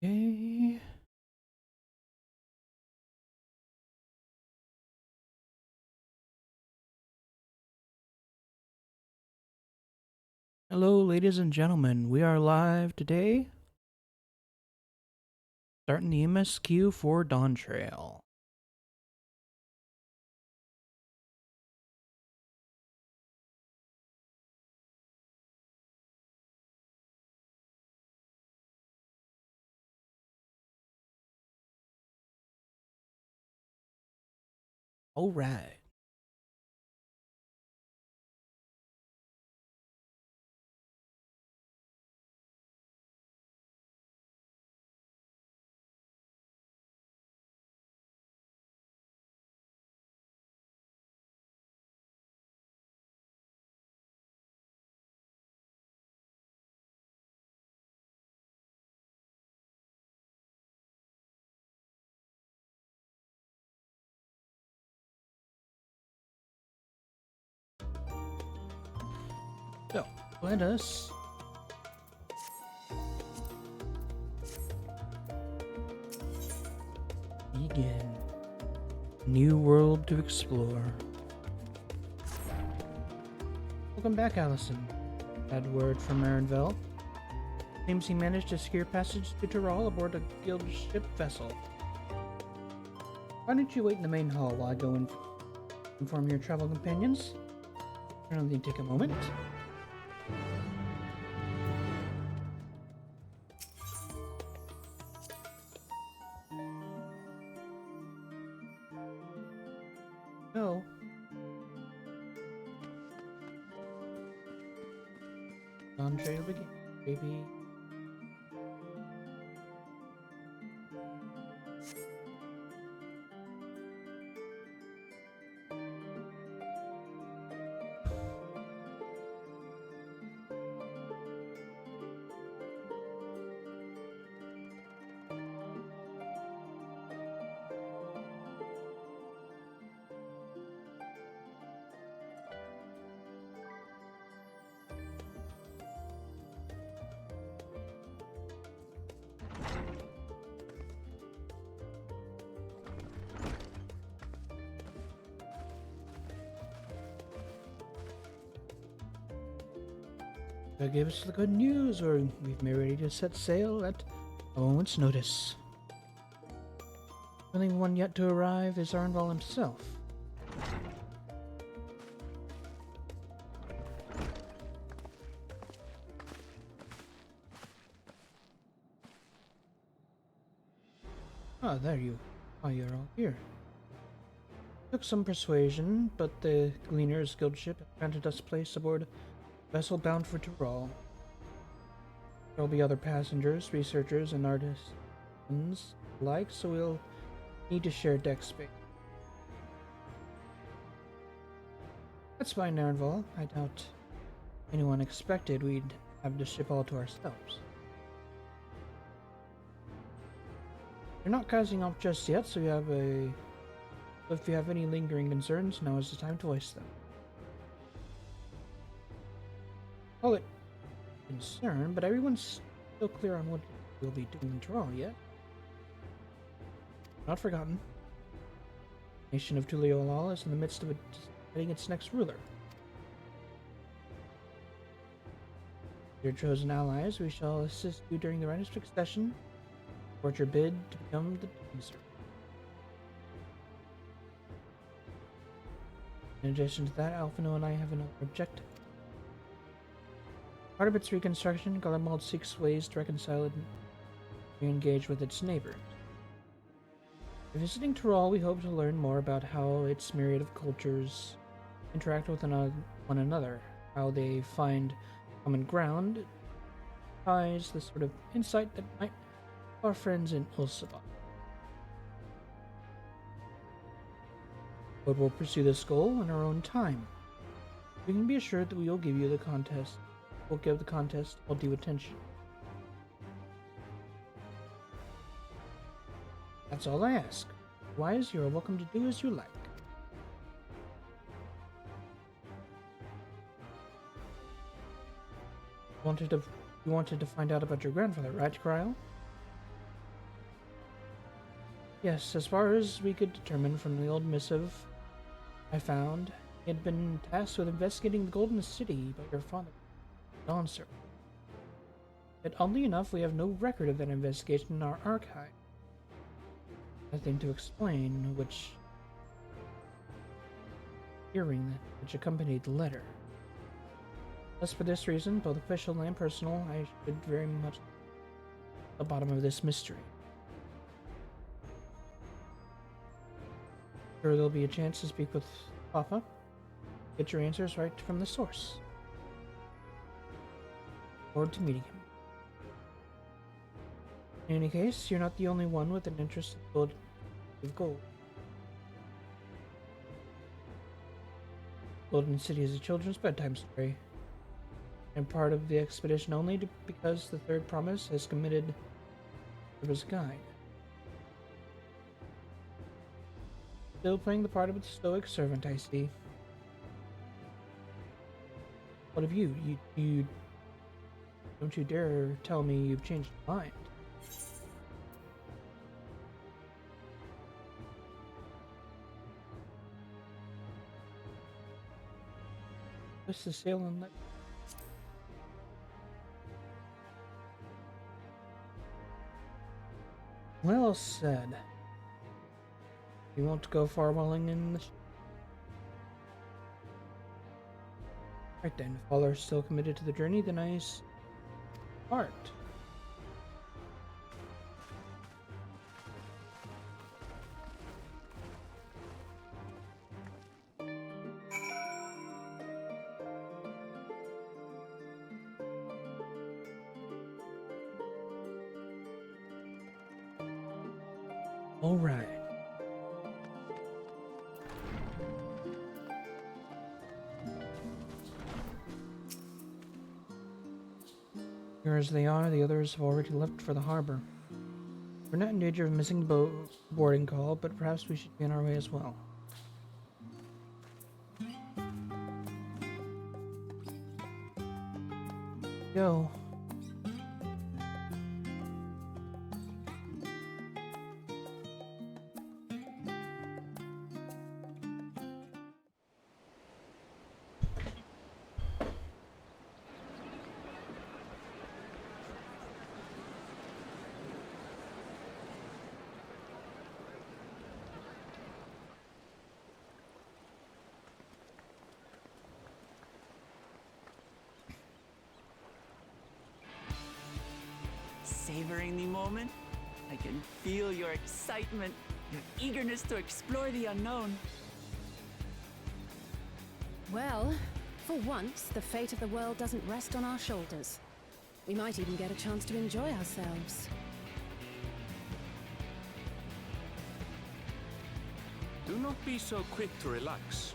Okay. Hello, ladies and gentlemen. We are live today, starting the MSQ for Dawn Trail. All right. So, let us begin. New world to explore. Welcome back, Allison. Had word from Marinville. Seems he managed to secure passage to Tyrol aboard a guild ship vessel. Why don't you wait in the main hall while I go and inform your travel companions? I'll only take a moment. So, Dawn Trail begin, baby. That gave us the good news, or we've been ready to set sail at a moment's notice. The only one yet to arrive is Arnval himself. Ah, there you. Ah, you're all here. Took some persuasion, but the Gleaner's Guild ship granted us place aboard a vessel bound for Tyrol. There will be other passengers, researchers, and artisans alike, so we'll need to share deck space. That's fine, Arnval. I doubt anyone expected we'd have the ship all to ourselves. You're not casting off just yet, so if you have any lingering concerns, now is the time to voice them. Call it concern, but everyone's still clear on what we'll be doing in Toronto yet. Not forgotten. The nation of Tuliolal is in the midst of deciding its next ruler. Your chosen allies, we shall assist you during the rite of succession. Support your bid to become the Teamster. In addition to that, Alphino and I have another objective. Part of its reconstruction, Garlemald seeks ways to reconcile it and re-engage with its neighbors. By visiting Tyrol, we hope to learn more about how its myriad of cultures interact with one another, how they find common ground, ties, the sort of insight that might help our friends in Ulsabot. But we'll pursue this goal in our own time. You can be assured that we will give the contest all due attention. That's all I ask. Otherwise, you are welcome to do as you like. You wanted to find out about your grandfather, right, Cryle? Yes, as far as we could determine from the old missive I found, he had been tasked with investigating the Golden City by your father, Dawnser. Yet oddly enough, we have no record of that investigation in our archive. Nothing to explain which accompanied the letter. Thus, for this reason, both official and personal, I should very much at the bottom of this mystery. Sure, there'll be a chance to speak with Papa. Get your answers right from the source. Forward to meeting him. In any case, you're not the only one with an interest in gold. Golden City is a children's bedtime story, and part of the expedition only because the third promise has committed his guide. Still playing the part of a stoic servant, I see. What of you? You don't you dare tell me you've changed your mind. This is sailing like... Well said. You won't go far rolling in the... Right then, if all are still committed to the journey, then I start. All right. Here as they are, the others have already left for the harbor. We're not in danger of missing the boarding call, but perhaps we should be on our way as well. Go. Savoring the moment? I can feel your excitement, your eagerness to explore the unknown. Well, for once, the fate of the world doesn't rest on our shoulders. We might even get a chance to enjoy ourselves. Do not be so quick to relax.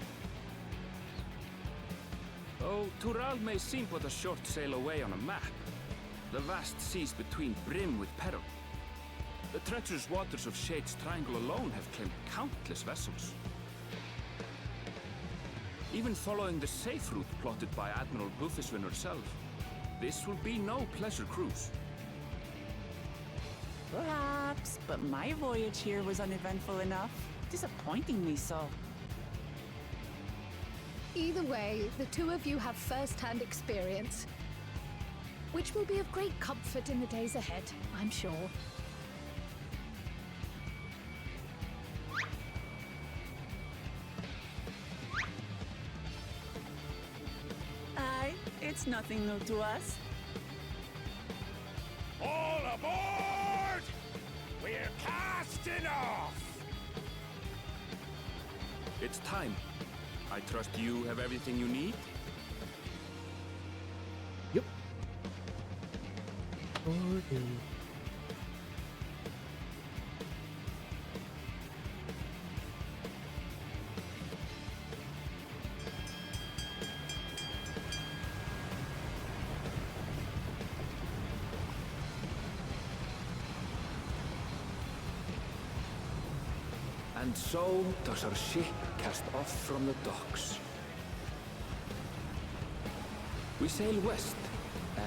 Though Tural may seem but a short sail away on a map, the vast seas between brim with peril. The treacherous waters of Shade's Triangle alone have claimed countless vessels. Even following the safe route plotted by Admiral Bufiswin herself, this will be no pleasure cruise. Perhaps, but my voyage here was uneventful enough. Disappointingly so. Either way, the two of you have first-hand experience, which will be of great comfort in the days ahead, I'm sure. Aye, it's nothing new to us. All aboard! We're casting off! It's time. I trust you have everything you need? Yep. Sure do. And so does our ship cast off from the docks. We sail west,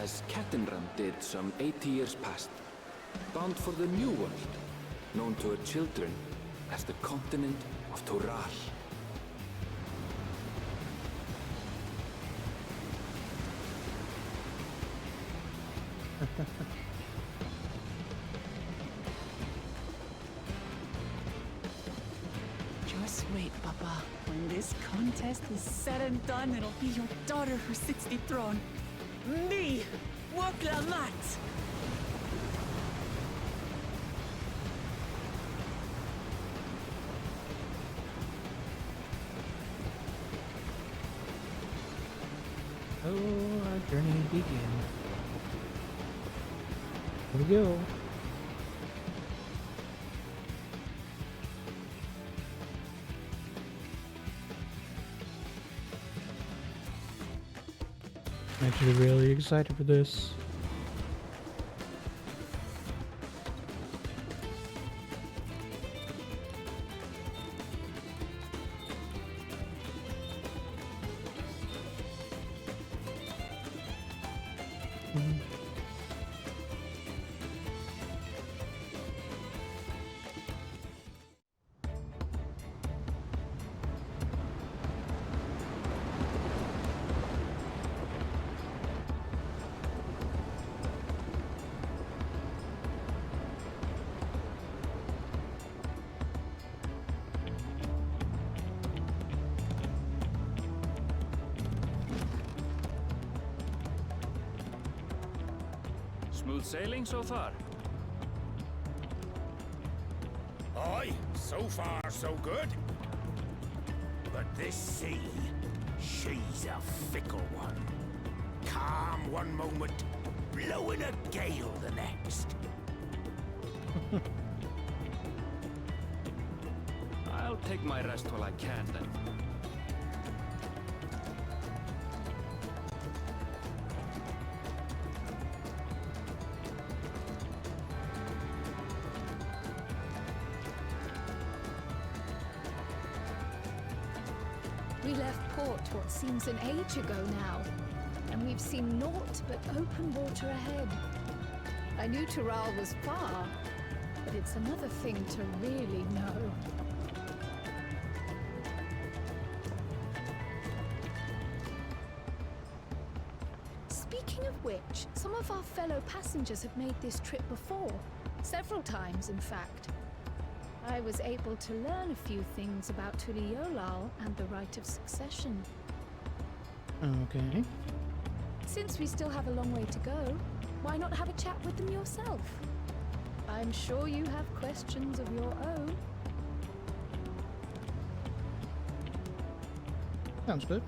as Cattenram did some 80 years past, bound for the New World, known to her children as the continent of Toral. Just wait, Papa. When this contest is said and done, it'll be your daughter who sits the throne. Me, Woklamat! Oh, our journey begins. Here we go. I'm actually really excited for this. Smooth sailing so far? Aye, so far so good. But this sea, she's a fickle one. Calm one moment, blowing a gale the next. I'll take my rest while I can then. We left port what seems an age ago now, and we've seen naught but open water ahead. I knew Toral was far, but it's another thing to really know. Speaking of which, some of our fellow passengers have made this trip before. Several times, in fact. I was able to learn a few things about Tuliolal and the right of succession. Okay. Since we still have a long way to go, why not have a chat with them yourself? I'm sure you have questions of your own. Sounds good.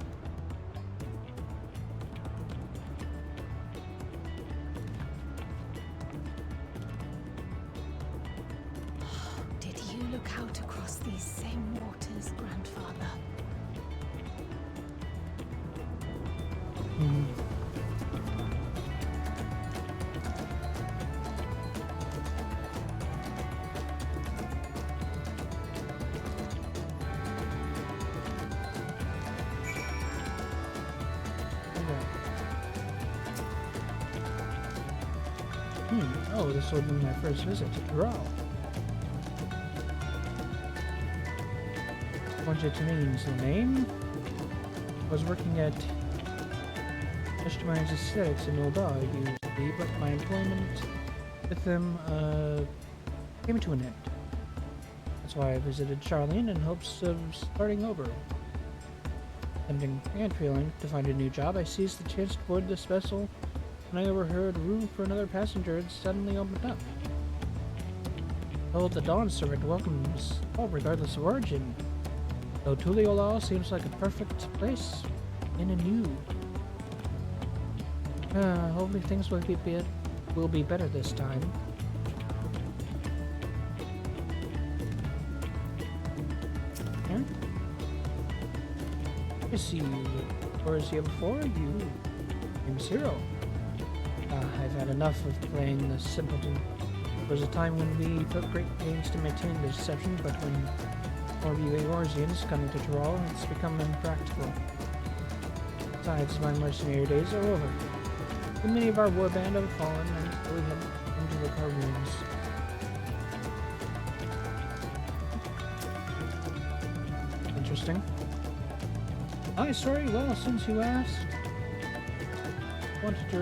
Did you look out across these same waters, Grandfather? Oh, this will be my first visit to Toral. What it means, the name? I was working at Eshtiman's Aesthetics in Ulda, used to be, but my employment with them came to an end. That's why I visited Charlene in hopes of starting over. Tempting and feeling to find a new job, I seized the chance to board this vessel when I overheard room for another passenger had suddenly opened up. Told the Dawn Servant welcomes all regardless of origin, though Tuliolal seems like a perfect place in anew. Hopefully things will be better this time. Here? I see you. Or is here before you? Name's Hero. I've had enough of playing the simpleton. There was a time when we took great pains to maintain the deception, but when more of you Eorzeans come to Toral, it's become impractical. Besides, my mercenary days are over. Too many of our warband have fallen, and we head into the car rooms. interesting. My story? Well, since you asked, I wanted to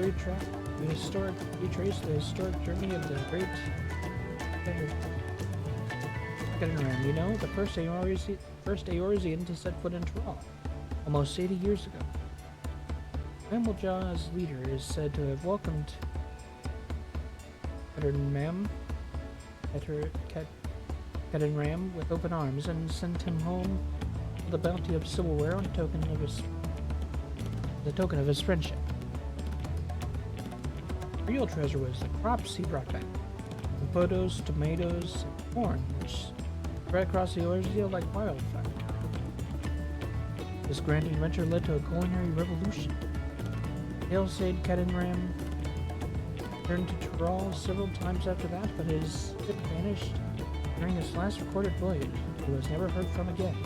retrace the historic journey of the great Ram, you know, the first Eorzean to set foot in Tyrol, almost 80 years ago. Rammelja's leader is said to have welcomed Ram with open arms and sent him home with a bounty of silverware on token of his friendship. The real treasure was the crops he brought back. The photos, tomatoes, and corn, which spread across the Eorzea like wildfire. This grand adventure led to a culinary revolution. Hailsaid Ram returned to Tyrol several times after that, but his ship vanished during his last recorded voyage. He was never heard from again.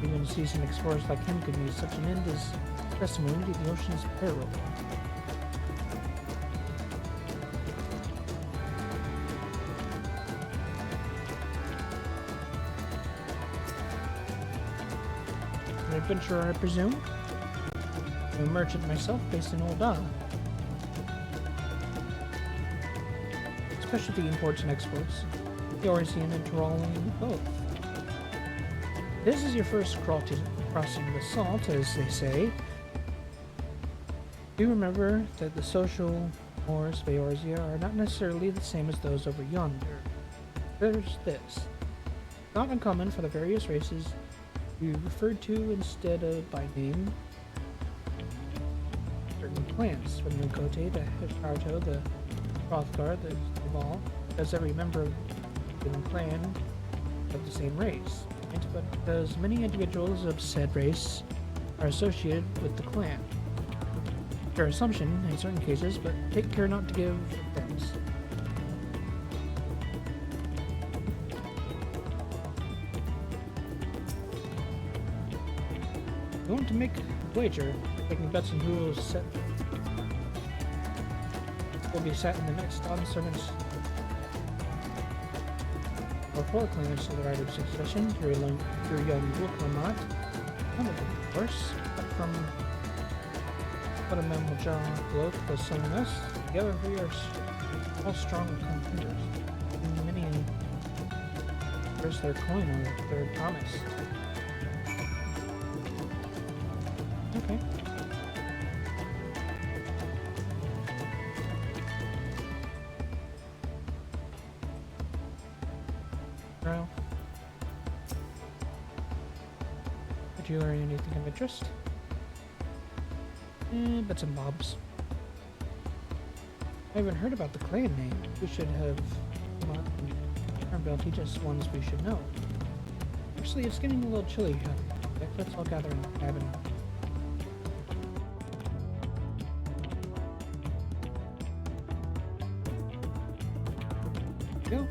Even seasoned explorers like him could meet such an end as testimony to the ocean's peril. An adventurer, I presume? I'm a merchant myself, based in Olda. Specialty imports and exports, Eorzean and Tyrolean both. This is your first crossing the salt, as they say. Do remember that the social mores of Eorzea are not necessarily the same as those over yonder. There's this. Not uncommon for the various races to be referred to instead of by name certain clans, from the Kote, the Hesharto, the Hrothgar, the Duval, because every member of the clan of the same race, but because many individuals of said race are associated with the clan. Fair assumption in certain cases, but take care not to give offense. You want to make a wager, taking bets on who will be set in the next servants or four clans to the right of succession, your young Wuklamot, one of them, of course, but from what a Mammaljaw bloke was selling us, together we are all strong contenders. And many express their coin on their promise. Okay. Well, did you learn anything of interest? Bits and bobs. I haven't heard about the clan name. We should have teach us ones we should know. Actually, it's getting a little chilly here. Let's all gather in the cabin. Go.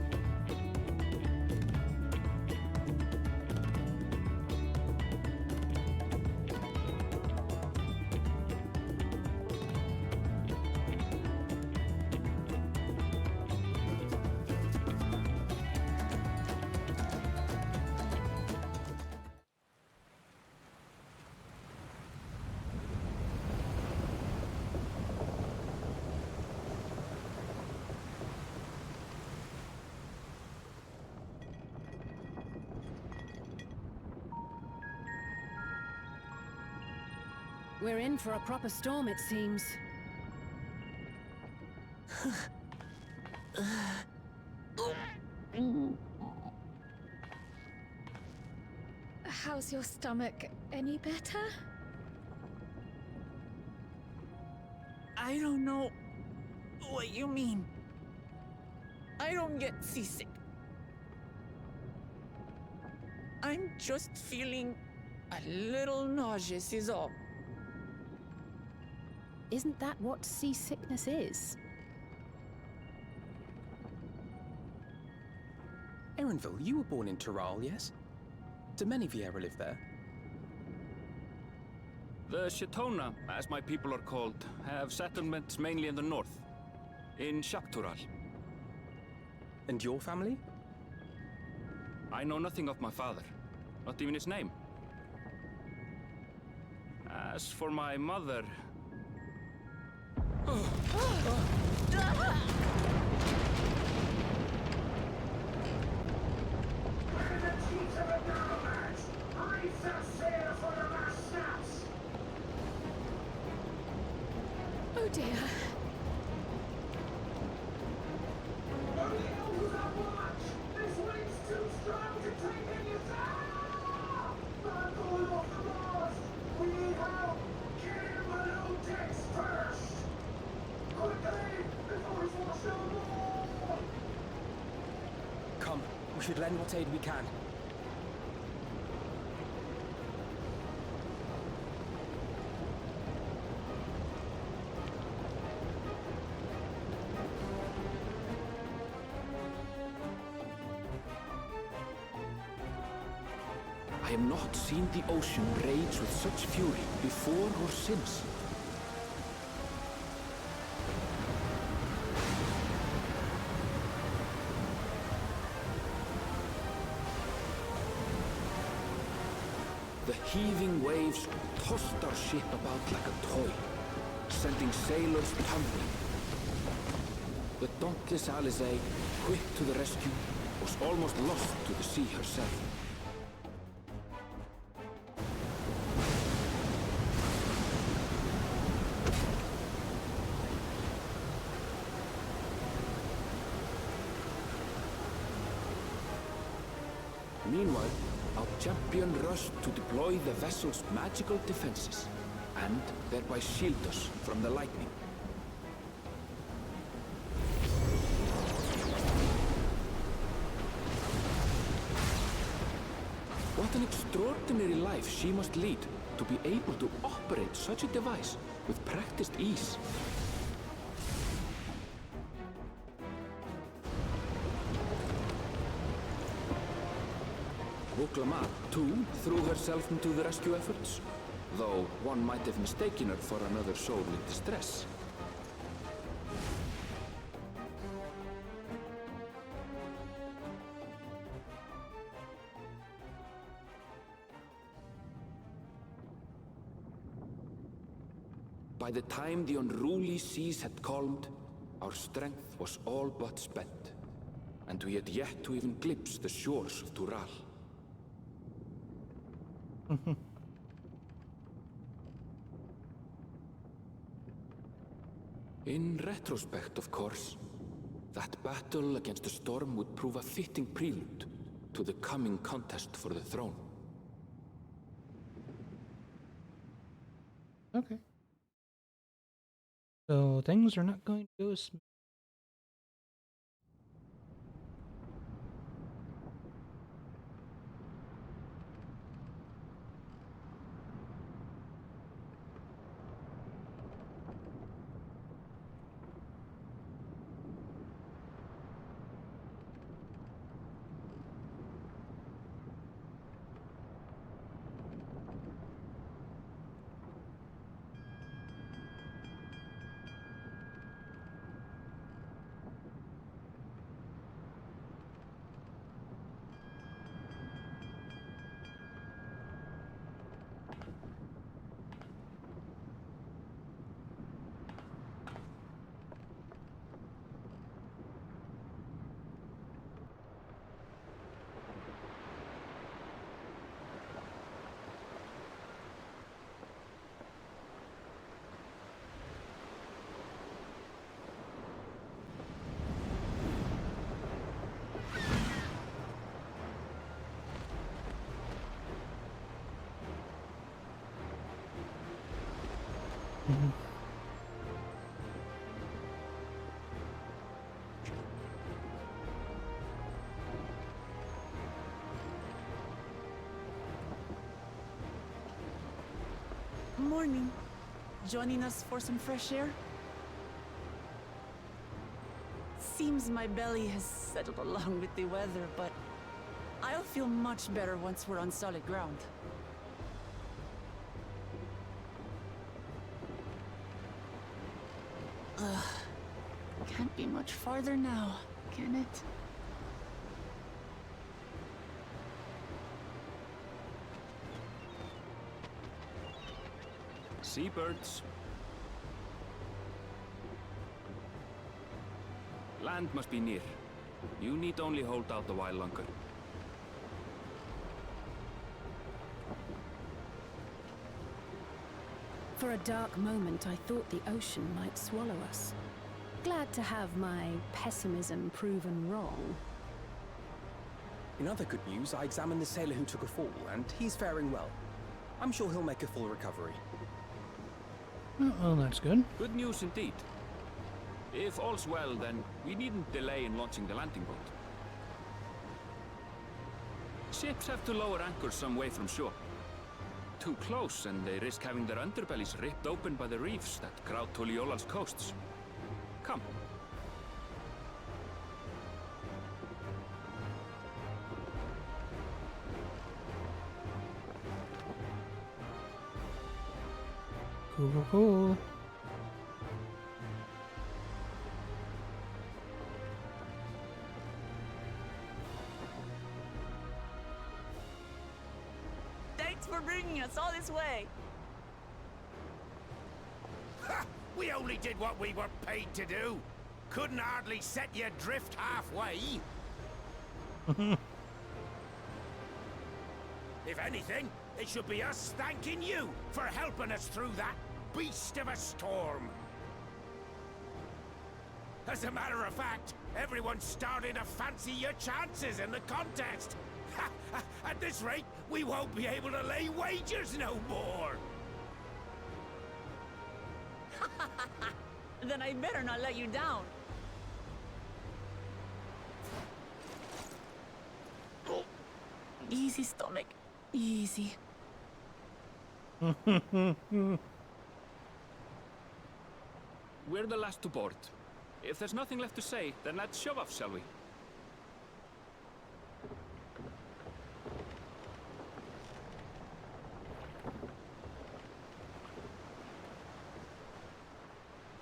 We're in for a proper storm, it seems. How's your stomach? Any better? I don't know what you mean. I don't get seasick. I'm just feeling a little nauseous is all. Isn't that what seasickness is? Erenville, you were born in Tyrol, yes? Do many Vieira live there? The Shatona, as my people are called, have settlements mainly in the north, in Shaktural. And your family? I know nothing of my father. Not even his name. As for my mother... Oh dear. Come, we should lend what aid we can. I have not seen the ocean rage with such fury before or since. The heaving waves tossed our ship about like a toy, sending sailors tumbling. The dauntless Alizé, quick to the rescue, was almost lost to the sea herself. Meanwhile, our champion rushed to deploy the vessel's magical defenses, and thereby shield us from the lightning. What an extraordinary life she must lead to be able to operate such a device with practiced ease. Wuklama, too, threw herself into the rescue efforts, though one might have mistaken her for another soul in distress. By the time the unruly seas had calmed, our strength was all but spent, and we had yet to even glimpse the shores of Tural. In retrospect, of course, that battle against the storm would prove a fitting prelude to the coming contest for the throne. Okay. So things are not going to go as Morning. Joining us for some fresh air? Seems my belly has settled along with the weather, but I'll feel much better once we're on solid ground. Can't be much farther now, can it? seabirds. Land must be near. You need only hold out a while longer. For a dark moment, I thought the ocean might swallow us. Glad to have my pessimism proven wrong. In other good news, I examined the sailor who took a fall, and he's faring well. I'm sure he'll make a full recovery. Well, that's good. Good news indeed. If all's well, then we needn't delay in launching the landing boat. Ships have to lower anchors some way from shore. Too close, and they risk having their underbellies ripped open by the reefs that crowd Tuliola's coasts. Come. Cool. Thanks for bringing us all this way. Ha! We only did what we were paid to do. Couldn't hardly set you adrift halfway. If anything, it should be us thanking you for helping us through that beast of a storm. As a matter of fact, everyone's starting to fancy your chances in the contest. At this rate, we won't be able to lay wagers no more. Then I better not let you down. Easy, stomach. Easy. We're the last to board. If there's nothing left to say, then let's shove off, shall we?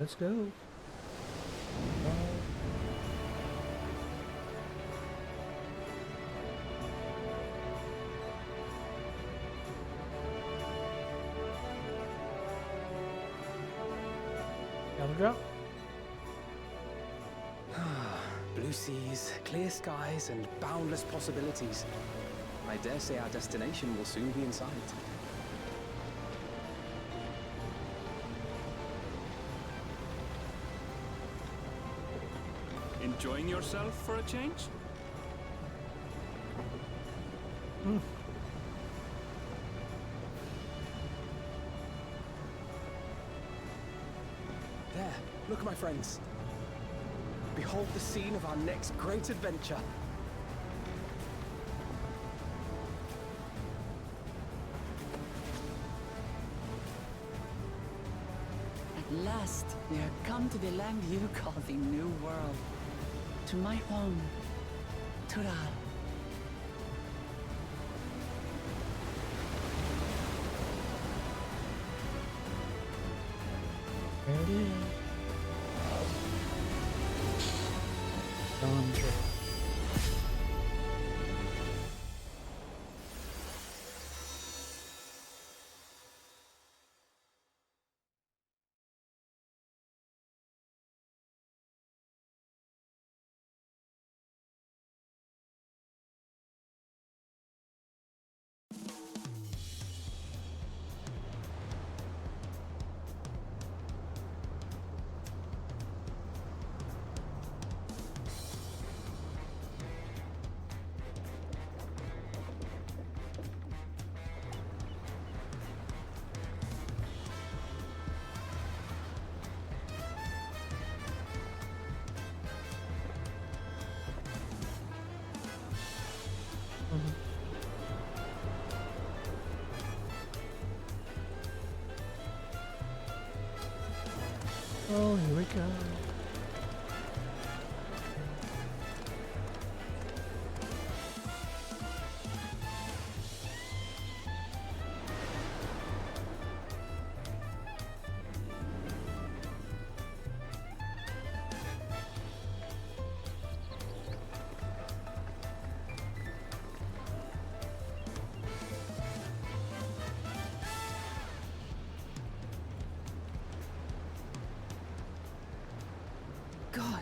Let's go. Cattle drop. Blue seas, clear skies, and boundless possibilities. I dare say our destination will soon be in sight. Enjoying yourself for a change? There, look, my friends. Behold the scene of our next great adventure. At last, we are come to the land you call the New World. To my home, Tural. There it is. Dawn Trail. Oh, here we go.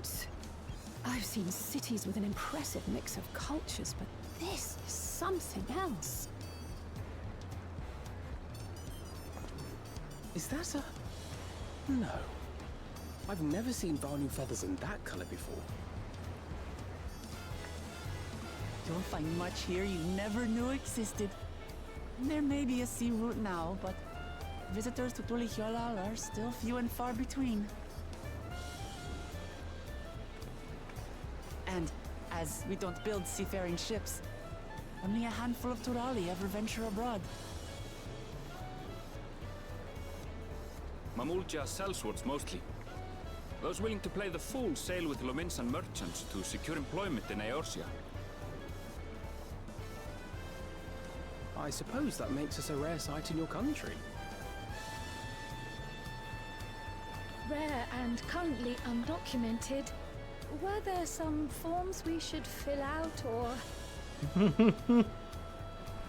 gods! I've seen cities with an impressive mix of cultures, but this is something else. Is that a... No. I've never seen Vanu feathers in that color before. You'll find much here you never knew existed. There may be a sea route now, but visitors to Tulihyolal are still few and far between. And as we don't build seafaring ships, only a handful of Turali ever venture abroad. Mamulja sellswords mostly. Those willing to play the fool sail with Lominsan merchants to secure employment in Eorzea. I suppose that makes us a rare sight in your country. Rare and currently undocumented. Were there some forms we should fill out or...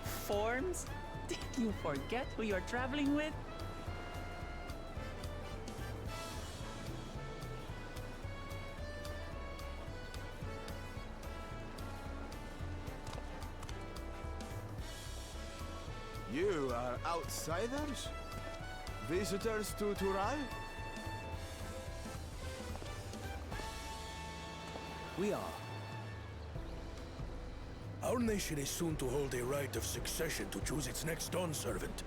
Forms? Did you forget who you're traveling with? You are outsiders? Visitors to Tural? We are. Our nation is soon to hold a right of succession to choose its next dawn servant.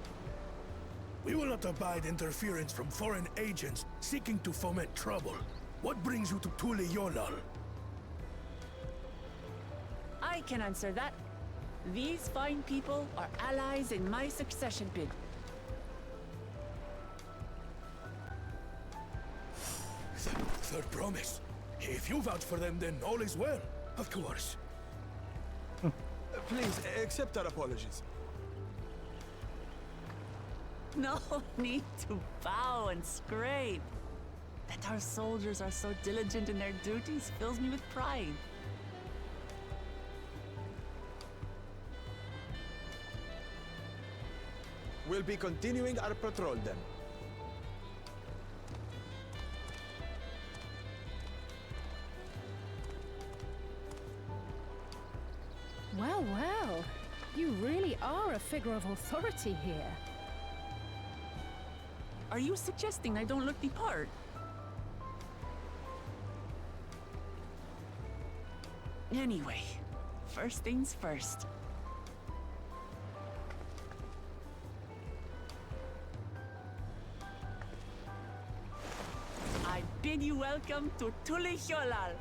We will not abide interference from foreign agents seeking to foment trouble. What brings you to Tulihyolal? I can answer that. These fine people are allies in my succession bid. Third promise. If you vouch for them, then all is well. Of course. Please, accept our apologies. No need to bow and scrape. That our soldiers are so diligent in their duties fills me with pride. We'll be continuing our patrol then. Well, well. You really are a figure of authority here. Are you suggesting I don't look the part? Anyway, first things first. I bid you welcome to Tulihyolal.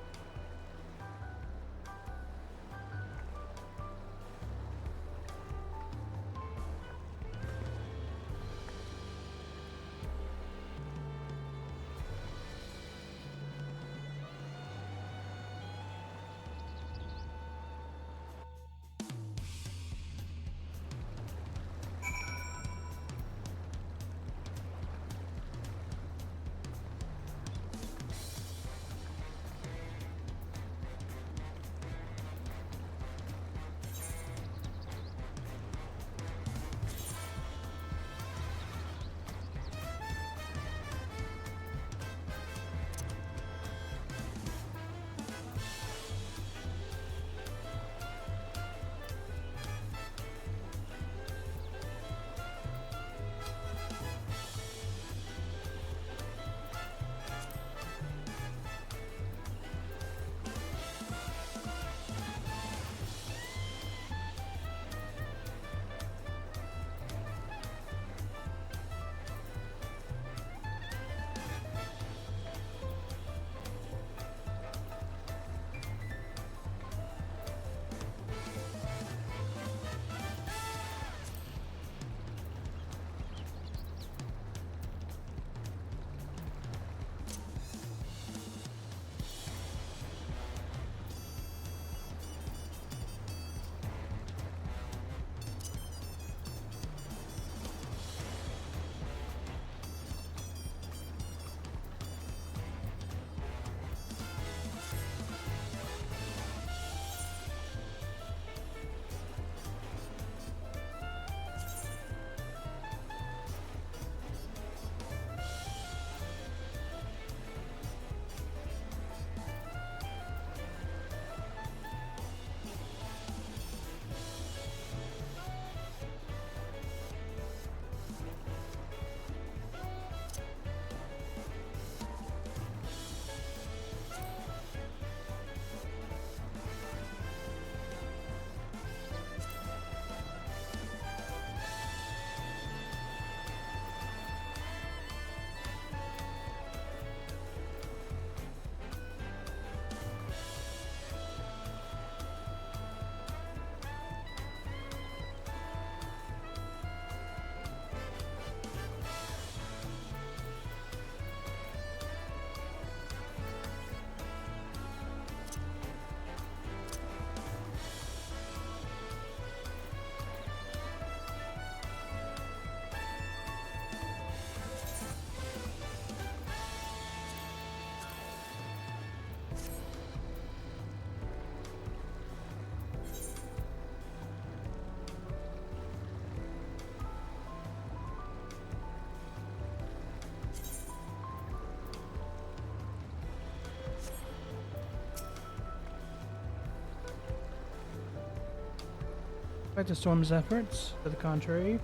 Despite the storm's efforts, to the contrary,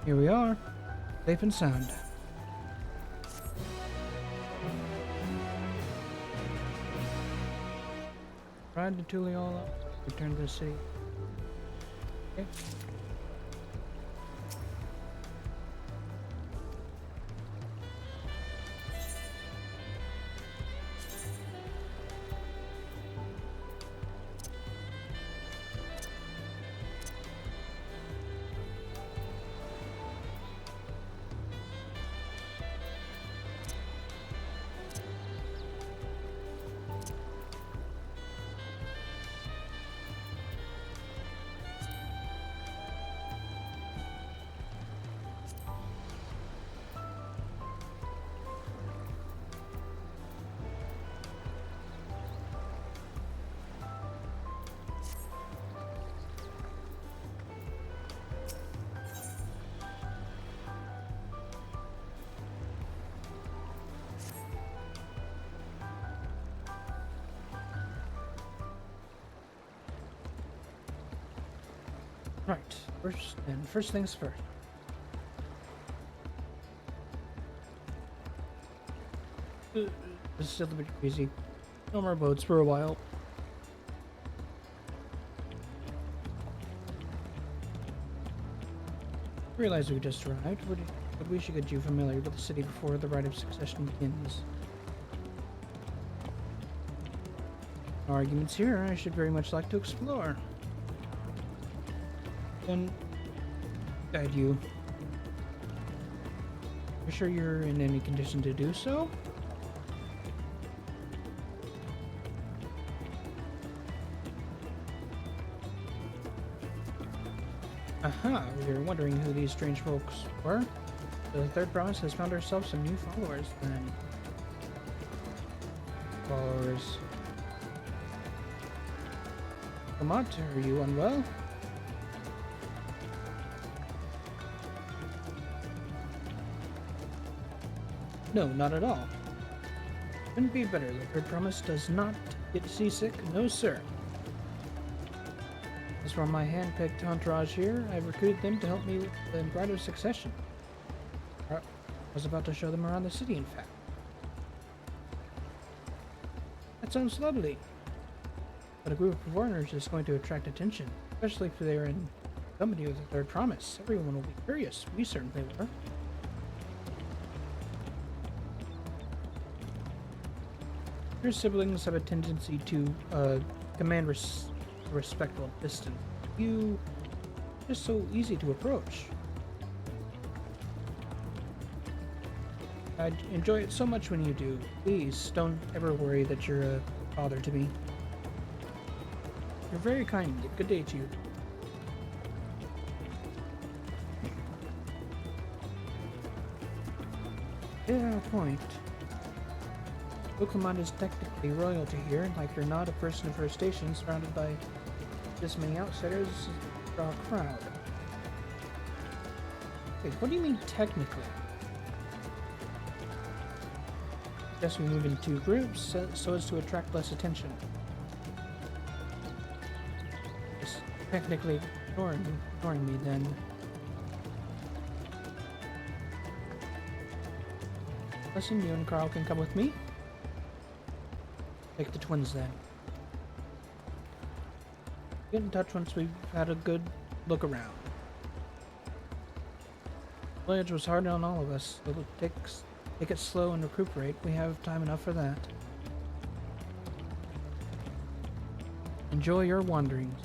here we are, safe and sound. Ride to Tuliola, return to the city. Okay. Right, first things first. This is still a bit crazy. No more boats for a while. Realize we just arrived, but we should get you familiar with the city before the rite of succession begins. Arguments here I should very much like to explore. Then guide you. Are you sure you're in any condition to do so? Aha, we were wondering who these strange folks were. The third province has found ourselves some new followers then. Followers. Kamat, are you unwell? No, not at all. Couldn't be better. The third promise does not get seasick. No, sir. As for my hand-picked entourage here, I've recruited them to help me with the rite of succession. I was about to show them around the city, in fact. That sounds lovely. But a group of foreigners is going to attract attention, especially if they're in company with the third promise. Everyone will be curious. We certainly were. Your siblings have a tendency to command a respectful distance. You just so easy to approach. I enjoy it so much when you do. Please don't ever worry that you're a bother to me. You're very kind. Good day to you. Yeah, point. Pokemon is technically royalty here, like you're not a person of her station surrounded by this many outsiders. Draw a crowd. Wait, what do you mean technically? Guess we move in two groups so as to attract less attention. Just technically ignoring me then. Listen, you and Carl can come with me. Take the twins then. Get in touch once we've had a good look around. The voyage was hard on all of us, so take it slow and recuperate. We have time enough for that. Enjoy your wanderings.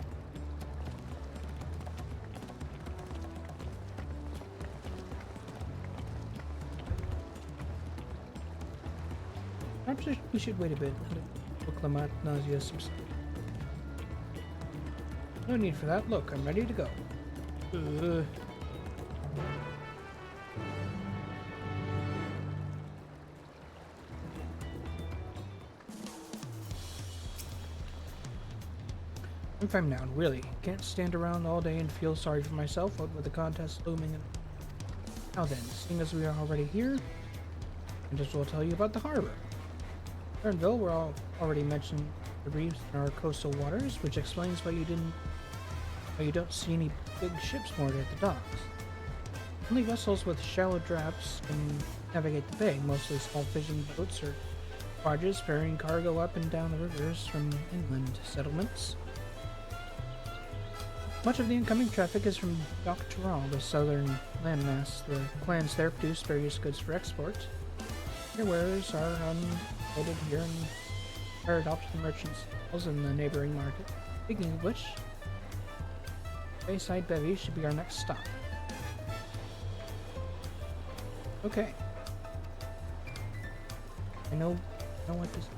Perhaps we should wait a bit until Clement nausea subsides. No need for that. Look, I'm ready to go. I'm fine now, really. Can't stand around all day and feel sorry for myself with the contest looming. Now then, seeing as we are already here, I just will tell you about the harbor. Ernville, we're already mentioned the reefs in our coastal waters, which explains why you didn't but you don't see any big ships moored at the docks. Only vessels with shallow drafts can navigate the bay, mostly small fishing boats or barges ferrying cargo up and down the rivers from inland settlements. Much of the incoming traffic is from Dock Tural, the southern landmass. The clans there produce various goods for export. Their wares are unloaded here and carried off to the merchants' stalls in the neighboring market. Speaking of which, Bayside Bevy should be our next stop. Okay. I know what this is.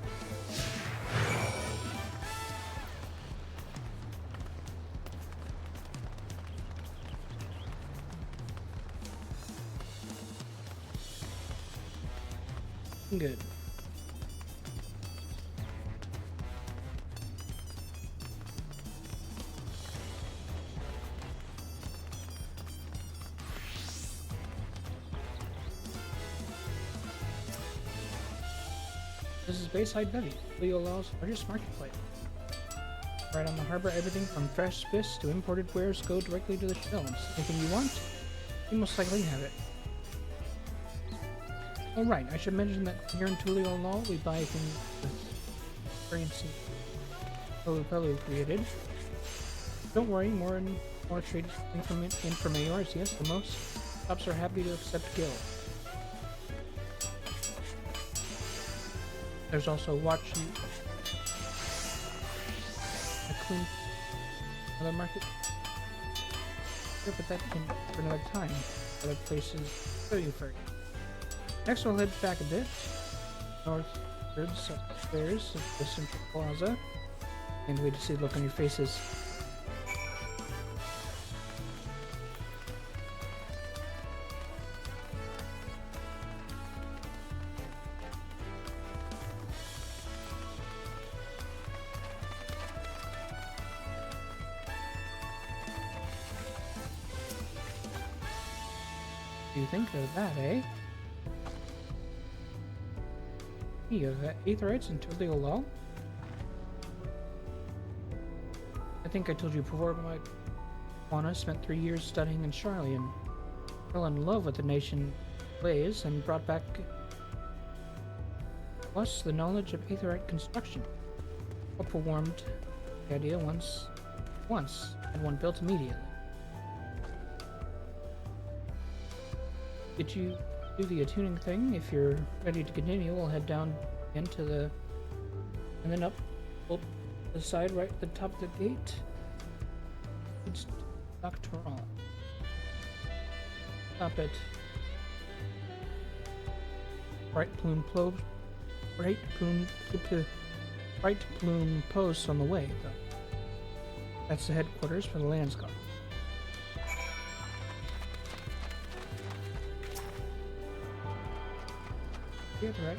Good. This is Bayside Bevy, Leolaw's largest marketplace. Right on the harbor, everything from fresh fish to imported wares go directly to the shelves. Anything you want, you most likely have it. Oh right, I should mention that here in Tuliolaw we buy things with currency Pelu created. Don't worry, more and more trade from yours, yes, the most shops are happy to accept gil. There's also watch a clean another market. Sure, but that can for another time. Other places show you first. Next we'll head back a bit, northwards upstairs of the Central Plaza, and wait to see the look on your faces. What do you think of that, eh? You have Aetherites in Tuliolaw? I think I told you before, my Juana spent 3 years studying in Charlie and fell in love with the nation ways and brought back plus the knowledge of Aetherite construction. What warmed the idea once and one built immediately. Did you do the attuning thing? If you're ready to continue, we'll head down into the and then up the side right at the top of the gate. It's doctoral. Stop it. Bright plume posts on the way, though. That's the headquarters for the Landsguard. Yeah, right.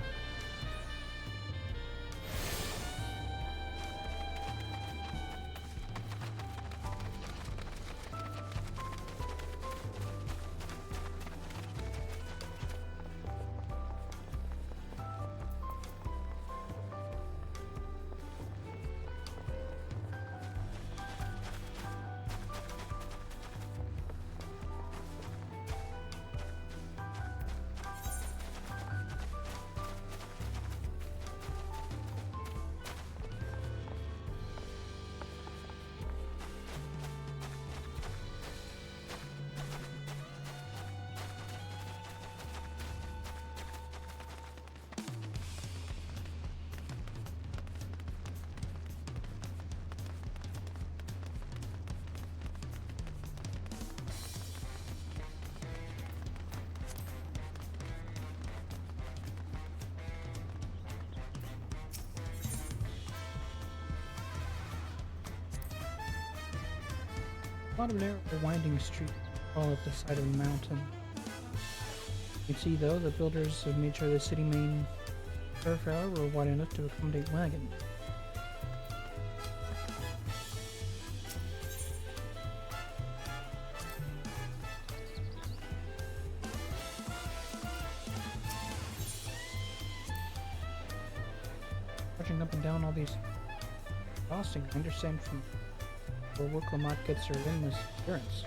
A lot of narrow winding streets all up the side of the mountain. You can see though the builders have made sure the city main thoroughfare were wide enough to accommodate wagons. Marching up and down all these exhausting, I understand from before Willamette gets her endless appearance.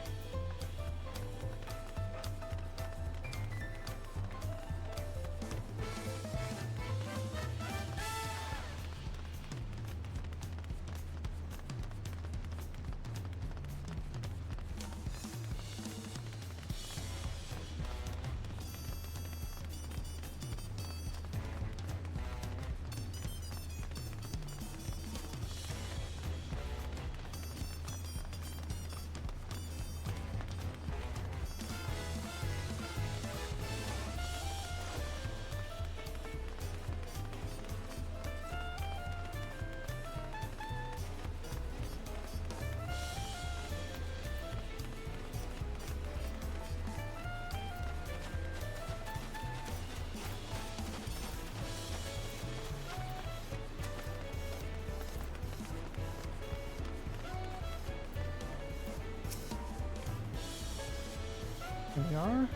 Here we are.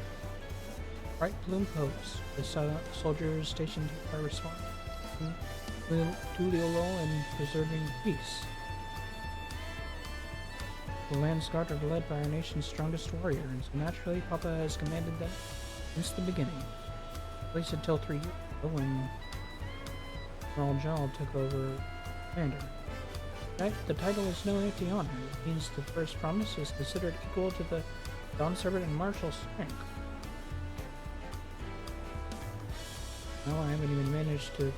Bright Bloom Post. The soldiers stationed here are responding to Leolo and preserving peace. The Lance Guard are led by our nation's strongest warrior, and so naturally Papa has commanded them since the beginning. At least until 3 years ago when General Jal took over commander. The title is no empty honor. It means the first promise is considered equal to the Dawn Servant and Martial's rank. No, I haven't even managed to...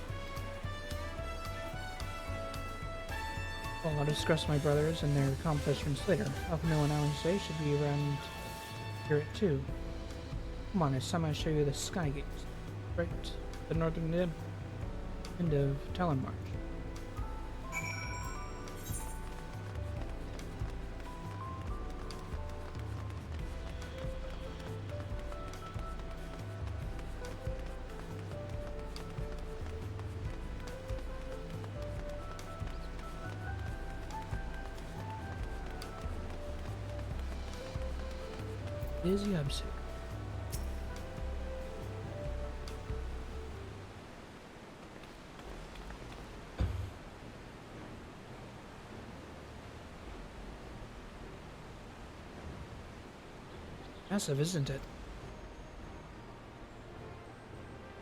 Well, I'll discuss my brothers and their accomplishments later. Alphamil and Alice should be around here at 2. Come on, it's time I show you the Sky Gates. Right, the northern end of Talon March. Is Yubsick. Massive, isn't it?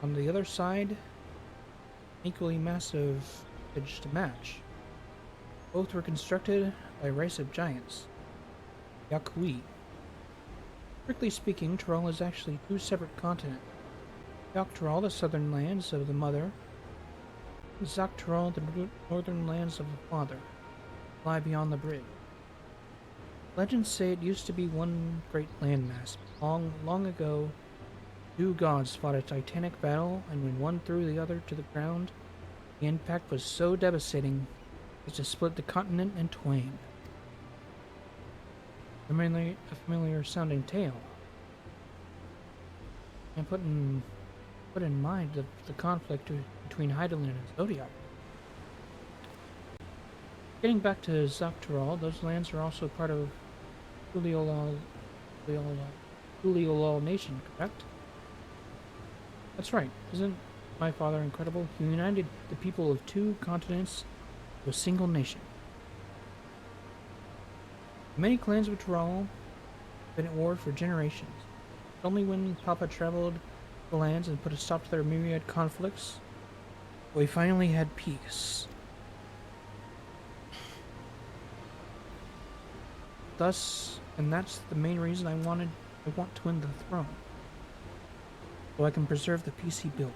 On the other side, equally massive edge to match. Both were constructed by a race of giants, Yakui. Strictly speaking, Tyrol is actually 2 separate continents. Yogg-Tyrol, the southern lands of the mother, and Zak-Tyrol, the northern lands of the father, lie beyond the bridge. Legends say it used to be one great landmass. Long, long ago, 2 gods fought a titanic battle, and when one threw the other to the ground, the impact was so devastating as to split the continent in twain. A familiar sounding tale. And put in mind the conflict between Hydaelyn and Zodiac. Getting back to Zak-Tyrol, those lands are also part of Uliolal Nation, correct? That's right. Isn't my father incredible? He united the people of 2 continents to a single nation. Many clans of Tyrol have been at war for generations. Only when Papa traveled the lands and put a stop to their myriad conflicts, we finally had peace. Thus, and that's the main reason I want to win the throne, so I can preserve the peace he built.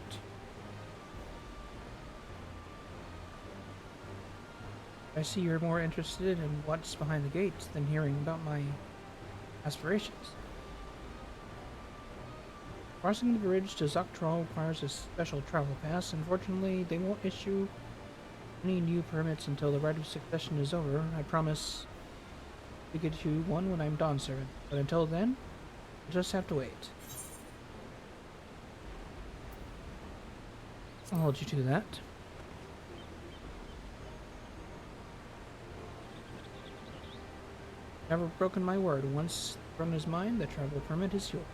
I see you're more interested in what's behind the gates than hearing about my aspirations. Crossing the bridge to Zak-Tyrol requires a special travel pass. Unfortunately, they won't issue any new permits until the Rite of Succession is over. I promise to get you one when I'm Dawn Servant, but until then, you'll just have to wait. I'll hold you to that. Never broken my word. Once the throne is mine, the travel permit is yours.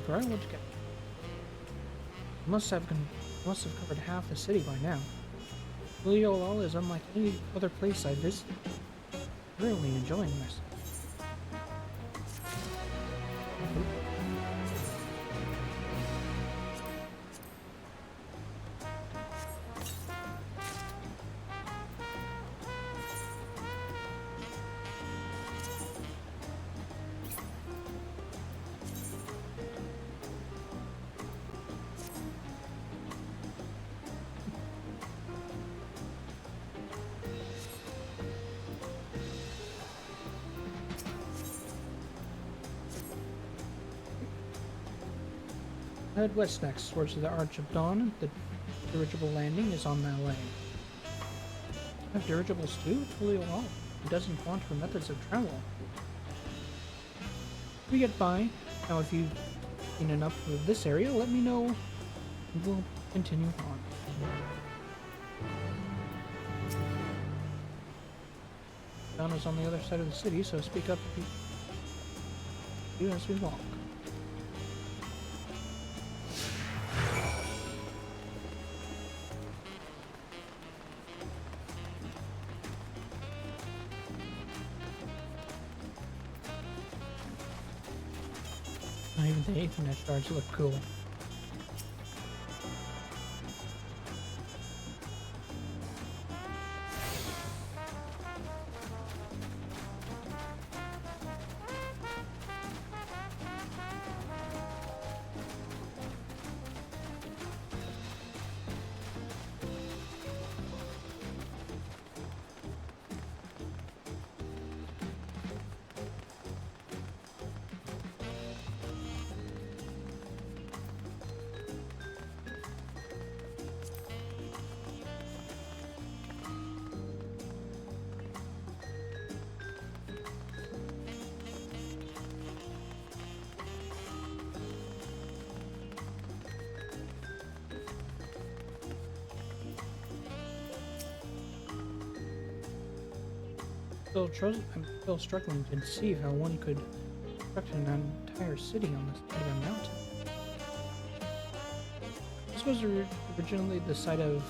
Alright, what'd you get? Must have covered half the city by now. Tuliolal is unlike any other place I've visited. Really enjoying myself. Head west next, towards the Arch of Dawn. The dirigible landing is on my way. Have dirigibles too? Totally all. It doesn't want for methods of travel. We get by. Now if you've seen enough of this area, let me know and we'll continue on. Dawn is on the other side of the city, so speak up if you do as we walk. Even the Ethernet cards look cool. I'm still struggling to conceive how one could construct an entire city on the side of a mountain. This was originally the site of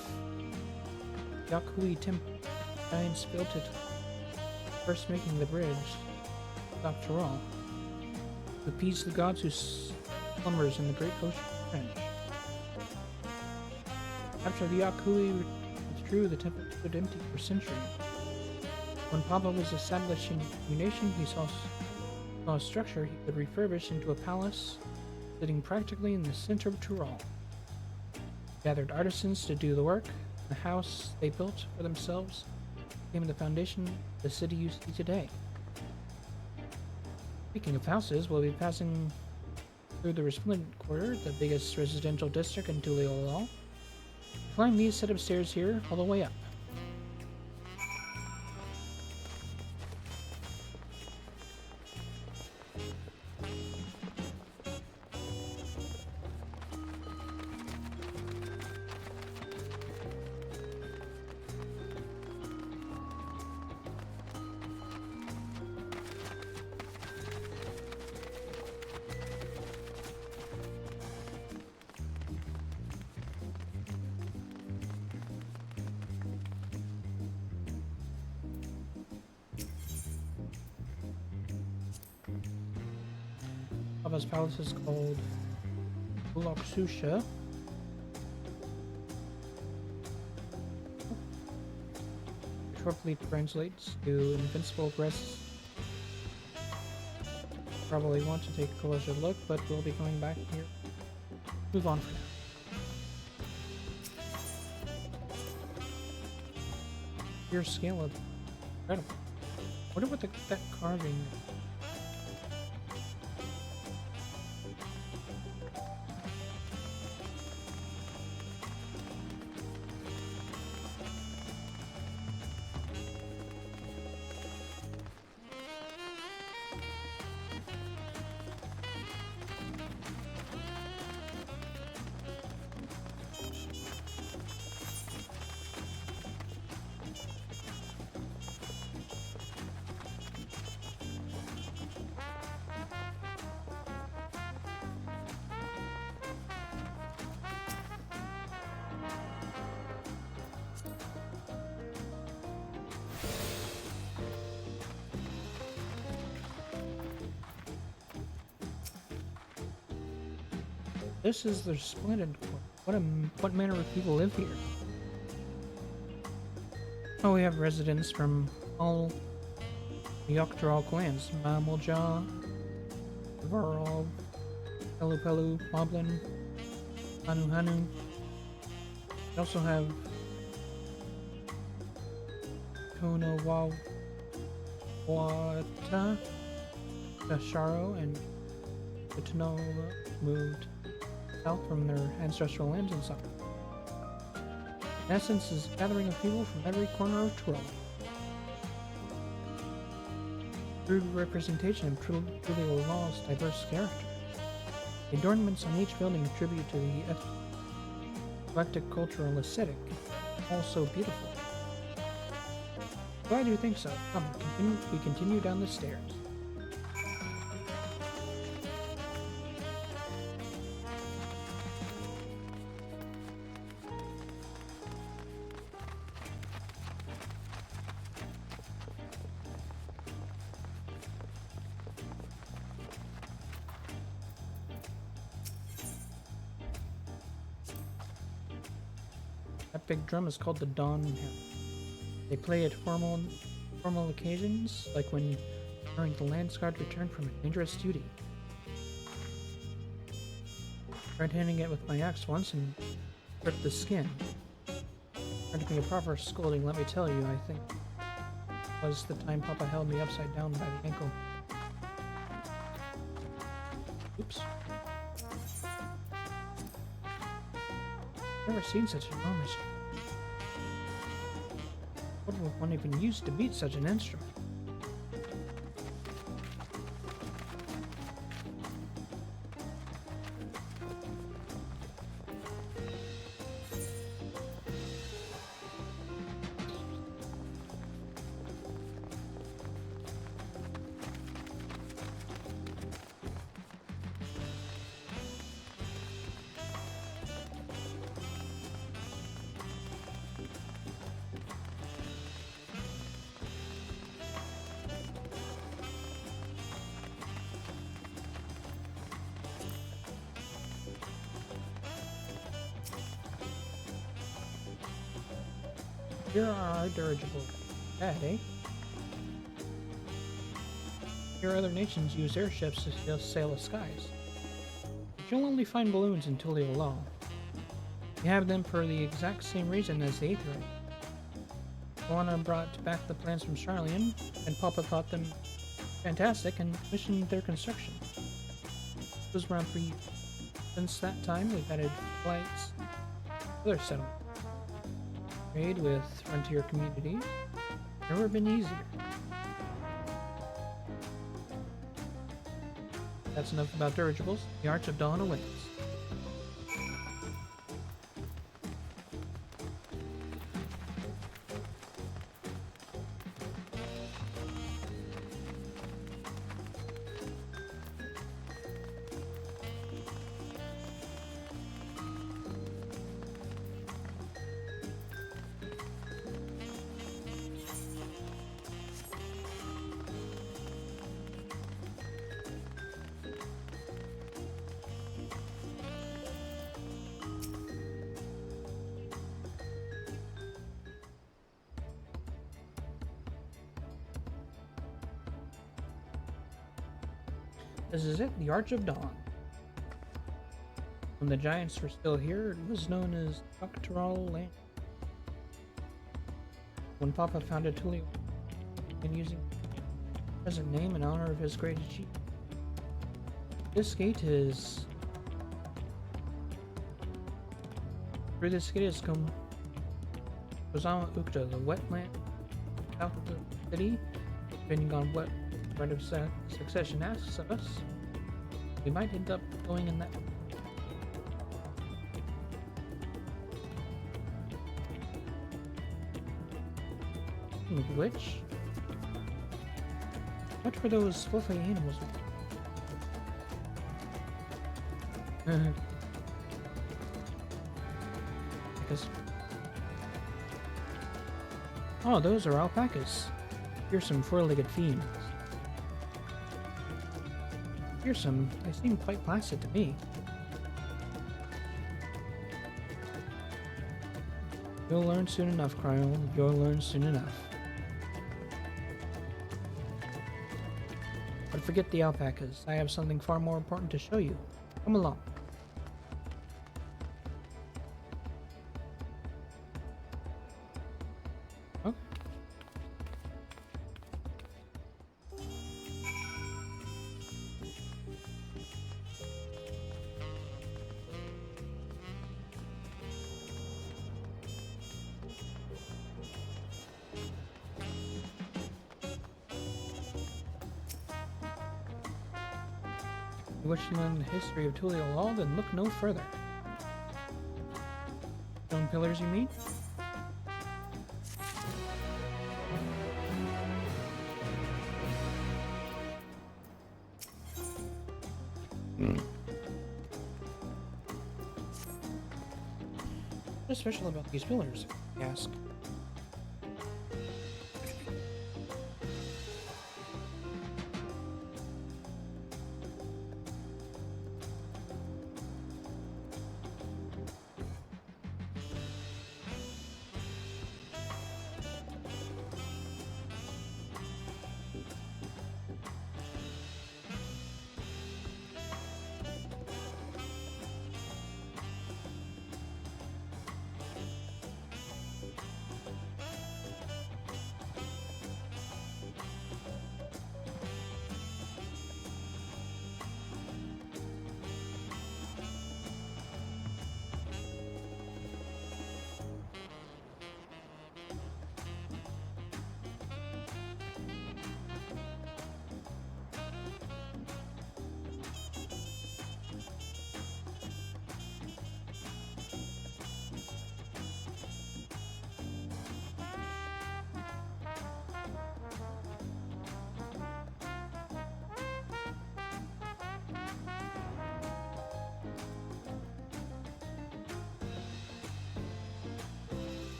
Yakui Temple. Giants built it, first making the bridge after all, to appease the gods who slumbers in the great ocean trench. After the Yakui withdrew, the temple stood empty for centuries. When Papa was establishing a new nation, he saw a structure he could refurbish into a palace, sitting practically in the center of Tural. He gathered artisans to do the work. The house they built for themselves became the foundation of the city you see today. Speaking of houses, we'll be passing through the Resplendent Quarter, the biggest residential district in Tuliolal. Climb these set of stairs here all the way up. Papa's palace is called Uloksusha. Which roughly translates to invincible breasts. Probably want to take a closer look, but we'll be going back here. Move on for now. Your scale of incredible. Wonder what that carving is. This is the splendid court. What manner of people live here? Oh, we have residents from all the Yoctoral clans. Mamulja, Varol, Pelupelu, Moblin, Hanu. We also have Konowawata, Sharo, and Utano moved south from their ancestral lands and south. In essence, is a gathering of people from every corner of Tyrol. True representation of Tyrol law's diverse character. The adornments on each building attribute to the eclectic cultural aesthetic, also beautiful. Glad you think so. Come, we continue down the stairs. That big drum is called the Dawn Hammer. They play at formal occasions, like when during the Landsguard returned from a dangerous duty. Tried handing it with my axe once and ripped the skin. Tried to be a proper scolding, let me tell you. I think was the time Papa held me upside down by the ankle. Oops. Never seen such enormous. What would one even use to beat such an instrument? Here are our dirigibles. Bad, eh? Here other nations use airships to just sail the skies. But you'll only find balloons in Tuliolal. We have them for the exact same reason as the Aetherite. Moana brought back the plans from Charlian, and Papa thought them fantastic and commissioned their construction. It was around 3 years. Since that time, we've added flights to other settlements. Trade with frontier communities. Never been easier. That's enough about dirigibles. The Arch of Dawn awaits. This is it, the Arch of Dawn. When the giants were still here, it was known as Yoctoral Land. When Papa founded Tulio, and using the present name in honor of his great achievement. This gate is... Through this gate is come Kozama Ukta, the wetland south of the city. Depending on what right of succession asks of us, we might end up going in that way. Which? What were those fluffy animals? Because... Oh, those are alpacas. Here's some four-legged fiends. They seem quite placid to me. You'll learn soon enough, Cryo. You'll learn soon enough. But forget the alpacas. I have something far more important to show you. Come along. Oh. You wish to learn the history of Tuliolal, then look no further. Stone pillars, you mean? What's special about these pillars? I ask.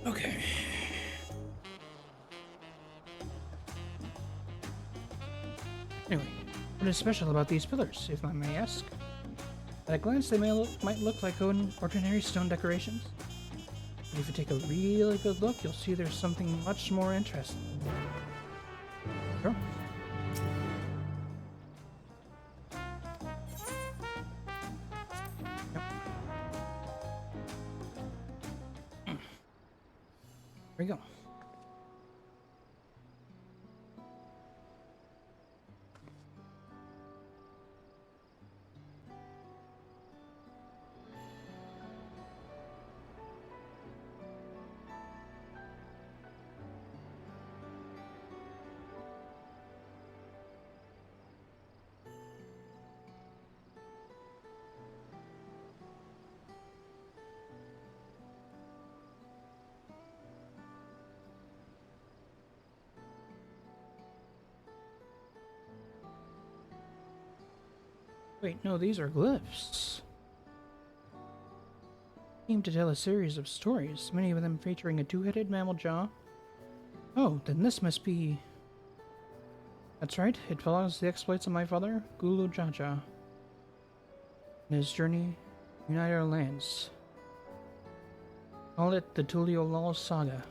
Okay. Anyway, what is special about these pillars, if I may ask? At a glance, they might look like ordinary stone decorations. But if you take a really good look, you'll see there's something much more interesting. Sure. Yep. Here we go. Wait, no, these are glyphs. Seem to tell a series of stories, many of them featuring a two-headed mammal jaw. Oh, then this must be... That's right, it follows the exploits of my father, Gulu Jaja, and his journey to unite our lands. Call it the Tuliolal Saga.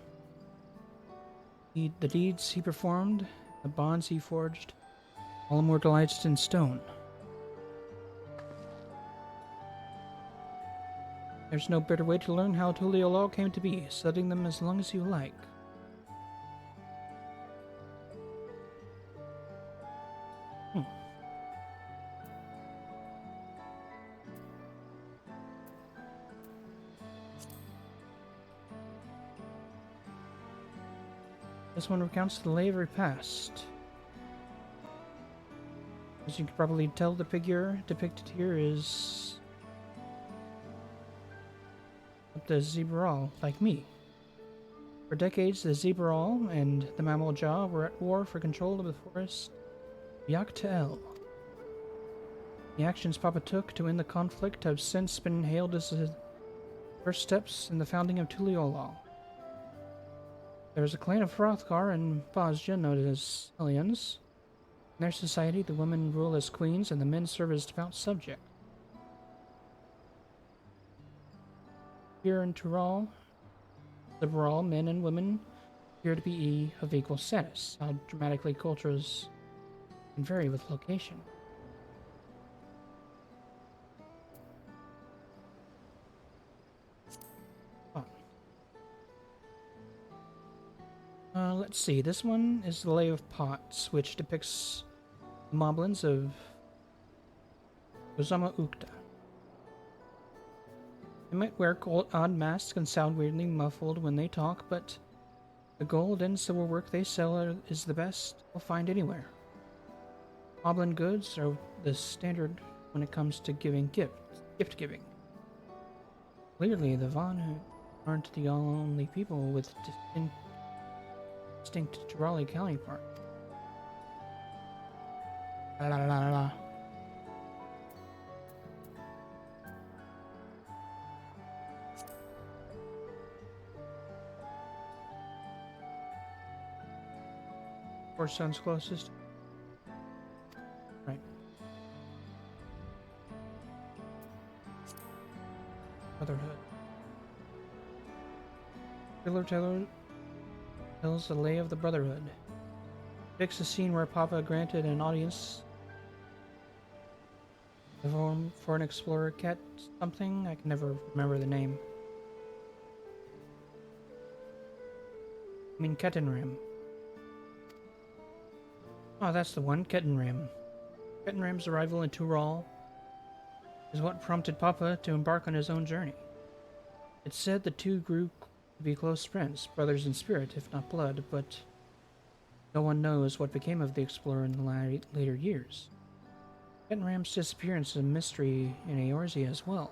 The deeds he performed, the bonds he forged, all immortalized in stone. There's no better way to learn how Tuliolal came to be, studying them as long as you like. This one recounts the Lavery past. As you can probably tell, the figure depicted here is the Zebraal, like me. For decades, the Zebraal and the Mammal Jaw were at war for control of the forest Yaktael. The actions Papa took to end the conflict have since been hailed as the first steps in the founding of Tuliolal. There is a clan of Hrothgar and Bosja known as Aliens. In their society, the women rule as queens and the men serve as devout subjects. Here in Tural, liberal men and women appear to be of equal status. How dramatically cultures can vary with location. Let's see, this one is the Lay of Pots, which depicts the moblins of Ozama Ukta. They might wear odd masks and sound weirdly muffled when they talk, but the gold and silver work they sell is the best you'll find anywhere. Moblin goods are the standard when it comes to gift giving. Clearly, the Vanu aren't the only people with distinct Turali counterpart. La la la la. Or son's closest. Right. Motherhood. Pillar Taylor tells the lay of the Brotherhood. Depicts a scene where Papa granted an audience for an explorer cat something. I can never remember the name. I mean Kettenram. Oh, that's the one, Kettenram. Kettenram's arrival in Tural is what prompted Papa to embark on his own journey. It's said the two grew to be close friends, brothers in spirit, if not blood, but no one knows what became of the explorer in the later years. Kettenram's disappearance is a mystery in Eorzea as well.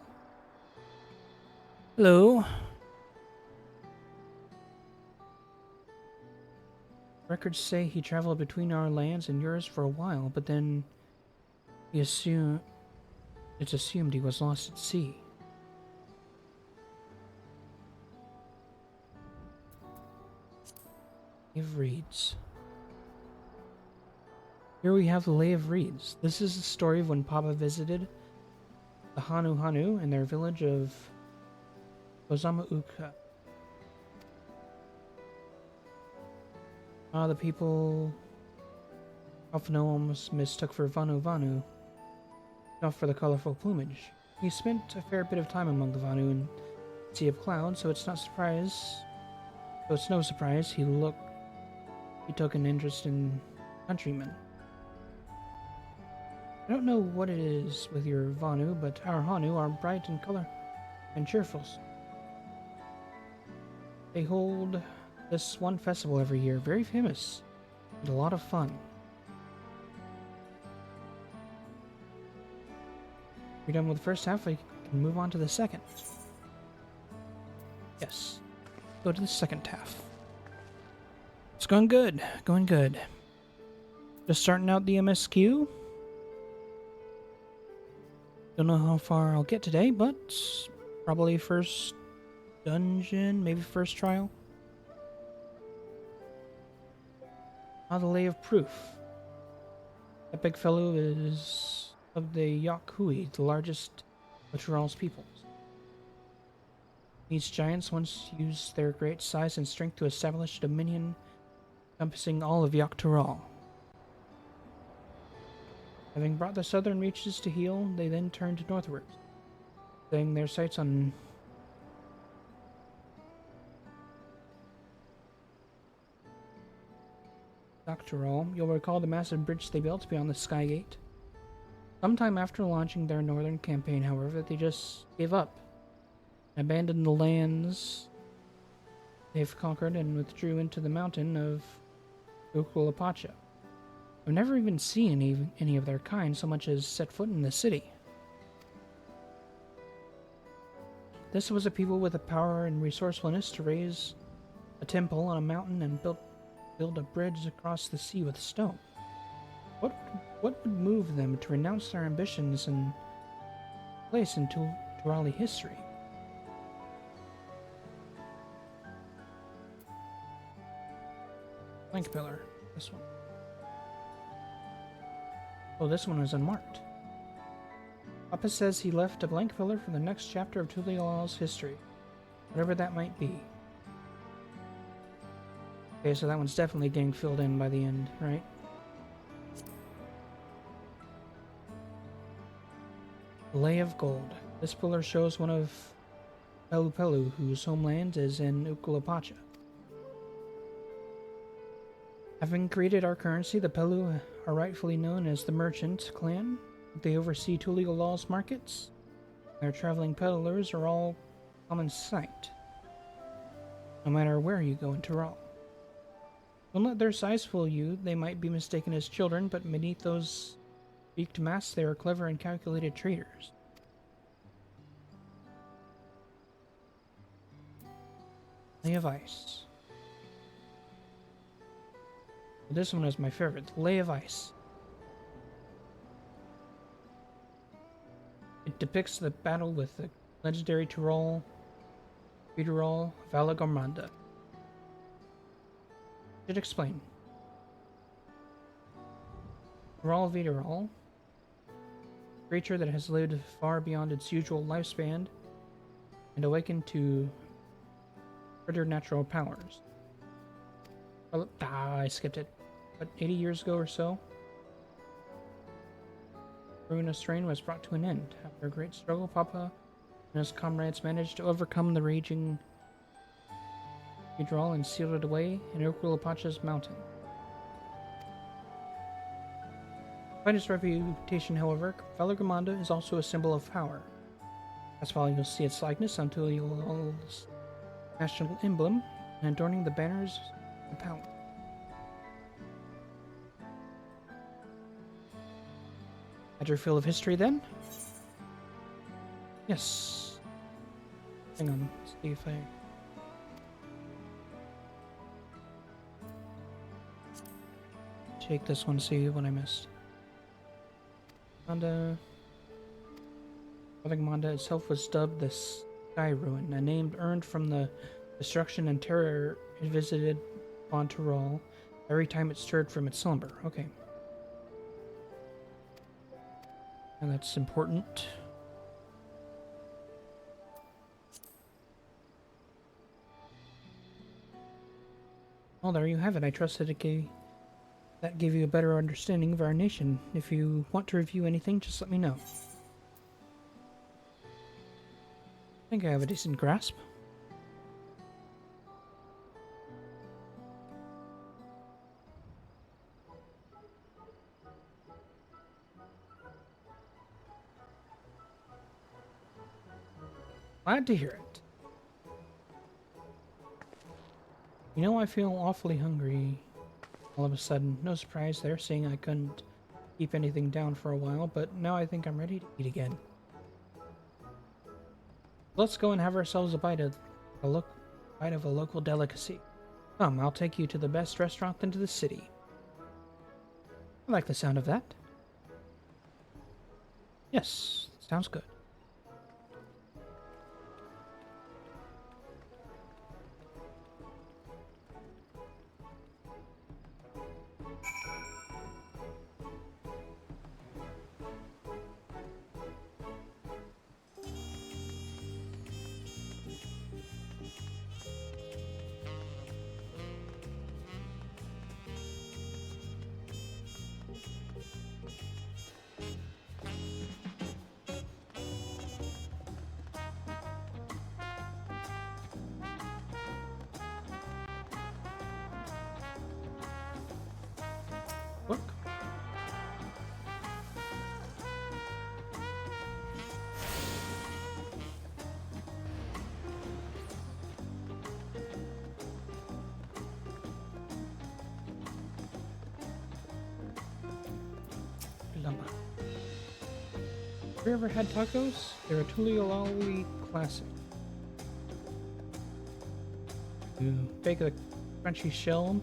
Hello. Records say he traveled between our lands and yours for a while, but then it's assumed he was lost at sea. Lay of Reeds. Here we have the Lay of Reeds. This is the story of when Papa visited the Hanu Hanu in their village of Ozamauka. The people Alphino almost mistook for Vanu Vanu, not for the colorful plumage. He spent a fair bit of time among the Vanu in the Sea of Clouds, so it's no surprise he took an interest in countrymen. I don't know what it is with your Vanu, but our Hanu are bright in color and cheerful. They hold this one festival every year, very famous, and a lot of fun. We're done with the first half, we can move on to the second. Yes, go to the second half. It's going good, going good. Just starting out the MSQ. Don't know how far I'll get today, but probably first dungeon, maybe first trial. The Lay of Proof. That big fellow is of the Yakui, the largest of Tural's peoples. These giants once used their great size and strength to establish a dominion encompassing all of Yaktural. Having brought the southern reaches to heel, they then turned northwards, setting their sights on Yaktural. You'll recall the massive bridge they built beyond the Skygate. Sometime after launching their northern campaign, however, they just gave up, abandoned the lands they've conquered, and withdrew into the mountain of Ukulapacha. I've never even seen any of their kind so much as set foot in the city. This was a people with the power and resourcefulness to raise a temple on a mountain and build a bridge across the sea with stone. What would move them to renounce their ambitions and place into Turali history? Blank pillar. This one. Oh, this one is unmarked. Papa says he left a blank pillar for the next chapter of Tulial's history, whatever that might be. Okay, so that one's definitely getting filled in by the end, right? Lay of Gold. This pillar shows one of Pelu Pelu, whose homeland is in Ukulapacha. Having created our currency, the Pelu are rightfully known as the Merchant Clan. They oversee Tulial's markets. Their traveling peddlers are all common sight, no matter where you go in Tural. Don't let their size fool you. They might be mistaken as children, but beneath those beaked masks, they are clever and calculated traders. Lay of Ice. This one is my favorite. Lay of Ice. It depicts the battle with the legendary Tural Valagormanda. Should explain. Tural Vidaral, a creature that has lived far beyond its usual lifespan and awakened to preternatural powers. Well, I skipped it. But 80 years ago or so, ruinous reign was brought to an end. After a great struggle, Papa and his comrades managed to overcome the raging Hydral and sealed it away in Ukulapacha's mountain. Despite its reputation, however, Valagormanda is also a symbol of power. That's why you'll see its likeness on Tulial's national emblem and adorning the banners of power. Had your fill of history then? Yes. Hang on, let's see if I... take this one, see what I missed. Valagormanda itself was dubbed the Sky Ruin, a name earned from the destruction and terror it visited on Tyrol every time it stirred from its slumber. Okay. And that's important. Well, there you have it. I trust that that gave you a better understanding of our nation. If you want to review anything, just let me know. I think I have a decent grasp. Glad to hear it. You know, I feel awfully hungry all of a sudden. No surprise there, seeing I couldn't keep anything down for a while, but now I think I'm ready to eat again. Let's go and have ourselves a bite of a local delicacy. Come, I'll take you to the best restaurant in the city. I like the sound of that. Yes, sounds good. Look. Llama. Have you ever had tacos? They're a truly classic. You bake a crunchy shell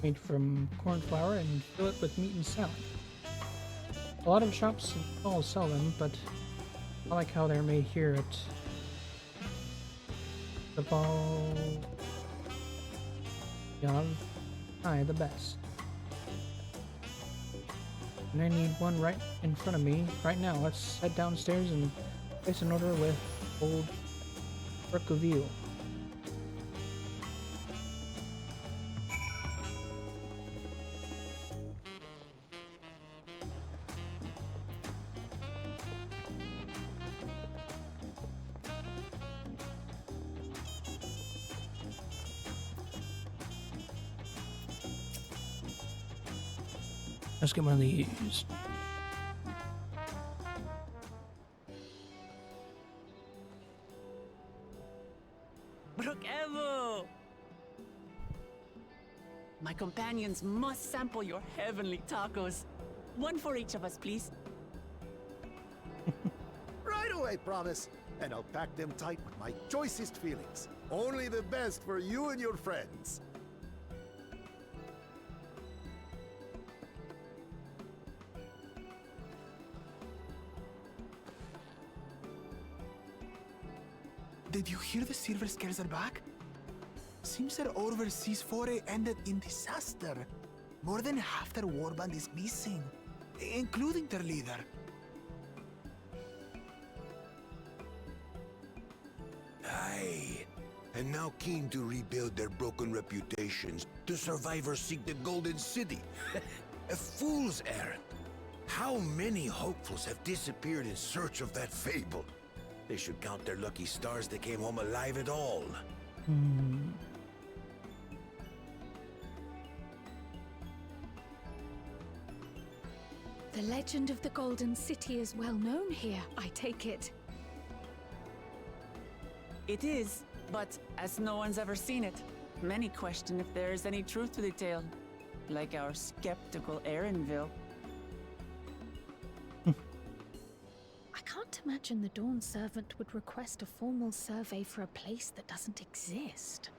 made from corn flour and fill it with meat and salad. A lot of shops and stalls sell them, but I like how they're made here at the ball. The best. And I need one right in front of me right now. Let's head downstairs and place an order with old Berkoville. Let's get one of these. Brokevo! My companions must sample your heavenly tacos. One for each of us, please. Right away, promise. And I'll pack them tight with my choicest feelings. Only the best for you and your friends. Did you hear the Silver Scares are back? Seems their overseas foray ended in disaster. More than half their warband is missing, including their leader. Aye. And now keen to rebuild their broken reputations, the survivors seek the Golden City. A fool's errand. How many hopefuls have disappeared in search of that fable? They should count their lucky stars they came home alive at all. The legend of the Golden City is well known here, I take it. It is, but as no one's ever seen it, many question if there is any truth to the tale. Like our skeptical Erinville. I can't imagine the Dawn Servant would request a formal survey for a place that doesn't exist.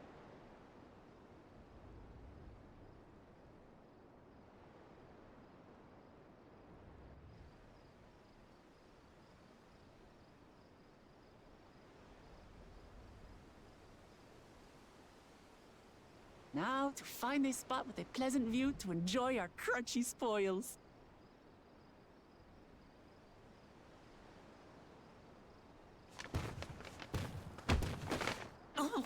Now to find a spot with a pleasant view to enjoy our crunchy spoils. Oh.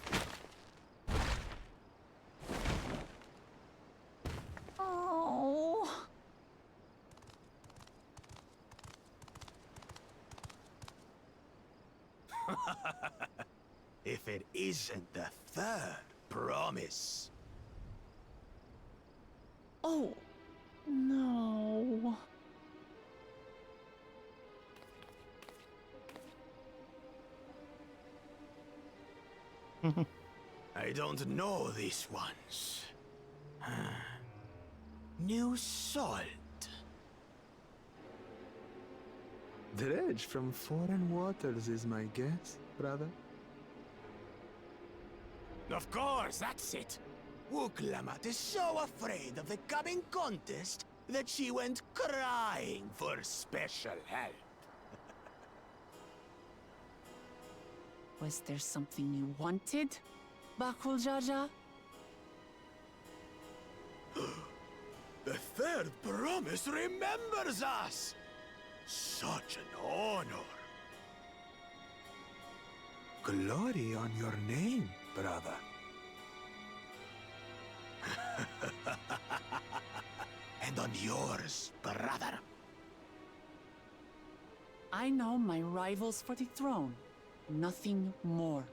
Oh. If it isn't the third promise. Oh. No. I don't know these ones. New salt. Dredge from foreign waters is my guess, brother. Of course, that's it. Wuklamat is so afraid of the coming contest that she went crying for special help. Was there something you wanted, Bakul Jaja? The third promise remembers us! Such an honor! Glory on your name, brother. And on yours, brother. I know my rivals for the throne. Nothing more.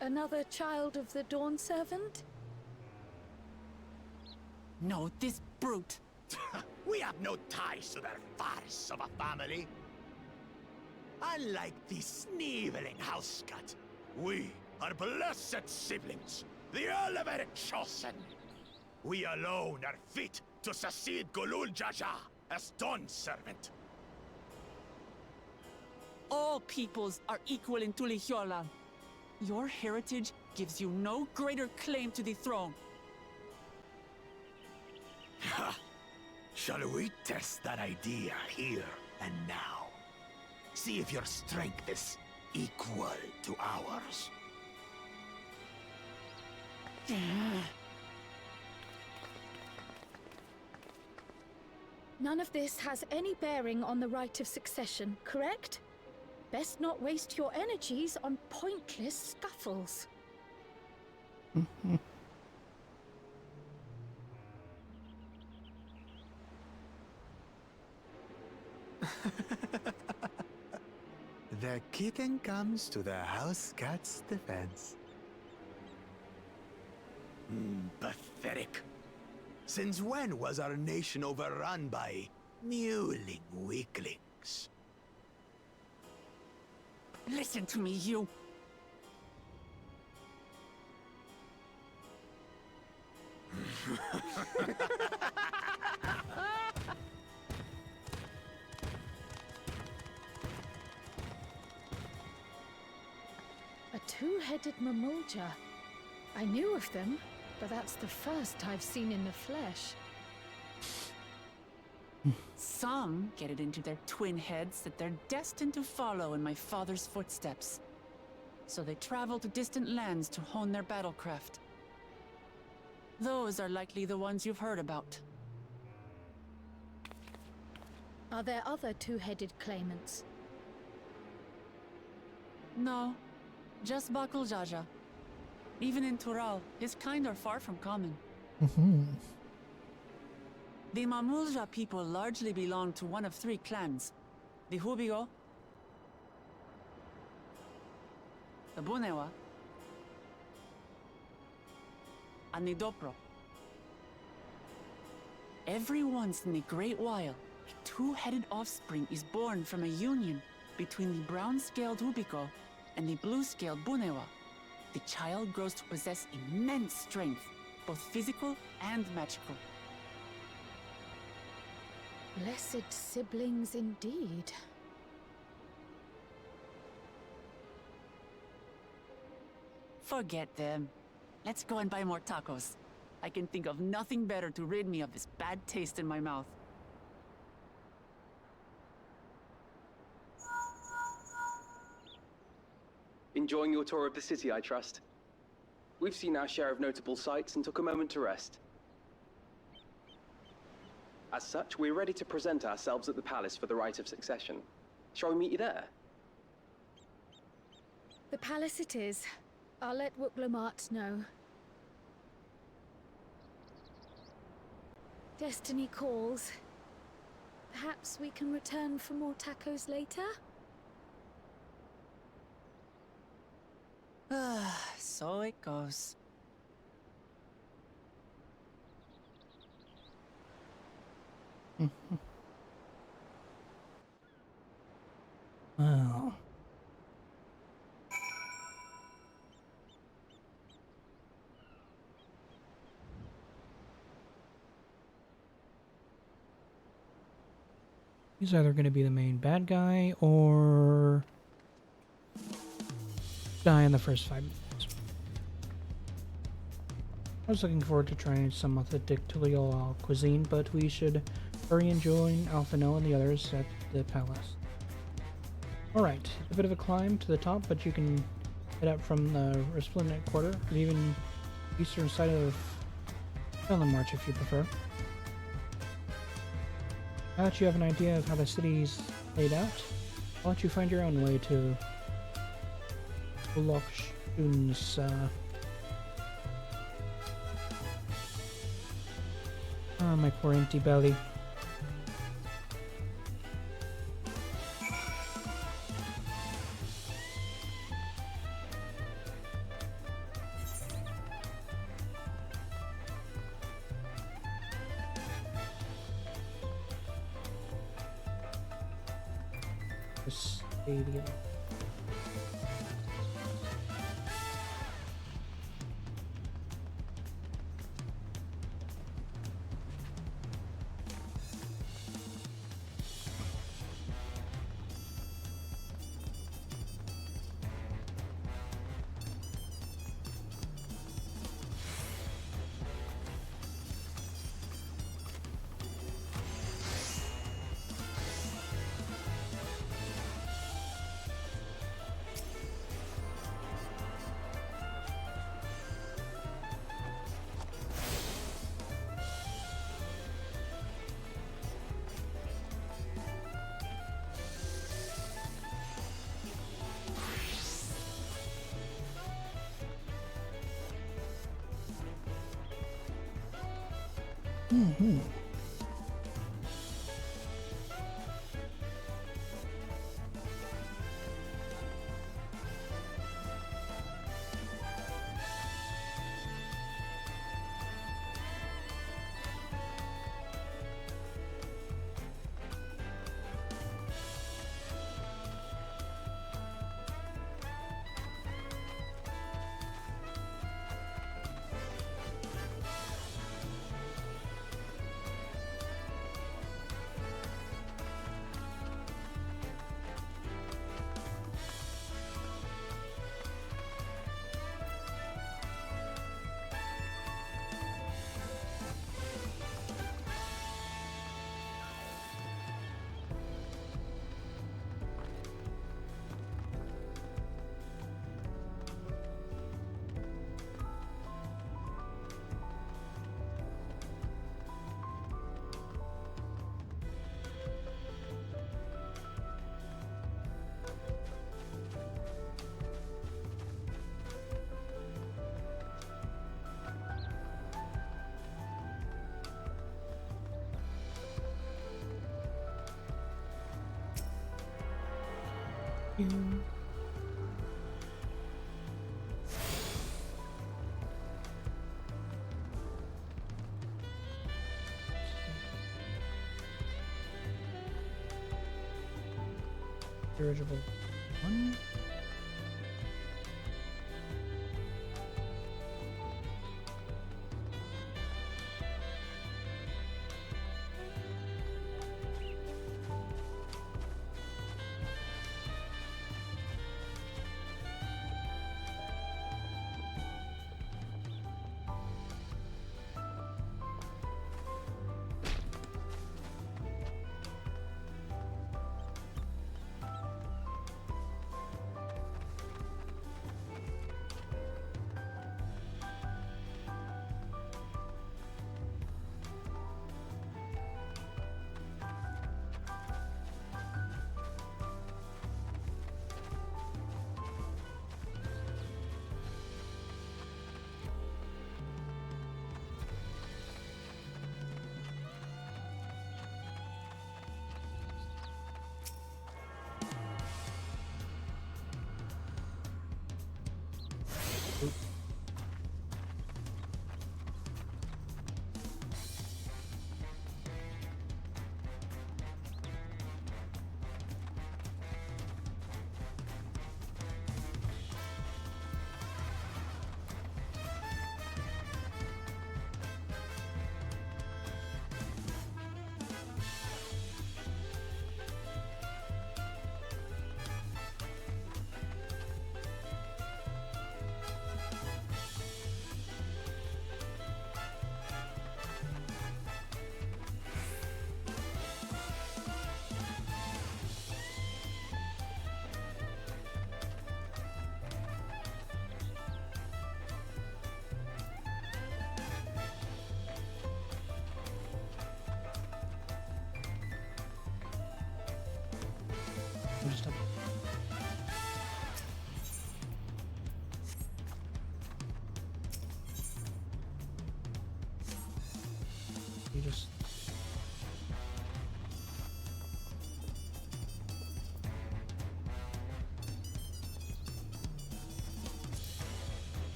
Another child of the Dawn Servant? No, this brute. We have no ties to their farce of a family. Unlike the sneevling housecut, we are blessed siblings, the elevated chosen. We alone are fit to succeed Golul Jaja as Dawn Servant. All peoples are equal in Tulihiola. Your heritage gives you no greater claim to the throne. Ha! Shall we test that idea here and now? See if your strength is equal to ours. None of this has any bearing on the right of succession, correct? Best not waste your energies on pointless scuffles. The kitten comes to the house cat's defense. Pathetic. Since when was our nation overrun by mewling weaklings? Listen to me, you. A two-headed mamulja. I knew of them, but that's the first I've seen in the flesh. Some get it into their twin heads that they're destined to follow in my father's footsteps. So they travel to distant lands to hone their battlecraft. Those are likely the ones you've heard about. Are there other two-headed claimants? No, just Bakul Jaja. Even in Tural, his kind are far from common. The Mamulja people largely belong to one of three clans. The Hubigo, the Bunewa, and the Dopro. Every once in a great while, a two-headed offspring is born from a union between the brown-scaled Hubico and the blue-scaled Bunewa. The child grows to possess immense strength, both physical and magical. Blessed siblings indeed. Forget them. Let's go and buy more tacos. I can think of nothing better to rid me of this bad taste in my mouth. Enjoying your tour of the city, I trust. We've seen our share of notable sights and took a moment to rest. As such, we're ready to present ourselves at the palace for the rite of succession. Shall we meet you there? The palace it is. I'll let Wooklamart know. Destiny calls. Perhaps we can return for more tacos later? So it goes. Well. He's either going to be the main bad guy or die in the first 5 minutes. I was looking forward to trying some authentic Tulial cuisine, but we should hurry and join Alphino and the others at the palace. Alright, a bit of a climb to the top, but you can head up from the Resplendent Quarter, or even eastern side of Island March if you prefer. Now that you have an idea of how the city's laid out, I'll let you find your own way to Ulokshun's, my poor empty belly. The stadium. Mm-hmm. Dirigible 1. You just...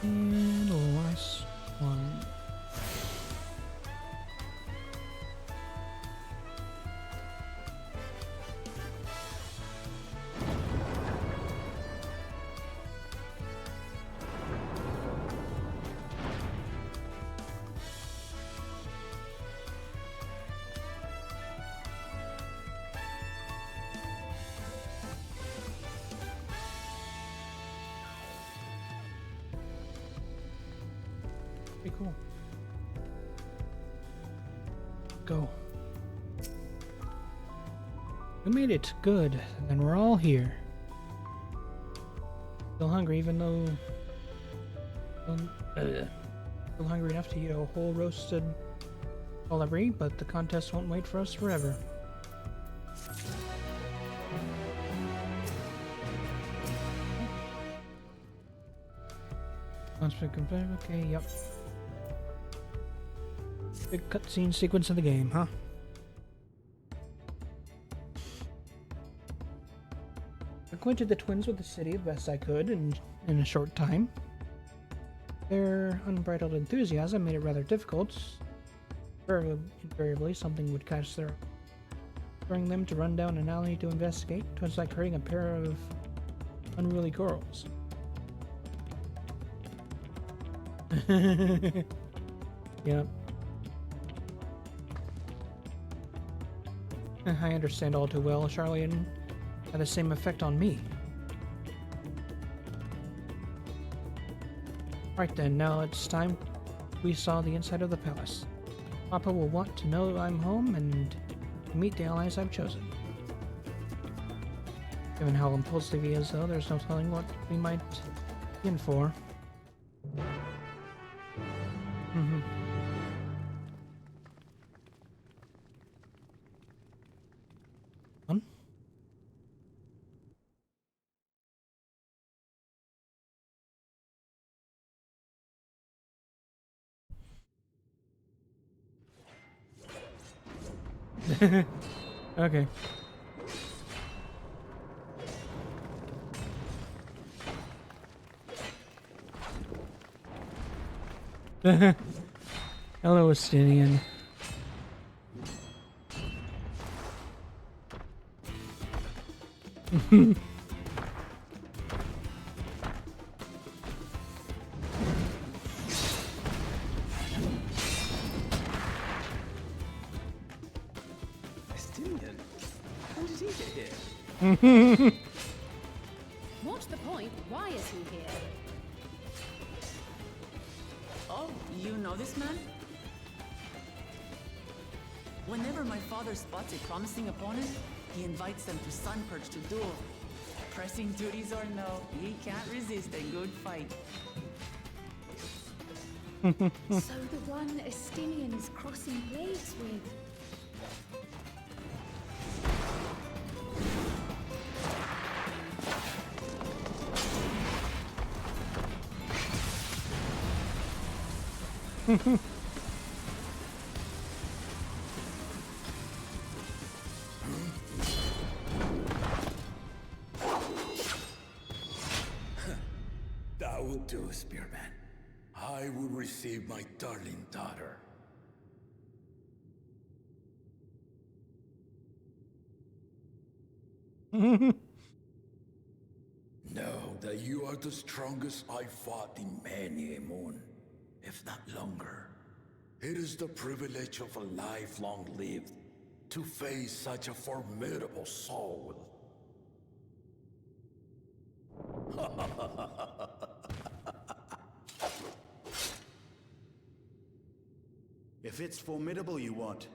And the last one. Pretty cool. Go. We made it. Good. Then we're all here. Still hungry, even though... Still hungry enough to eat a whole roasted colibri, but the contest won't wait for us forever. Once we complete, okay, yep. Big cutscene sequence of the game, huh? Acquainted the twins with the city the best I could in a short time. Their unbridled enthusiasm made it rather difficult. Invariably, something would catch their eye, spurring them to run down an alley to investigate. Twins like herding a pair of unruly girls. Yep. I understand all too well. Charlene had the same effect on me. Right then, now it's time we saw the inside of the palace. Papa will want to know I'm home and to meet the allies I've chosen. Given how impulsive he is, though, there's no telling what we might be in for. Okay. Hello, Estinian. Estinian? How did he get here? What's the point? Why is he here? Oh, you know this man? Whenever my father spots a promising opponent, he invites them to Sun Perch to duel. Pressing duties or no, he can't resist a good fight. So the one Estinian is crossing blades with. That would do, Spearman. I will receive my darling daughter. No that you are the strongest I fought in many a moon, if not longer. It is the privilege of a life long lived to face such a formidable soul. If it's formidable you want,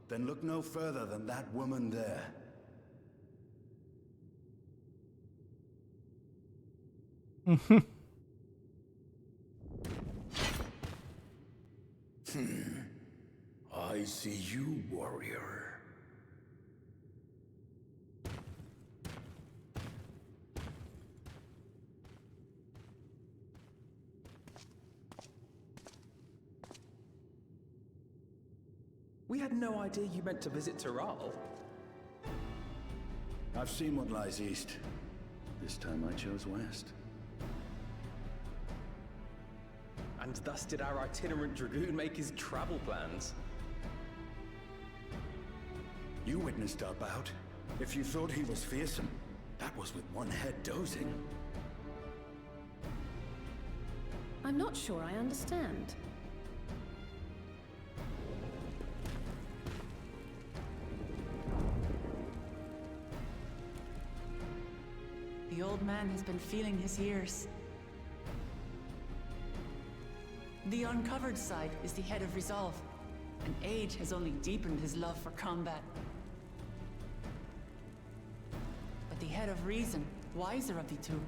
then look no further than that woman there. I see you, warrior. We had no idea you meant to visit Tyrrell. I've seen what lies east. This time I chose west. And thus did our itinerant dragoon make his travel plans. You witnessed our bout. If you thought he was fearsome, that was with one head dozing. I'm not sure I understand. The old man has been feeling his years. The uncovered side is the head of resolve, and age has only deepened his love for combat. But the head of reason, wiser of the two,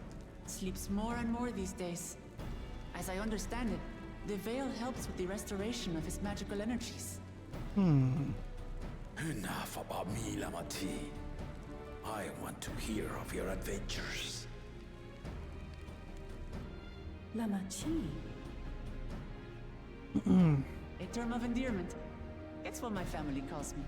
sleeps more and more these days. As I understand it, the veil helps with the restoration of his magical energies. Enough about me, Lamati. I want to hear of your adventures. Lamachi. A term of endearment. It's what my family calls me.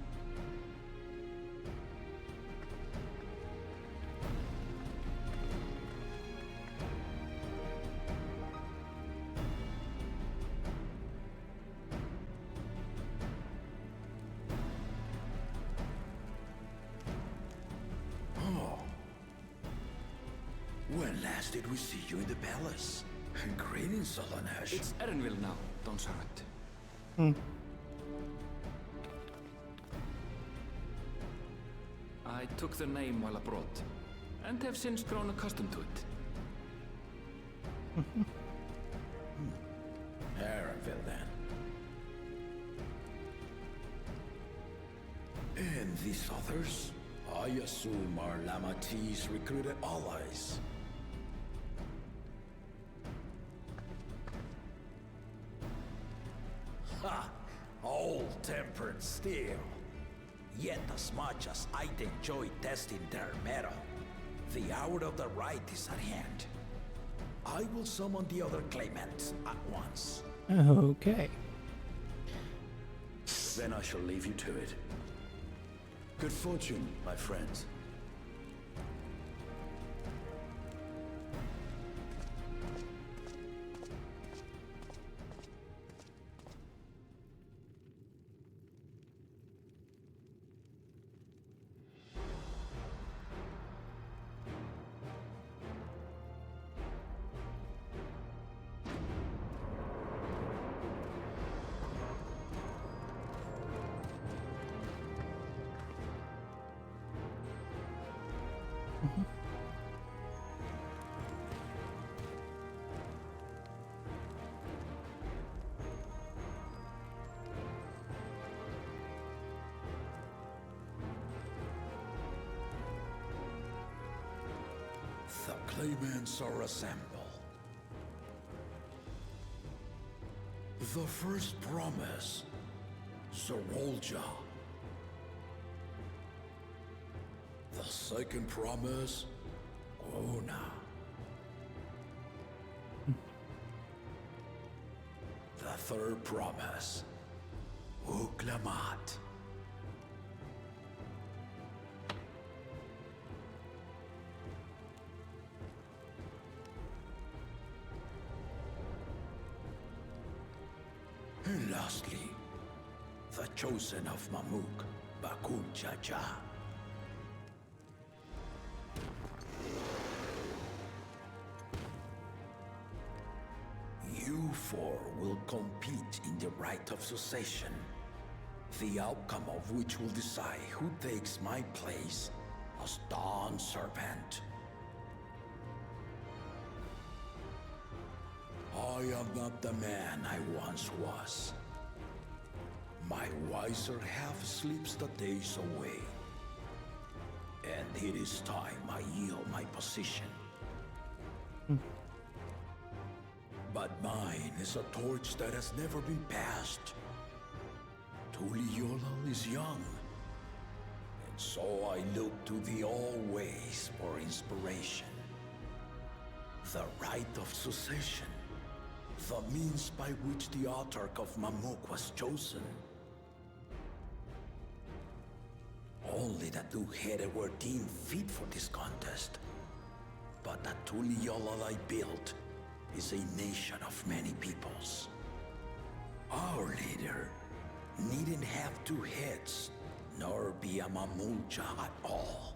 When last did we see you in the palace? Greetings, Solanesh. It's Erenville now, Don Sarant. I took the name while abroad, and have since grown accustomed to it. Erenville, then. And these others? I assume are Lamati's recruited allies. Ha! Old-tempered still. Yet as much as I'd enjoy testing their mettle, the hour of the right is at hand. I will summon the other claimants at once. Okay. Then I shall leave you to it. Good fortune, my friends. The claimants are assembled. The first promise, Zorolja. The second promise, Ona. The third promise, Uklamat. And lastly, the chosen of Mamuk, Bakun Jaja. You four will compete in the rite of succession, the outcome of which will decide who takes my place as Dawn Servant. I am not the man I once was. My wiser half sleeps the days away. And it is time I yield my position. But mine is a torch that has never been passed. Tuliyola is young. And so I look to the always for inspiration. The rite of succession. The means by which the autarch of Mamuk was chosen. Only the two-headed were deemed fit for this contest. But the Tuliyola I built is a nation of many peoples. Our leader needn't have two heads, nor be a Mamulja at all.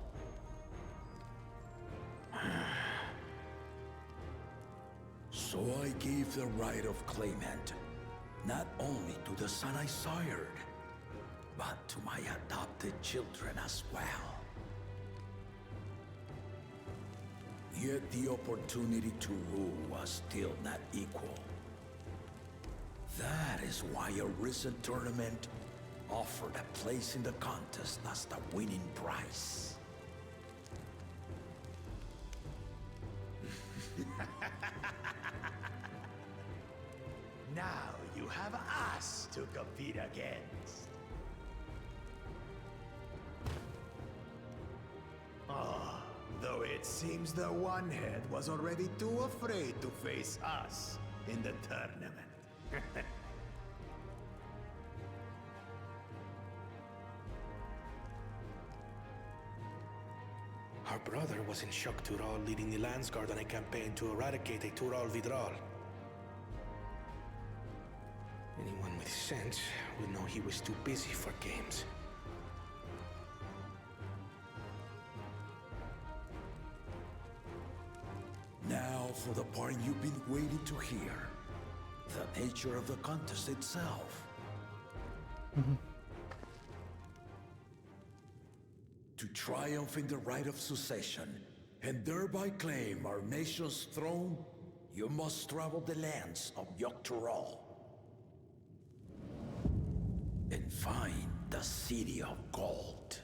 So I gave the right of claimant, not only to the son I sired, but to my adopted children as well. Yet the opportunity to rule was still not equal. That is why a recent tournament offered a place in the contest as the winning prize. Now you have us to compete against. Though it seems the one head was already too afraid to face us in the tournament. Our brother was in Shock Tural leading the Landsguard on a campaign to eradicate a Tural Vidral. Anyone with sense would know he was too busy for games. Now for the part you've been waiting to hear. The nature of the contest itself. To triumph in the rite of succession, and thereby claim our nation's throne, you must travel the lands of Yogg-Tural and find the City of Gold.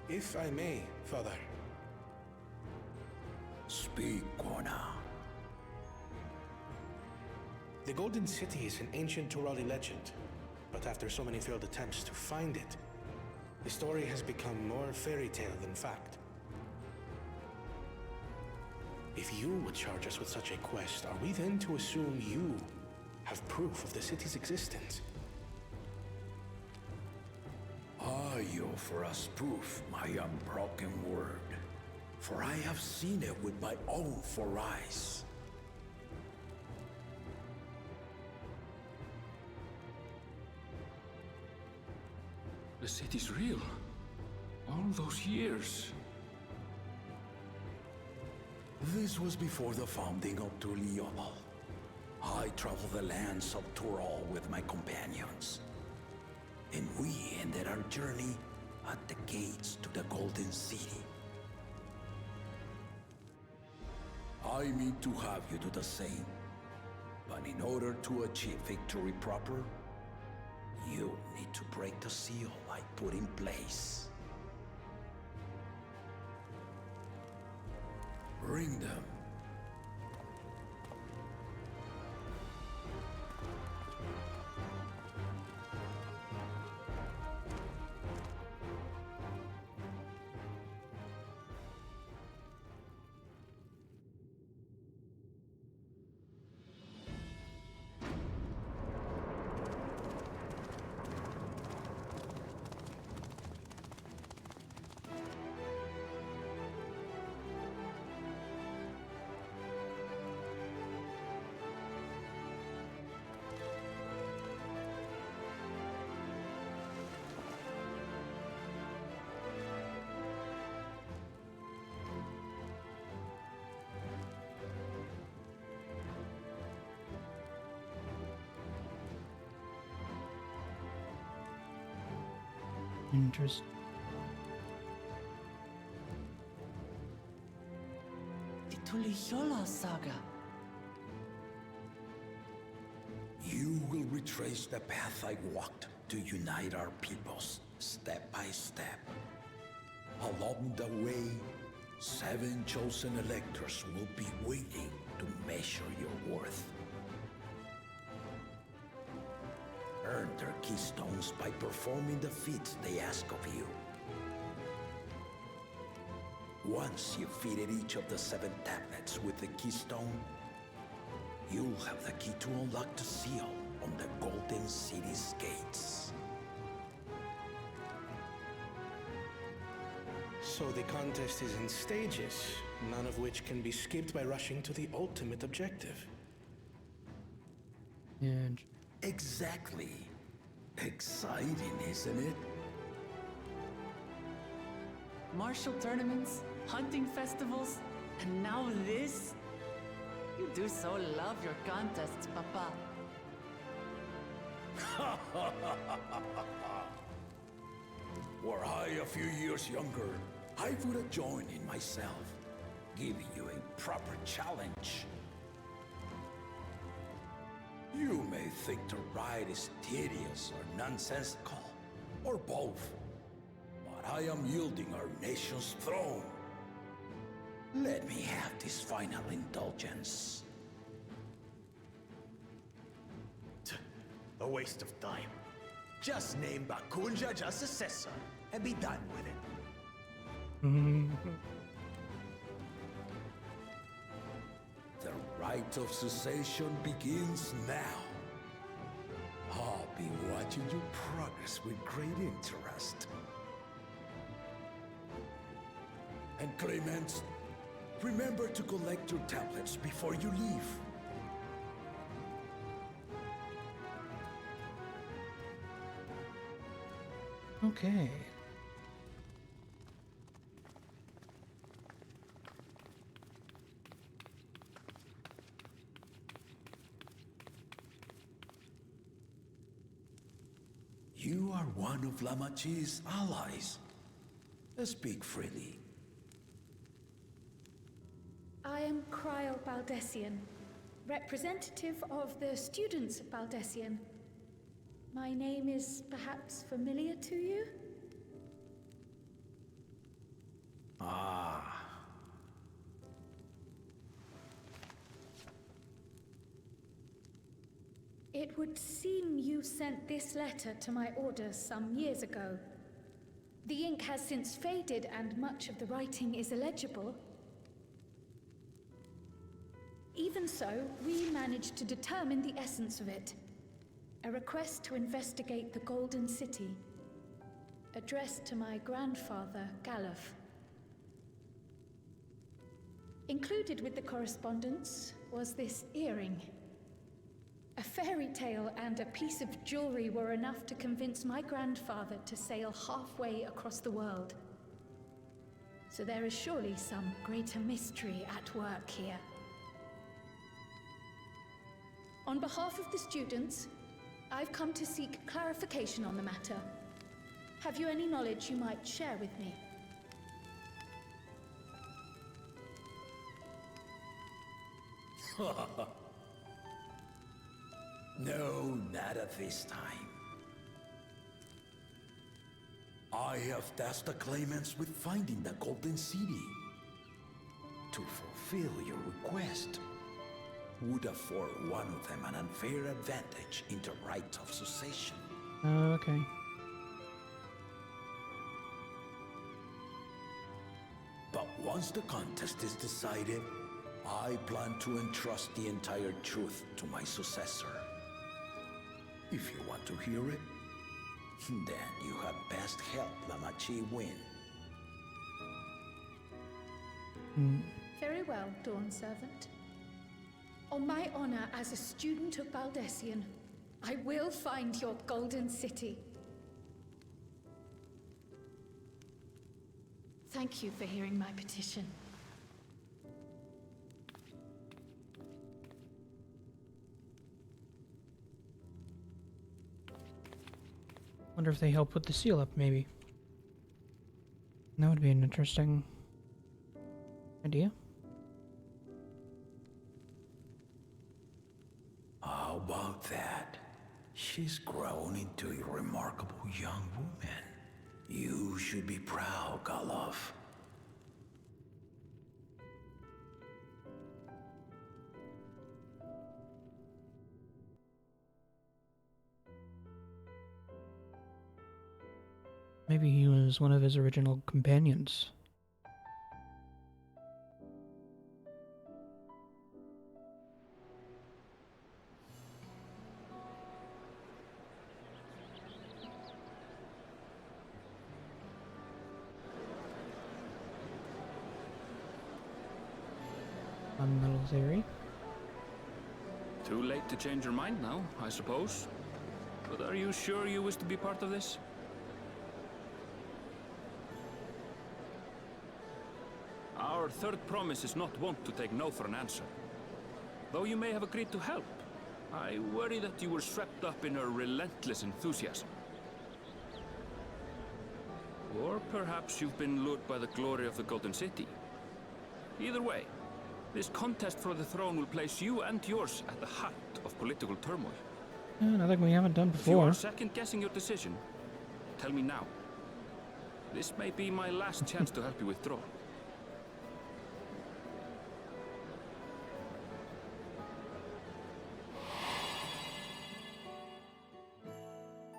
If I may, Father. Speak, Kona. The Golden City is an ancient Turali legend, but after so many failed attempts to find it, the story has become more fairy tale than fact. If you would charge us with such a quest, are we then to assume you have proof of the city's existence? I offer as proof my unbroken word, for I have seen it with my own four eyes. The city's real. All those years. This was before the founding of Tuliyola. I traveled the lands of Tural with my companions. And we ended our journey at the gates to the Golden City. I mean to have you do the same. But in order to achieve victory proper, you need to break the seal I put in place. Bring them. Interesting. The Tuliyola saga. You will retrace the path I walked to unite our peoples, step by step. Along the way, 7 chosen electors will be waiting to measure your worth. Earn their keystones by performing the feats they ask of you. Once you've fitted each of the 7 tablets with the keystone, you'll have the key to unlock the seal on the Golden City's gates. So the contest is in stages, none of which can be skipped by rushing to the ultimate objective. And Exactly. Exciting, isn't it? Martial tournaments, hunting festivals, and now this? You do so love your contests, Papa. Were I a few years younger, I would have joined in myself, giving you a proper challenge. You may think the ride is tedious or nonsensical, or both, but I am yielding our nation's throne. Let me have this final indulgence. A waste of time. Just name Bakunja just successor and be done with it. The rite of cessation begins now. I'll be watching your progress with great interest. And Clemens, remember to collect your tablets before you leave. okay. You are one of Lamachi's allies. Speak freely. I am Cryle Baldessian, representative of the students of Baldessian. My name is perhaps familiar to you? Ah. It would seem you sent this letter to my orders some years ago. The ink has since faded and much of the writing is illegible. Even so, we managed to determine the essence of it. A request to investigate the Golden City, addressed to my grandfather, Galuf. Included with the correspondence was this earring. A fairy tale and a piece of jewelry were enough to convince my grandfather to sail halfway across the world. So there is surely some greater mystery at work here. On behalf of the students, I've come to seek clarification on the matter. Have you any knowledge you might share with me? No, not at this time. I have tasked the claimants with finding the Golden City. To fulfill your request would afford one of them an unfair advantage in the rite of succession. Okay. But once the contest is decided, I plan to entrust the entire truth to my successor. If you want to hear it, then you had best help Lamachi win. Very well, Dawn Servant. On my honor as a student of Baldessian, I will find your Golden City. Thank you for hearing my petition. Wonder if they help put the seal up, maybe. That would be an interesting idea. How about that? She's grown into a remarkable young woman. You should be proud, Galov. Maybe he was one of his original companions. Fun little theory. Too late to change your mind now, I suppose. But are you sure you wish to be part of this? Our third promise is not wont to take no for an answer. Though you may have agreed to help, I worry that you were swept up in her relentless enthusiasm. Or perhaps you've been lured by the glory of the Golden City. Either way, this contest for the throne will place you and yours at the heart of political turmoil. Nothing we haven't done before. If you are second-guessing your decision, tell me now. This may be my last chance to help you withdraw.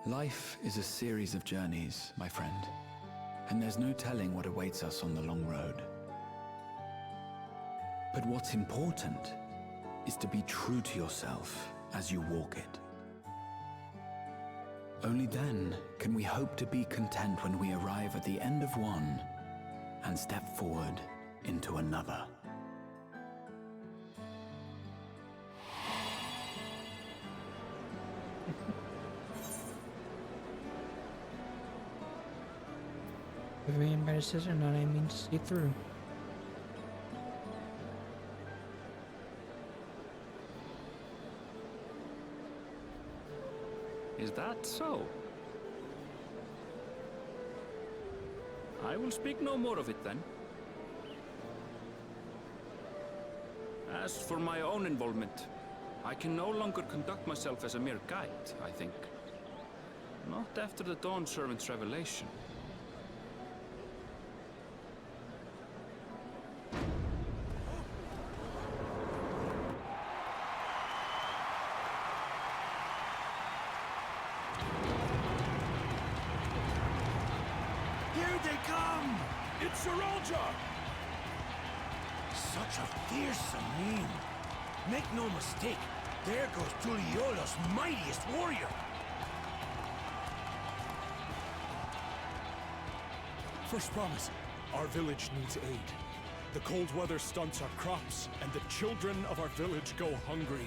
Life is a series of journeys, my friend, and there's no telling what awaits us on the long road. But what's important is to be true to yourself as you walk it. Only then can we hope to be content when we arrive at the end of one and step forward into another. If we made a decision, and I mean to see through. Is that so? I will speak no more of it then. As for my own involvement, I can no longer conduct myself as a mere guide, I think. Not after the Dawn Servant's revelation. Here they come! It's Saralja! Such a fearsome name. Make no mistake, there goes Tuliola's mightiest warrior. First promise, our village needs aid. The cold weather stunts our crops, and the children of our village go hungry.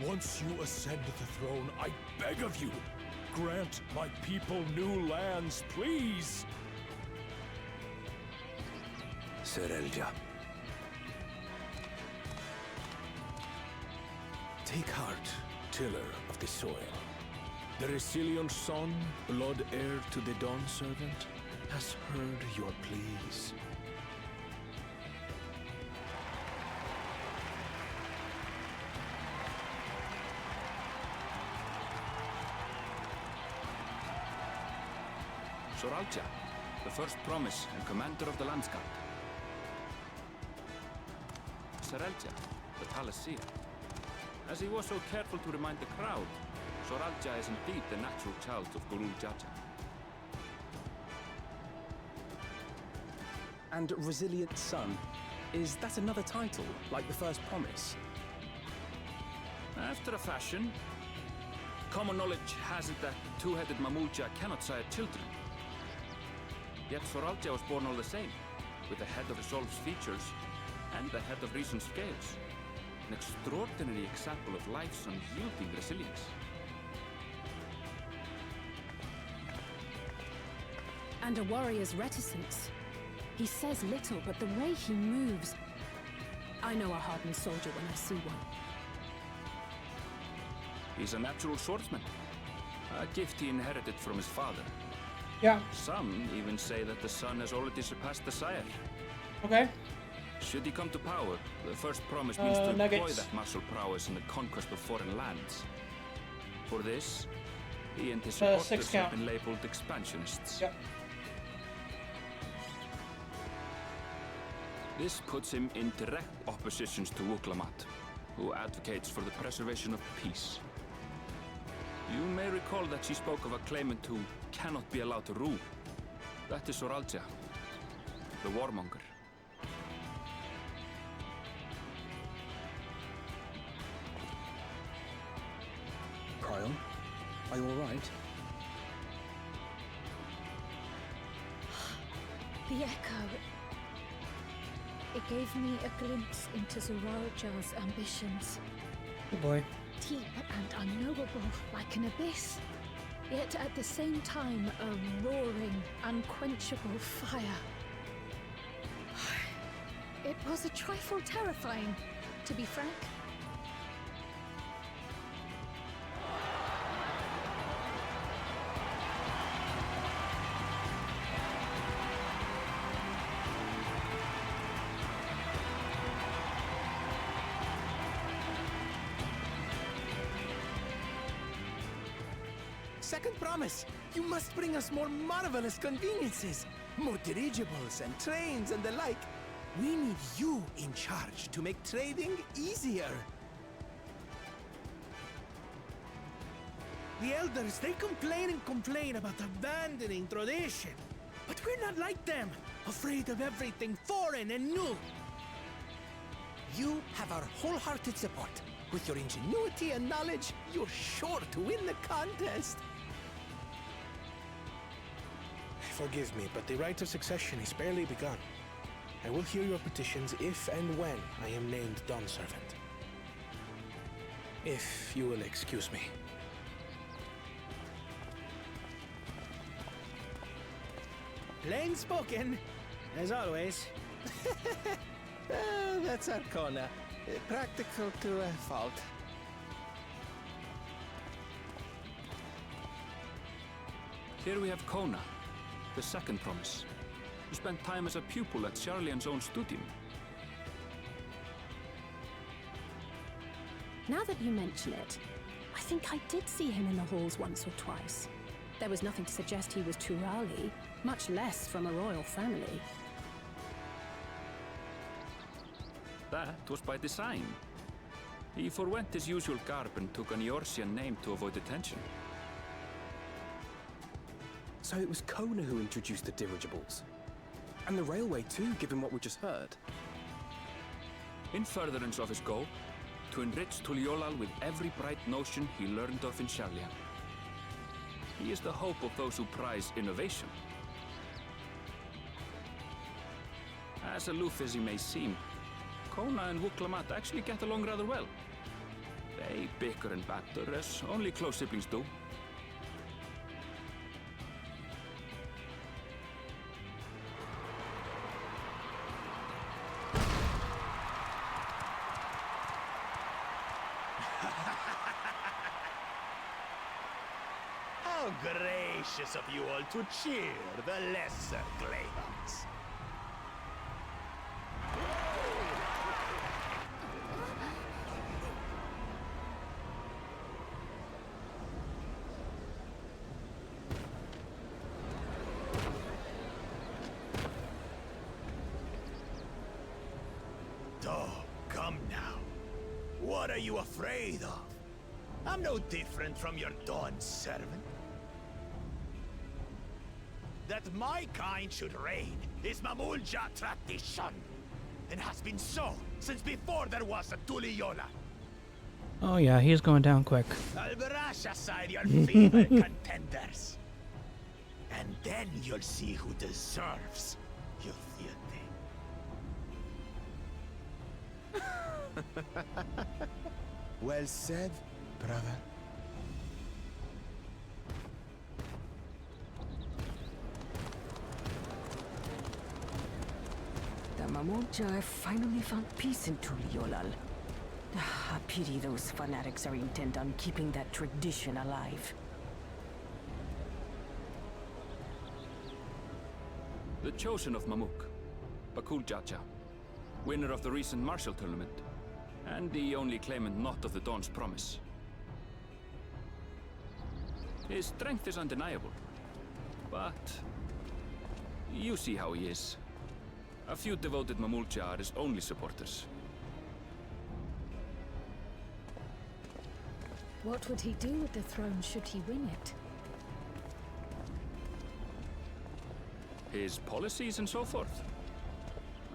Once you ascend the throne, I beg of you, grant my people new lands, please! Saralja. Take heart, tiller of the soil. The resilient son, blood heir to the Dawn Servant, has heard your pleas. Soralja, the first promise and commander of the Landsguard. Saralja, the Palaceer. As he was so careful to remind the crowd, Soralja is indeed the natural child of Gulul Jaja. And Resilient Son, is that another title, like the first promise? After a fashion, common knowledge has it that two-headed Mamulja cannot sire children. Yet Soralja was born all the same, with the head of Resolve's features and the head of Reason's scales. An extraordinary example of life's unyielding resilience. And a warrior's reticence. He says little, but the way he moves... I know a hardened soldier when I see one. He's a natural swordsman, a gift he inherited from his father. Yeah. Some even say that the son has already surpassed the sire. Okay. Should he come to power, the first promise means to employ Nuggets. that martial prowess in the conquest of foreign lands. For this, he and his supporters have been labeled expansionists. Yep. This puts him in direct opposition to Wuklamat, who advocates for the preservation of peace. You may recall that she spoke of a claimant who cannot be allowed to rule. That is Soralja, the warmonger. Cryon, are you alright? The echo. It gave me a glimpse into Zoralja's ambitions. Oh boy. Deep and unknowable, like an abyss. Yet at the same time, a roaring, unquenchable fire. It was a trifle terrifying, to be frank. Second promise, you must bring us more marvelous conveniences. More dirigibles and trains and the like. We need you in charge to make trading easier. The elders, they complain and complain about abandoning tradition. But we're not like them, afraid of everything foreign and new. You have our wholehearted support. With your ingenuity and knowledge, you're sure to win the contest. Forgive me, but the right of succession is barely begun. I will hear your petitions if and when I am named Dawn Servant. If you will excuse me. Plain spoken, as always. That's Arcona. Practical to a fault. Here we have Kona, the second promise, who spent time as a pupil at Sharlian's own studium. Now that you mention it, I think I did see him in the halls once or twice. There was nothing to suggest he was Turali, much less from a royal family. That was by design. He forwent his usual garb and took an Eorzean name to avoid attention. So it was Kona who introduced the dirigibles. And the railway too, given what we just heard. In furtherance of his goal, to enrich Tuliolal with every bright notion he learned of in Sharlian. He is the hope of those who prize innovation. As aloof as he may seem, Kona and Wuklamat actually get along rather well. They bicker and batter as only close siblings do. How gracious of you all to cheer the lesser Gleyhawks. Come now. What are you afraid of? I'm no different from your Dawn servant. That my kind should reign is Mamulja tradition, and has been so since before there was a Tuliyola. Oh yeah, he's going down quick. I'll brush aside your feeble contenders. And then you'll see who deserves your fealty. Well said, brother. The Mamulja have finally found peace in Tuliolal. A pity those fanatics are intent on keeping that tradition alive. The chosen of Mamuk, Bakul Jaja, winner of the recent martial tournament, and the only claimant not of the Dawn's promise. His strength is undeniable, but you see how he is. A few devoted Mamulja are his only supporters. What would he do with the throne should he win it? His policies and so forth?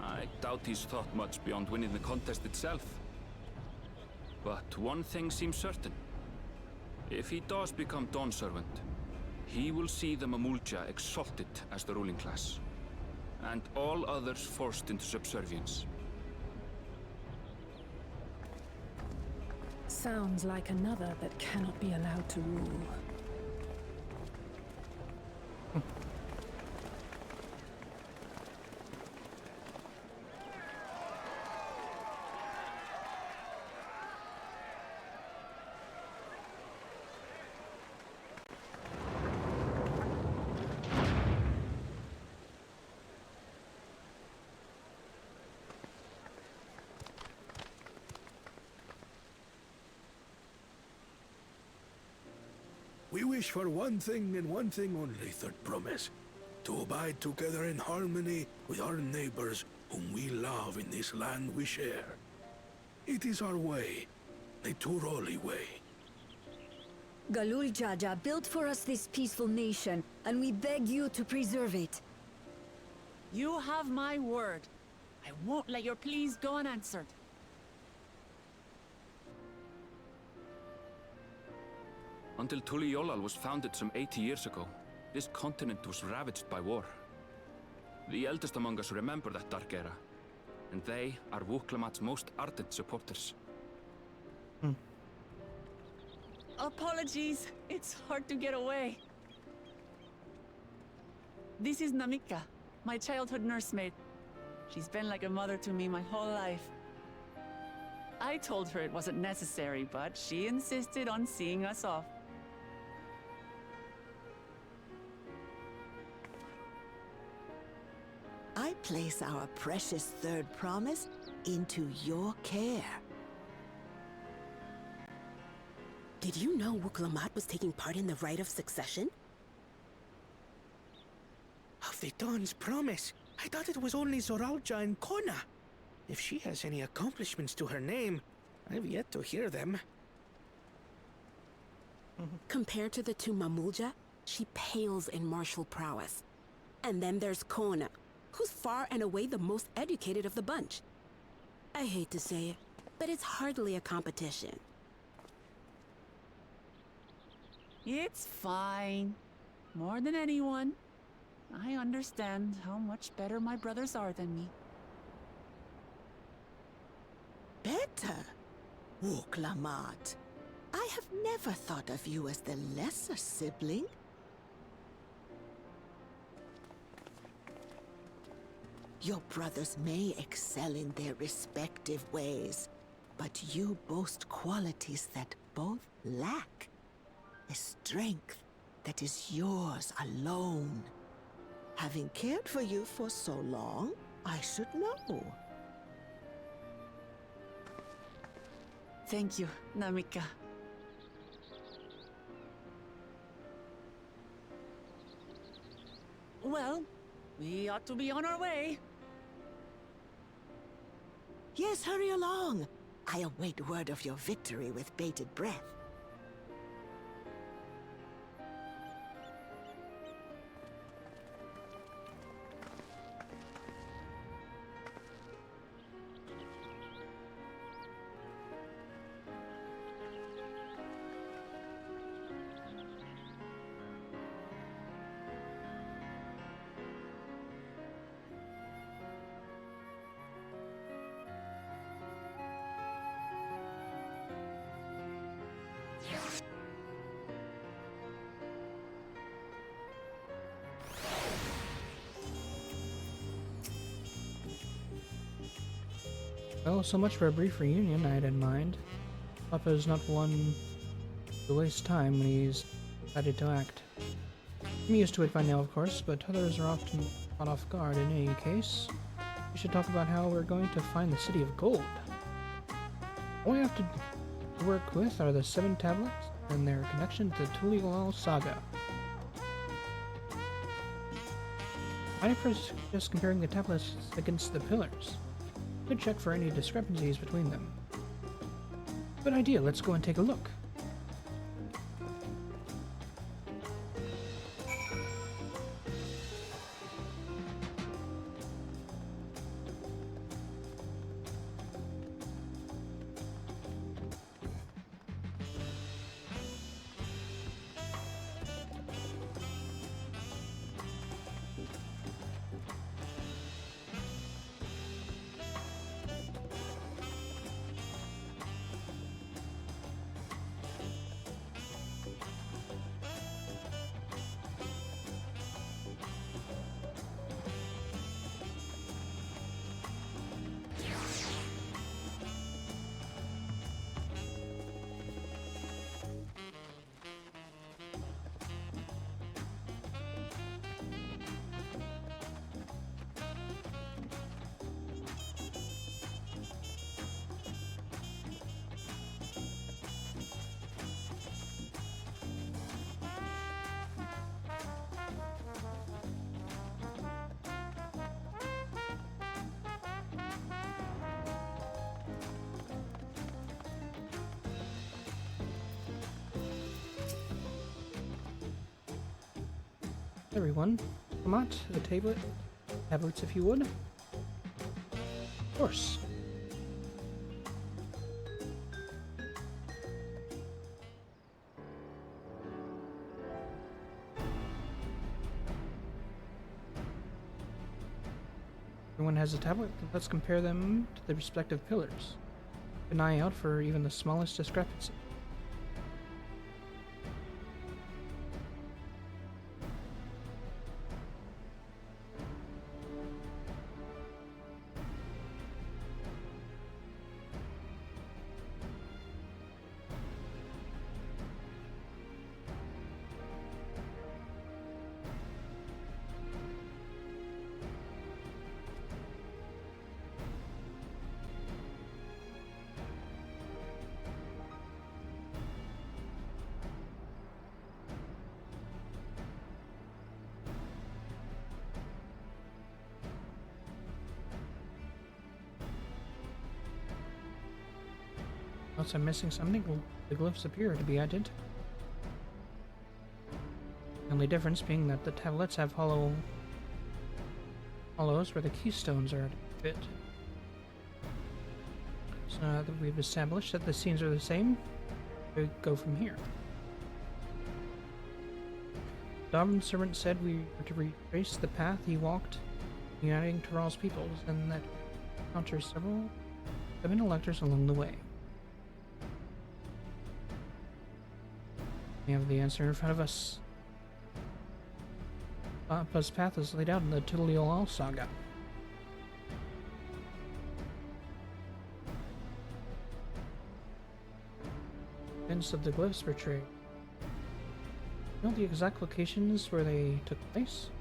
I doubt he's thought much beyond winning the contest itself. But one thing seems certain. If he does become Dawn Servant, he will see the Mamulja exalted as the ruling class, and all others forced into subservience. Sounds like another that cannot be allowed to rule. We wish for one thing and one thing only, Third Promise. To abide together in harmony with our neighbors whom we love in this land we share. It is our way, the Turoli way. Galul Jaja built for us this peaceful nation, and we beg you to preserve it. You have my word. I won't let your pleas go unanswered. Until Tuliolal was founded some 80 years ago, this continent was ravaged by war. The eldest among us remember that dark era, and they are Wuklamat's most ardent supporters. Apologies, it's hard to get away. This is Namika, my childhood nursemaid. She's been like a mother to me my whole life. I told her it wasn't necessary, but she insisted on seeing us off. I place our precious Third Promise into your care. Did you know Wuklamat was taking part in the rite of succession? Of the Dawn's Promise? I thought it was only Zoralja and Kona. If she has any accomplishments to her name, I've yet to hear them. Compared to the two Mamulja, she pales in martial prowess. And then there's Kona, who's far and away the most educated of the bunch. I hate to say it, but it's hardly a competition. It's fine. More than anyone, I understand how much better my brothers are than me. Better? Wuklamat. I have never thought of you as the lesser sibling. Your brothers may excel in their respective ways, but you boast qualities that both lack. A strength that is yours alone. Having cared for you for so long, I should know. Thank you, Namika. Well, we ought to be on our way. Yes, hurry along. I await word of your victory with bated breath. Well, so much for a brief reunion, I had in mind. Papa is not one to waste time when he's decided to act. I'm used to it by now, of course, but others are often caught off guard in any case. We should talk about how we're going to find the City of Gold. All we have to work with are the 7 tablets and their connection to the Tuliolal saga. Mind if we're just comparing the tablets against the pillars? We could check for any discrepancies between them. Good idea, let's go and take a look. Everyone, come out to the tablets if you would. Of course. Everyone has a tablet. Let's compare them to the respective pillars. Keep an eye out for even the smallest discrepancy. Unless I'm missing something, the glyphs appear to be identical. The only difference being that the tablets have hollows where the keystones are to fit. So now that we've established that the scenes are the same, we go from here. Darwin's servant said we were to retrace the path he walked, uniting Tural's peoples, and that encounter several 7 electors along the way. We have the answer in front of us. Papa's path is laid out in the Tuliolal saga. Events of the glyphs portrayed. You know the exact locations where they took place?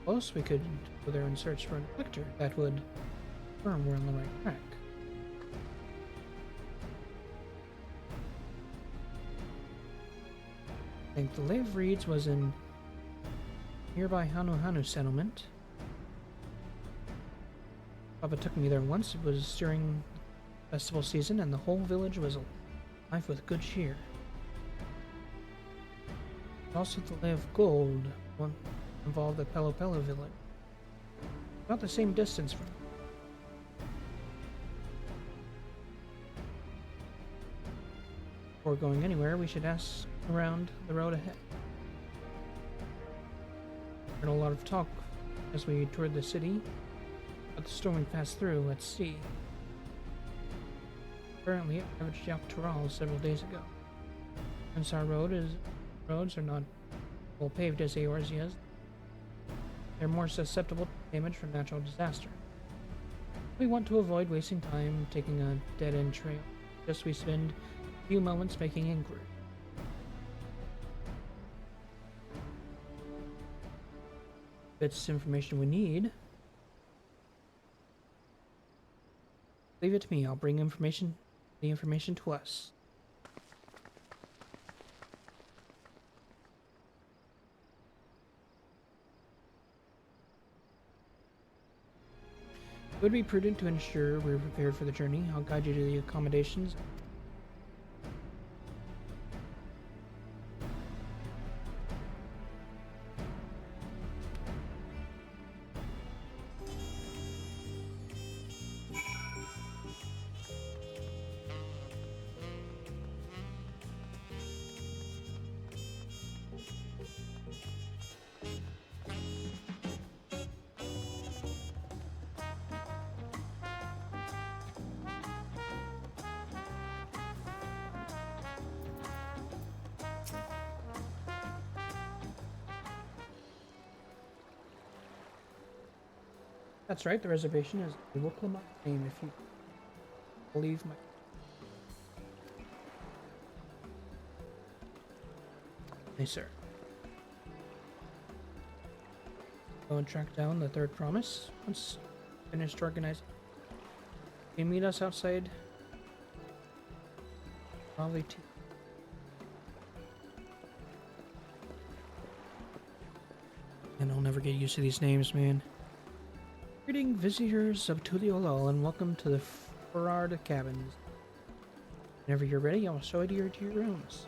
Close, we could go there and search for an elector that would confirm we're on the right track. I think the Lay of Reeds was in nearby Hanu settlement. Papa took me there once. It was during festival season, and the whole village was alive with good cheer. Also, the Lay of Gold one involved the Pelo village, about the same distance from. Before going anywhere, we should ask around the road ahead. Heard a lot of talk as we toured the city about the storm we passed through at sea. Apparently, it ravaged Tural several days ago. Since our roads are not well paved as Eorzea's, they're more susceptible to damage from natural disaster. We want to avoid wasting time taking a dead-end trail. Just we spend a few moments making inquiry. It's information we need. Leave it to me. I'll bring the information to us. It would be prudent to ensure we're prepared for the journey. I'll guide you to the accommodations. That's right, the reservation is a Wilclamite name if you believe my... Hey, sir. Go and track down the third promise. Once finished organizing, you meet us outside. Probably two. And I'll never get used to these names, man. Greeting visitors of Tuliolal and welcome to the Ferrard Cabins. Whenever you're ready, I'll show you to your rooms.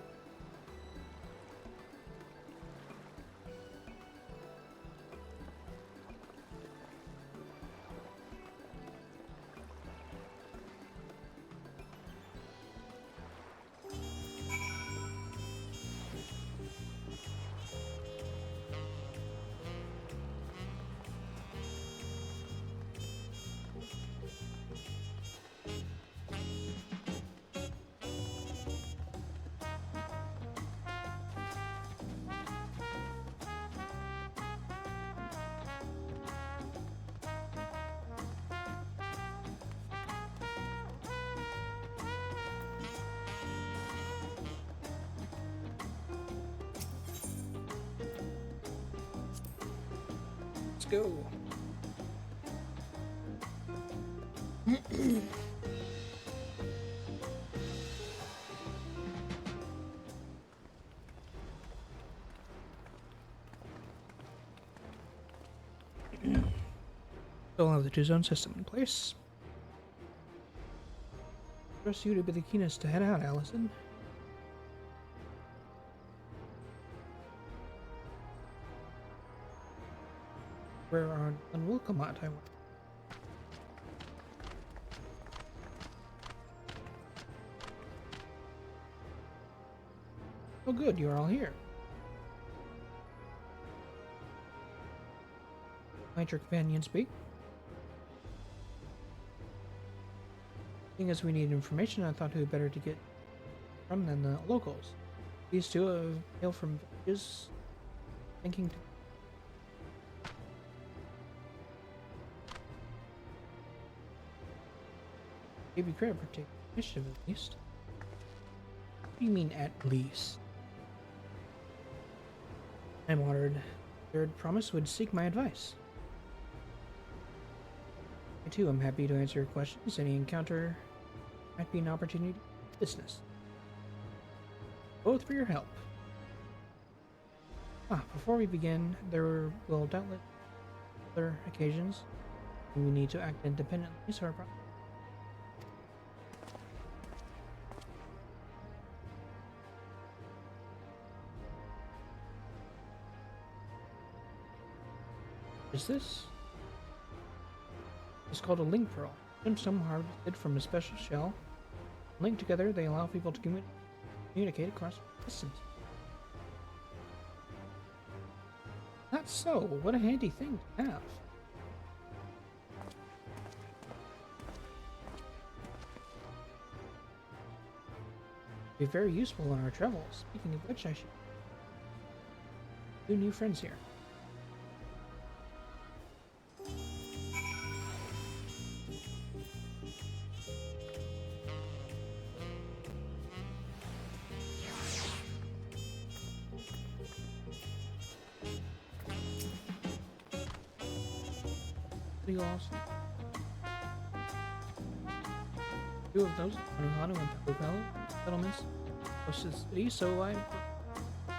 Let's go. Still have the two-zone system in place. Trust you to be the keenest to head out, Allison. Where are unwelcome at, I wonder. Oh good, you're all here. Might your companion speak? Seeing as we need information, I thought who better to get from than the locals. These two hail from villages, thinking to give you credit for taking initiative at least. What do you mean at least? I'm honored. Third promise would seek my advice. I too am happy to answer your questions. Any encounter might be an opportunity for business. Both for your help. Before we begin, there will doubtless be other occasions when we need to act independently, so our is this? It's called a link pearl. Gemstone harvested from a special shell. Linked together, they allow people to communicate across distance. That's so. What a handy thing to have. Be very useful in our travels. Speaking of which, I should do new friends here. pretty awesome. Two of those, Hanu and Pupelo settlements, close to the city, so I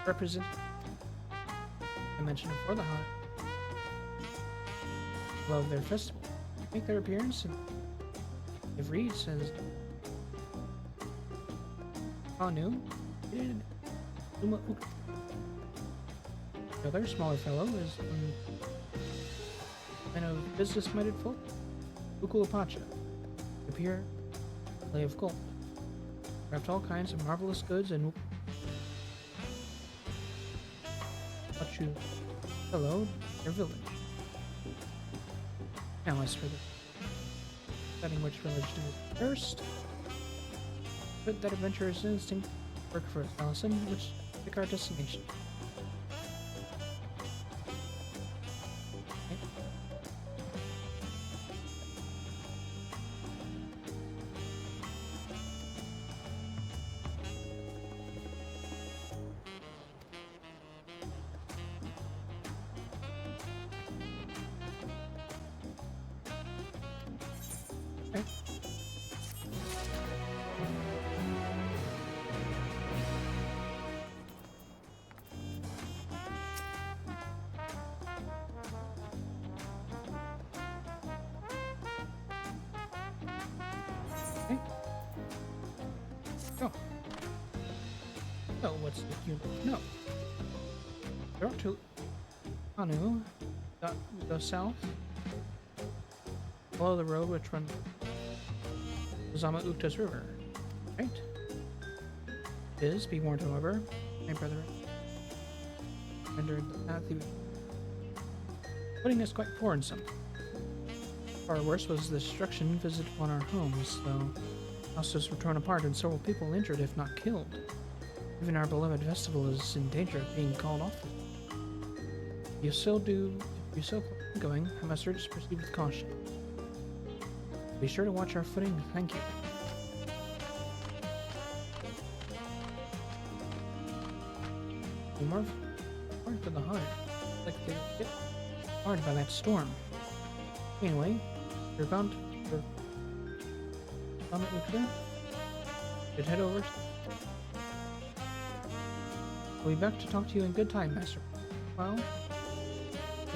represent. I mentioned before the Hanu love their festival. Make their appearance, and if Reed says Hanu, the other smaller fellow is kind of business-minded folk. Ukulapacha appear lay of gold. Craft all kinds of marvelous goods and what you hello their village. Now as for the deciding which village to visit first, put that adventurer's instinct work for us, Allison, which pick our destination. So, what's the you know? Go to Hanu, go south, follow the road which runs Zama Ukta's river, right? Is, be warned however, my brother entered the path he was putting us quite poor in some. Far worse was the destruction visited upon our homes, though houses were torn apart and several people injured if not killed. Even our beloved festival is in danger of being called off. If you still plan on going, I must urge to proceed with caution. Be sure to watch our footing. Thank you. More for the hunt. Like they get hard by that storm. Anyway, you're bound for Summit Ukta. Should head over. We'll be back to talk to you in good time, Master. Well,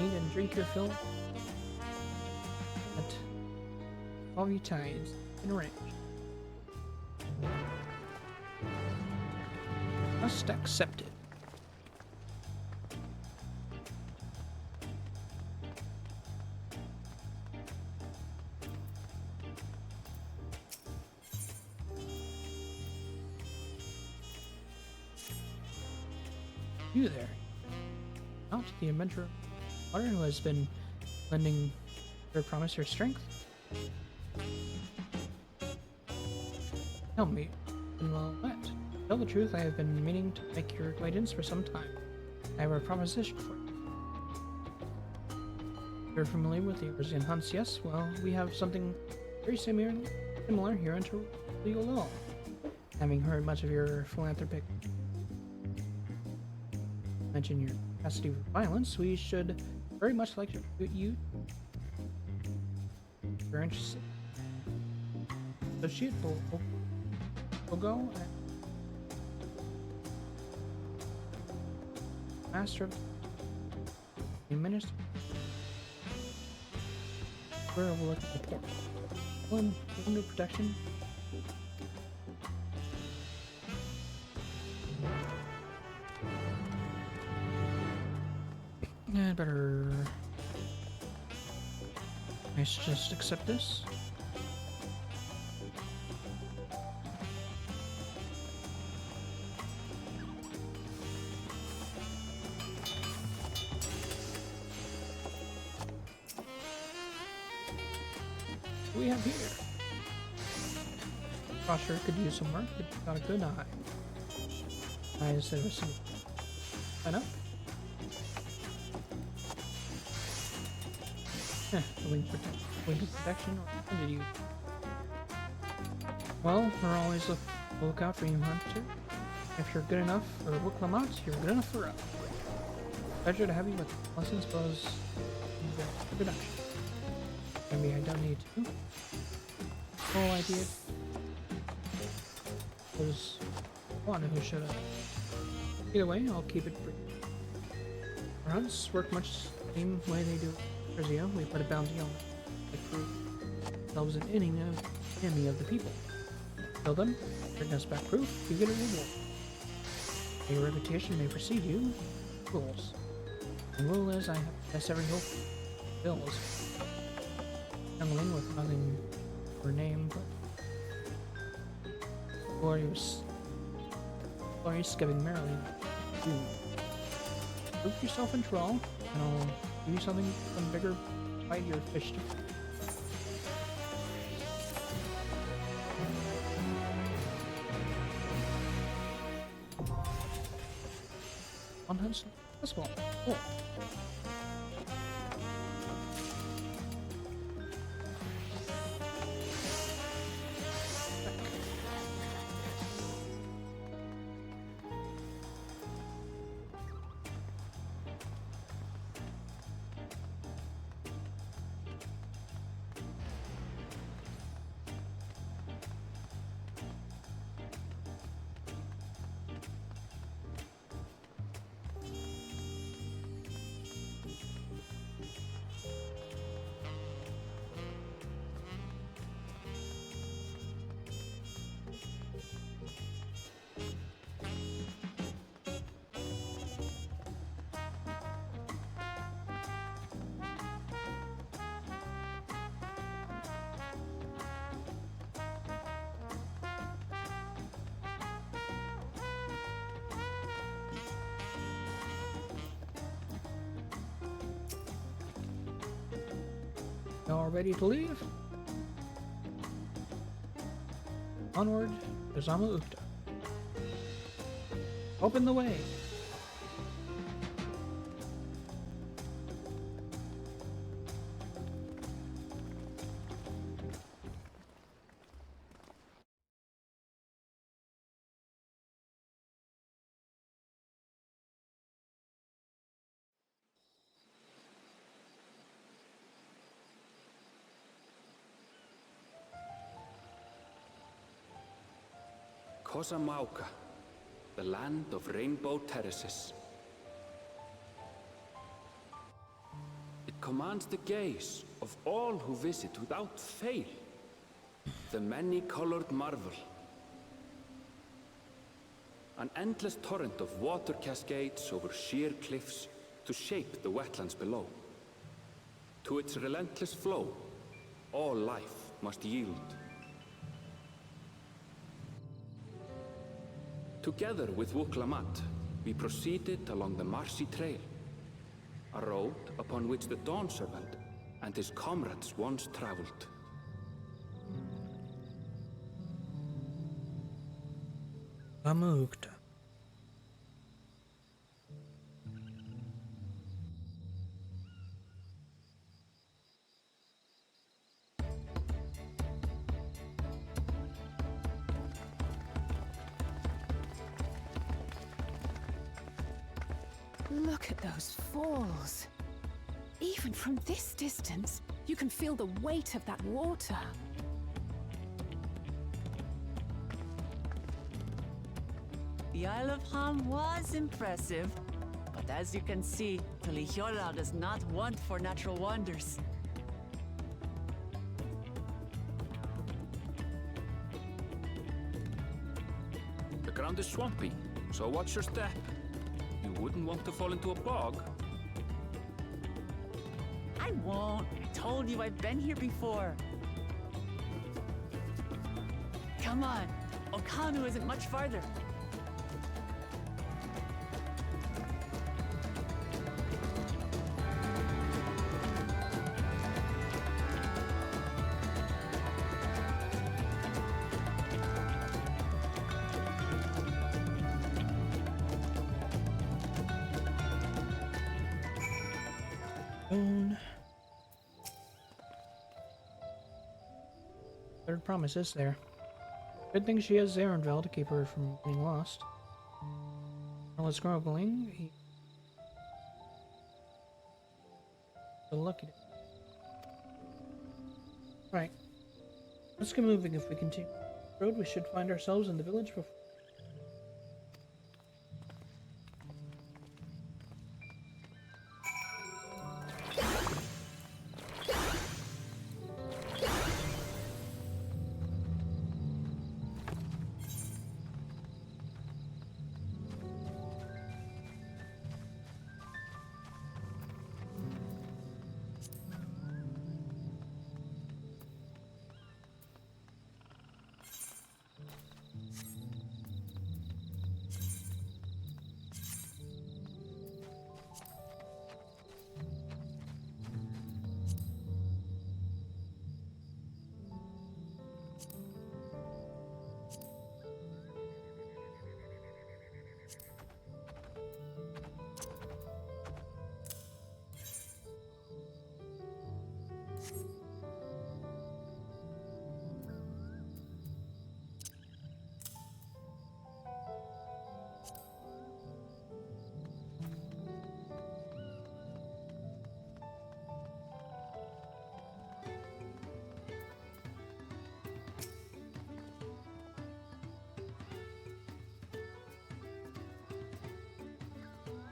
eat and drink your fill at all you tides in range. Must accept it. You there. Not the adventurer Water who has been lending her promise her strength. Tell me, well met. To tell the truth, I have been meaning to make your acquaintance for some time. I have a proposition for you. You're familiar with the Arzian hunts, yes? Well, we have something very similar here in Legal. Having heard much of your philanthropic mention your capacity for violence, we should very much like to recruit you. If you're interested. Associate will go. Master of the Minister. Where will look at the port. Under protection. Yeah, better. I should just accept this. What do we have here? Crusher could use some work, but got a good eye. I said it was some. Sign up. Wing protection, or did you? Well, we're always look out for you, Hunter. If you're good enough for Wuklamot, you're good enough for us. Pleasure to have you with us as well as the production. Maybe I don't need to. The whole idea was one who should have. Either way, I'll keep it brief. Our hunts work much the same way they do in Brazil. We put a bounty on the crew. That was an enemy of the people. Kill them, bring us back proof, you get a reward. Your reputation may precede you. Rules. And rule is I have every hope. Bills. Youngling with nothing for name but glorious giving merrily. Prove yourself in Troll, and I'll give you something bigger bite your fish to. On hunts this one. Cool. Y'all ready to leave? Onward to Zama Ukta. Open the way. Kosamauka, the land of rainbow terraces. It commands the gaze of all who visit without fail. The many-colored marvel. An endless torrent of water cascades over sheer cliffs to shape the wetlands below. To its relentless flow, all life must yield. Together with Wuklamat, we proceeded along the Marsi Trail, a road upon which the Dawn Servant and his comrades once traveled. Zama Ukta. Look at those falls. Even from this distance, you can feel the weight of that water. The Isle of Ham was impressive, but as you can see, Tulihiola does not want for natural wonders. The ground is swampy, so watch your step. You wouldn't want to fall into a bog. I won't. I told you I've been here before. Come on. Okanu isn't much farther. Third promise is there. Good thing she has Zarenvel to keep her from being lost. While it's grumbling, he... So lucky. Right. Let's get moving. If we continue the road, we should find ourselves in the village before.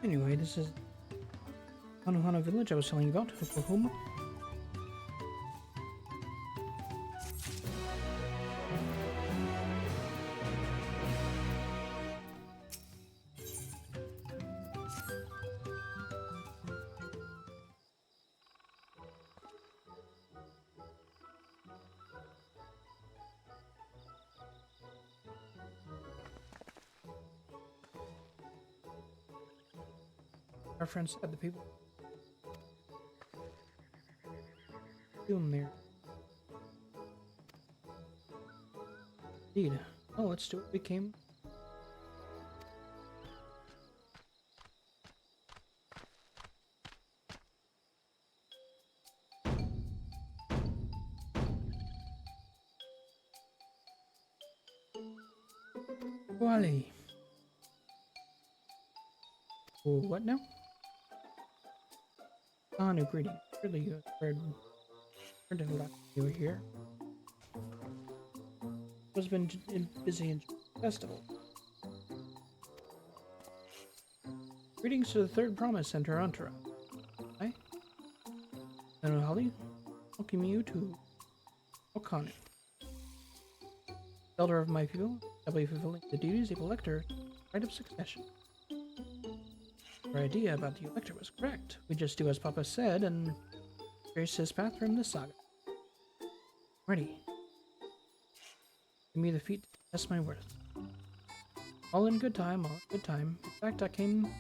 Anyway, this is Hanohana Village I was telling you about, Oklahoma. Our friends said the people doom there. Indeed. Oh, let's do what we came. Wally. Oh, what now? Ah, new greeting. Really good. Heard a lot you were here. Was been busy in festival. Greetings to the third promise and her entourage. Hi. And Holly, welcome you to Okanu. Elder of my people, I'll be fulfilling the duties of elector, right of succession. Our idea about the elector was correct. We just do as Papa said and trace his path from this saga. Ready. Give me the feat to test my worth. All in good time, all in good time. In fact, I came to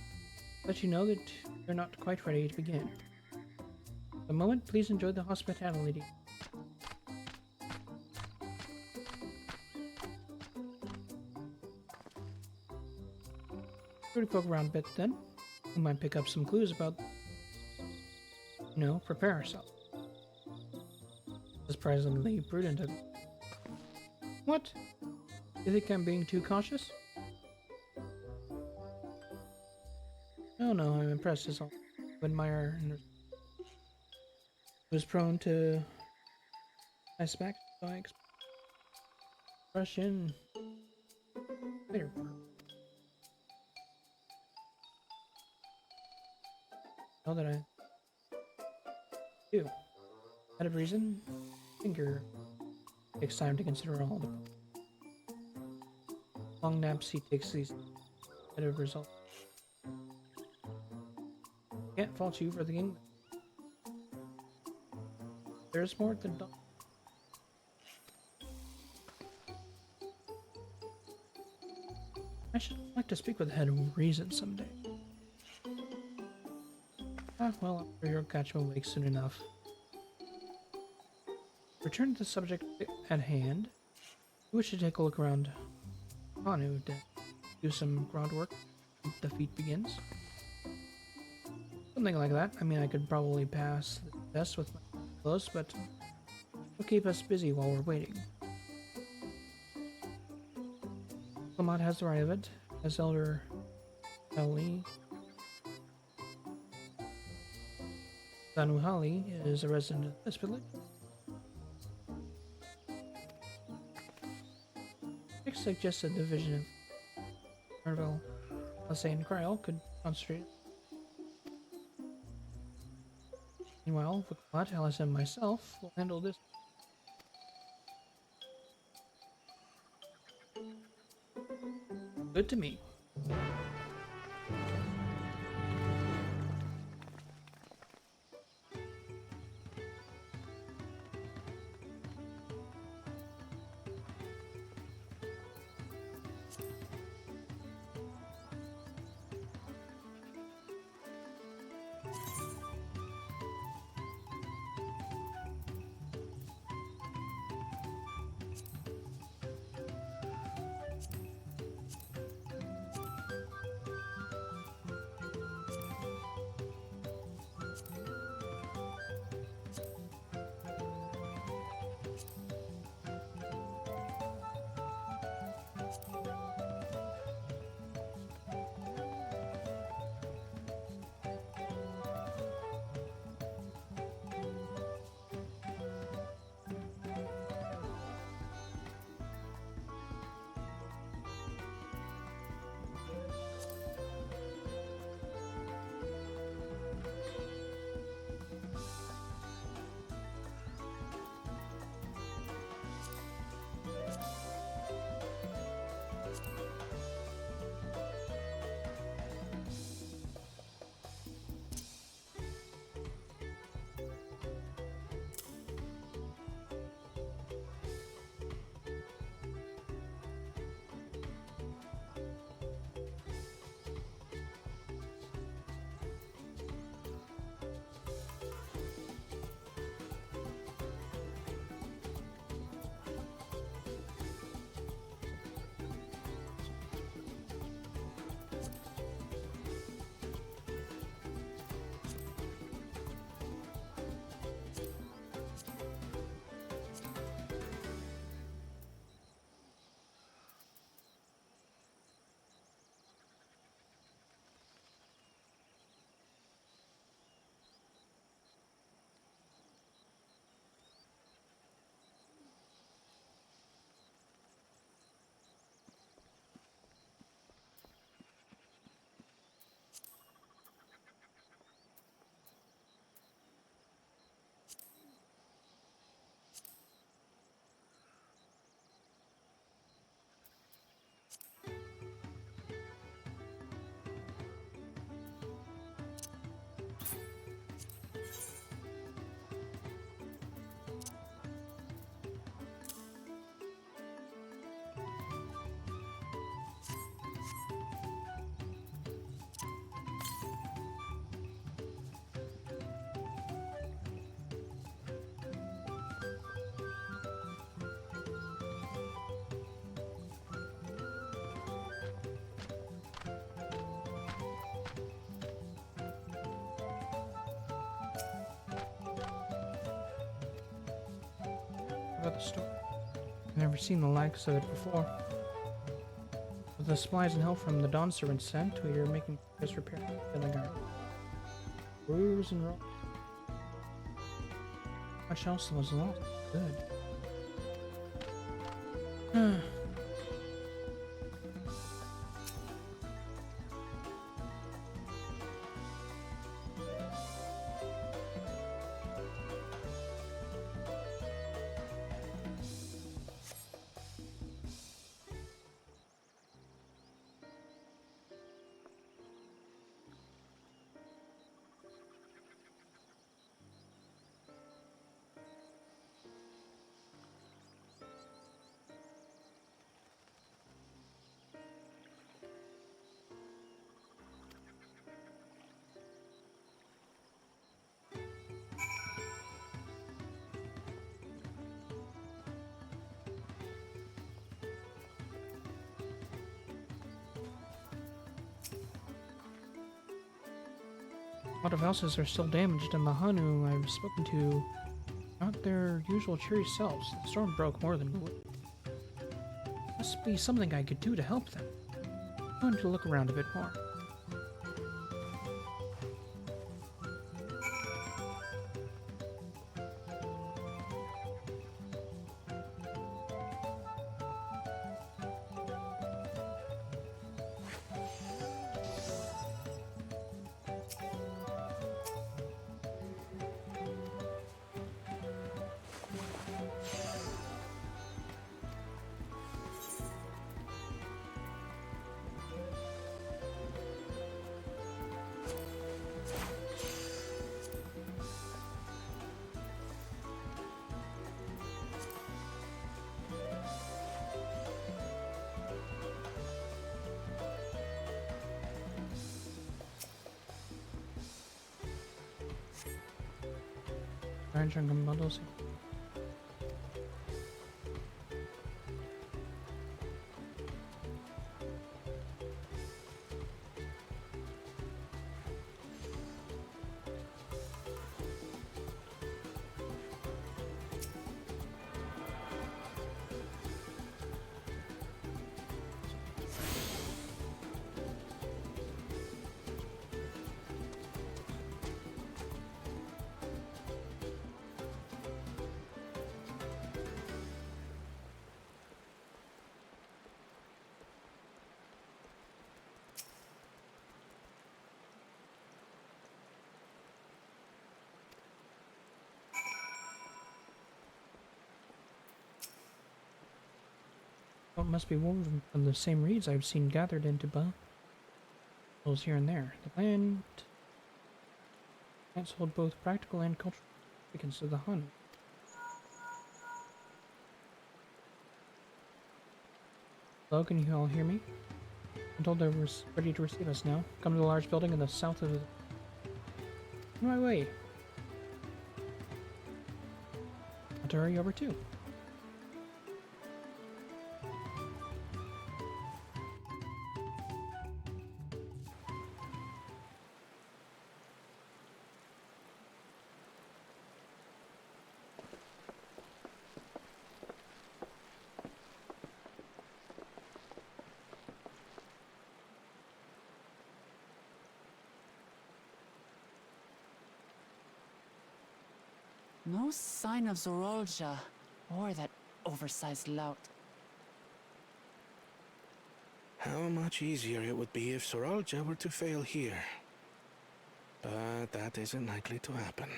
let you know that you're not quite ready to begin. For the moment, please enjoy the hospitality. Pretty poke around a bit then. We might pick up some clues about, prepare ourselves. Surprisingly prudent of you. What? You think I'm being too cautious? No, I'm impressed as all. Admire and was prone to nice back by expression later. Now that I do. Out of reason, finger takes time to consider all the long naps he takes these out of result. Can't fault you for thinking there's more than I should like to speak with the head of reason someday. Well, I'm sure you'll catch him awake soon enough. Return to the subject at hand. You wish to take a look around Anu to do some groundwork. The feat begins. Something like that. I mean, I could probably pass the test with my clothes, but it'll keep us busy while we're waiting. Lamont has the right of it, as Elder Ellie. Sanuhali is a resident of this village. Next suggests a division of Marvel, Alessay, and Kryl could concentrate. Meanwhile, Vukalat, Alice, and myself will handle this. Good to me. About the story. I've never seen the likes of it before. With the supplies and help from the Dawn Servants sent, we are making this repair, filling our grooves and rocks. Much else was lost. Good. A lot of houses are still damaged, and the Hanu I've spoken to not their usual cheery selves. The storm broke more than believed. Must be something I could do to help them. I'm going to look around a bit more. Orange and bundles. It must be woven from the same reeds I've seen gathered into bundles here and there. The plants hold both practical and cultural significance to the Hun. Hello, can you all hear me? I'm told they're ready to receive us now. Come to the large building in the south of the... On my way. I'll to hurry over too. No sign of Zorolja or that oversized lout. How much easier it would be if Soralja were to fail here. But that isn't likely to happen.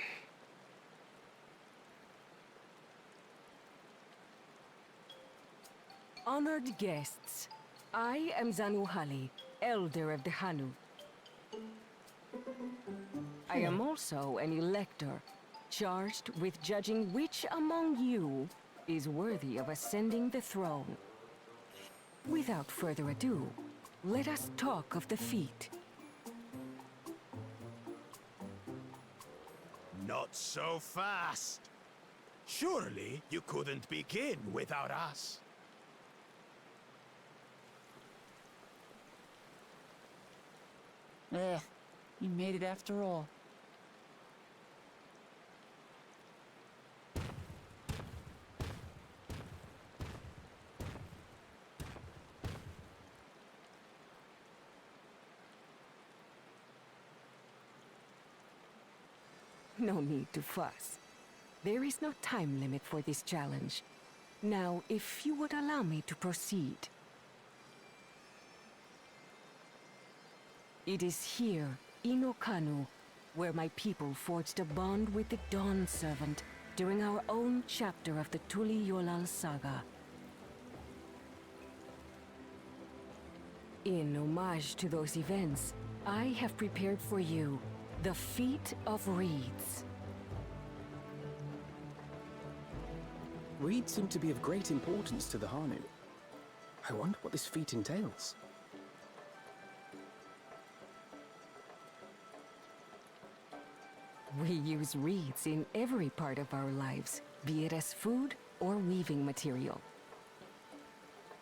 Honored guests, I am Zanuhali, Elder of the Hanu. I am also an elector, charged with judging which among you is worthy of ascending the throne. Without further ado, let us talk of the feat. Not so fast. Surely you couldn't begin without us. You made it after all. No need to fuss. There is no time limit for this challenge. Now, if you would allow me to proceed. It is here, in Okanu, where my people forged a bond with the Dawn Servant during our own chapter of the Tuli Yolal saga. In homage to those events, I have prepared for you the Feat of Reeds. Reeds seem to be of great importance to the Hanu. I wonder what this feat entails. We use reeds in every part of our lives, be it as food or weaving material.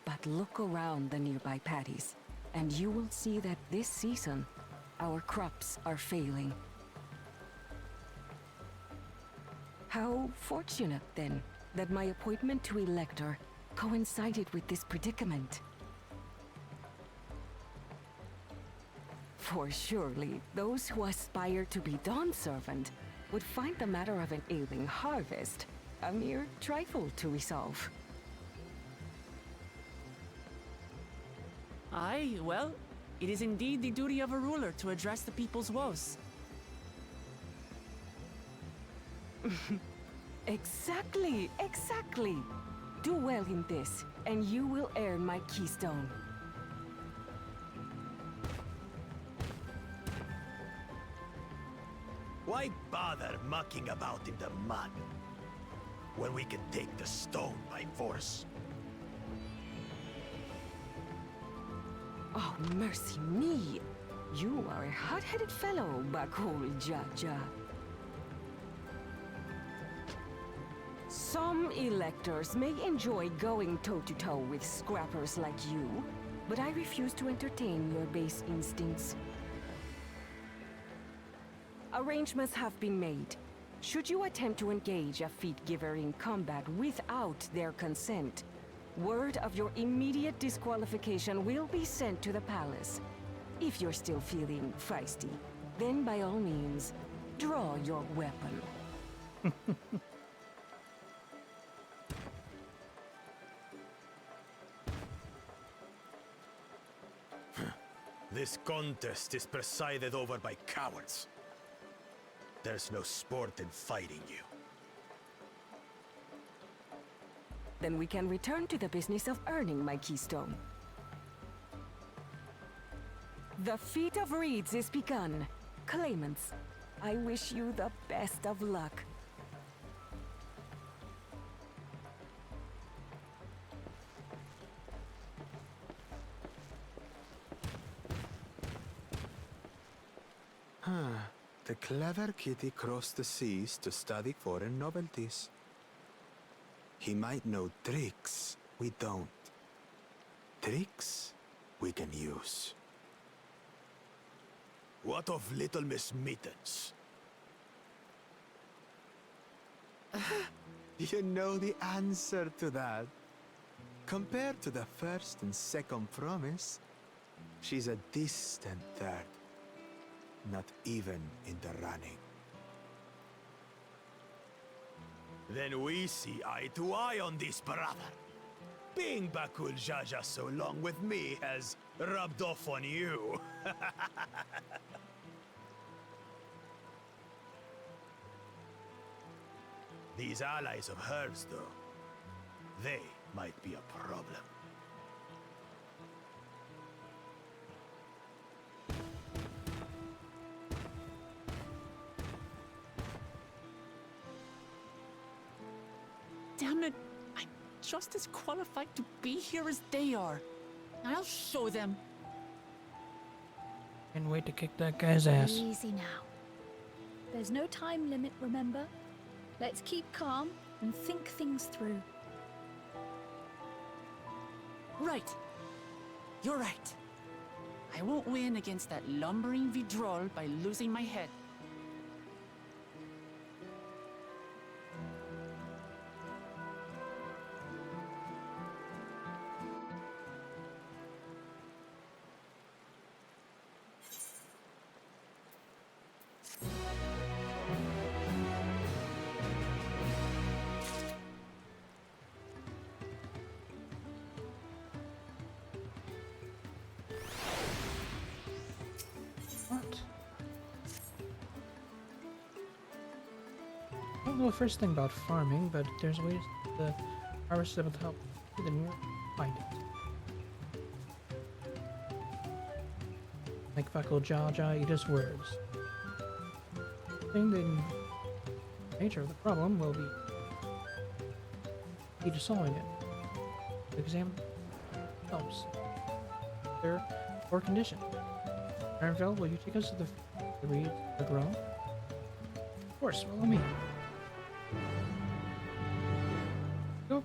But look around the nearby paddies, and you will see that this season, our crops are failing. How fortunate, then, that my appointment to Elector coincided with this predicament. For surely, those who aspire to be Dawn Servant would find the matter of an ailing harvest a mere trifle to resolve. Aye, well, it is indeed the duty of a ruler to address the people's woes. Exactly, exactly. Do well in this, and you will earn my keystone. Why bother mucking about in the mud when we can take the stone by force? Oh, mercy me! You are a hot-headed fellow, Bakul Jaja. Some electors may enjoy going toe-to-toe with scrappers like you, but I refuse to entertain your base instincts. Arrangements have been made. Should you attempt to engage a feat-giver in combat without their consent, word of your immediate disqualification will be sent to the palace. If you're still feeling feisty, then by all means, draw your weapon. This contest is presided over by cowards. There's no sport in fighting you. Then we can return to the business of earning my keystone. The Feat of Reeds is begun. Claimants, I wish you the best of luck. The clever kitty crossed the seas to study foreign novelties. He might know tricks we don't. Tricks we can use. What of Little Miss Mittens? You know the answer to that. Compared to the first and second promise, she's a distant third. Not even in the running. Then we see eye to eye on this, brother. Being Bakul Jaja so long with me has rubbed off on you. These allies of hers, though, they might be a problem. Damn it! I'm just as qualified to be here as they are. I'll show them. Can't wait to kick that guy's ass. Easy now. There's no time limit, remember? Let's keep calm and think things through. Right. You're right. I won't win against that lumbering Vidrol by losing my head. I don't know the first thing about farming, but there's ways to harvest them without then find it. Like Fakul Jaja eat his words. The nature of the problem will be key to solving it. Examine helps. Their poor condition. Arvell, will you take us to the reeds are grown? Of course, follow me. Go.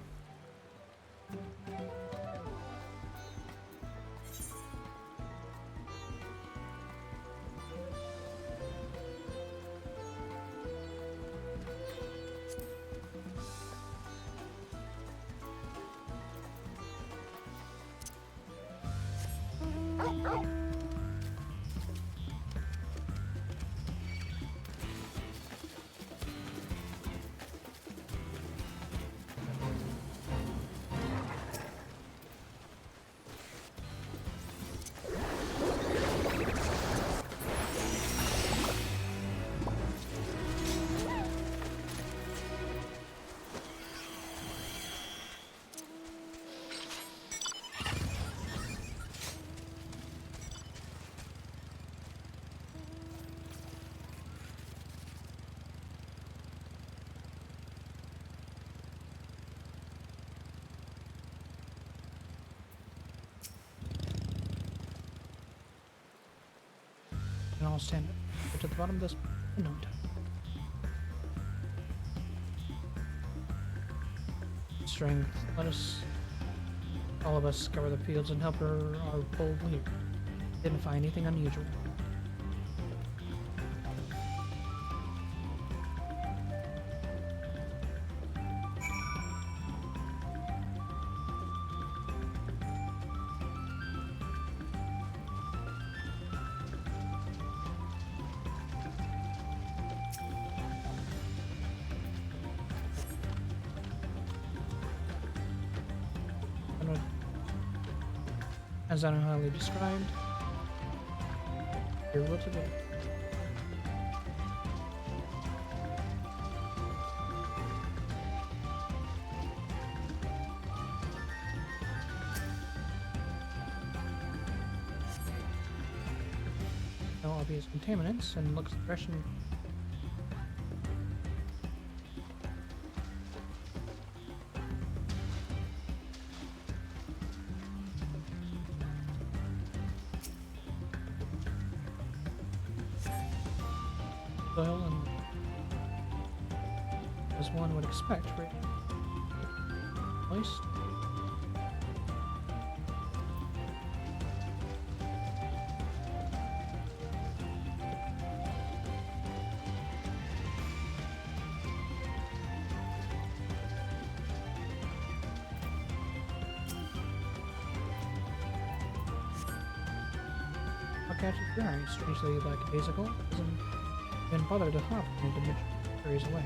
And I'll stand up to the bottom of this in no time. strength. Let us, all of us, scour the fields and help our bold leader. Didn't find anything unusual. As I know highly described, your will to do. No obvious contaminants and looks fresh and soil and as one would expect, right? Moist. I'll catch it dry, strangely lackadaisical. Doesn't even bother to hop when the midge hurries away.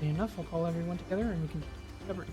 Enough, I'll call everyone together and we can cover it.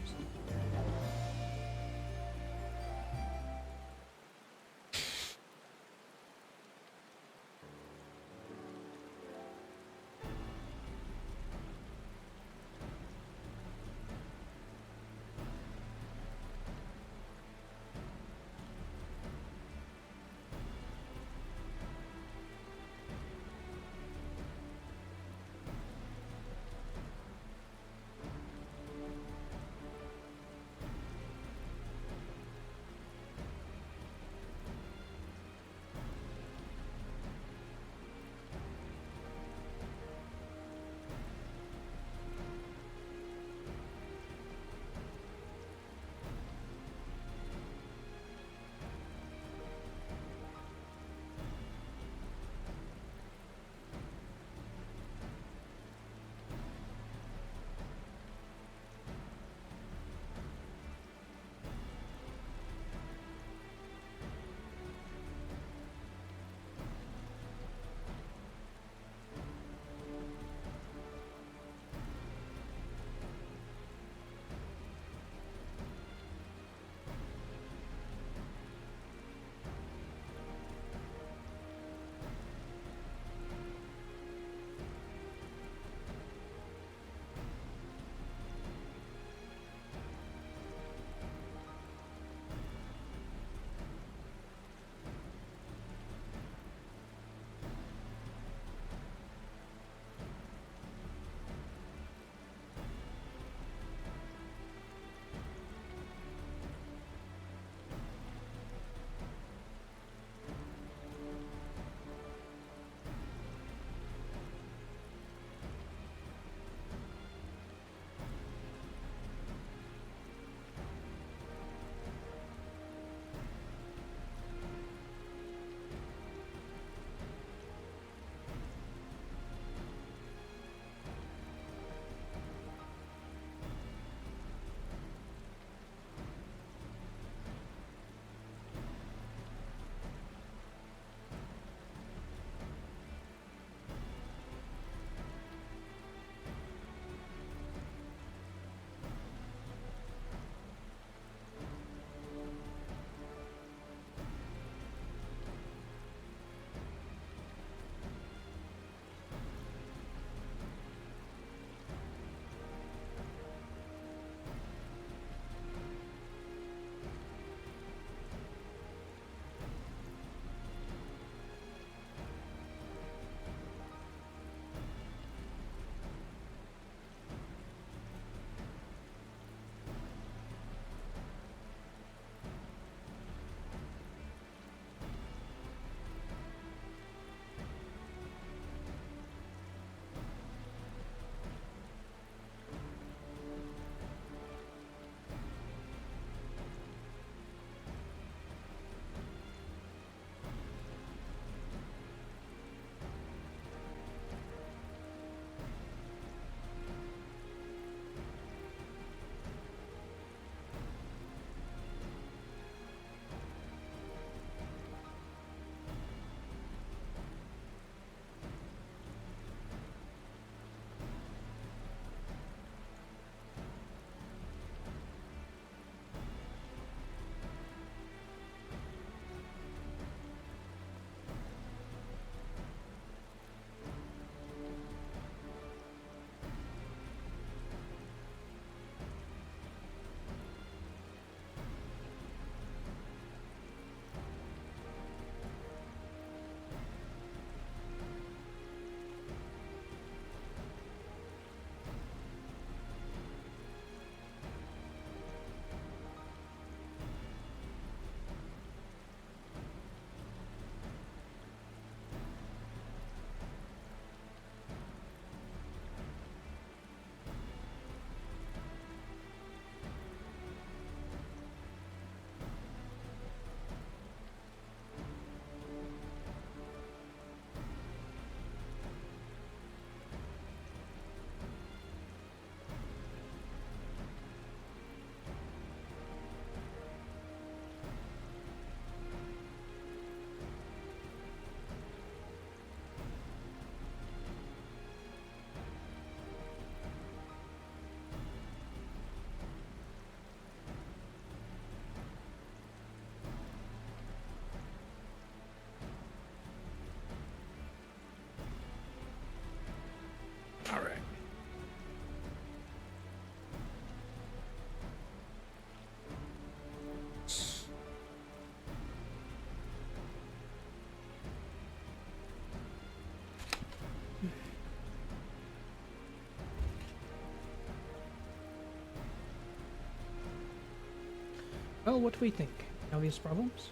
Well, what do we think? Obvious problems?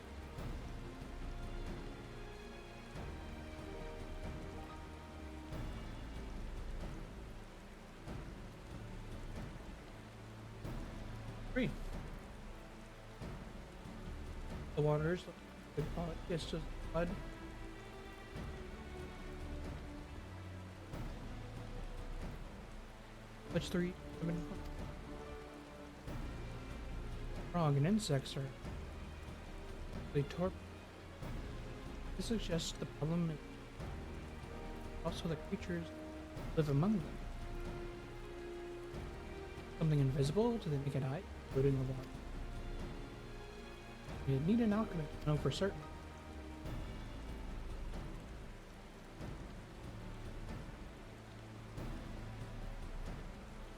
Three. The waters, it's just blood. Which three? Frog and insects are really torp. This suggests the problem is also the creatures live among them. Something invisible to the naked eye, including the water. You need an alchemist to know for certain.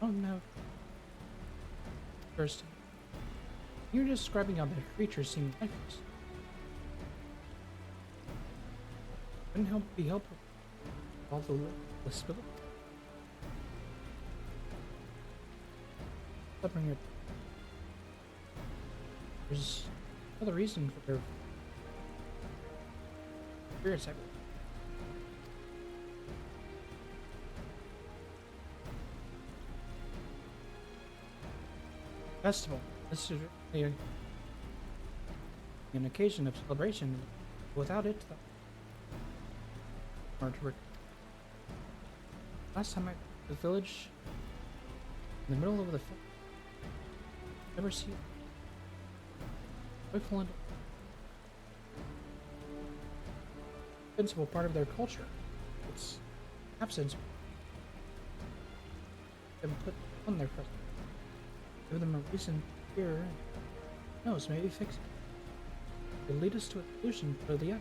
Oh no. First, you're describing how the creatures seem lifeless. Wouldn't be helpful. All the spill. There's another reason for their spirits everywhere. Festival. This is really an occasion of celebration. Without it, hard to work. Last time I the village in the middle of the never see joyful and principal part of their culture. Its absence and put on their presence. Give them a reason here and knows, maybe fix it. It'll lead us to a solution or the other.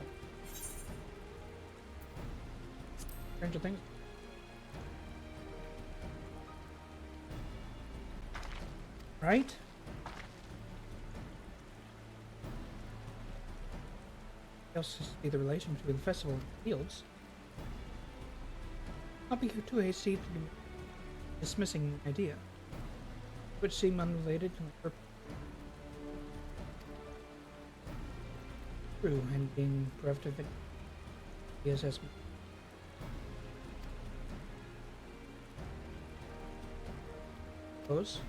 Stranger things. Right? Else to see the relation between the festival and the fields. Not be too hasty to dismissing the idea, which seem unrelated to my purpose. True, and being bereft of it, the assessment. Close.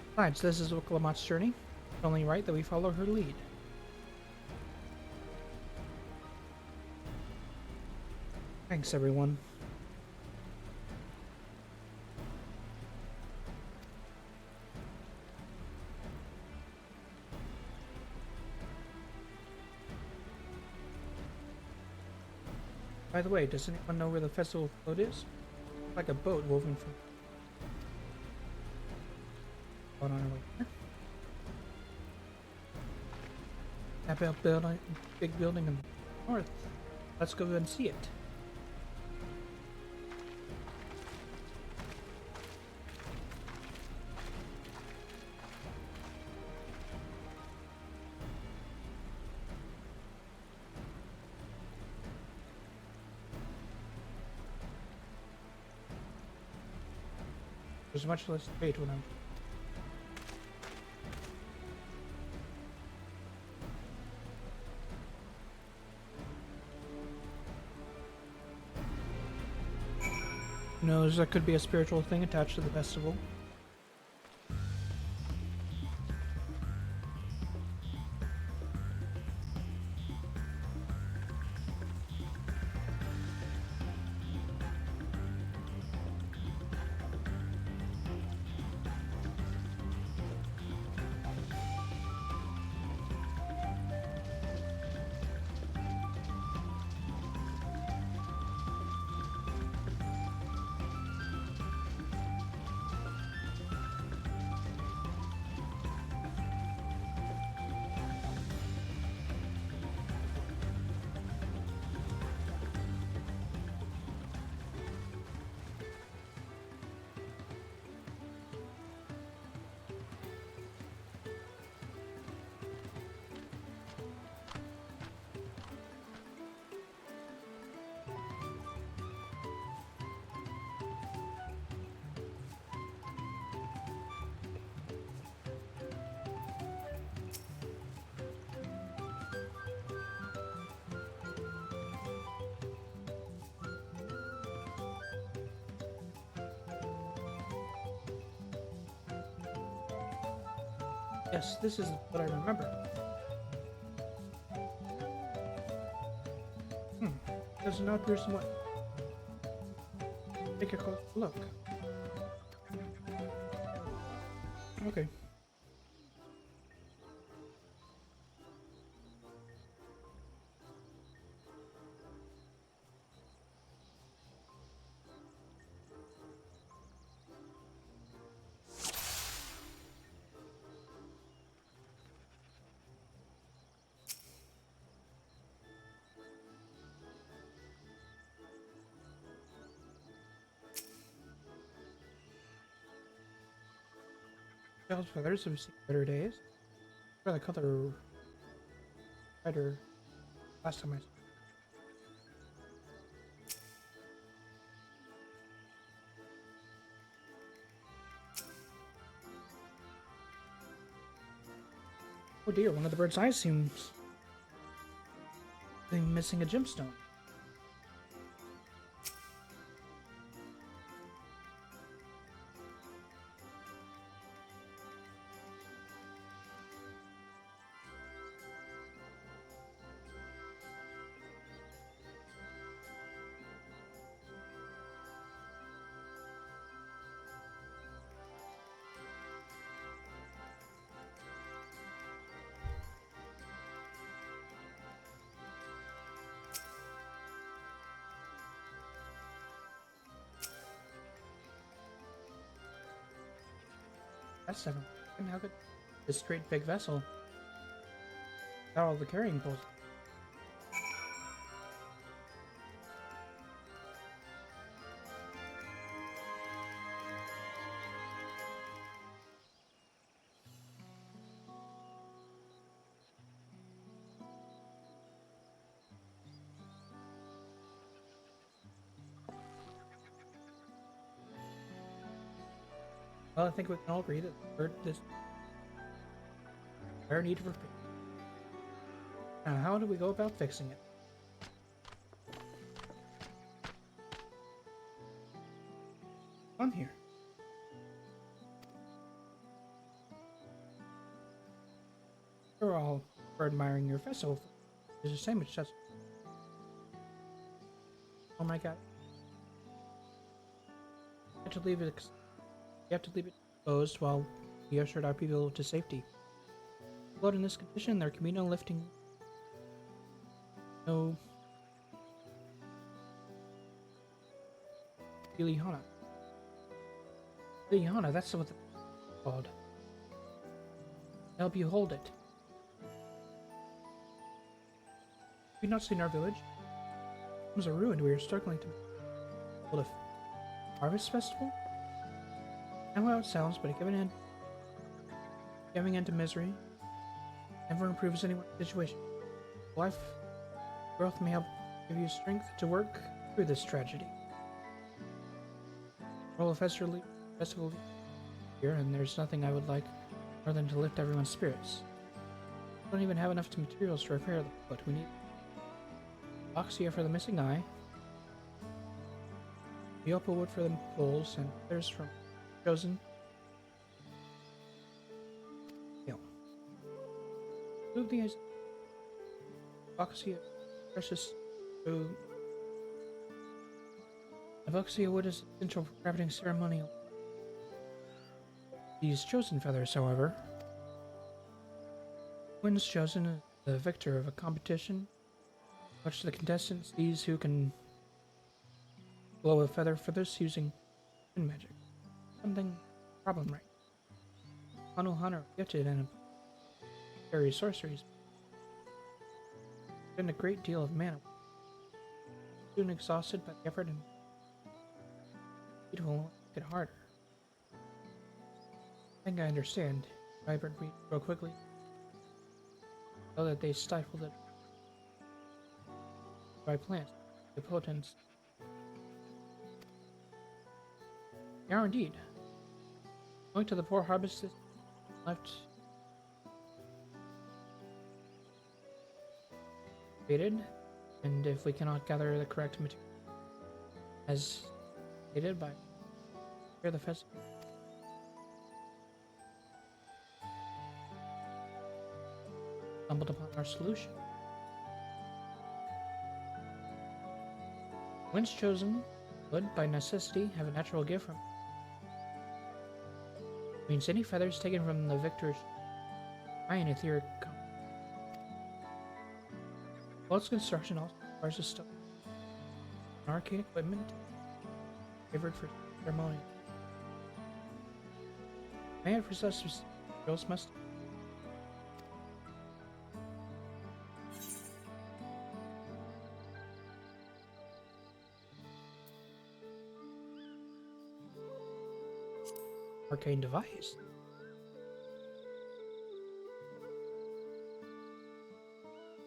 Besides, this is Wiklamat's journey. It's only right that we follow her lead. Thanks, everyone. By the way, does anyone know where the festival float is? Like a boat woven from on our way here. That big building in the north. Let's go and see it. There's much less debate when I'm who knows, that could be a spiritual thing attached to the festival. Yes, this is what I remember. There's an outburst somewhat. Take a close look. Okay. Child's feathers have seen better days. Or the color better last time I saw. Oh dear, one of the bird's eyes seems to be missing a gemstone. That's 7. And how could this great big vessel without all the carrying poles? Well, I think we can all agree that this fire need to repair. Now, how do we go about fixing it? On here. You're all for admiring your vessel. It's the same as just. Oh my god. You have to leave it exposed while we ushered our people to safety. Float in this condition, there can be no lifting. No. Ilihana. Ilihana, that's what it's called. Help you hold it. Have you not seen our village? It was a ruined. We are struggling to hold a harvest festival. I know how it sounds, but giving in to misery never improves anyone's situation. Life growth may help give you strength to work through this tragedy. Roll a festival here, and there's nothing I would like more than to lift everyone's spirits. We don't even have enough materials to repair them, but we need Oxia for the missing eye, Yopa wood for the poles, and others from Chosen. Two of these Oxia precious to Avoxia wood is essential for crafting ceremonial. These chosen feathers, however, wins chosen is the victor of a competition, which the contestants sees who can blow a feather for this using magic. Something problem right. Hanu Hunter gifted and carry sorceries. Spend a great deal of mana. Soon exhausted by the effort, and it will get harder. I think I understand. Vibrant wheat grow quickly, so that they stifle the dry plants, the potents. They are indeed. Going to the poor harvest left faded, and if we cannot gather the correct material as stated by the festival. stumbled upon our solution. Winds chosen would, by necessity, have a natural gift from means any feathers taken from the victor's high and etheric boat's construction also requires a stone. An arcane equipment favored for ceremony. May have possessed girls must arcane device.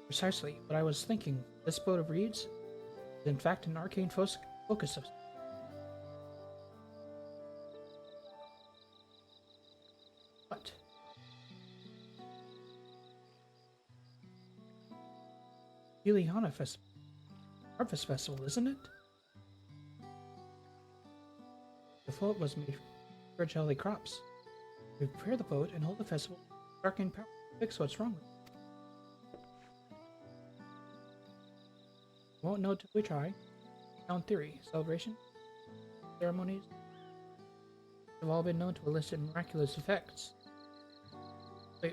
Precisely what I was thinking. This boat of reeds is in fact an arcane focus of what? Ilihana Festival. Harvest Festival, isn't it? The float was made for jelly crops. We prepare the boat and hold the festival. Arcane power to fix what's wrong with it. Won't know till we try. Now in theory, celebration, ceremonies have all been known to elicit miraculous effects.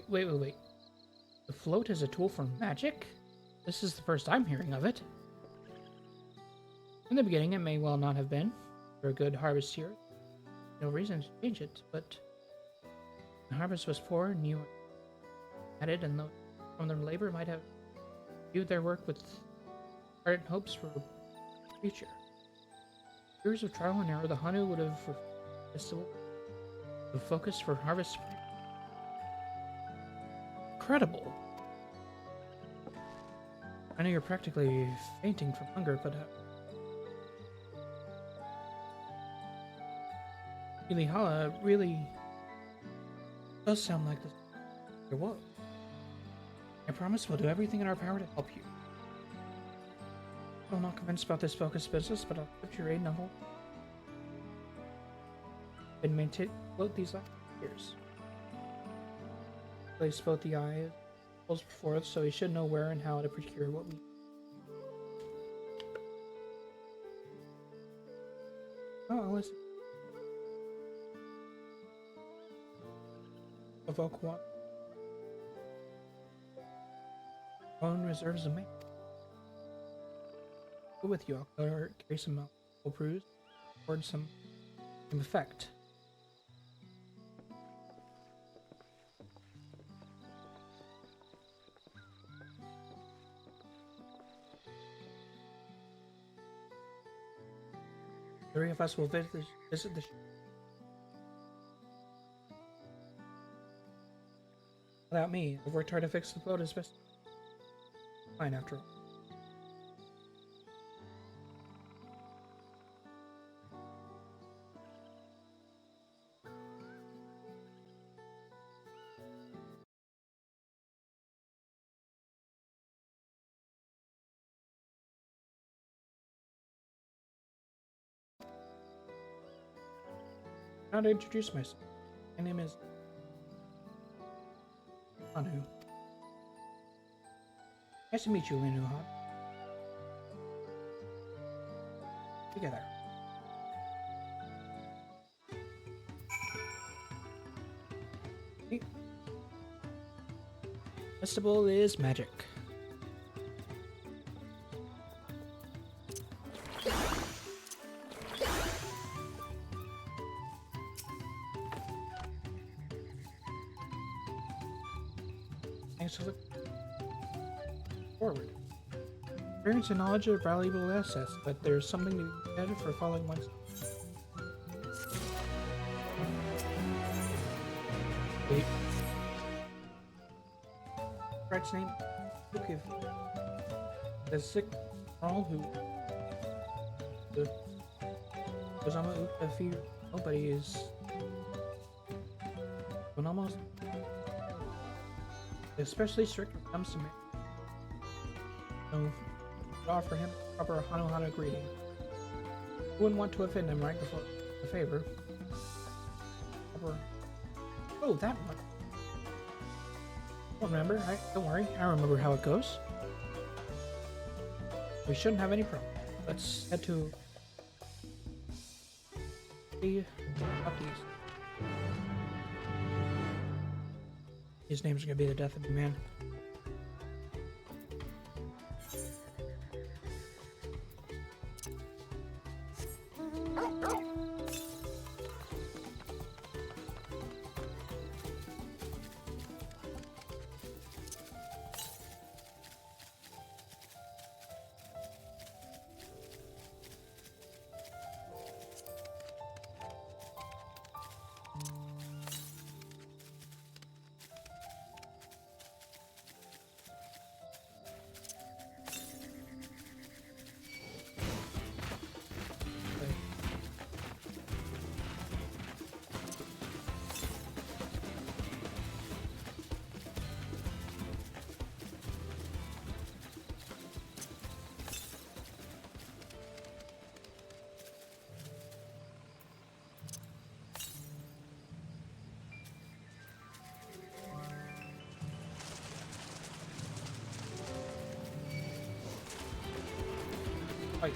Wait. The float is a tool for magic? This is the first I'm hearing of it. In the beginning, it may well not have been. For a good harvest year, no reason to change it, but the harvest was poor, new added, and those from their labor might have viewed their work with ardent hopes for the future. Years of trial and error, the Hanu would have festival the focus for harvest. Incredible. I know you're practically fainting from hunger, but Ilihala really does sound like this. Your what? I promise we'll do everything in our power to help you. I'm not convinced about this focus business, but I'll put your aid in a hole. Been maintained float these last years. Place both the eye holes before us, so he should know where and how to procure what we. Oh, I'll listen. Evoke one. Own reserves of me. Go with you. I'll carry some brews toward some effect. Three of us will visit the ship. Without me, I've worked hard to fix the boat as best. Fine, after all. Now to introduce myself. My name is Anu. Nice to meet you, Linuhan. Together. Festival is magic. Thanks to look forward. Experience and knowledge are valuable assets, but there's something to be said for following one's. Wait. Fred's name? Okay. The sick Earl who. The Ozama Uka fear nobody is. When almost. Especially strict when it comes to me. So, offer him a proper Hanu greeting. Who wouldn't want to offend him right before the favor? Proper. Oh, that one. remember. Don't worry. I remember how it goes. We shouldn't have any problem. Let's head to the southeast. These names are gonna be the death of me, man. Fight.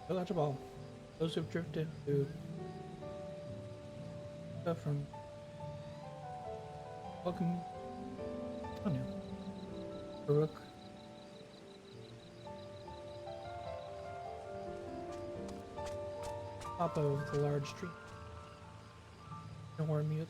Illegible. Those who've drifted to stuff from welcome on you. Baruch. Top of the large tree. Don't worry, mute.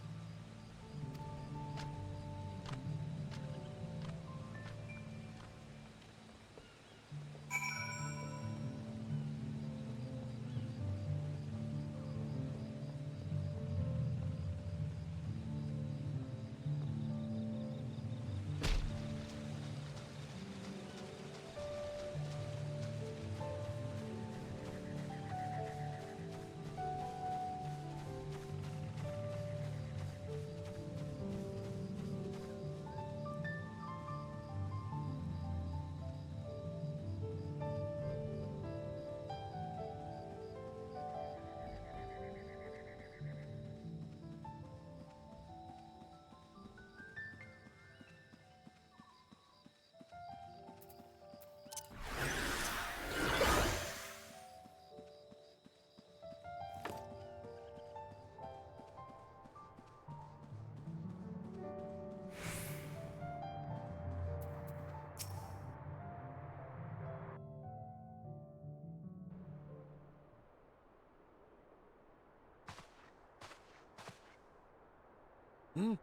Hmm?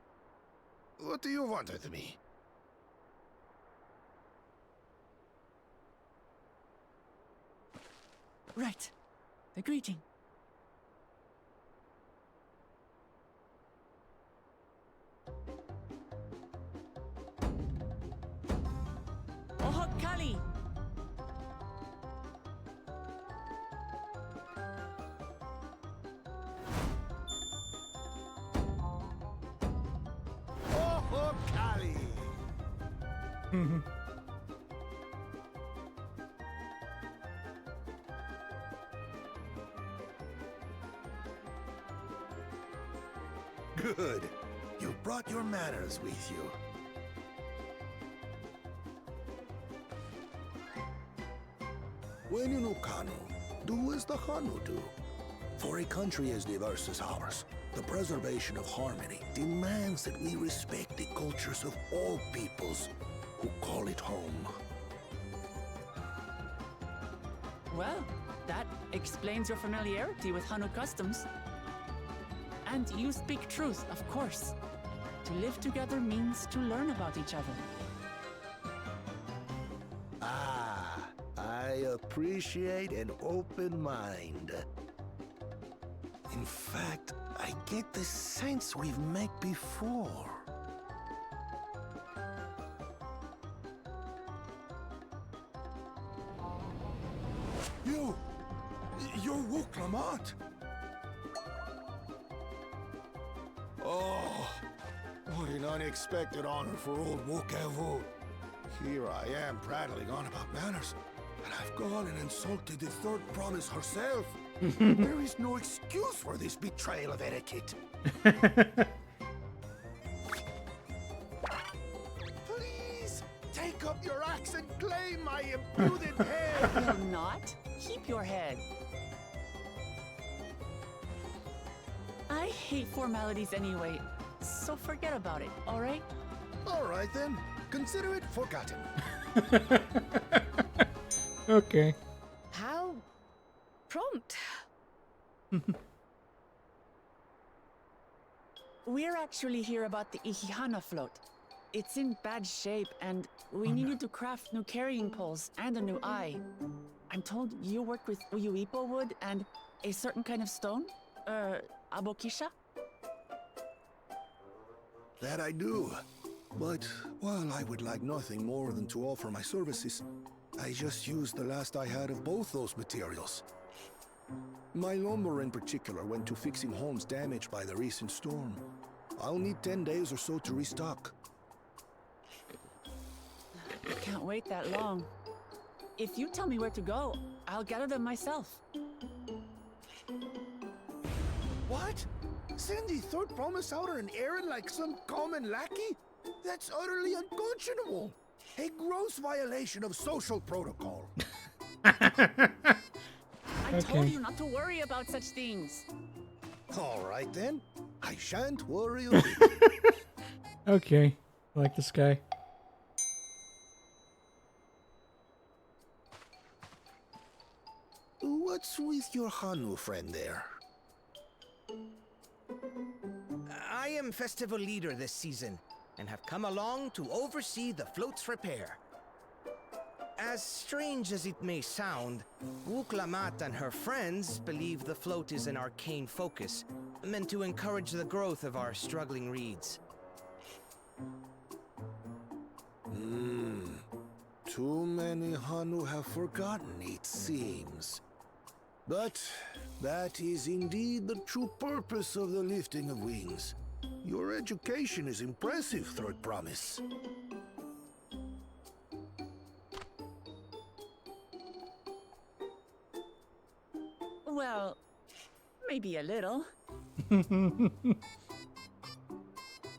What do you want with me? Right. The greeting. Ohok Kali! Oh, Kali! Good. You brought your manners with you. When you know Kanu, do as the Hanu do. For a country as diverse as ours, the preservation of harmony demands that we respect the cultures of all peoples who call it home. Well, that explains your familiarity with Hanu customs. And you speak truth, of course. To live together means to learn about each other. Ah, I appreciate an open mind. In fact, I get the sense we've met before. You're Wuklamat. Oh, what an unexpected honor for old Wukavu. Here I am prattling on about manners, and I've gone and insulted the third promise herself. There is no excuse for this betrayal of etiquette. Please, take up your axe and claim my impudent head. Will not? Keep your head. I hate formalities anyway, so forget about it, all right? All right then, consider it forgotten. Okay. How prompt. We're actually here about the Ihihana float. It's in bad shape, and we needed to craft new carrying poles and a new eye. I'm told you work with Uyuipo wood and a certain kind of stone? Abokisha? That I do. But while I would like nothing more than to offer my services, I just used the last I had of both those materials. My lumber in particular went to fixing homes damaged by the recent storm. I'll need 10 days or so to restock. I can't wait that long. If you tell me where to go, I'll gather them myself. What? Send the third promise out on an errand like some common lackey? That's utterly unconscionable. A gross violation of social protocol. I told you not to worry about such things. All right then. I shan't worry a bit. Okay. I like this guy. What's with your Hanu friend there? I am festival leader this season, and have come along to oversee the float's repair. As strange as it may sound, Wuklamat and her friends believe the float is an arcane focus, meant to encourage the growth of our struggling reeds. Too many Hanu have forgotten, it seems. But that is indeed the true purpose of the lifting of wings. Your education is impressive, Third Promise. Well, maybe a little.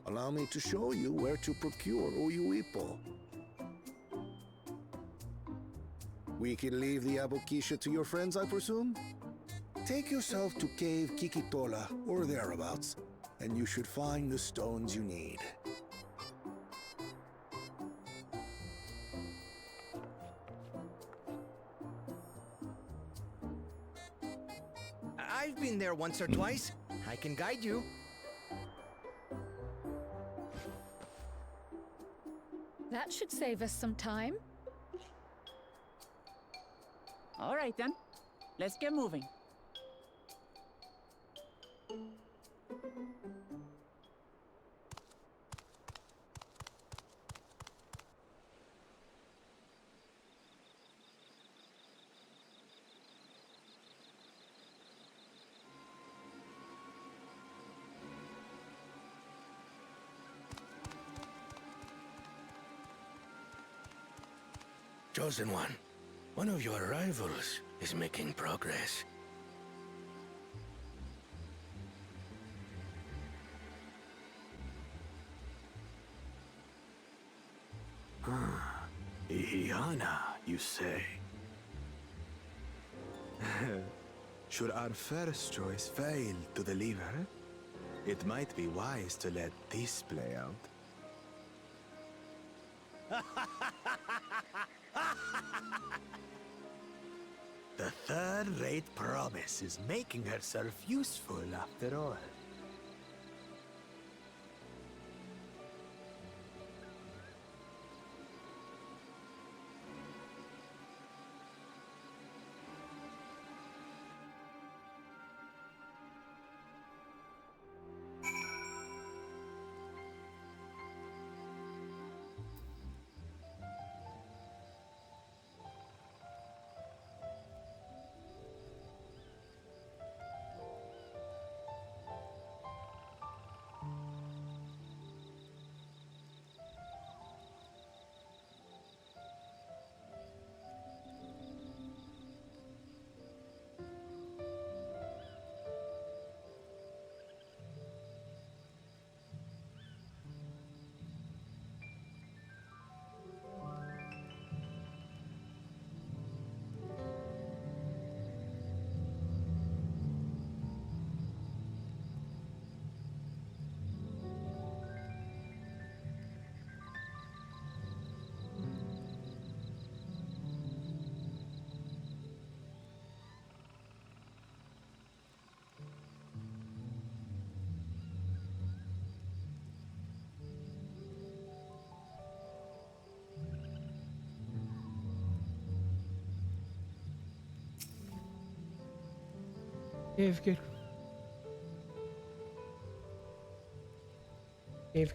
Allow me to show you where to procure Uyuipo. We can leave the Abokisha to your friends, I presume? Take yourself to Cave Kikitola, or thereabouts, and you should find the stones you need. I've been there once or twice. I can guide you. That should save us some time. All right then, let's get moving. Chosen one of your rivals is making progress. Ihihana, you say? Should our first choice fail to deliver, it might be wise to let this play out. The third-rate promise is making herself useful after all.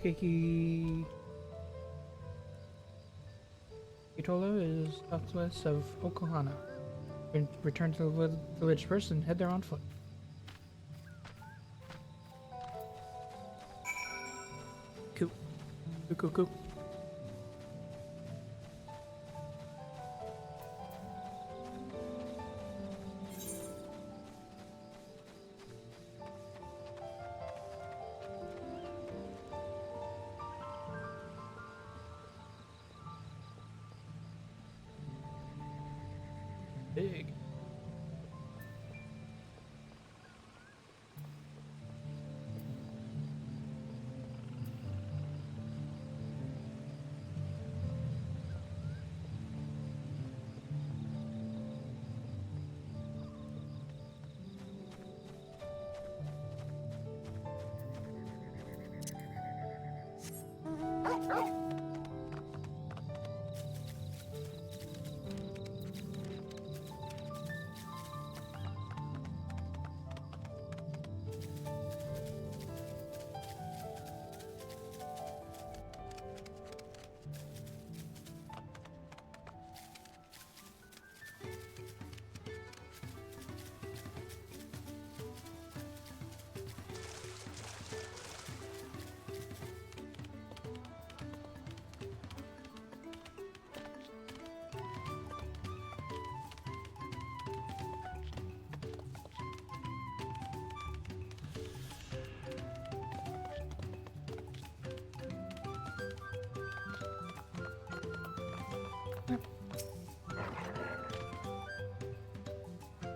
Kiki Itolo is southwest of Oklahoma. Return to the village first and head there on foot. Cool. Cool. Big.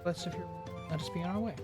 Let us be on our way.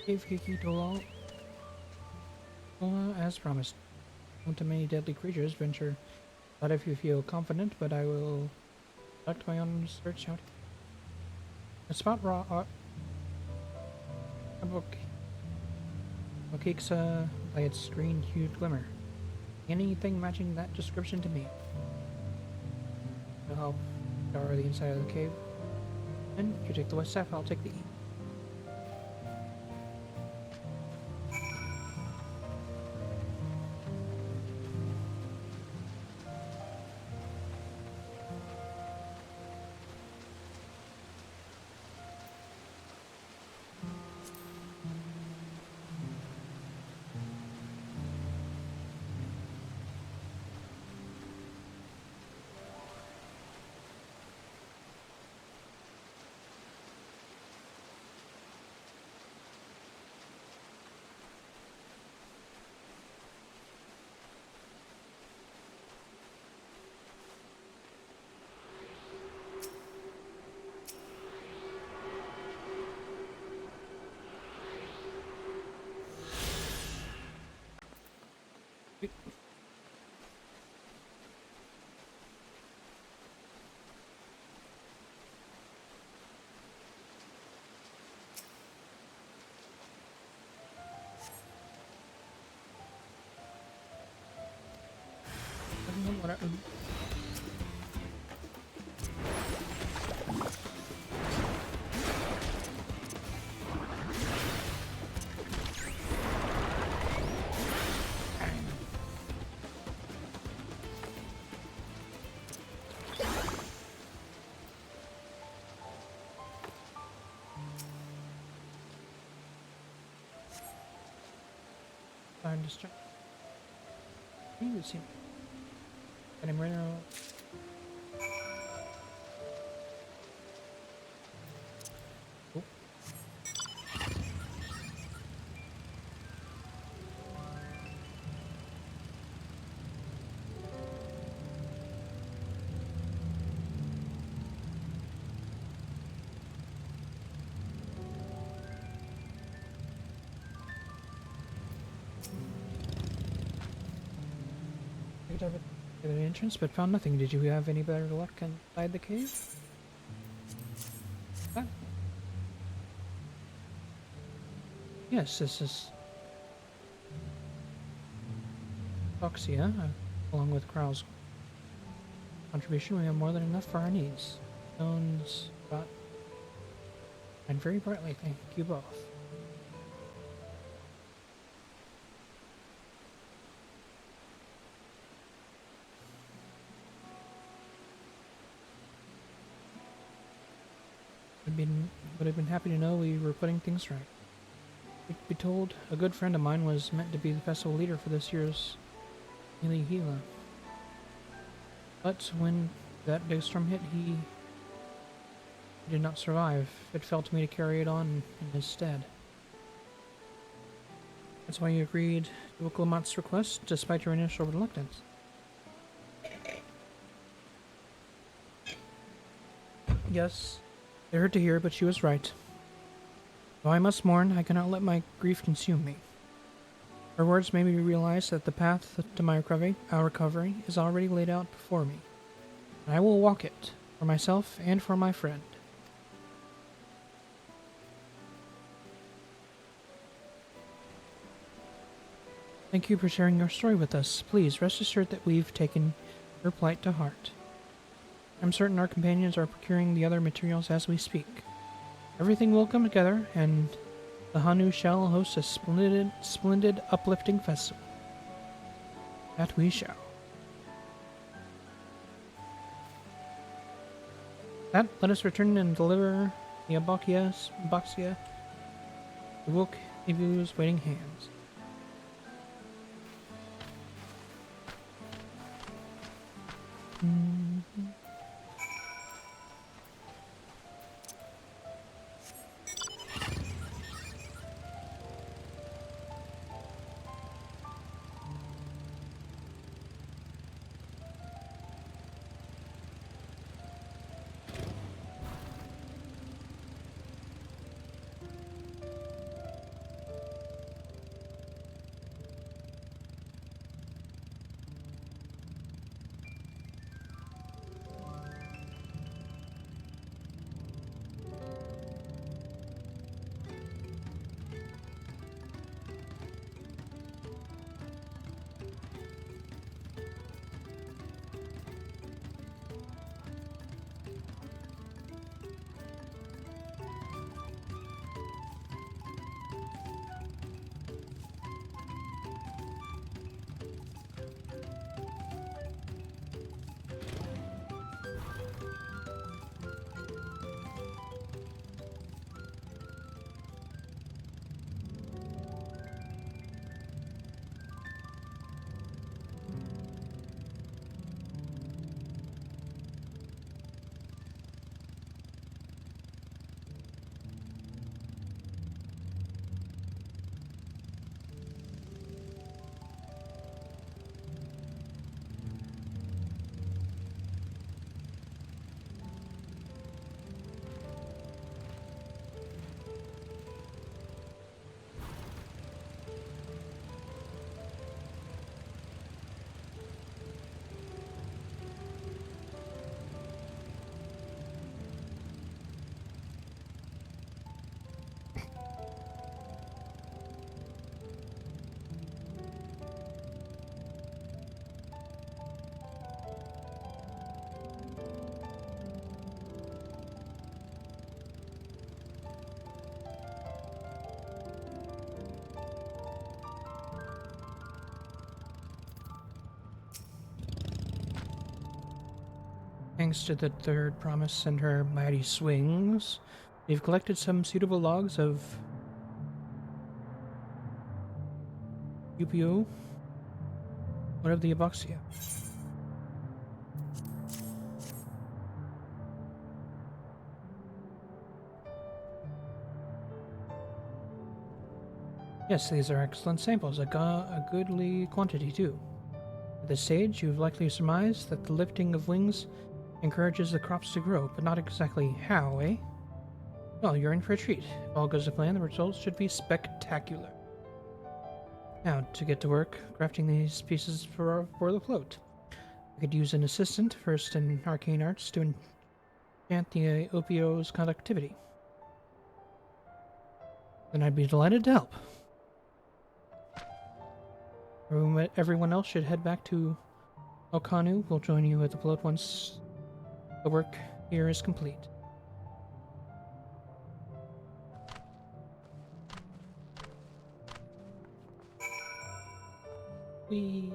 Cave Kiki Tolal. As promised. Not too many deadly creatures venture. Not if you feel confident, but I will conduct my own search out. A spot raw a book. Keeks by its green-hued glimmer. Anything matching that description to me. I'll help scour the inside of the cave. And you take the west half, I'll take the east. I'm distracted. You would seem. And I'm right now. Oh. Have an entrance, but found nothing. Did you have any better luck inside the cave? Ah. Yes, this is Foxia, along with Krau's contribution. We have more than enough for our needs. Stones, got, and very brightly. Thank you both. Would have been happy to know we were putting things right. We'd be told a good friend of mine was meant to be the festival leader for this year's Hila. But when that big storm hit, he did not survive. It fell to me to carry it on in his stead. That's why you agreed to Uklamat's request, despite your initial reluctance. Yes. It hurt to hear, but she was right. Though I must mourn, I cannot let my grief consume me. Her words made me realize that the path to my recovery is already laid out before me. And I will walk it, for myself and for my friend. Thank you for sharing your story with us. Please rest assured that we've taken your plight to heart. I'm certain our companions are procuring the other materials as we speak. Everything will come together, and the Hanu shall host a splendid, uplifting festival. That we shall. That, let us return and deliver the Abaxia to Wilk Ivu's waiting hands. Thanks to the third promise and her mighty swings, we've collected some suitable logs of UPO, one of the Aboxia. Yes, these are excellent samples, a goodly quantity too. At this stage, you've likely surmised that the lifting of wings encourages the crops to grow, but not exactly how, eh? Well, you're in for a treat. If all goes to plan, the results should be spectacular. Now, to get to work, crafting these pieces for the float. I could use an assistant, first in arcane arts, to enchant the Opio's conductivity. Then I'd be delighted to help. Everyone else should head back to Okanu. We'll join you at the float once the work here is complete. We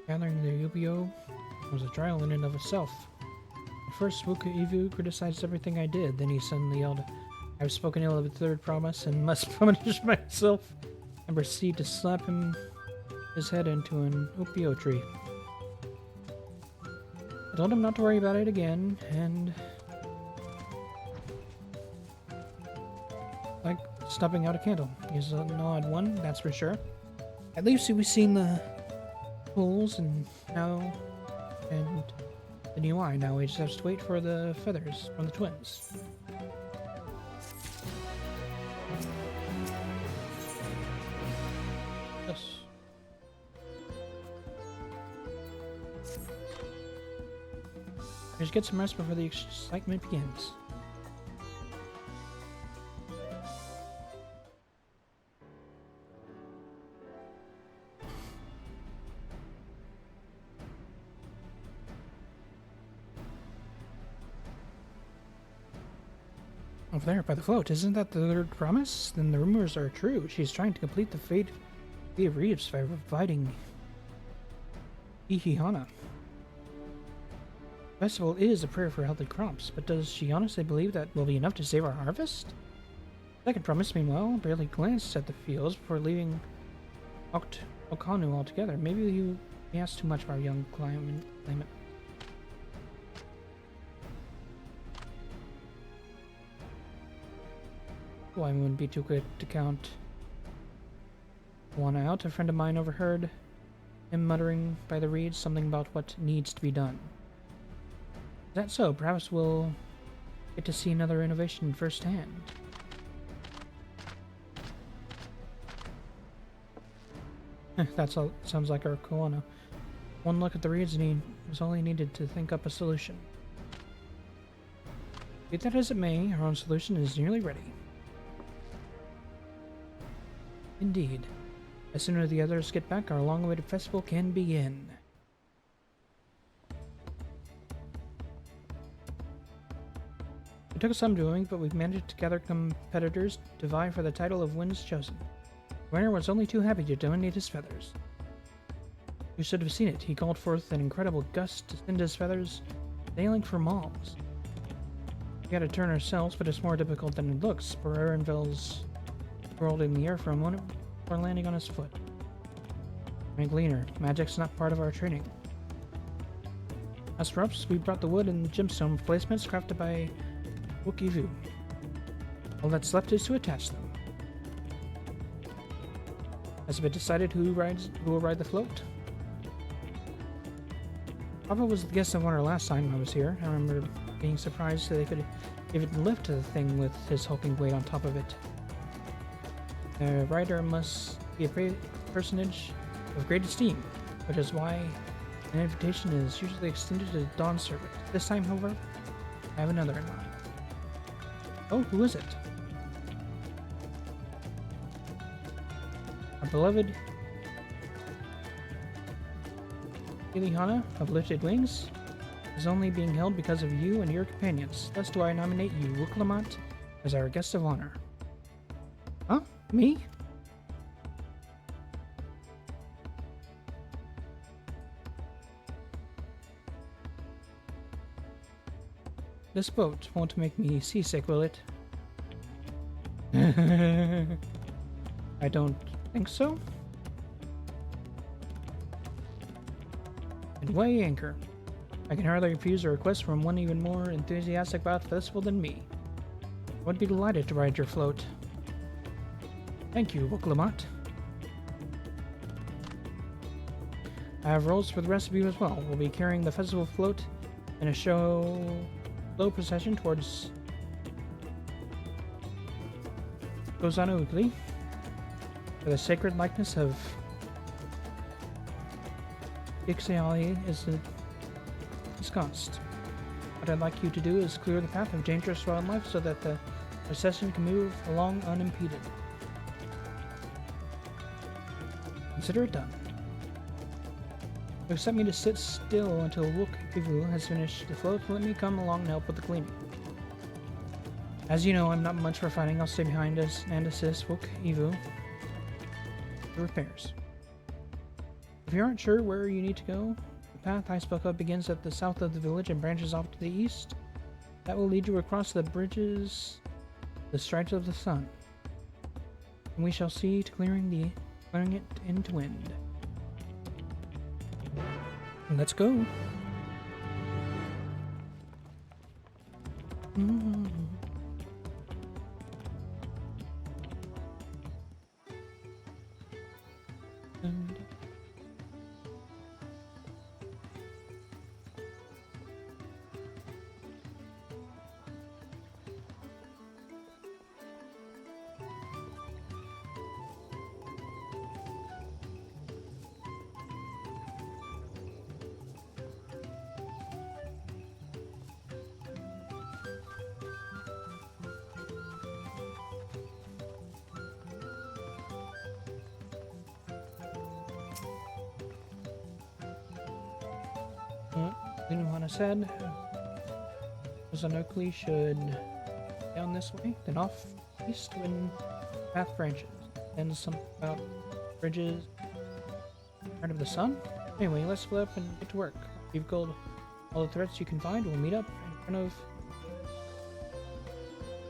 gathering the Yu-Gi-Oh! Was a trial in and of itself. At first, Wuka Ivu criticized everything I did, then he suddenly yelled, "I've spoken ill of the third promise and must punish myself," and proceeded to slap his head into an Opio tree. I told him not to worry about it again, and like snubbing out a candle. He's an odd one, that's for sure. At least we've seen the holes and the new eye. Now we just have to wait for the feathers from the twins. Yes. Just get some rest before the excitement begins. Over there, by the float. Isn't that the third promise? Then the rumors are true. She's trying to complete the fate of Reeves by providing Ihihana. The festival is a prayer for healthy crops, but does she honestly believe that will be enough to save our harvest? Second promise, meanwhile, barely glanced at the fields before leaving Okanu altogether. Maybe you asked too much of our young claimant. Well, I wouldn't be too quick to count one out. A friend of mine overheard him muttering by the reeds something about what needs to be done. Is that so? Perhaps we'll get to see another innovation firsthand. That's all. Sounds like our Koana. One look at the reeds and he was all he needed to think up a solution. Be that as it may, our own solution is nearly ready. Indeed. As soon as the others get back, our long-awaited festival can begin. It took some doing, but we've managed to gather competitors to vie for the title of Winds Chosen. The winner was only too happy to donate his feathers. You should have seen it. He called forth an incredible gust to send his feathers sailing for malls. We gotta turn ourselves, but it's more difficult than it looks. Barenvel's rolled in the air for a moment before landing on his foot. I'm a gleaner. Magic's not part of our training. As for us, we brought the wood and gemstone replacements crafted by Wookiee. All that's left is to attach them. Has it been decided who will ride the float? Papa was the guest of honor last time I was here. I remember being surprised that they could even lift the thing with his hulking weight on top of it. The rider must be a personage of great esteem, which is why an invitation is usually extended to the Dawn Servant. This time, however, I have another in mind. Oh, who is it? Our beloved Ilihana of Lifted Wings is only being held because of you and your companions. Thus do I nominate you, Wooklamat, as our guest of honor. Huh? Me? This boat won't make me seasick, will it? I don't think so. And weigh anchor. I can hardly refuse a request from one even more enthusiastic about the festival than me. I would be delighted to ride your float. Thank you, Wooklamat. I have roles for the rest of you as well. We'll be carrying the festival float in a slow procession towards Gozano Ugly, where the sacred likeness of Ixayali is ensconced. What I'd like you to do is clear the path of dangerous wildlife so that the procession can move along unimpeded. Consider it done. You accept me to sit still until Wookiee has finished the float. Let me come along and help with the cleaning. As you know, I'm not much for fighting. I'll stay behind us and assist Wookiee with the repairs. If you aren't sure where you need to go, the path I spoke of begins at the south of the village and branches off to the east. That will lead you across the bridges, the stripes of the sun. And we shall see to clearing it end to end. Let's go. Ilihana said Ozanokli should down this way, then off east when path branches. Then something about bridges part of the sun. Anyway, let's split up and get to work. You've gold all the threats you can find. We'll meet up in front of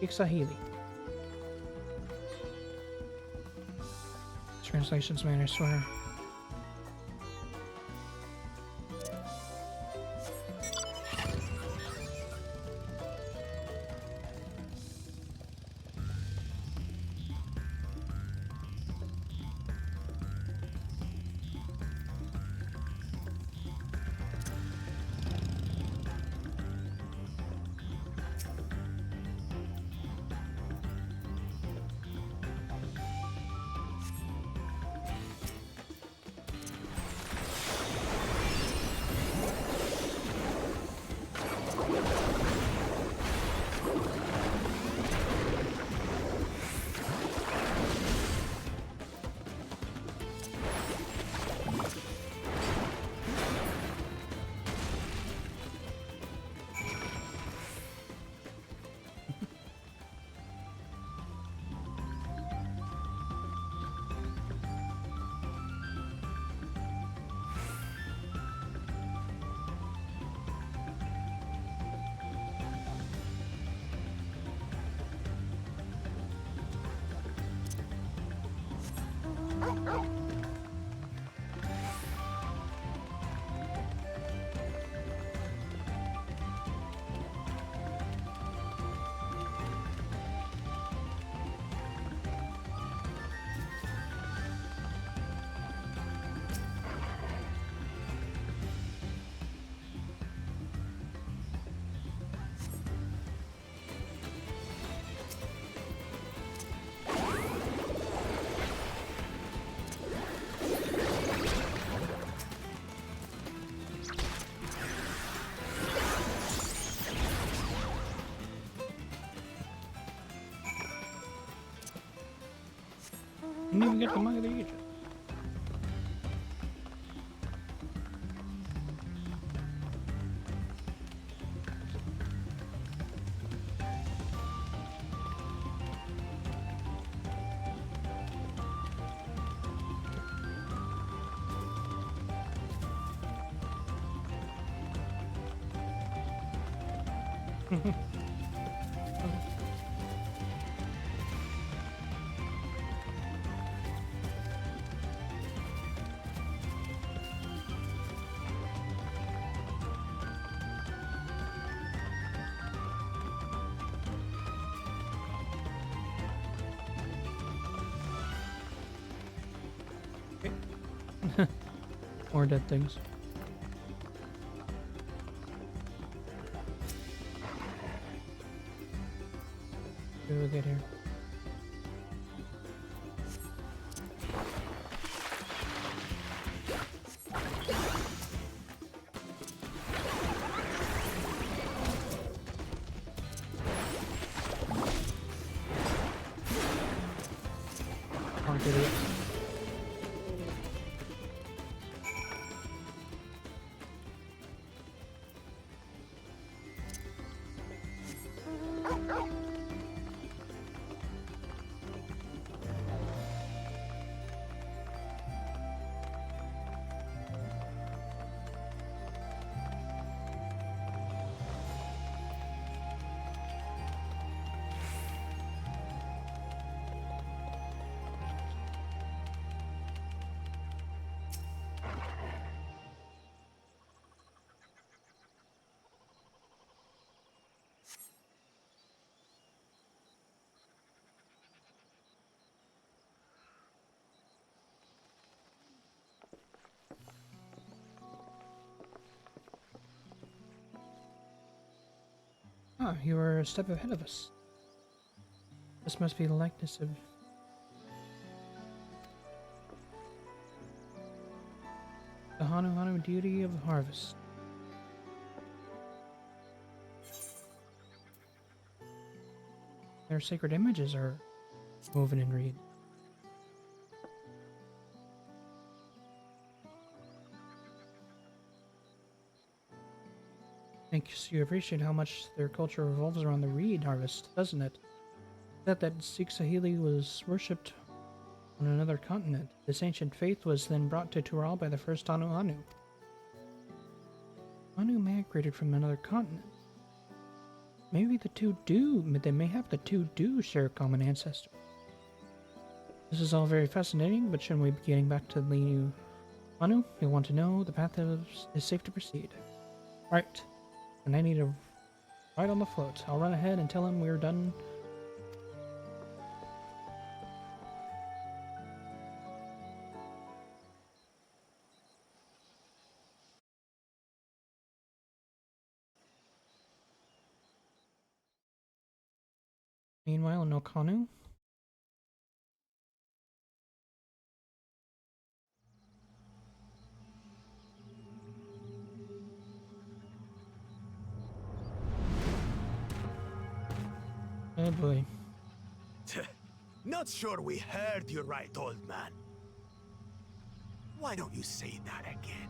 Ixahili. Translations, man, I swear. Didn't even get the Mug of the Ages. More dead things. What do we get here? Aren't idiots. Ah, you are a step ahead of us. This must be the likeness of... the Hanu Hanu deity of harvest. Their sacred images are woven in reed. Makes you appreciate how much their culture revolves around the reed harvest, doesn't it? That Sixahili was worshipped on another continent. This ancient faith was then brought to Tural by the first Hanu Hanu. Hanu migrated from another continent. Maybe the two do, but they may have the two do share a common ancestor. This is all very fascinating, but shouldn't we be getting back to the new Hanu? We want to know the path is safe to proceed. Right. And I need to ride on the float. I'll run ahead and tell him we're done. Meanwhile, in Okanu. Oh boy. Not sure we heard you right, old man. Why don't you say that again?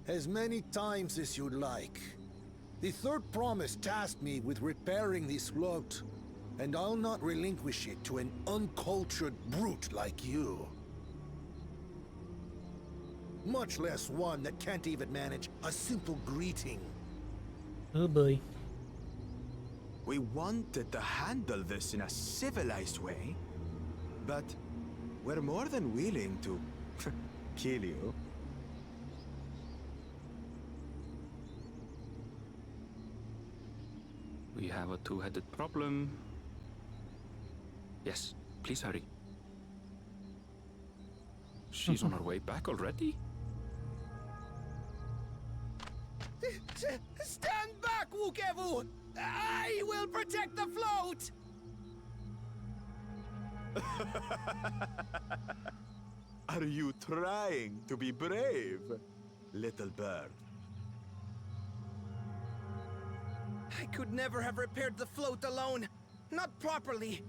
As many times as you'd like. The third promise tasked me with repairing this float, and I'll not relinquish it to an uncultured brute like you. Much less one that can't even manage a simple greeting. Oh boy. We wanted to handle this in a civilized way. but we're more than willing to kill you. We have a two-headed problem. Yes, please hurry. She's on her way back already? Stand back, Wukevu! I will protect the float! Are you trying to be brave, little bird? I could never have repaired the float alone. Not properly.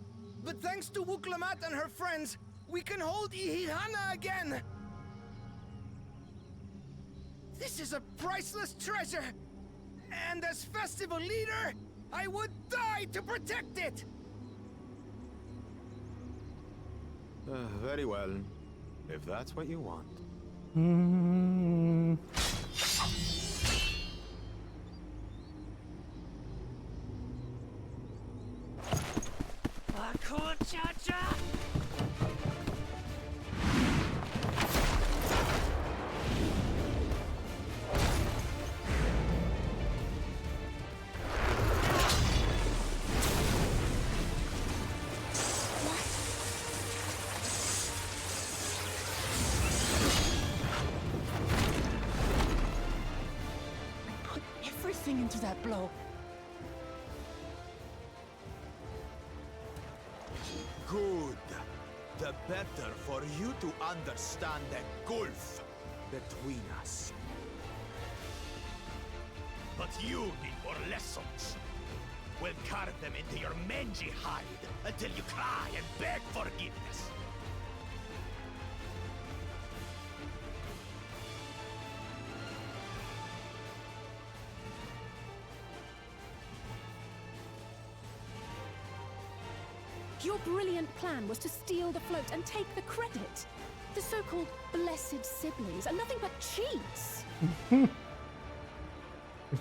But thanks to Wuklamat and her friends, we can hold Ihihana again! This is a priceless treasure! And as festival leader, I would die to protect it! Very well, if that's what you want. Everything into that blow. Good. The better for you to understand the gulf between us. But you need more lessons. We'll carve them into your mangy hide until you cry and beg forgiveness. Your brilliant plan was to steal the float and take the credit. The so-called blessed siblings are nothing but cheats. You're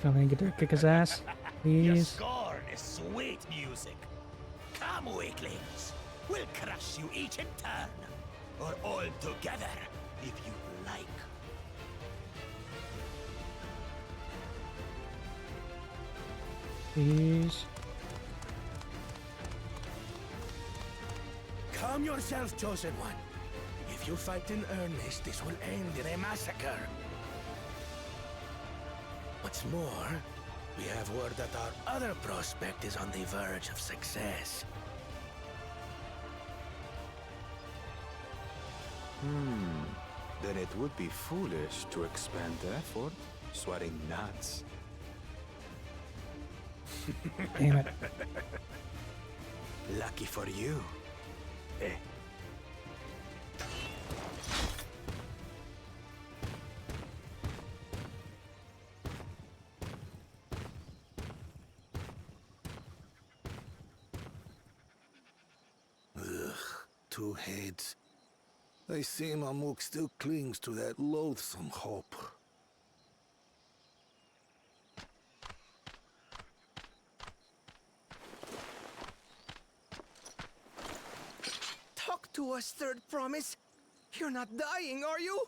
finally gonna get to kick his ass. Your Please. scorn is sweet music. Come, weaklings. We'll crush you each in turn. Or all together, if you like. Please. Calm yourself, Chosen One. If you fight in earnest, this will end in a massacre. What's more, we have word that our other prospect is on the verge of success. Then it would be foolish to expend effort sweating nuts. Damn it. Lucky for you. Eh. Ugh, two heads. I see Mamuk still clings to that loathsome hope. Talk to us, Third Promise. You're not dying, are you?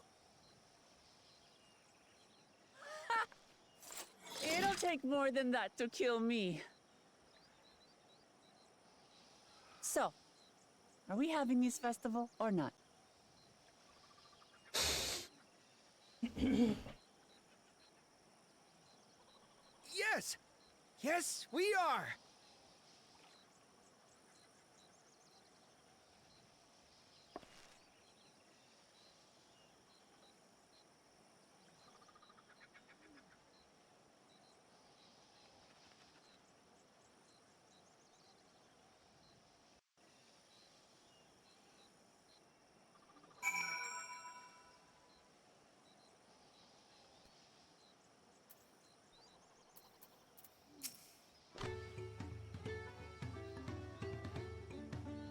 It'll take more than that to kill me. So, are we having this festival or not? Yes! Yes, we are!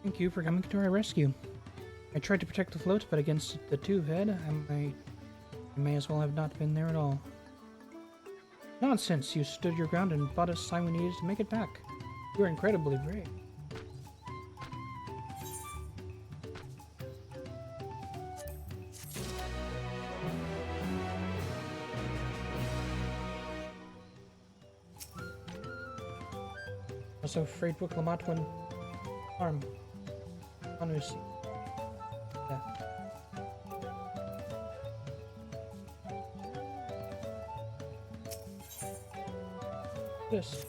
Thank you for coming to our rescue. I tried to protect the float, but against the two-head, I may as well have not been there at all. Nonsense! You stood your ground and bought us time we needed to make it back. You were incredibly brave. Also afraid Wuklamatwan harm. Hanu's death. This.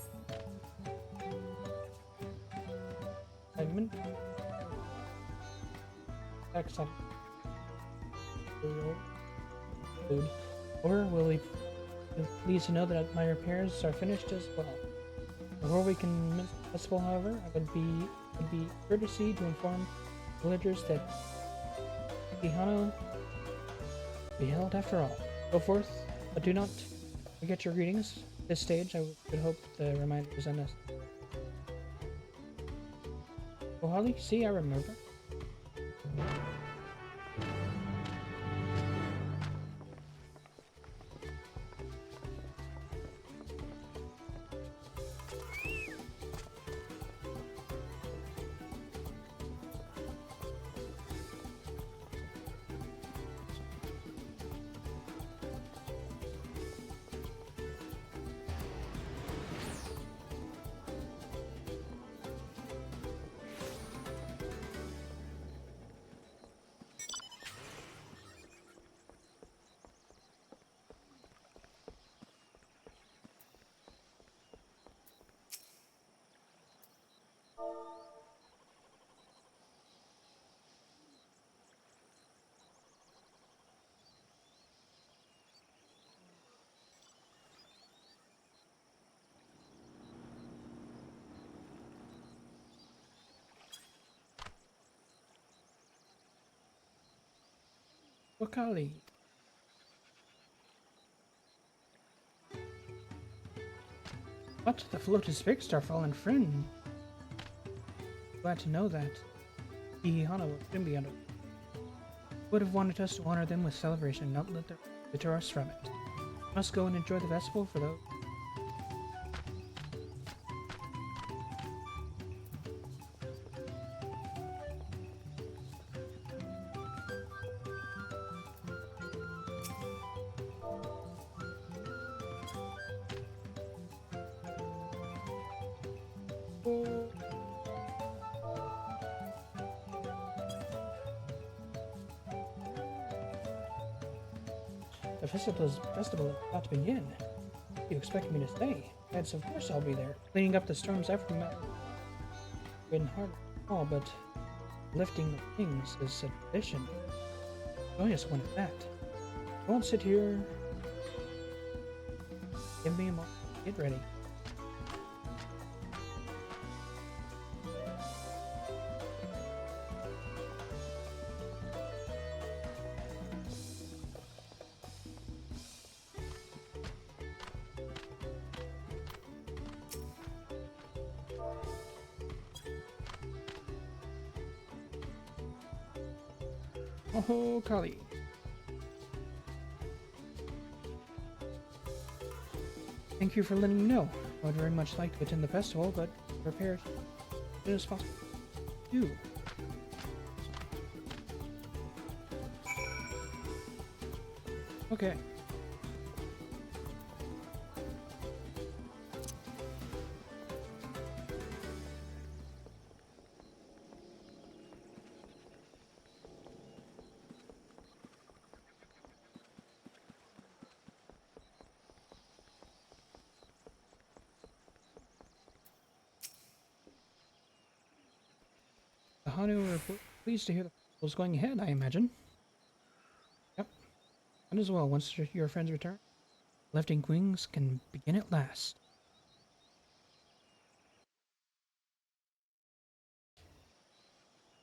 Segment. Excellent. Food. Or will we please to know that my repairs are finished as well. Before we can miss the festival, however, would be courtesy to inform villagers that Ihano be held after all. Go forth, but do not forget your greetings. At this stage, I would hope the reminder is unnecessary. Oh, Holly, see, I remember. Wakali. What? The float is fixed, our fallen friend. Glad to know that. Ihana will soon be under. Would have wanted us to honor them with celebration and not let them deter us from it. Must go and enjoy the festival for those. The festival is about to begin. You expect me to stay? Yes, of course I'll be there. Cleaning up the storm's aftermath. Been hard at all, but lifting the things is a tradition. Join us one at that. I won't sit here. Give me a moment. Get ready. Oh, Kali. Thank you for letting me know. I would very much like to attend the festival, but prepared as soon as possible. You. Okay. The Hanu are pleased to hear the festival's going ahead, I imagine. Yep. And as well, once your friends return, lifting wings can begin at last.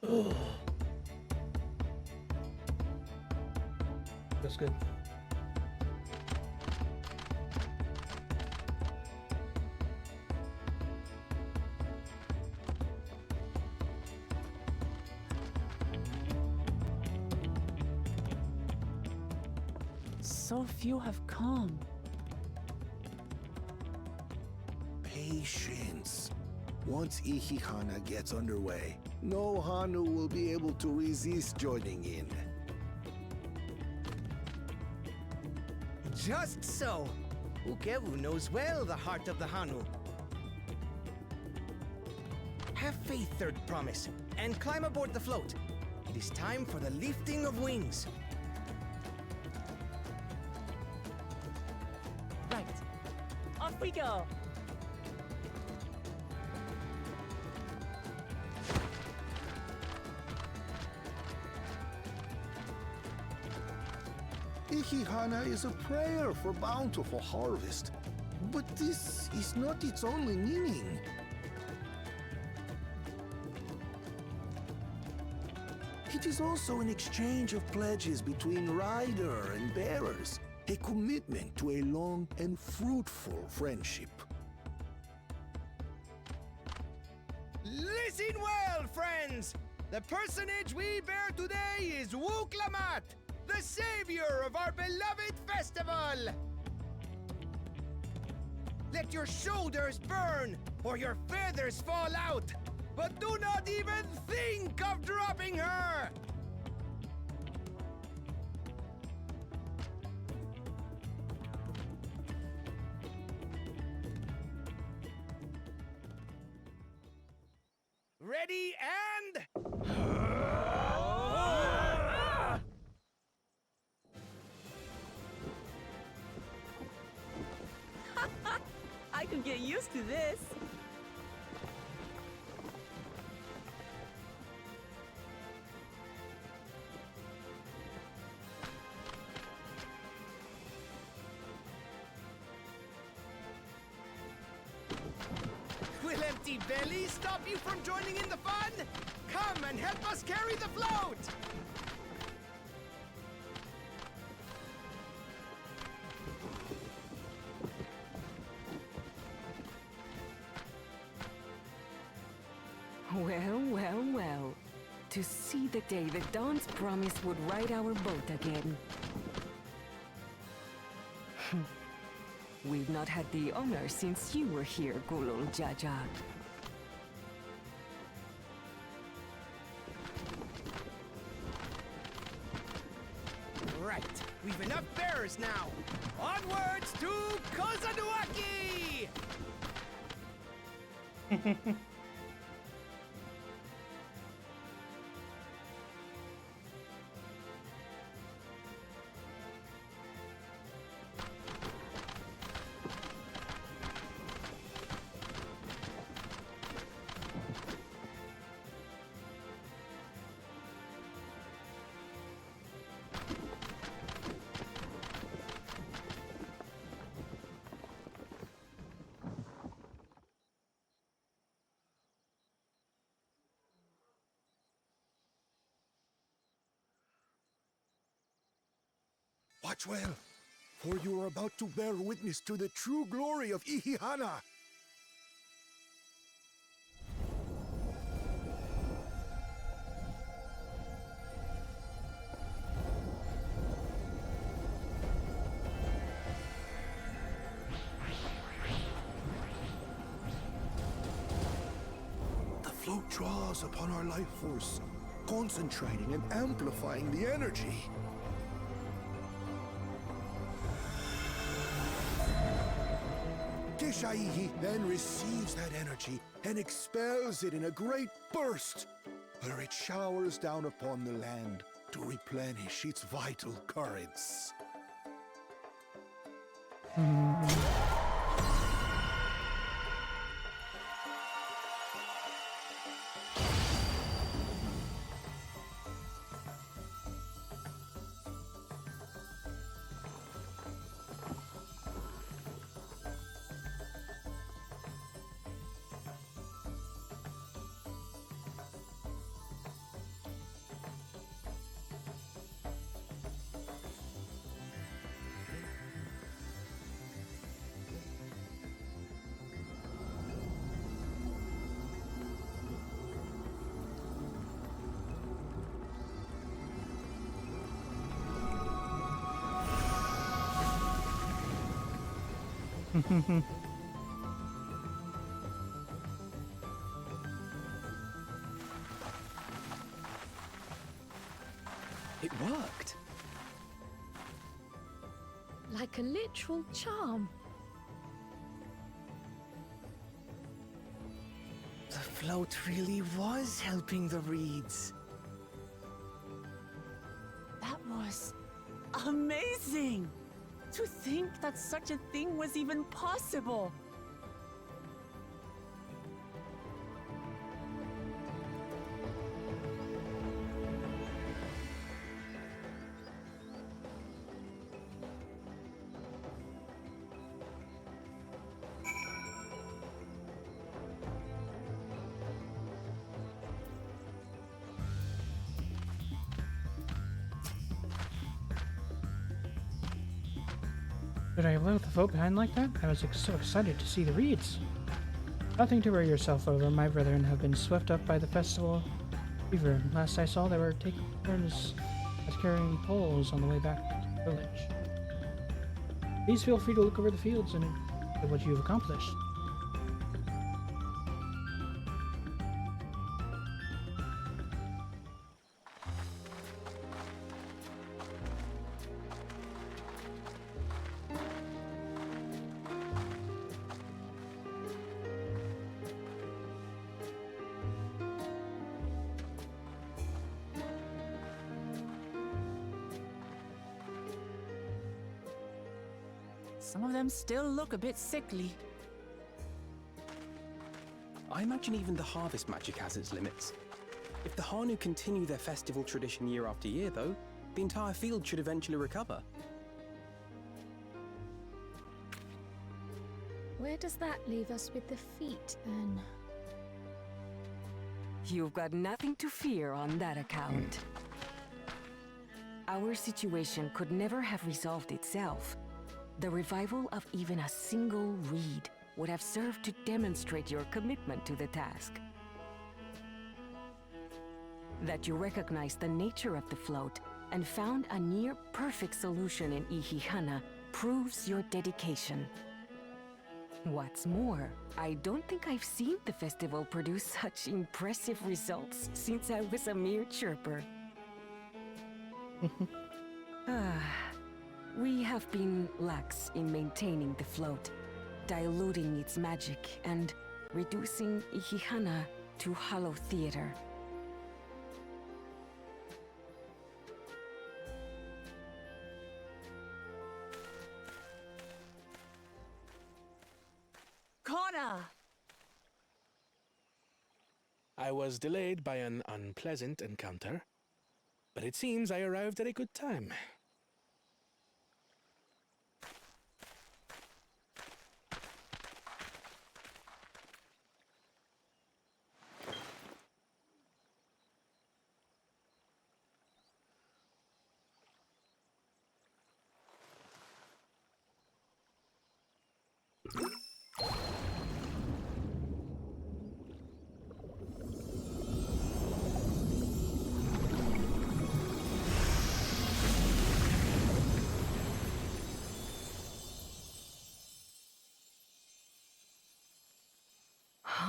Ugh. Feels good. So few have come. Patience. Once Ihihana gets underway, no Hanu will be able to resist joining in. Just so. Ukewu knows well the heart of the Hanu. faith, Third Promise, and climb aboard the float. It is time for the lifting of wings. Right. Off we go! Ihihana is a prayer for bountiful harvest. But this is not its only meaning. It is also an exchange of pledges between rider and bearers, a commitment to a long and fruitful friendship. Listen well, friends! The personage we bear today is Wuklamat, the savior of our beloved festival! Let your shoulders burn, or your feathers fall out, but do not even think of dropping her! Ready and... I could get used to this. Will empty bellies stop you from joining in the fun? Come and help us carry the float! Well, well, well. To see the day that Dawn's promise would ride our boat again. We've not had the honor since you were here, Gulul Jaja. Right, we've enough bearers now. Onwards to Kozanuaki! Watch well, for you are about to bear witness to the true glory of Ihihana. The float draws upon our life force, concentrating and amplifying the energy. Keshaihi then receives that energy and expels it in a great burst, where it showers down upon the land to replenish its vital currents. It worked. Like a literal charm. The float really was helping the reeds. That was amazing! To think that such a thing was even possible! Did I left the vote behind like that? I was so excited to see the reeds. Nothing to worry yourself over. My brethren have been swept up by the festival fever. Last I saw, they were taking turns at carrying poles on the way back to the village. Please feel free to look over the fields and at what you have accomplished. Some of them still look a bit sickly. I imagine even the harvest magic has its limits. If the Hanu continue their festival tradition year after year, though, the entire field should eventually recover. Where does that leave us with the feet, then? You've got nothing to fear on that account. Our situation could never have resolved itself. The revival of even a single reed would have served to demonstrate your commitment to the task. That you recognized the nature of the float and found a near-perfect solution in Ihihana proves your dedication. What's more, I don't think I've seen the festival produce such impressive results since I was a mere chirper. We have been lax in maintaining the float, diluting its magic and reducing Ihihana to hollow theater. Connor! I was delayed by an unpleasant encounter, but it seems I arrived at a good time.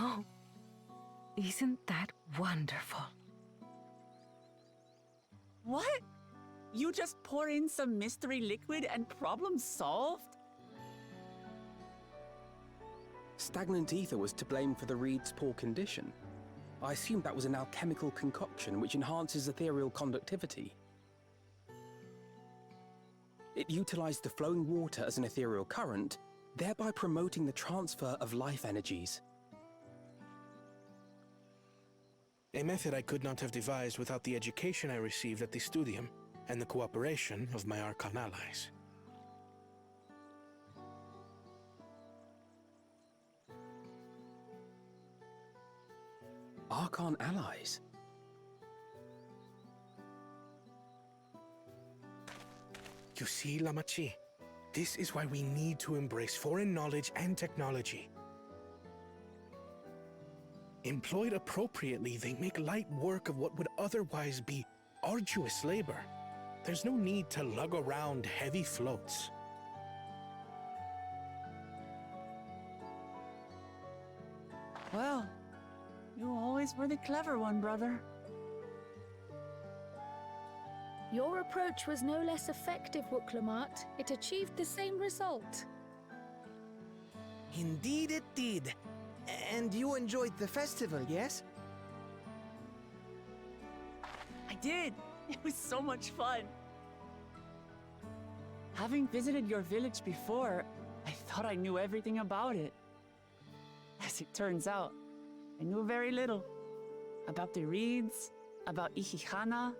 Oh, isn't that wonderful? What? You just pour in some mystery liquid and problem solved? Stagnant ether was to blame for the reed's poor condition. I assumed that was an alchemical concoction which enhances ethereal conductivity. It utilized the flowing water as an ethereal current, thereby promoting the transfer of life energies. A method I could not have devised without the education I received at the studium and the cooperation of my Archon allies. Archon allies? You see, Lamachi, this is why we need to embrace foreign knowledge and technology. Employed appropriately, they make light work of what would otherwise be arduous labor. There's no need to lug around heavy floats. Well, you always were the clever one, brother. Your approach was no less effective, Wooklamat. It achieved the same result. Indeed it did. And you enjoyed the festival, yes? I did. It was so much fun. Having visited your village before, I thought I knew everything about it. As it turns out, I knew very little. About the reeds, about Ihihana.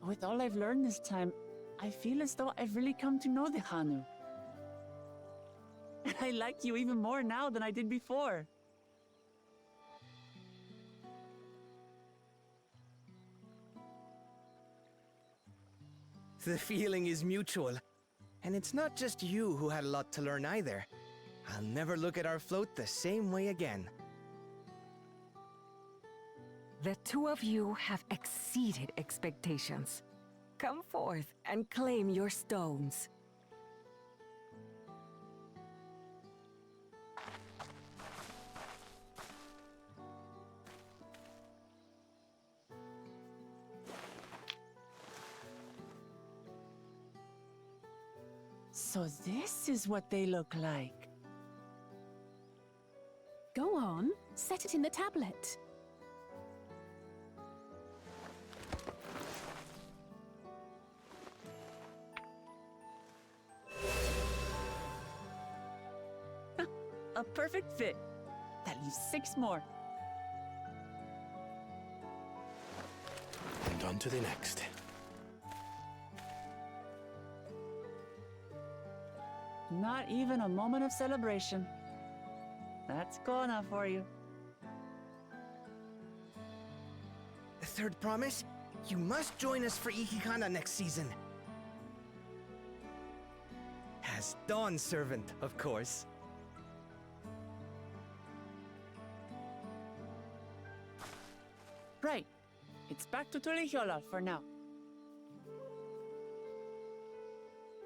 With all I've learned this time, I feel as though I've really come to know the Hanu. And I like you even more now than I did before. The feeling is mutual. And it's not just you who had a lot to learn either. I'll never look at our float the same way again. The two of you have exceeded expectations. Come forth and claim your stones. So this is what they look like. Go on, set it in the tablet. A perfect fit. That leaves 6 more. And on to the next. Not even a moment of celebration. That's Kona for you. The third promise? You must join us for Ihihana next season. As Dawn Servant, of course. Right. It's back to Tulihiola for now.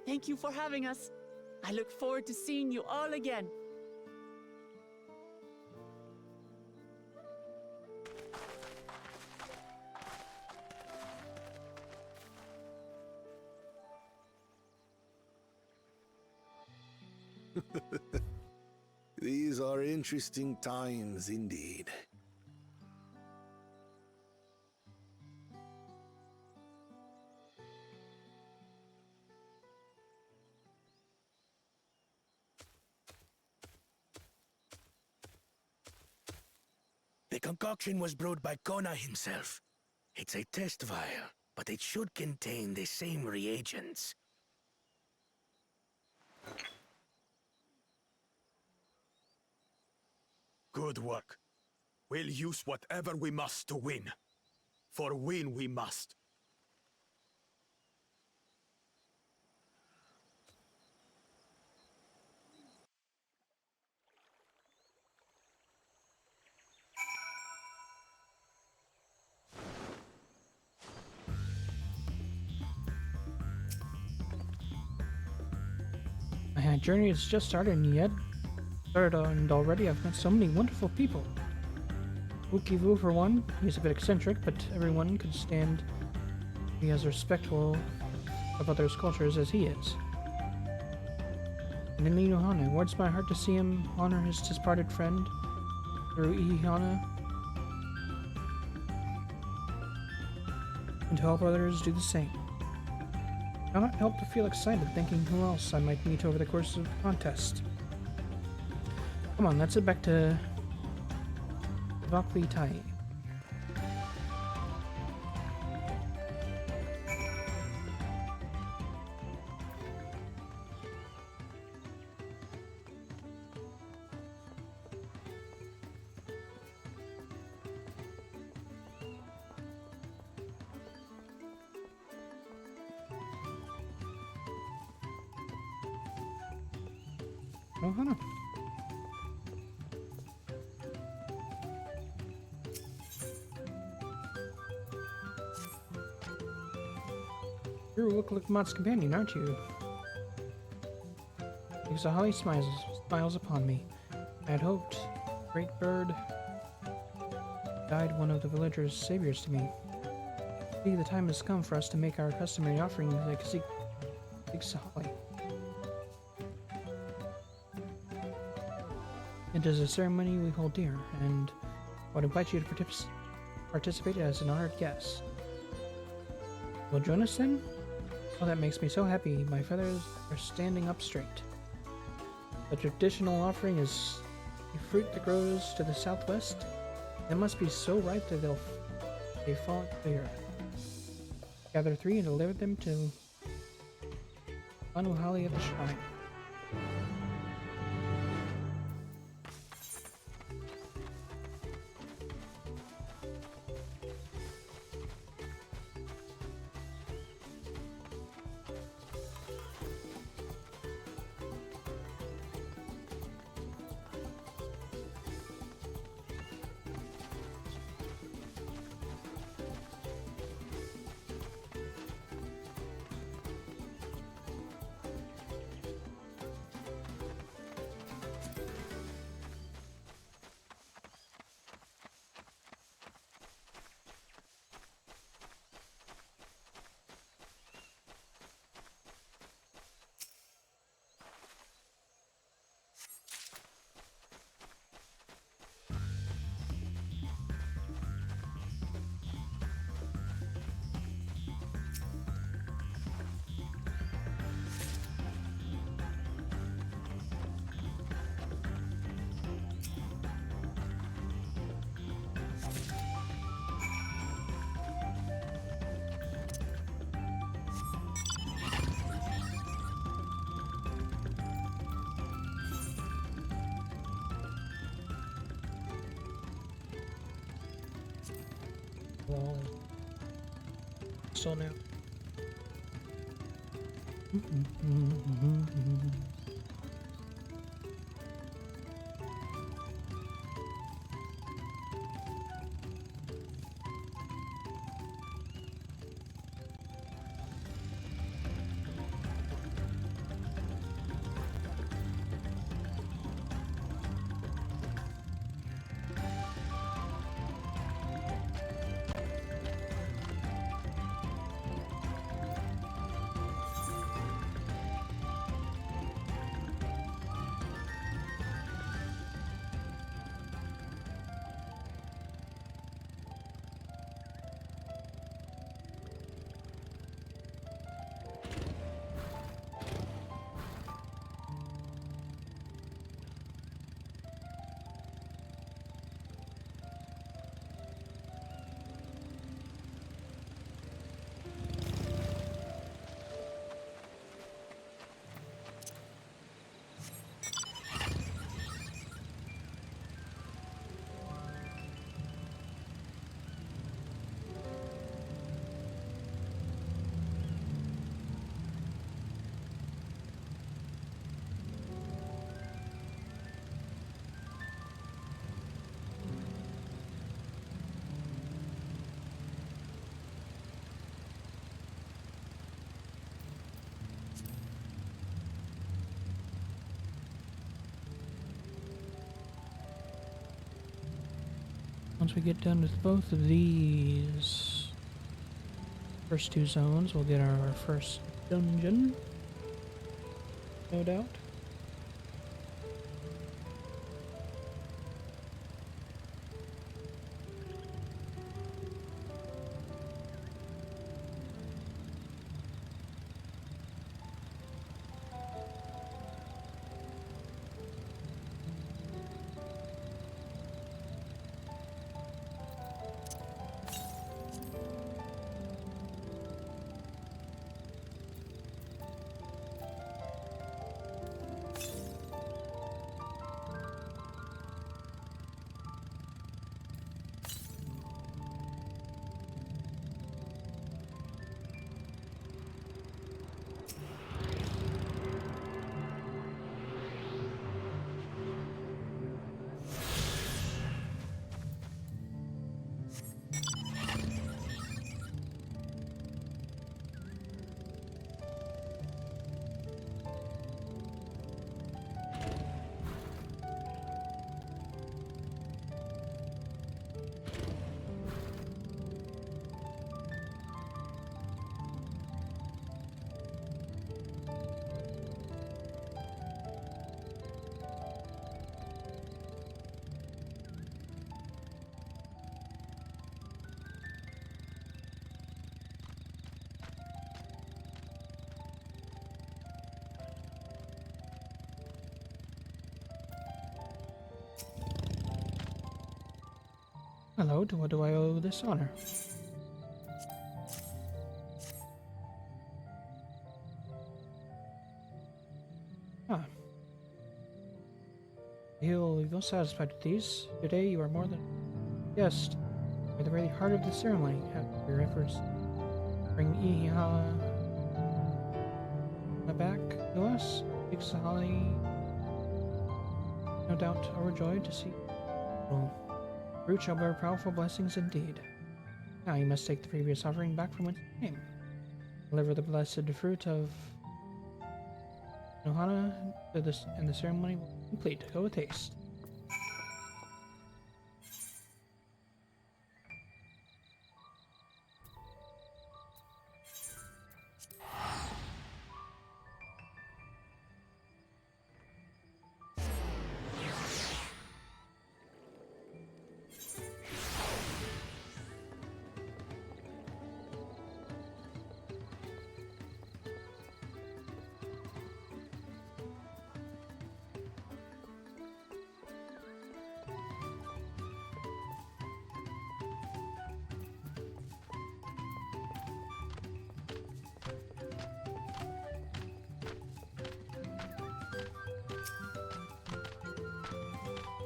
Thank you for having us. I look forward to seeing you all again. These are interesting times indeed. The concoction was brewed by Kona himself. It's a test vial, but it should contain the same reagents. Good work. We'll use whatever we must to win. For win we must. My journey has just started and already I've met so many wonderful people. Ukivu for one, he's a bit eccentric, but everyone could stand be as respectful of others' cultures as he is. And Nini Nohana, it warms my heart to see him honor his disparted friend through Ihihana, and to help others do the same. I cannot help to feel excited thinking who else I might meet over the course of the contest. Come on, let's head back to Vakli Tai. Oh, Hannah. You look like Mott's companion, aren't you? Exahali smiles upon me. I had hoped. Great bird died one of the villagers' saviors to me. I see the time has come for us to make our customary offering to Exahali. It is a ceremony we hold dear, and I would invite you to participate as an honored guest. Will you join us then? Oh, that makes me so happy. My feathers are standing up straight. The traditional offering is a fruit that grows to the southwest. It must be so ripe that they fall to the earth. Gather 3 and deliver them to Anuhali at the shrine. So now. Once we get done with both of these first 2 zones, we'll get our first dungeon, no doubt. Hello, to what do I owe this honor? Ah. You feel satisfied with these. Today you are more than a guest. You're the very heart of the ceremony. After your efforts bring Iha back to us, Ixahali, no doubt overjoyed to see. Well, fruit shall bear powerful blessings indeed. Now you must take the previous offering back from whence it came. Deliver the blessed fruit of Nohana to this, and the ceremony will be complete. Go with haste.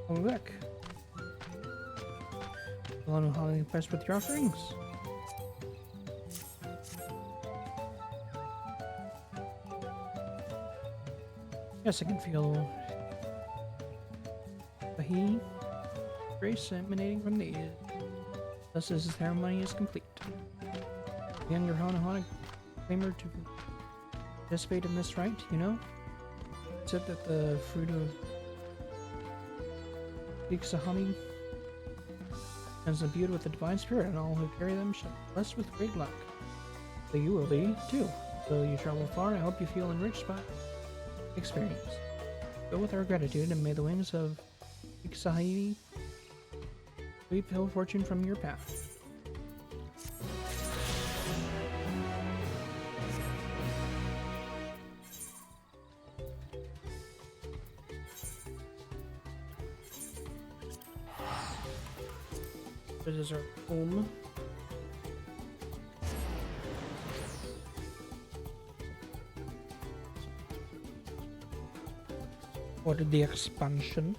Welcome back. Hello, how impressed with your offerings? Yes, I can feel the heat, grace emanating from these. Thus, as the ceremony is complete. The younger Hana claimed to participate in this rite, you know? It said that the fruit of Ixahani is imbued with the divine spirit, and all who carry them shall be blessed with great luck. So you will be, too. So you travel far, I hope you feel enriched by experience. Go with our gratitude, and may the wings of Ixahani sweep hill fortune from your path. This is our home. Or the expansion.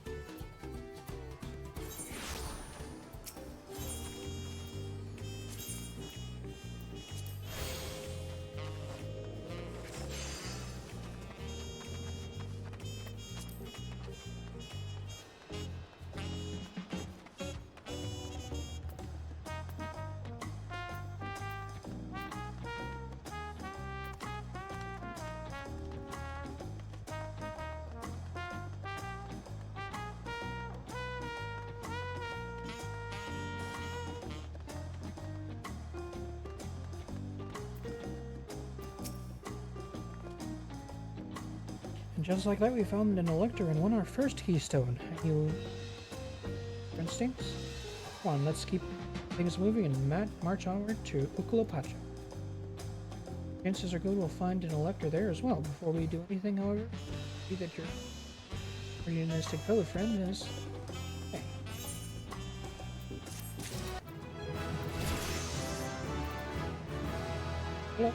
And just like that, we found an elector and won our first keystone. You instincts? Come on, let's keep things moving and march onward to Ukulapacha. Chances are good we'll find an elector there as well. Before we do anything, however, see that your unionistic fellow friend is... Hey. Hello.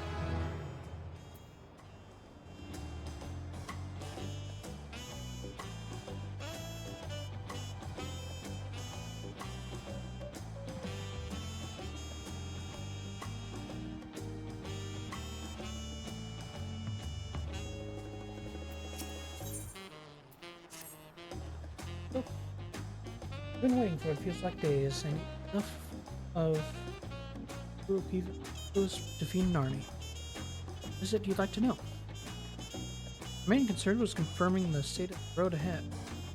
Been waiting for it, feels like days, and enough of people to defeat Narni. What is it you'd like to know? The main concern was confirming the state of the road ahead.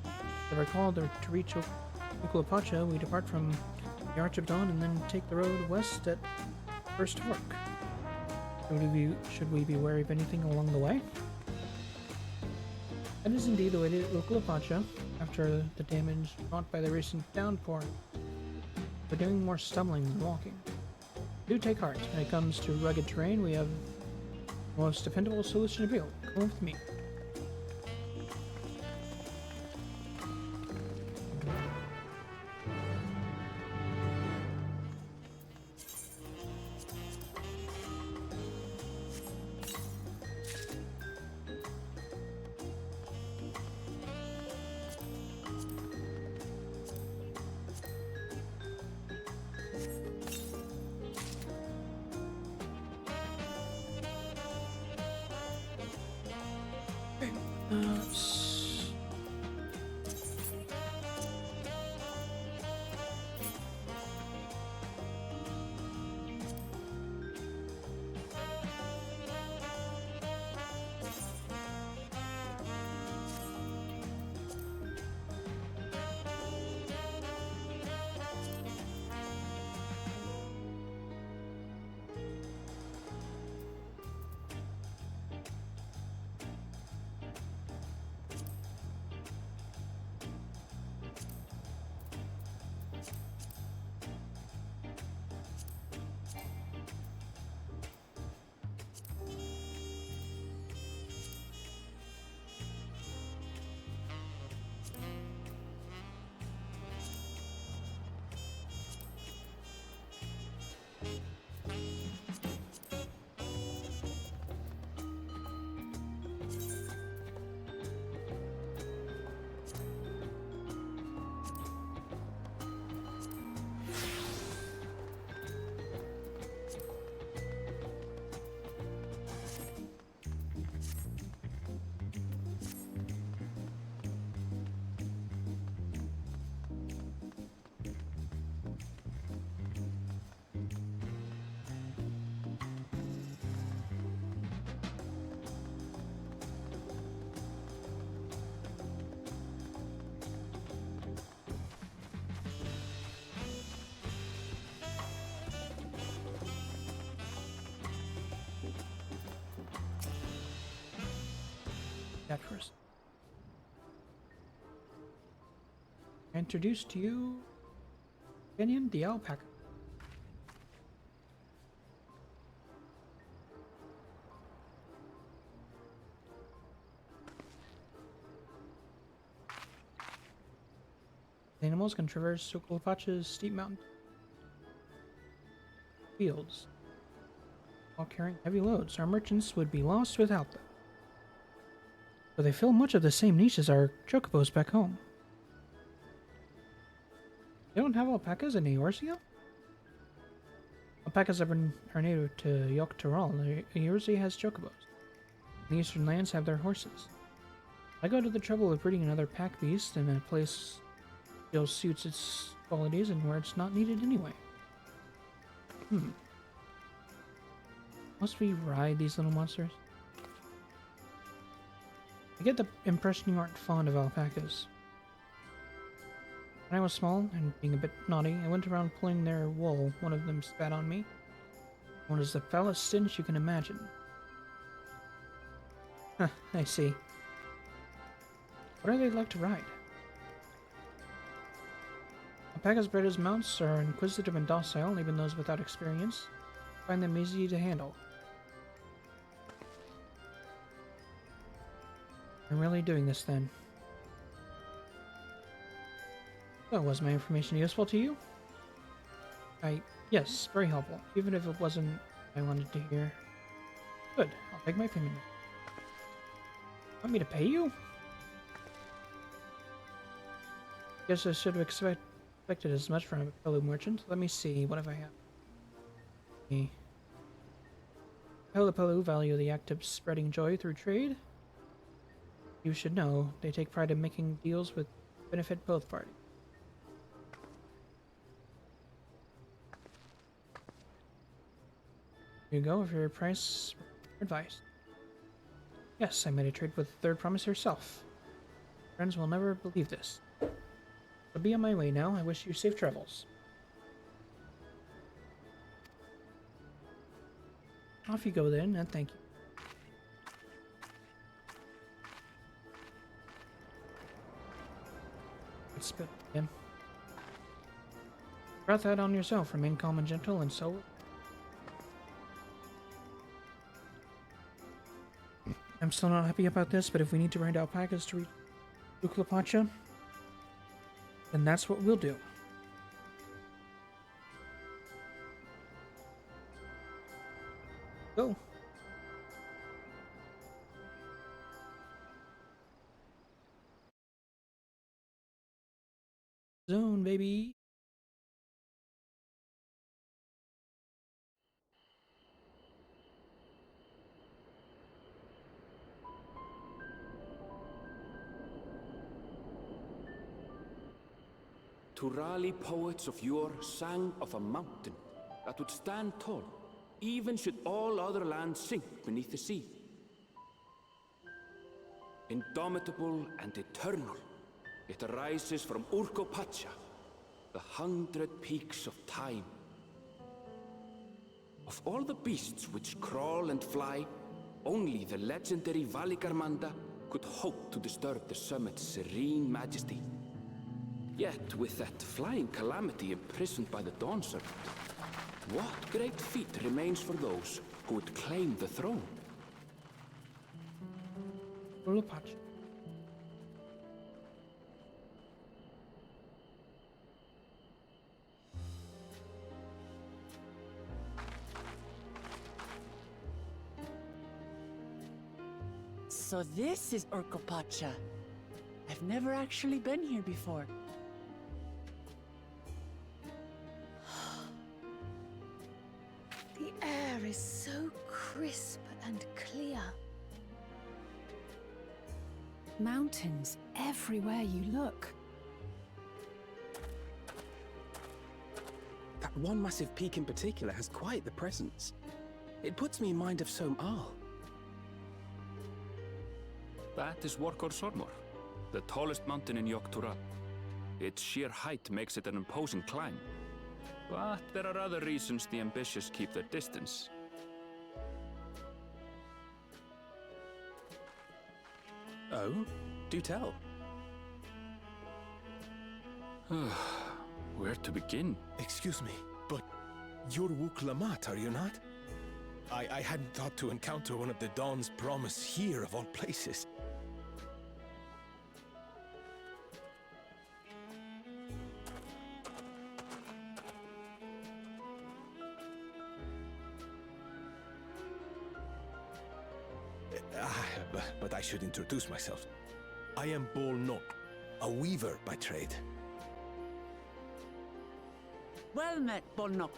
If I recall, to reach Ukulapacha, we depart from the Arch of Dawn and then take the road west at First Fork. Should we be wary of anything along the way? That is indeed the way to Ukulapacha. After the damage wrought by the recent downpour, we're doing more stumbling than walking. Do take heart. When it comes to rugged terrain, we have the most dependable solution available. Come with me. S- that first. Introduce to you Kenyon the alpaca. The animals can traverse Sukalpacha's steep mountain fields while carrying heavy loads. Our merchants would be lost without them. But they fill much of the same niche as our chocobos back home. They don't have alpacas in Eorzea? Alpacas are native to Yogg-Tyrol. Eorzea has chocobos. The eastern lands have their horses. I go to the trouble of breeding another pack beast in a place that suits its qualities and where it's not needed anyway. Must we ride these little monsters? I get the impression you aren't fond of alpacas. When I was small and being a bit naughty, I went around pulling their wool. One of them spat on me. One is the foulest stench you can imagine. Huh, I see. What are they like to ride? Alpacas bred as mounts are inquisitive and docile, even those without experience find them easy to handle. I'm really doing this then. So, was my information useful to you? Yes, very helpful. Even if it wasn't what I wanted to hear. Good, I'll take my payment. Want me to pay you? Guess I should have expected as much from a fellow merchant. Let me see, what have I have? Pelopelu value the act of spreading joy through trade. You should know, they take pride in making deals that benefit both parties. Here you go, with your price advice. Yes, I made a trade with the third promise herself. Friends will never believe this. I'll be on my way now. I wish you safe travels. Off you go then, and thank you. Let's spit again. Brought that on yourself. Remain calm and gentle, and so. I'm still not happy about this, but if we need to ride alpacas to reach Sukalpacha, then that's what we'll do. Go. Zone, baby. Turali poets of yore sang of a mountain that would stand tall, even should all other lands sink beneath the sea. Indomitable and eternal, it arises from Urkopacha, the 100 peaks of time. Of all the beasts which crawl and fly, only the legendary Valigarmanda could hope to disturb the summit's serene majesty. Yet, with that flying calamity imprisoned by the Dawn Serpent, what great feat remains for those who would claim the throne? Urkopacha. So this is Urkopacha. I've never actually been here before. The air is so crisp and clear. Mountains everywhere you look. That one massive peak in particular has quite the presence. It puts me in mind of Som-Al. That is Workor Sormor, the tallest mountain in Yogg-Tural. Its sheer height makes it an imposing climb. But there are other reasons the ambitious keep their distance. Oh? Do tell. Where to begin? Excuse me, but you're Wuk Lamat, are you not? I hadn't thought to encounter one of the Dawn's promise here of all places. But I should introduce myself. I am Bol Nok, a weaver by trade. Well met, Bolnok.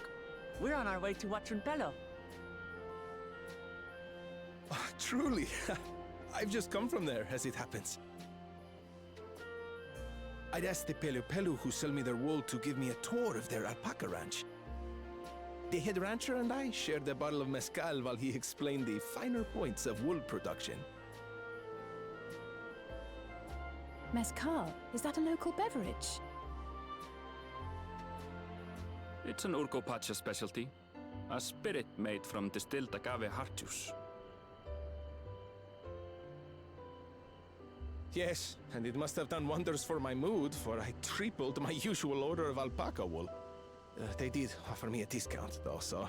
We're on our way to Watranpelo. Truly, I've just come from there, as it happens. I'd asked the Pelu who sell me their wool to give me a tour of their alpaca ranch. The head rancher and I shared a bottle of mezcal while he explained the finer points of wool production. Mezcal, is that a local beverage? It's an Urkopacha specialty, a spirit made from distilled agave heart juice. Yes, and it must have done wonders for my mood, for I tripled my usual order of alpaca wool. They did offer me a discount, though, so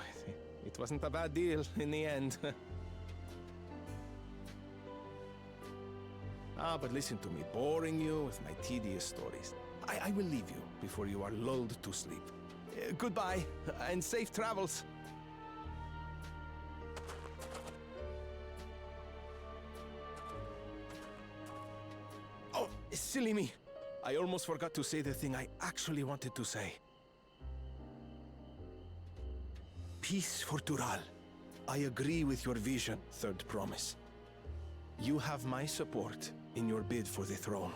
it wasn't a bad deal in the end. But listen to me, boring you with my tedious stories. I will leave you before you are lulled to sleep. Goodbye, and safe travels. Oh, silly me. I almost forgot to say the thing I actually wanted to say. Peace for Tural. I agree with your vision, Third Promise. You have my support in your bid for the throne.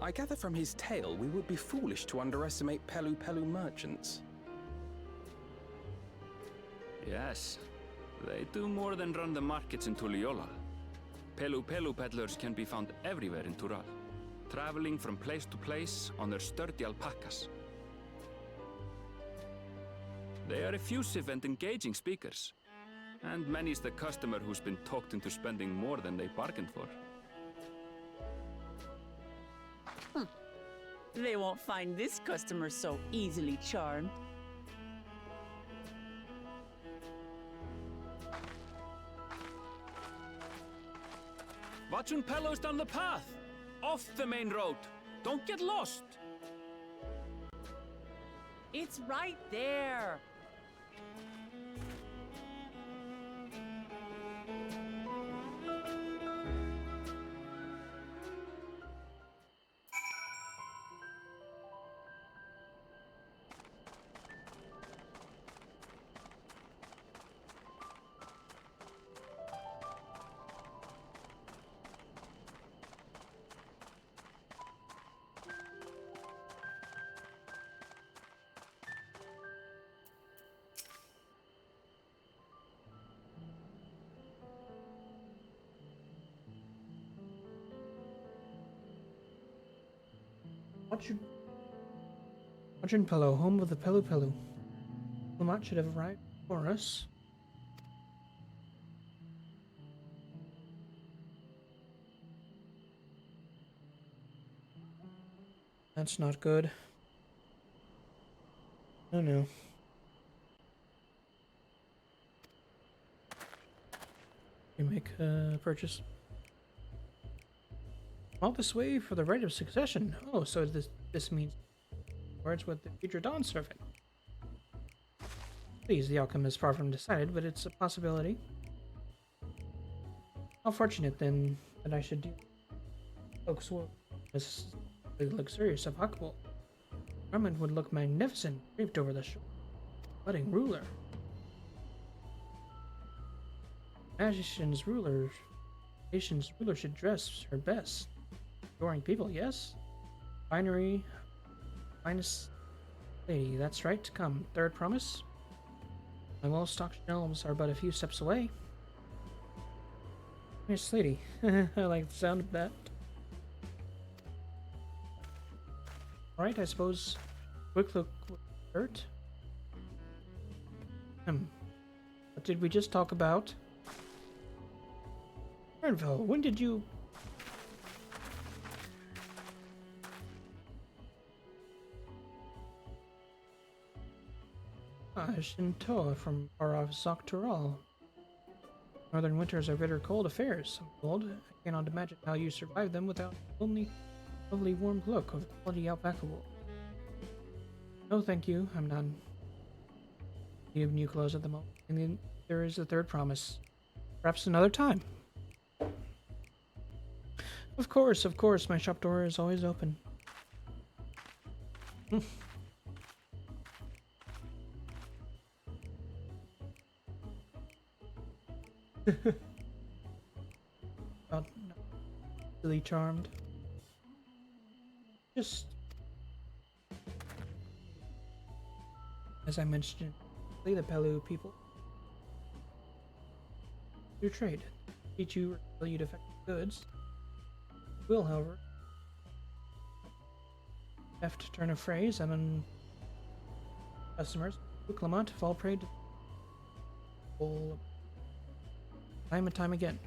I gather from his tale we would be foolish to underestimate Pelu merchants. Yes, they do more than run the markets in Tuliyollal. Pelu peddlers can be found everywhere in Tural, traveling from place to place on their sturdy alpacas. They are effusive and engaging speakers, and many's the customer who's been talked into spending more than they bargained for. They won't find this customer so easily charmed. Watranpelo's down the path! Off the main road! Don't get lost! It's right there! Arjun Pelo, home of the Pelu Pelu. Lamont should have arrived before us. That's not good. Oh no. You make a purchase. All this way for the right of succession. Oh, so this means words with the future Dawn Servant. Please, the outcome is far from decided, but it's a possibility. How fortunate then that I should do. Folks will this luxurious of Huckable. Garment would look magnificent, draped over the shoulder. Budding ruler. Nation's ruler should dress her best. Adoring people, yes? Finery, finest lady, that's right. Come, third promise. My well-stocked shelves are but a few steps away. Nice lady. I like the sound of that. Alright, I suppose quick look hurt. What did we just talk about? Ernville, when did you... Shintoa from far off Soktural. Northern winters are bitter cold affairs, I'm told. I cannot imagine how you survive them without only lovely warm cloak of quality outbackable. No, thank you. I'm not in need of new clothes at the moment. And then there is a third promise. Perhaps another time. Of course, my shop door is always open. Not really charmed. Just as I mentioned, the Pelu people do trade. Teach you or sell you defective goods. Will, however, have to turn a phrase and on customers who Clement fall prey to time and time again.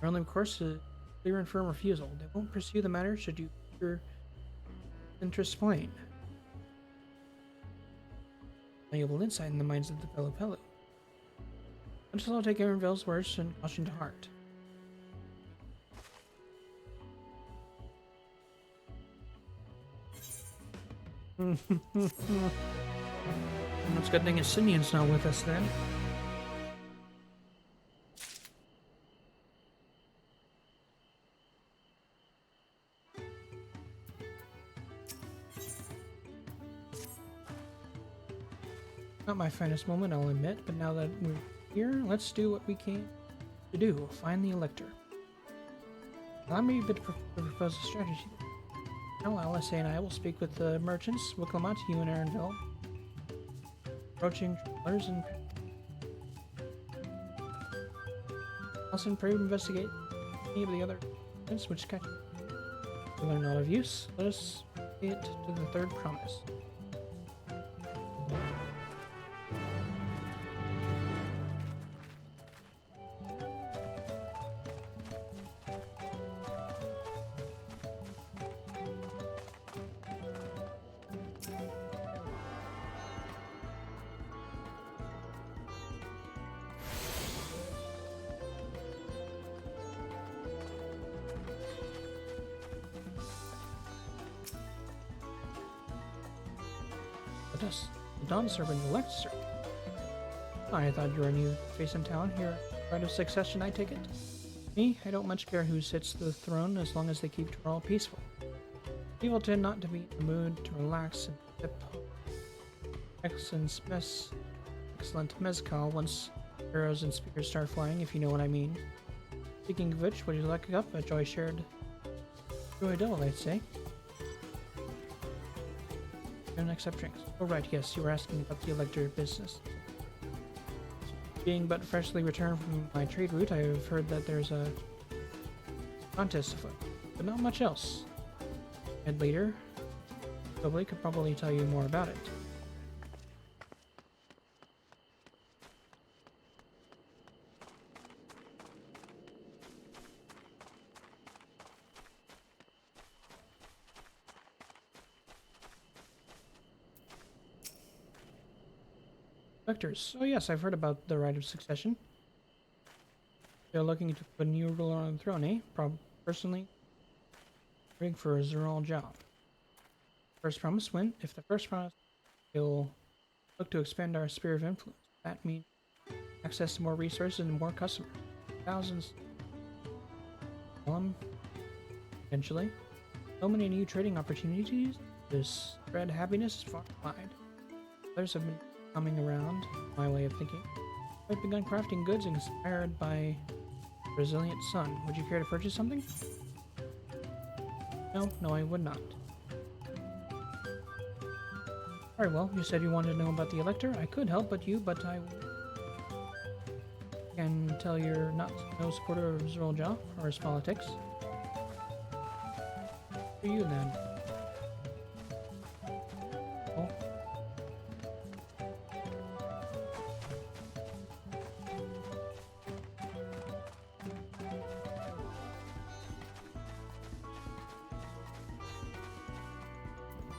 Their only course is clear and firm refusal. They won't pursue the matter should you your interest plain. Valuable insight in the minds of the Pelu Pelu. Until I'll take Aaronville's words and caution to heart. It's a good thing Asinian's not with us then. Not my finest moment, I'll admit, but now that we're here, let's do what we can to do. Find the Elector. Allow me a bit to propose a strategy. Now, LSA and I will speak with the merchants, Wicklamat, you and Aaronville, approaching travelers, and also pray to investigate any of the other events which catch you. If they're not of use, let us get to the third promise. The Dawn Servant elects her. I thought you were a new face in town here. Right of succession, I take it. Me, I don't much care who sits the throne as long as they keep Tural peaceful. People tend not to be in the mood to relax and sip excellent mezcal once arrows and spears start flying, if you know what I mean. Speaking of which, would you like a cup? A joy shared. Joy double, I'd say. Don't accept drinks. Oh right, yes, you were asking about the Elector business. Being but freshly returned from my trade route, I have heard that there's a contest afoot, but not much else. Head leader, Tobley could probably tell you more about it. Vectors. Oh yes, I've heard about the right of succession. They're looking to put a new ruler on the throne, eh? Personally, rooting for a Zeral job. First promise win. If the first promise, we'll look to expand our sphere of influence. That means access to more resources and more customers. Thousands. Eventually. So many new trading opportunities. This spread happiness is far and wide. Others have been coming around my way of thinking. I've begun crafting goods inspired by resilient sun. Would you care to purchase something? No, I would not. Very well, you said you wanted to know about the Elector. I could help but I can tell you're not no supporter of Zeral or his politics. For you then. Oh.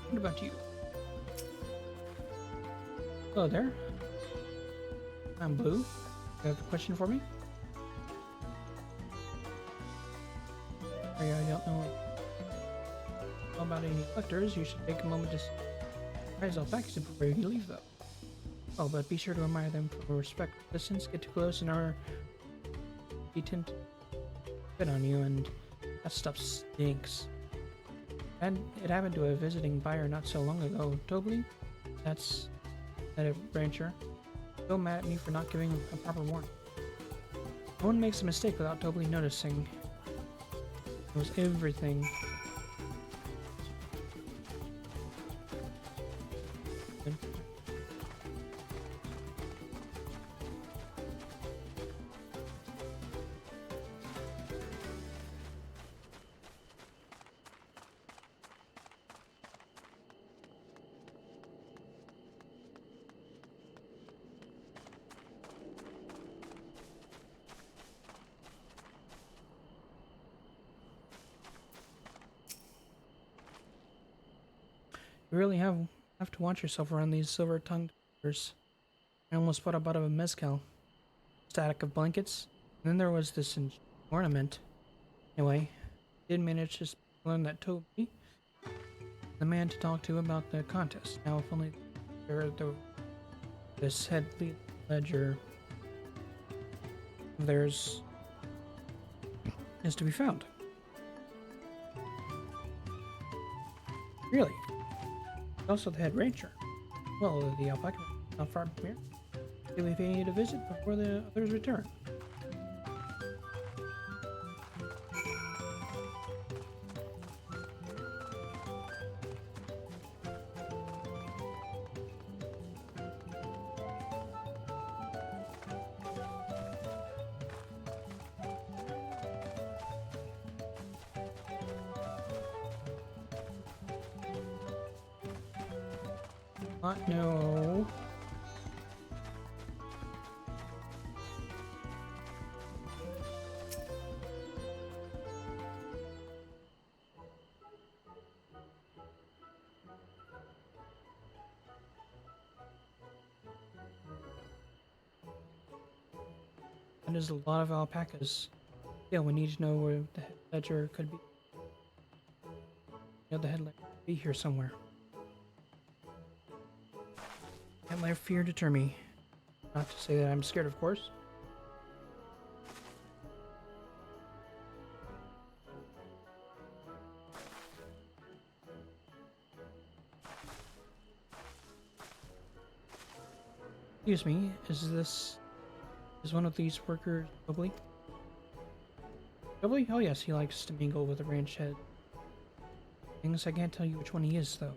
What about you? Hello there. I'm Blue. You have a question for me? I don't know about any collectors. You should take a moment to surprise Alpacas before you leave, though. Oh, but be sure to admire them from a respectful distance. Get too close and our they tend to spit on you, and that stuff stinks. And it happened to a visiting buyer not so long ago. Tobley, that's a rancher, so mad at me for not giving a proper warning. No one makes a mistake without Tobley noticing. It was everything. You really have to watch yourself around these silver-tongued critters. I almost put up out of a mezcal. Static of blankets. And then there was this ornament. Anyway, did manage to learn that Toby, the man to talk to about the contest. Now, if only this head ledger of theirs is to be found. Really? Also the head ranger. Well, the alpaca not far from here. Do we pay you to visit before the others return? No. That is a lot of alpacas. Yeah, we need to know where the head ledger could be. The head ledger could be here somewhere. Can't let fear deter me. Not to say that I'm scared, of course. Excuse me, is one of these workers Tobley? Tobley? Oh yes, he likes to mingle with the ranch head. Things I can't tell you which one he is, though.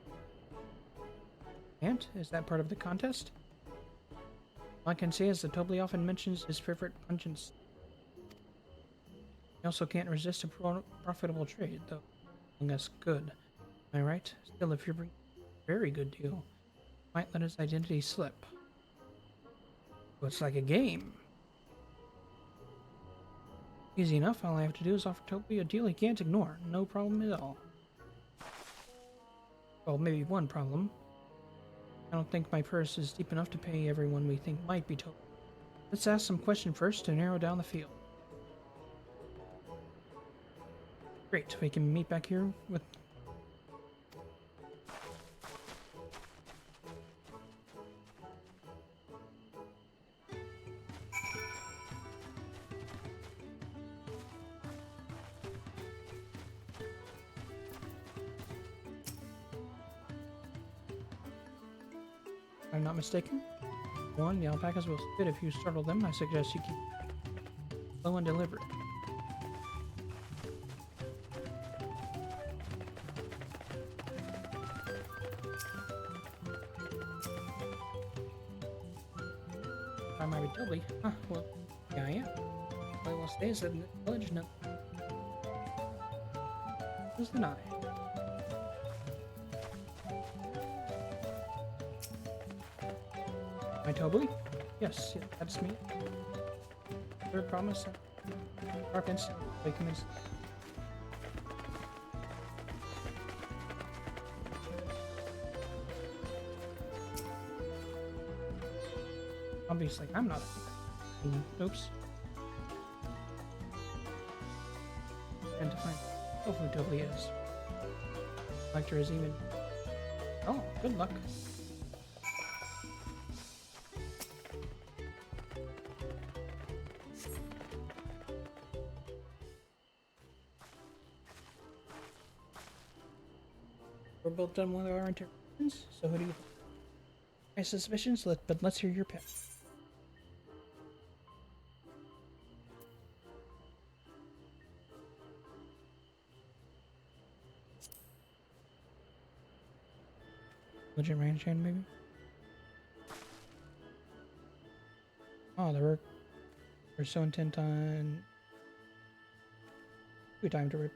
And is that part of the contest? All I can say is that Tobley often mentions his favorite puncheons. He also can't resist a profitable trade, though, telling us good. Am I right? Still, if you're bringing a very good deal, might let his identity slip. So it's like a game. Easy enough. All I have to do is offer Toby a deal he can't ignore. No problem at all. Well, maybe one problem. I don't think my purse is deep enough to pay everyone we think might be Toby. Let's ask some questions first to narrow down the field. Great, we can meet back here with... If I'm not mistaken. 1. The alpacas will spit if you startle them. I suggest you keep slow and deliberate. I might be Toby. Huh, well, yeah, I am. I will stay in the village now. Who's the eye? Am I Toby? Yes, yeah, that's me. Third promise. Dark instant. Awakeness. Obviously, I'm not. Oops. And to find out who Toby is. Lecter is even. Oh, good luck. We're both done with our interventions, so who do you think? My suspicions, but let's hear your pick. Legit ranch hand, maybe? Oh, we're so intent on... Good time to rip.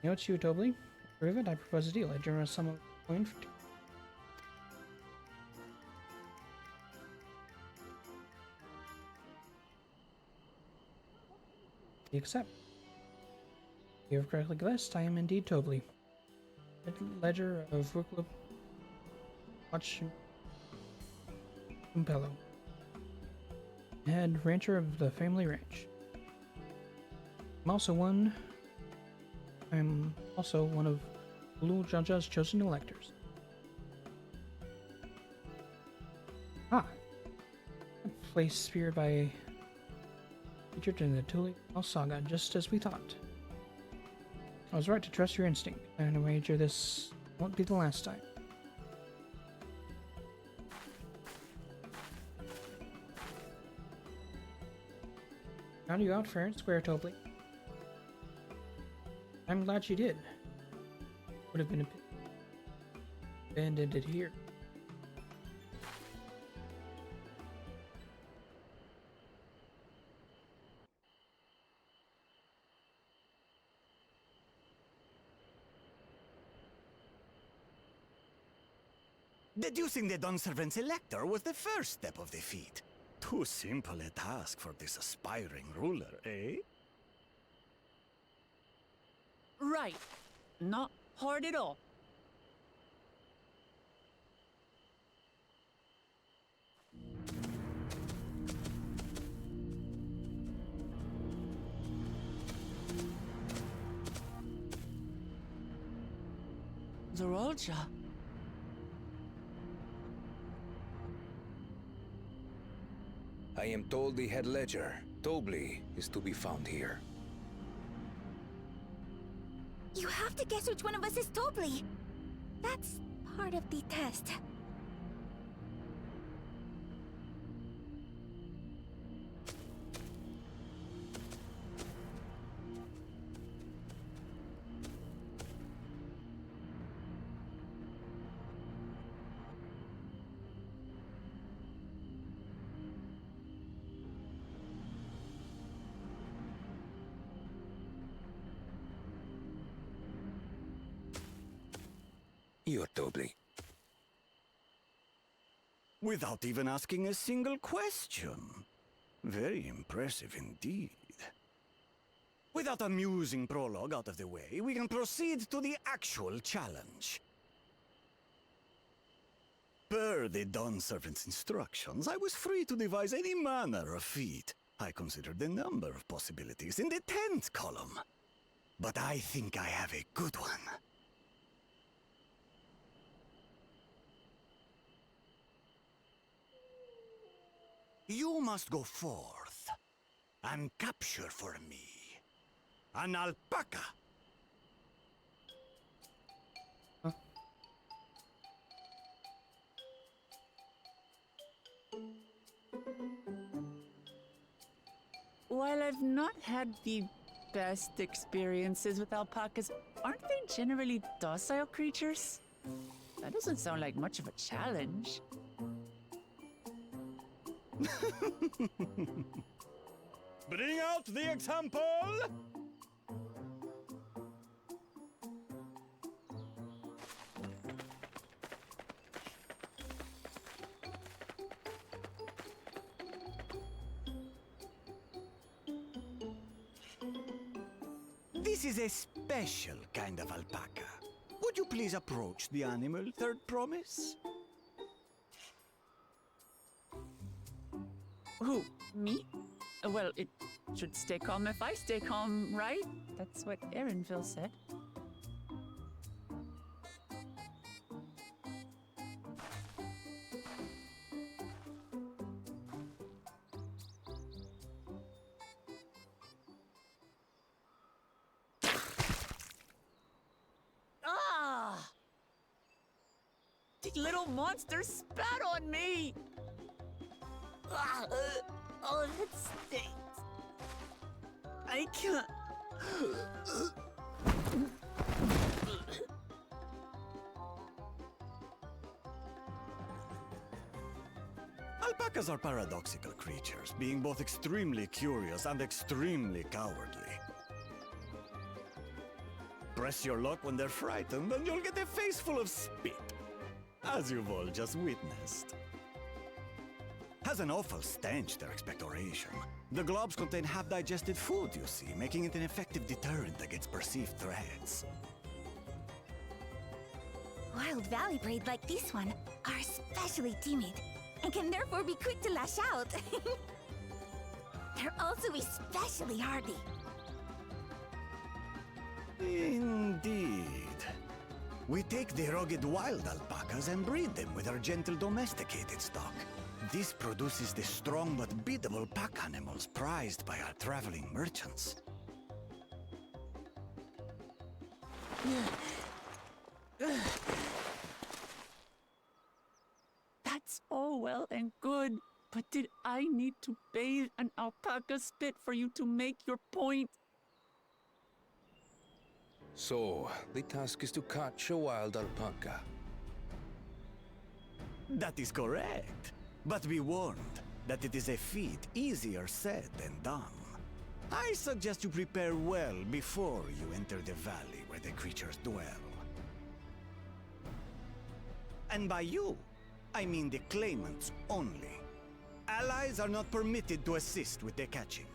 You know what, you Toby? Prove it, I propose a deal. I generate some of the coin for... You accept. You have correctly guessed, I am indeed Toby. Ledger of Rookloop Watch Umpello. Head rancher of the family ranch. I'm also one of Blue Jaja's chosen electors. Ah! A place speared by featured in the Tuli saga, just as we thought. I was right to trust your instinct, and I wager this won't be the last time. Found you out fair and square, Toby. I'm glad you did. Would have been abandoned it here. Deducing the Dunservant's elector was the first step of the feat. Too simple a task for this aspiring ruler, eh? Right. Not hard at all. Zorolja. I am told the head ledger, Tobli, is to be found here. You have to guess which one of us is Tobli. That's part of the test. You're Tobley. Without even asking a single question. Very impressive indeed. With that amusing prologue out of the way, we can proceed to the actual challenge. Per the Dawn Servant's instructions, I was free to devise any manner of feat. I considered a number of possibilities in the 10th column. But I think I have a good one. You must go forth and capture for me an alpaca. While I've not had the best experiences with alpacas, aren't they generally docile creatures? That doesn't sound like much of a challenge. Bring out the example! This is a special kind of alpaca. Would you please approach the animal, Third Promise? Who? Me? Well, it should stay calm if I stay calm, right? That's what Erinville said. Ah! The little monster spat on me! Ah, oh, that stinks. I can't. Alpacas are paradoxical creatures, being both extremely curious and extremely cowardly. Press your luck when they're frightened, and you'll get a face full of spit, as you've all just witnessed. Has an awful stench, their expectoration. The globs contain half-digested food, you see, making it an effective deterrent against perceived threats. Wild valley braid like this one are especially timid and can therefore be quick to lash out. They're also especially hardy. Indeed. We take the rugged wild alpacas and breed them with our gentle domesticated stock. This produces the strong but biddable pack animals prized by our traveling merchants. That's all well and good, but did I need to bathe an alpaca spit for you to make your point? So, the task is to catch a wild alpaca. That is correct. But be warned that it is a feat easier said than done. I suggest you prepare well before you enter the valley where the creatures dwell. And by you, I mean the claimants only. Allies are not permitted to assist with the catching.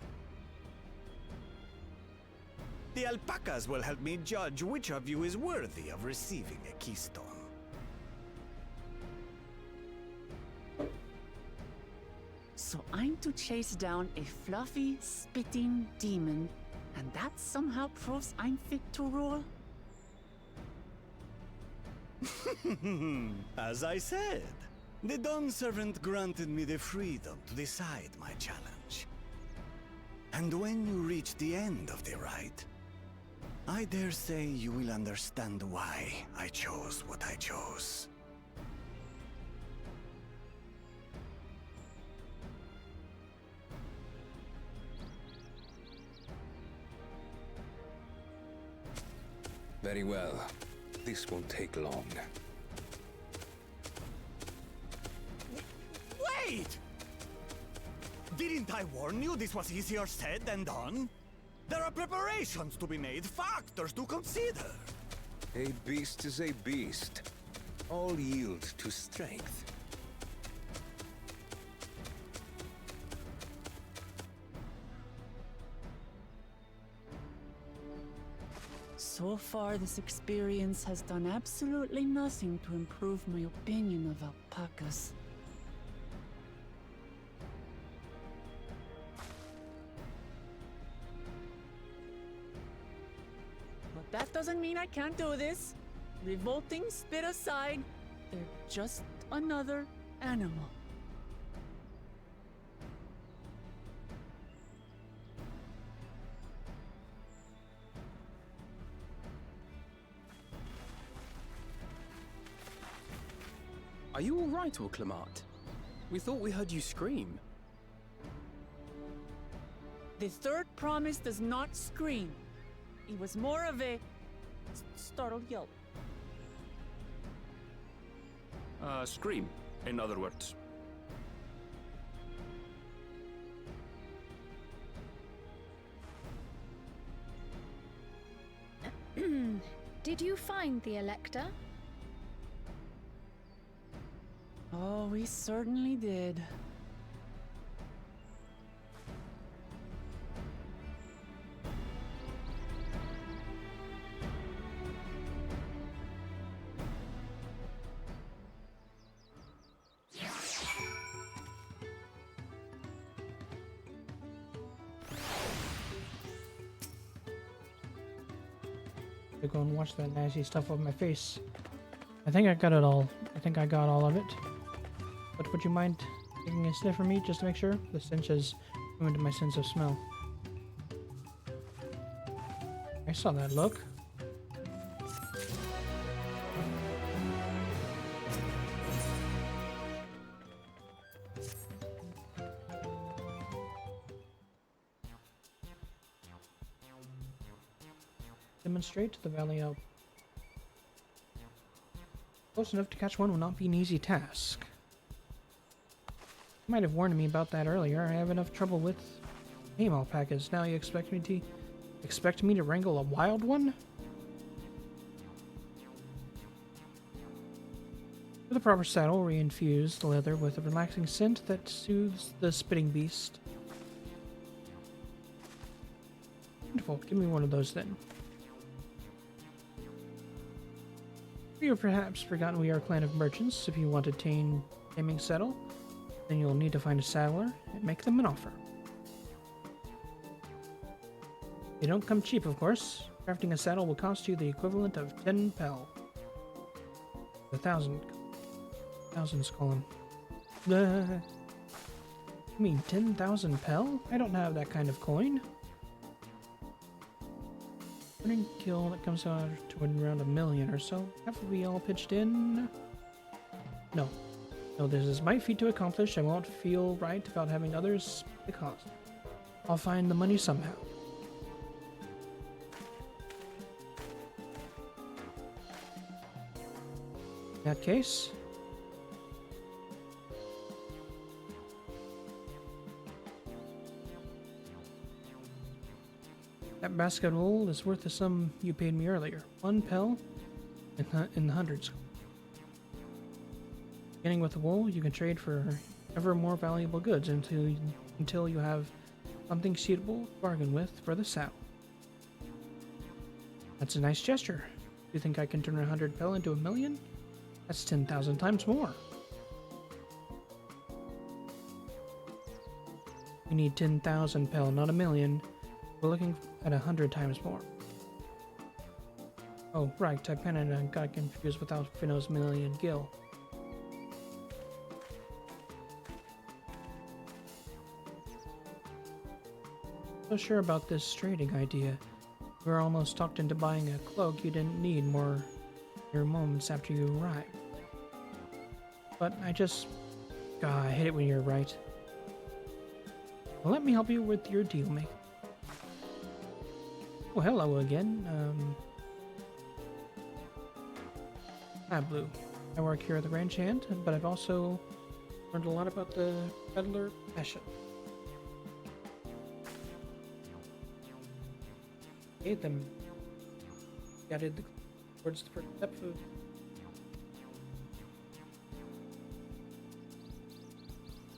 The alpacas will help me judge which of you is worthy of receiving a keystone. So I'm to chase down a fluffy, spitting demon, and that somehow proves I'm fit to rule? As I said, the Dawn Servant granted me the freedom to decide my challenge. And when you reach the end of the rite, I dare say you will understand why I chose what I chose. Very well. This won't take long. Wait! Didn't I warn you this was easier said than done? There are preparations to be made, factors to consider. A beast is a beast. all yield to strength. So far, this experience has done absolutely nothing to improve my opinion of alpacas. But that doesn't mean I can't do this. Revolting spit aside, they're just another animal. Are you all right, Orclamat? We thought we heard you scream. The third promise does not scream. It was more of a startled yelp. Scream, in other words. Did you find the Elector? Oh, we certainly did. To go and wash that nasty stuff off my face. I think I got it all. I think I got all of it. But would you mind taking a sniff for me just to make sure? The stench has ruined my sense of smell. I saw that look. Demonstrate to the valley out. Close enough to catch one will not be an easy task. You might have warned me about that earlier. I have enough trouble with tame alpacas. Now you expect me to wrangle a wild one? With a proper saddle, reinfuse the leather with a relaxing scent that soothes the spitting beast. Wonderful. Give me one of those then. You have perhaps forgotten we are a clan of merchants. If you want a taming saddle, then you'll need to find a saddler and make them an offer. They don't come cheap, of course. Crafting a saddle will cost you the equivalent of 10 pel. 1,000. Thousands call them. You mean 10,000 pel? I don't have that kind of coin. Running kill that comes out to around 1 million or so. Have we all pitched in? No. No, this is my feat to accomplish. I won't feel right about having others split the cost. I'll find the money somehow. In that case, that basket of wool is worth the sum you paid me earlier. 1 pel in the hundreds. Beginning with the wool, you can trade for ever more valuable goods until you have something suitable to bargain with for the saddle. That's a nice gesture. Do you think I can turn 100 pel into 1 million? That's 10,000 times more. We need 10,000 pel, not 1 million. We're looking at 100 times more. Oh, right, I panicked and got confused with Alfino's million gil. So sure about this trading idea. We were almost talked into buying a cloak you didn't need more mere moments after you arrived. But I hate it when you're right. Well, let me help you with your deal making. Oh, hello again. Blue. I work here at the ranch hand, but I've also learned a lot about the peddler passion. Aid them. Guided towards the first step of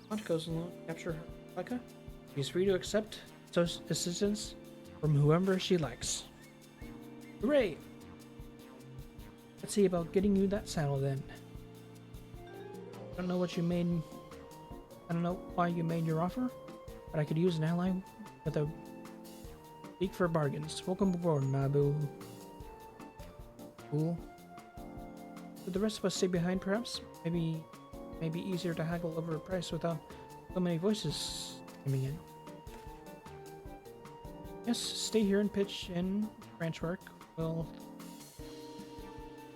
Aunt goes alone to capture her alpaca. She's free to accept assistance from whoever she likes. Hooray! Let's see about getting you that saddle then. I don't know why you made your offer, but I could use an ally with a beak for bargains. Welcome aboard, Mabu. Cool. Would the rest of us stay behind, perhaps? Maybe easier to haggle over a price without so many voices coming in. Yes, stay here and pitch in branch work. Well,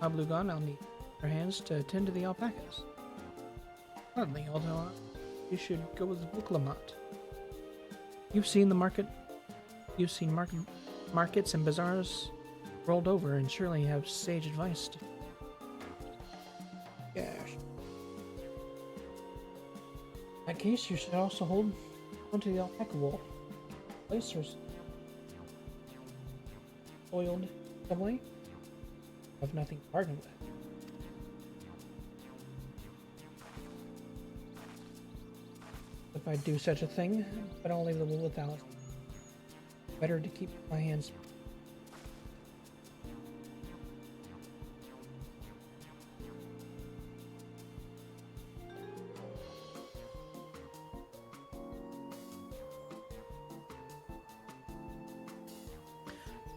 Mabu gone, I'll need your hands to attend to the alpacas. Hardly, although you should go with Wuklamat. You've seen markets and bazaars rolled over and surely have sage advice to... Gosh. In that case, you should also hold onto the alpaca wool. Placers. Oiled doubly. Have nothing to bargain with. If I do such a thing, but I'll leave the wool without. Better to keep my hands.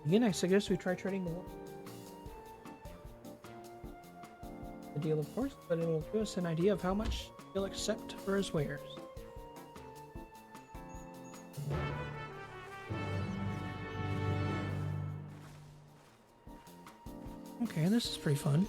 Again, I suggest we try trading the wool. The deal, of course, but it will give us an idea of how much he'll accept for his wares. Okay, this is pretty fun.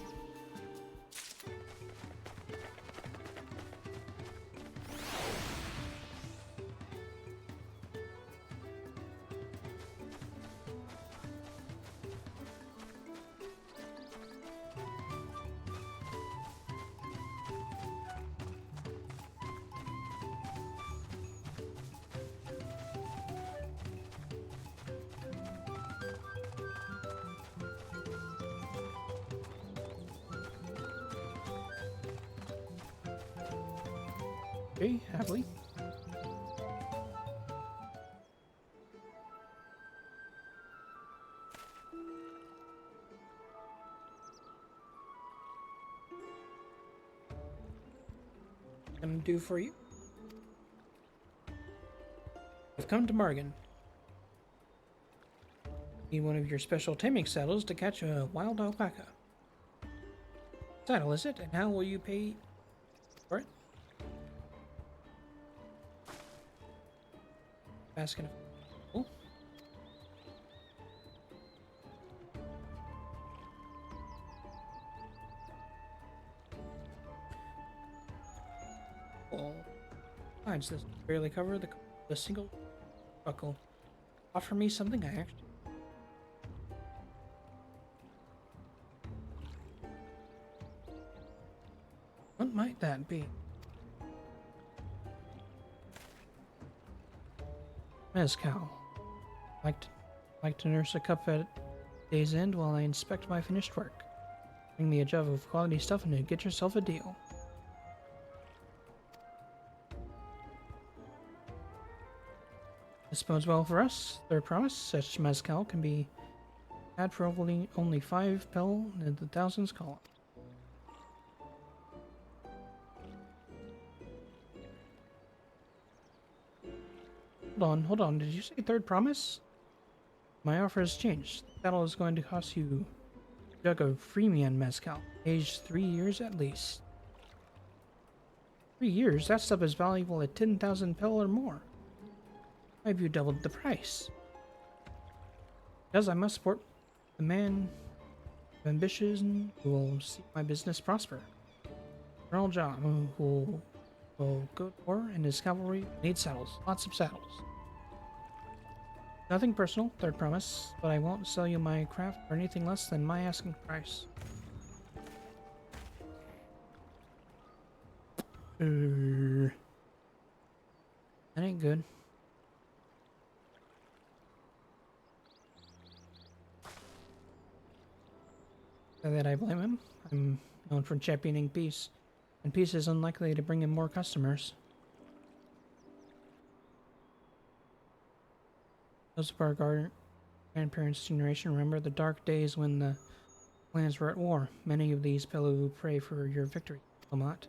Okay, happily. Gonna do for you. I've come to Margan. Need one of your special taming saddles to catch a wild alpaca. Saddle, is it? And how will you pay for it? Asking. Oh. Well, besides this, barely cover the single buckle. Offer me something I actually. What might that be? Mezcal. Like to nurse a cup at day's end while I inspect my finished work. Bring me a jug of quality stuff and get yourself a deal. This bodes well for us. Third promise, such mezcal can be had for only 5 pel in the thousands column. Hold on, did you say third promise? My offer has changed. The saddle is going to cost you a jug of premium mezcal, aged 3 years at least. 3 years? That stuff is valuable at 10,000 pel or more. Why have you doubled the price? Because I must support the man of ambition who will see my business prosper. Colonel John, who will go to war, and his cavalry need saddles. Lots of saddles. Nothing personal, third promise, but I won't sell you my craft for anything less than my asking price. That ain't good. Not that I blame him. I'm known for championing peace, and peace is unlikely to bring him more customers. Those of our grandparents' generation remember the dark days when the clans were at war. Many of these Pelu pray for your victory, Lamont.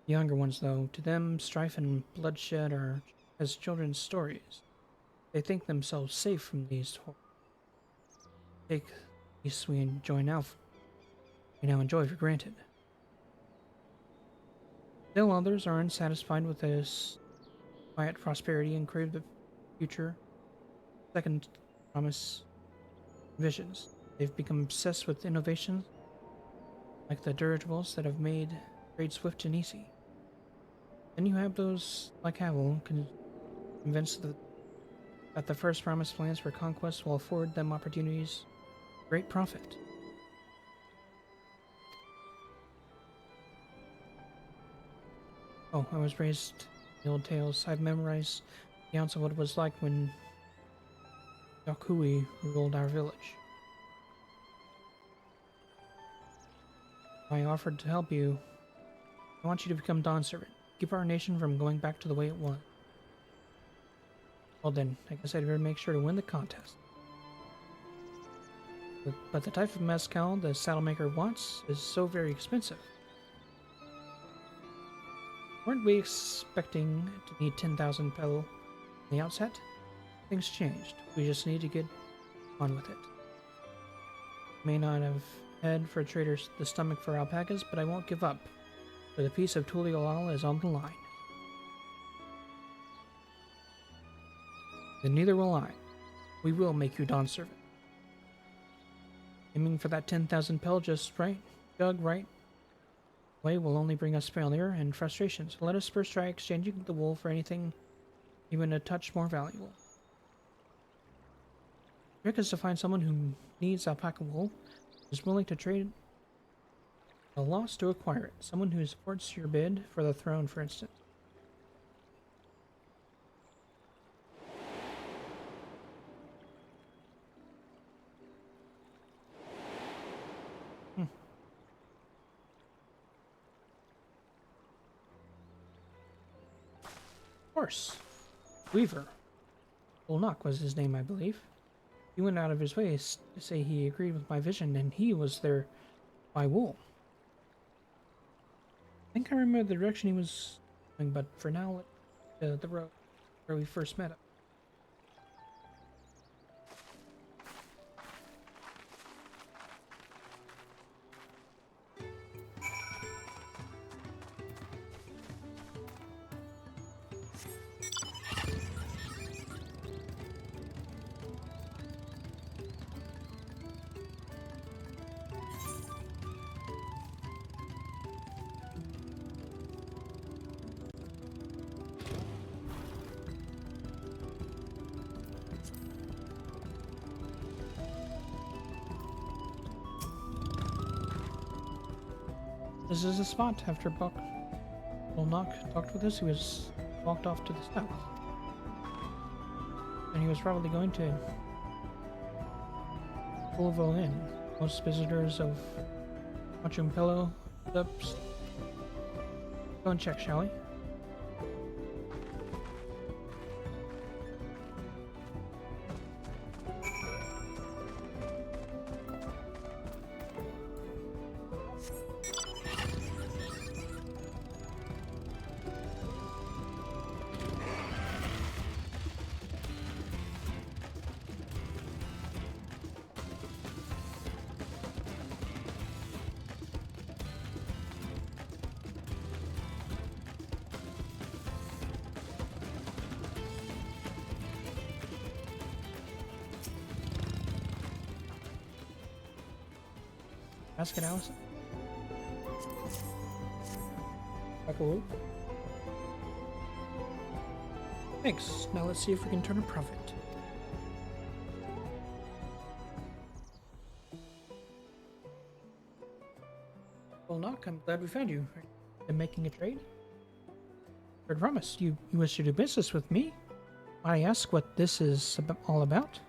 The younger ones, though, to them, strife and bloodshed are as children's stories. They think themselves safe from these horrors. Take these we now enjoy for granted. Still others are unsatisfied with this quiet prosperity and crave the future. Second promise visions. They've become obsessed with innovations like the dirigibles that have made trade swift and easy. Then you have those like Havel, convinced that the first promised plans for conquest will afford them opportunities of great profit. Oh, I was raised in the old tales. I've memorized accounts of what it was like when Yakui ruled our village. I offered to help you. I want you to become Dawn Servant. Keep our nation from going back to the way it was. Well then, I guess I'd better make sure to win the contest. But the type of mezcal the saddlemaker wants is so very expensive. Weren't we expecting to need 10,000 Pelu on the outset? Things changed. We just need to get on with it. May not have head for traders, the stomach for alpacas, but I won't give up. For the peace of Tuliolala is on the line. Then neither will I. We will make you Dawn Servant. Aiming for that 10,000 Pel just right, Doug, right? Way will only bring us failure and frustration, so let us first try exchanging the wool for anything even a touch more valuable. The trick is to find someone who needs alpaca wool, is willing to trade a loss to acquire it. Someone who supports your bid for the throne, for instance. Of course. Weaver. Ulnak was his name, I believe. He went out of his way to say he agreed with my vision, and he was there by wool. I think I remember the direction he was going, but for now, the road where we first met him. This is the spot. After Ulnak talked with us, he was walked off to the south. And he was probably going to Pulvo Inn. Most visitors of Machumpelo ups. Go and check, shall we? Ask it, Allison. Cool. Thanks. Now let's see if we can turn a profit. Well, Knock, I'm glad we found you. Been making a trade? I promise. You wish to do business with me? I ask what this is all about?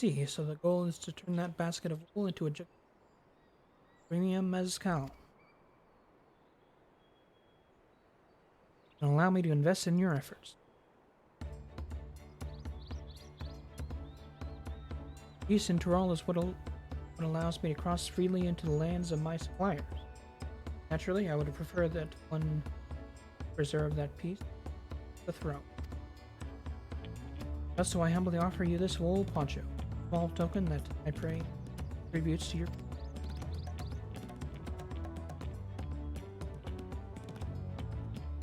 see, so the goal is to turn that basket of wool into a jug of premium mezcal. And allow me to invest in your efforts. Peace in Tural is what allows me to cross freely into the lands of my suppliers. Naturally, I would prefer that one preserve that peace the throne. Thus do I humbly offer you this wool poncho, a small token that I pray tributes to your.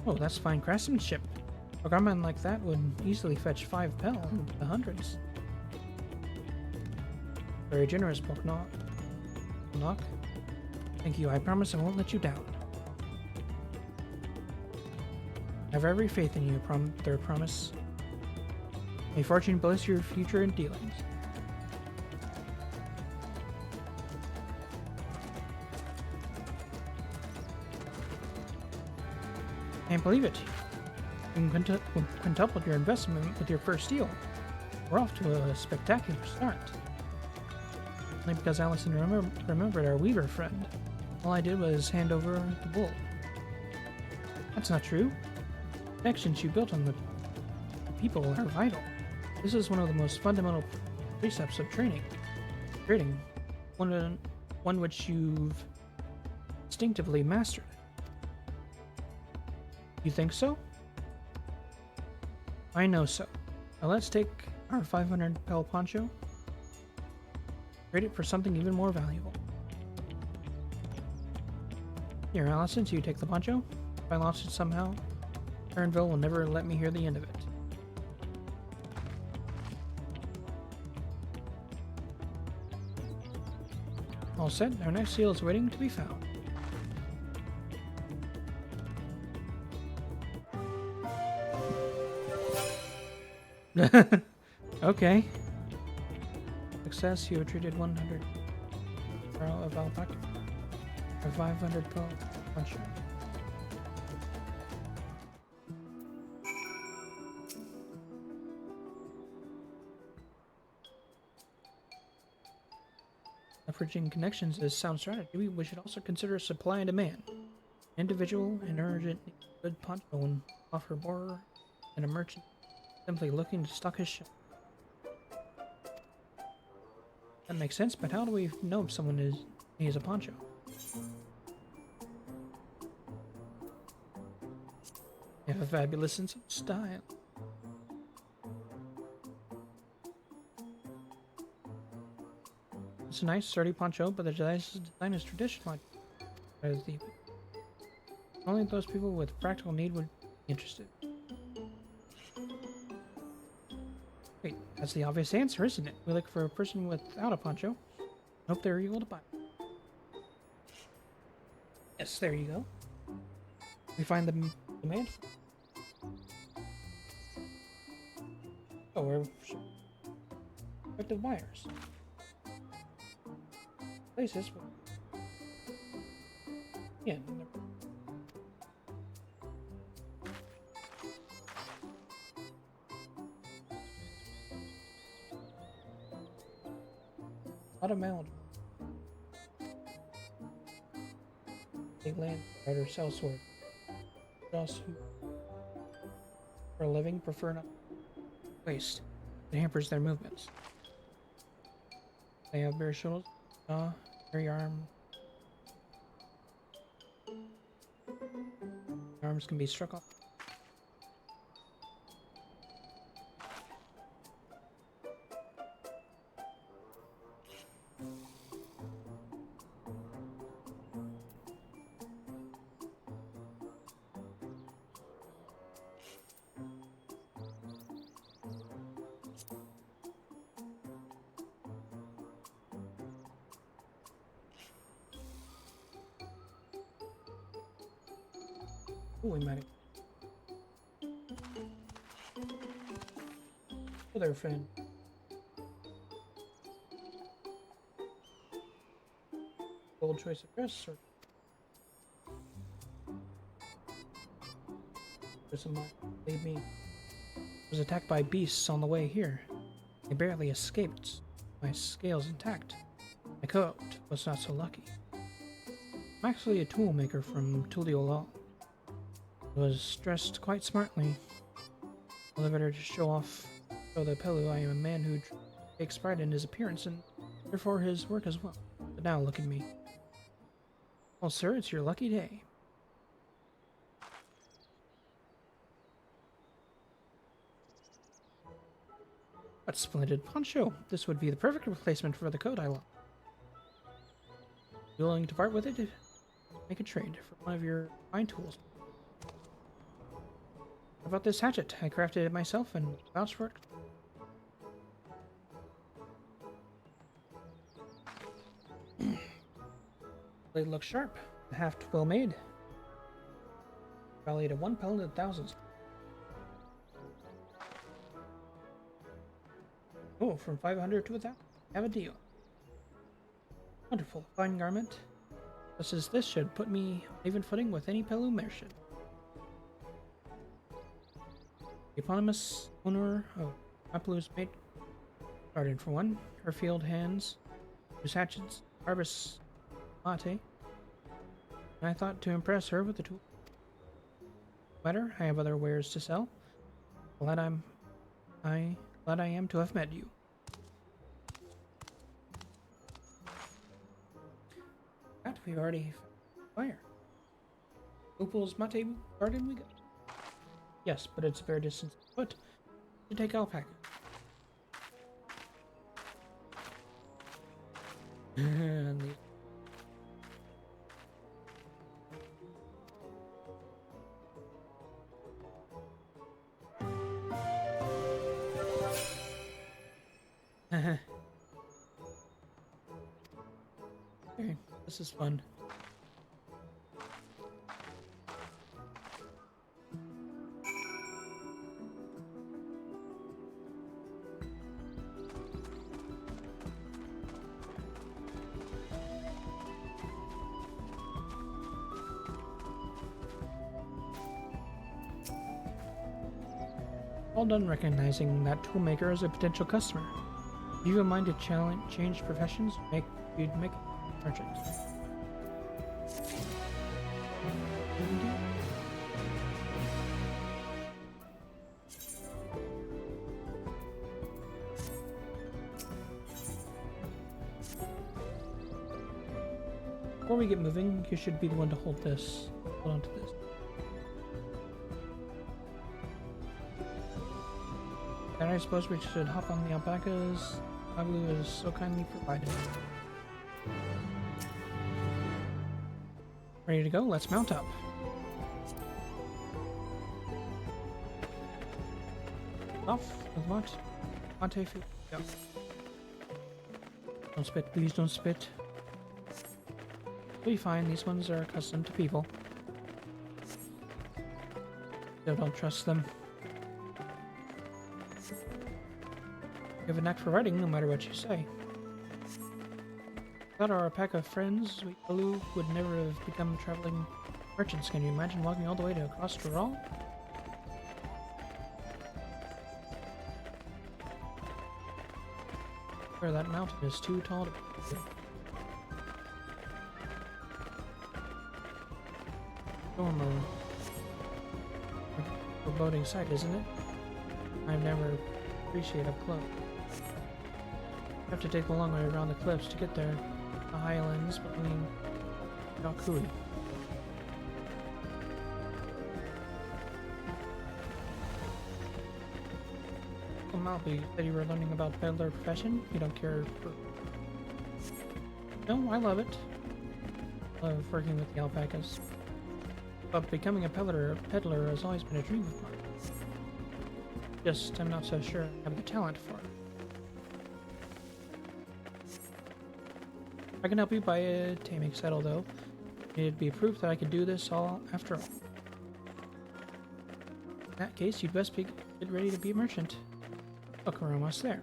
Oh, that's fine craftsmanship. A garment like that would easily fetch 5 pel in the hundreds. Very generous, Knock. Thank you. I promise I won't let you down. I have every faith in you, Third Promise. May fortune bless your future and dealings. Can't believe it. You can quintuple your investment with your first deal. We're off to a spectacular start. Only because Allison remembered our weaver friend. All I did was hand over the wool. That's not true. The connections you built on the people are vital. This is one of the most fundamental precepts of trading, one which you've instinctively mastered. You think so? I know so. Now let's take our 500 pel poncho, trade it for something even more valuable. Here, Allison, so you take the poncho. If I lost it somehow, Aaronville will never let me hear the end of it. All set, our next deal is waiting to be found. Okay. Success, you have treated 100 pearl of alpaca or 500 pearl poncho. Leveraging connections is sound strategy. We should also consider supply and demand. Individual and urgent good poncho and offer more than a merchant simply looking to stock his shop. That makes sense, but how do we know if someone needs a poncho? You have a fabulous sense of style. It's a nice, sturdy poncho, but the design is traditional. Only those people with practical need would be interested. Wait, that's the obvious answer, isn't it? We look for a person without a poncho. Hope they're able to buy it. Yes, there you go. We find the demand for it. Oh, we're effective buyers. Places. Yeah. Amount. They land rider sellsword. Those who for a living prefer not waste. It hampers their movements. They have bare shoulders, hairy arm. Arms can be struck off. Oh, we might. Oh, there, friend. Bold choice of dress, or lead me. Was attacked by beasts on the way here. They barely escaped. my scales intact. My coat was not so lucky. I'm actually a tool maker from Tuliolal. I was dressed quite smartly. Elevator to show the Pelu I am a man who takes pride in his appearance and therefore his work as well. But now look at me. Well, sir, it's your lucky day. What splendid poncho! This would be the perfect replacement for the coat I love. You willing to part with it? Make a trade for one of your fine tools. How about this hatchet? I crafted it myself and vouched for it. Blade looks sharp. The haft well made. Valued at 1 pellet and thousands. Oh, from 500 to 1,000. Have a deal. Wonderful. Fine garment. Just as this should put me on even footing with any Pelu merchant. The eponymous owner of Mapelu's mate garden for one. Her field hands, whose hatchets harvest mate. And I thought to impress her with the tool. Better, I have other wares to sell. Glad I am to have met you. That we've already fire. Opal's mate garden we go. Yes, but it's a fair distance foot to take alpaca. And the okay, this is fun. All done recognizing that toolmaker as a potential customer. Do you have a mind to change professions? You'd make a merchant. Before we get moving, you should be the one to hold this. Hold on to this. And I suppose we should hop on the alpacas Pablo is so kindly provided. Ready to go? Let's mount up. Off with Monte feet. Go. Don't spit, please don't spit. We'll be fine, these ones are accustomed to people. Still don't trust them. You have a knack for writing, no matter what you say. Without our pack of friends, we Pelu would never have become traveling merchants. Can you imagine walking all the way to across Tyrol? Where that mountain is too tall to be. Normal foreboding sight, isn't it? I've never appreciated up close. You have to take the long way around the cliffs to get there. The highlands between Yakui. Well, Malby, you said you were learning about the peddler profession. You don't care for... No, I love it. I love working with the alpacas. But becoming a peddler has always been a dream of mine. Just, I'm not so sure I have the talent for it. I can help you by a taming saddle, though. It'd be proof that I can do this all after all. In that case, you'd best get ready to be a merchant. Look, we're almost there.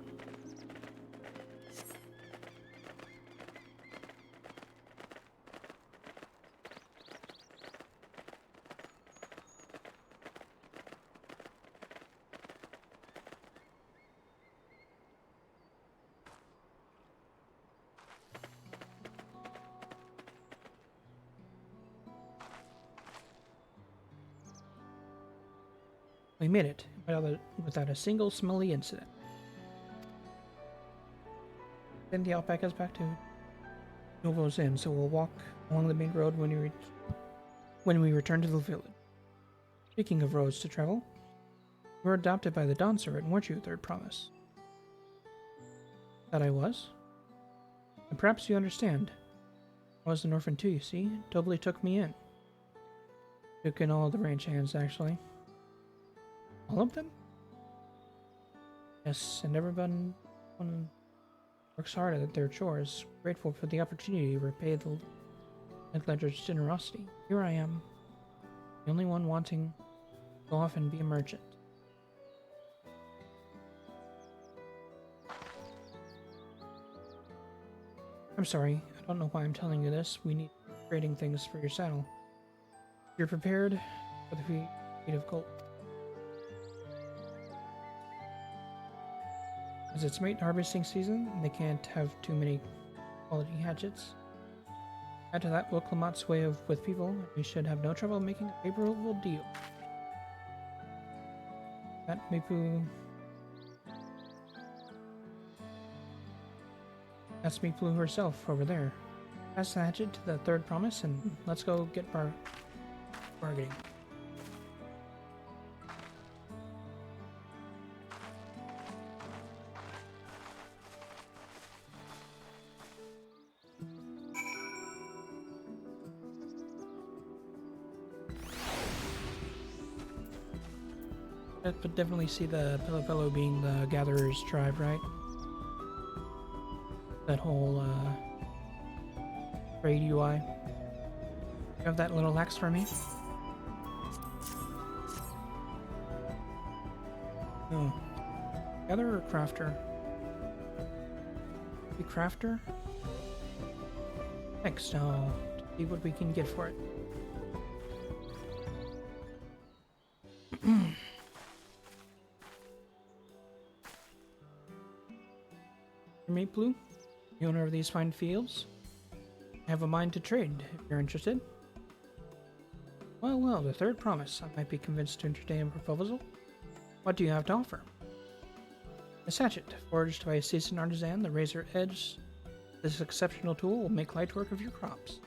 We made it without a single smelly incident. Then the alpacas back to Novo's Inn, so we'll walk along the main road when we return to the village. Speaking of roads to travel, you were adopted by the Dawn Servant, weren't you, Third Promise? That I was. And perhaps you understand. I was an orphan too, you see. Tobly took me in. Took in all the ranch hands, actually. All of them? Yes, and everyone works hard at their chores, grateful for the opportunity to repay the Ledger's generosity. Here I am, the only one wanting to go off and be a merchant. I'm sorry, I don't know why I'm telling you this. We need trading things for your saddle. You're prepared for the feat of gold. As it's mate harvesting season, they can't have too many quality hatchets. Add to that Wilclamot's way with people, and we should have no trouble making a favorable deal. That Meepoo. That's Meepoo herself over there. Pass the hatchet to the Third Promise, and let's go get bargaining. But definitely see the Pillow being the Gatherer's tribe, right? That whole trade UI. You have that little axe for me? Oh. Gatherer or crafter? The crafter? Next, now see what we can get for it. Mate Blue, the owner of these fine fields. I have a mind to trade, if you're interested. Well, the Third Promise. I might be convinced to entertain a proposal. What do you have to offer? A hatchet, forged by a seasoned artisan. The razor edge. This exceptional tool will make light work of your crops.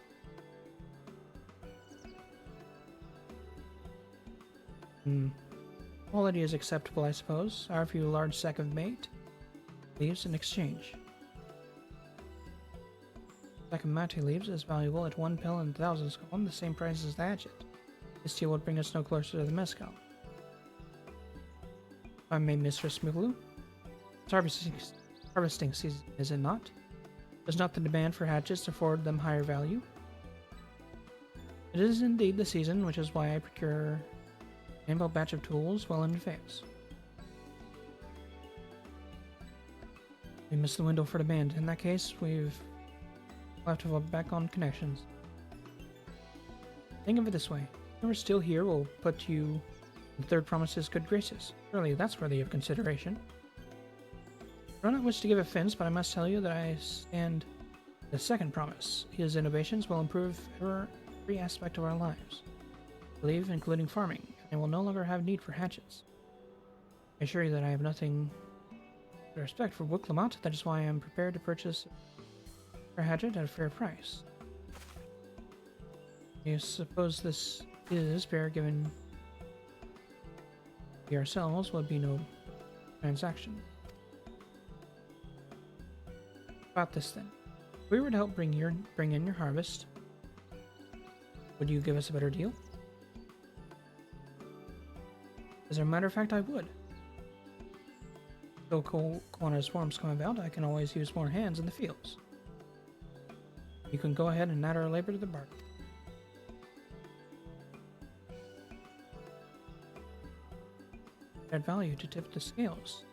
Quality is acceptable, I suppose. I offer you a large sack of mate leaves in exchange. Sack of mate leaves is valuable at 1 pill and 1,000 scone, the same price as the hatchet. This deal would bring us no closer to the mescal. If I may, Mistress Mulu. It's harvesting season, is it not? Does not the demand for hatchets afford them higher value? It is indeed the season, which is why I procure an ample batch of tools well in advance. We missed the window for demand. In that case, we'll have to fall back on connections. Think of it this way. If we're still here, we'll put you in the Third Promise's good graces. Surely that's worthy of consideration. I do not wish to give offense, but I must tell you that I stand the Second Promise. His innovations will improve every aspect of our lives. I believe, including farming, and I will no longer have need for hatchets. I assure you that I have nothing but respect for Wilclamot. That is why I am prepared to purchase a hatchet at a fair price. I suppose this is fair, given we ourselves would be no transaction. About this then. If we were to help bring in your harvest, would you give us a better deal? As a matter of fact, I would. Though Koana's swarms come about, I can always use more hands in the fields. You can go ahead and add our labor to the bargain. Add value to tip the scales.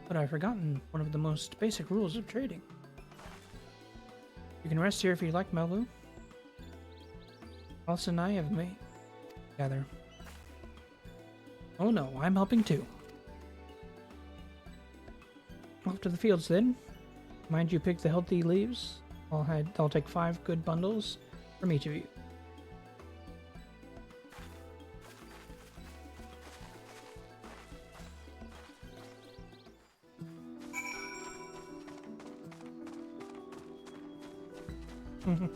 But I've forgotten one of the most basic rules of trading. You can rest here if you like, Melvu. Alice and I have made together. Oh no, I'm helping too. Off to the fields then. Mind you pick the healthy leaves. I'll take 5 good bundles from each of you. You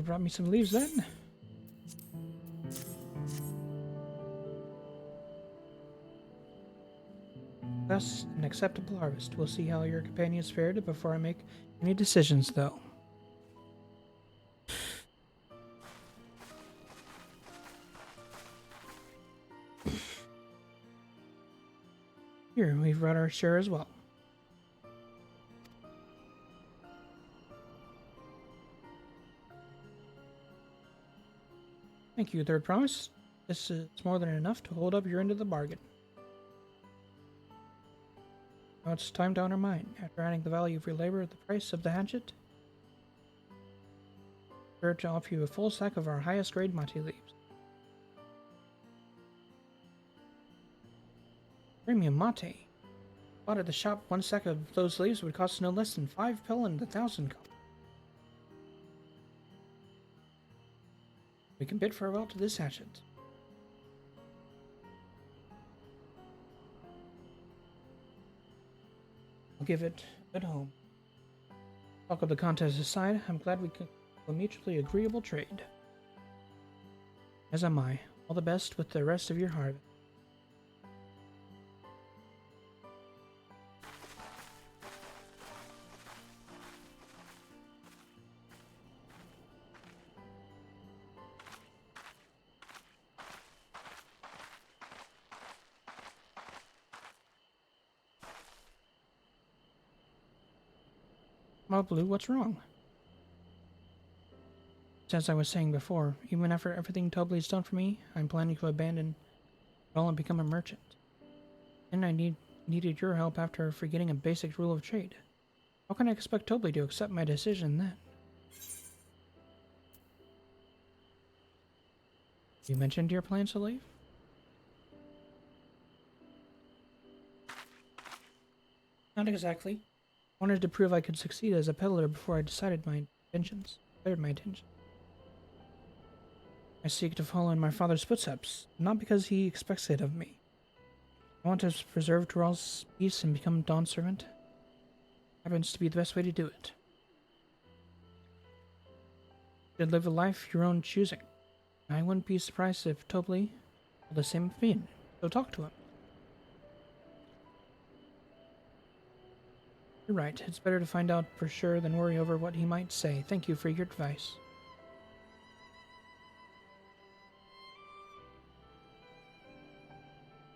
brought me some leaves then. Thus, an acceptable harvest. We'll see how your companions fared before I make any decisions, though. Here, we've brought our share as well. Thank you, Third Promise. This is more than enough to hold up your end of the bargain. Now it's time to honor mine. After adding the value of your labor at the price of the hatchet, I'm to offer you a full sack of our highest grade mate leaves. Premium mate. Bought at the shop, one sack of those leaves would cost no less than 5 pill and 1,000 gold. We can bid farewell to this hatchet. I'll give it at home. Talk of the contest aside, I'm glad we could have a mutually agreeable trade. As am I. All the best with the rest of your harvest. Well, Blue, what's wrong? As I was saying before, even after everything Tobley's done for me, I'm planning to abandon it all and become a merchant. And I needed your help after forgetting a basic rule of trade. How can I expect Tobley to accept my decision then? You mentioned your plans to leave? Not exactly. I wanted to prove I could succeed as a peddler before I declared my intentions. I seek to follow in my father's footsteps, not because he expects it of me. I want to preserve Tural's peace and become Dawn's servant. Happens to be the best way to do it. You should live a life your own choosing. I wouldn't be surprised if Tobley felt the same with me, so talk to him. You're right. It's better to find out for sure than worry over what he might say. Thank you for your advice.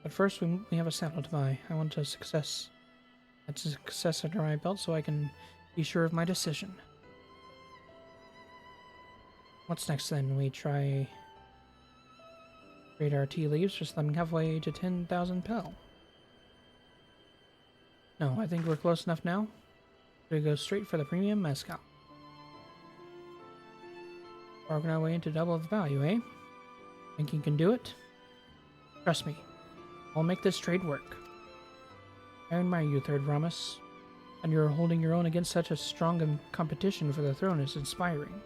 But first, we have a saddle to buy. I want a success. That's a success under my belt so I can be sure of my decision. What's next then? We try... trade our tea leaves for something halfway to 10,000 pel. No, I think we're close enough now. We go straight for the premium mezcal. Bargain our way into double the value, eh? Think you can do it? Trust me, I'll make this trade work. I admire you, Third Ramus. And you're holding your own against such a strong competition for the throne is inspiring.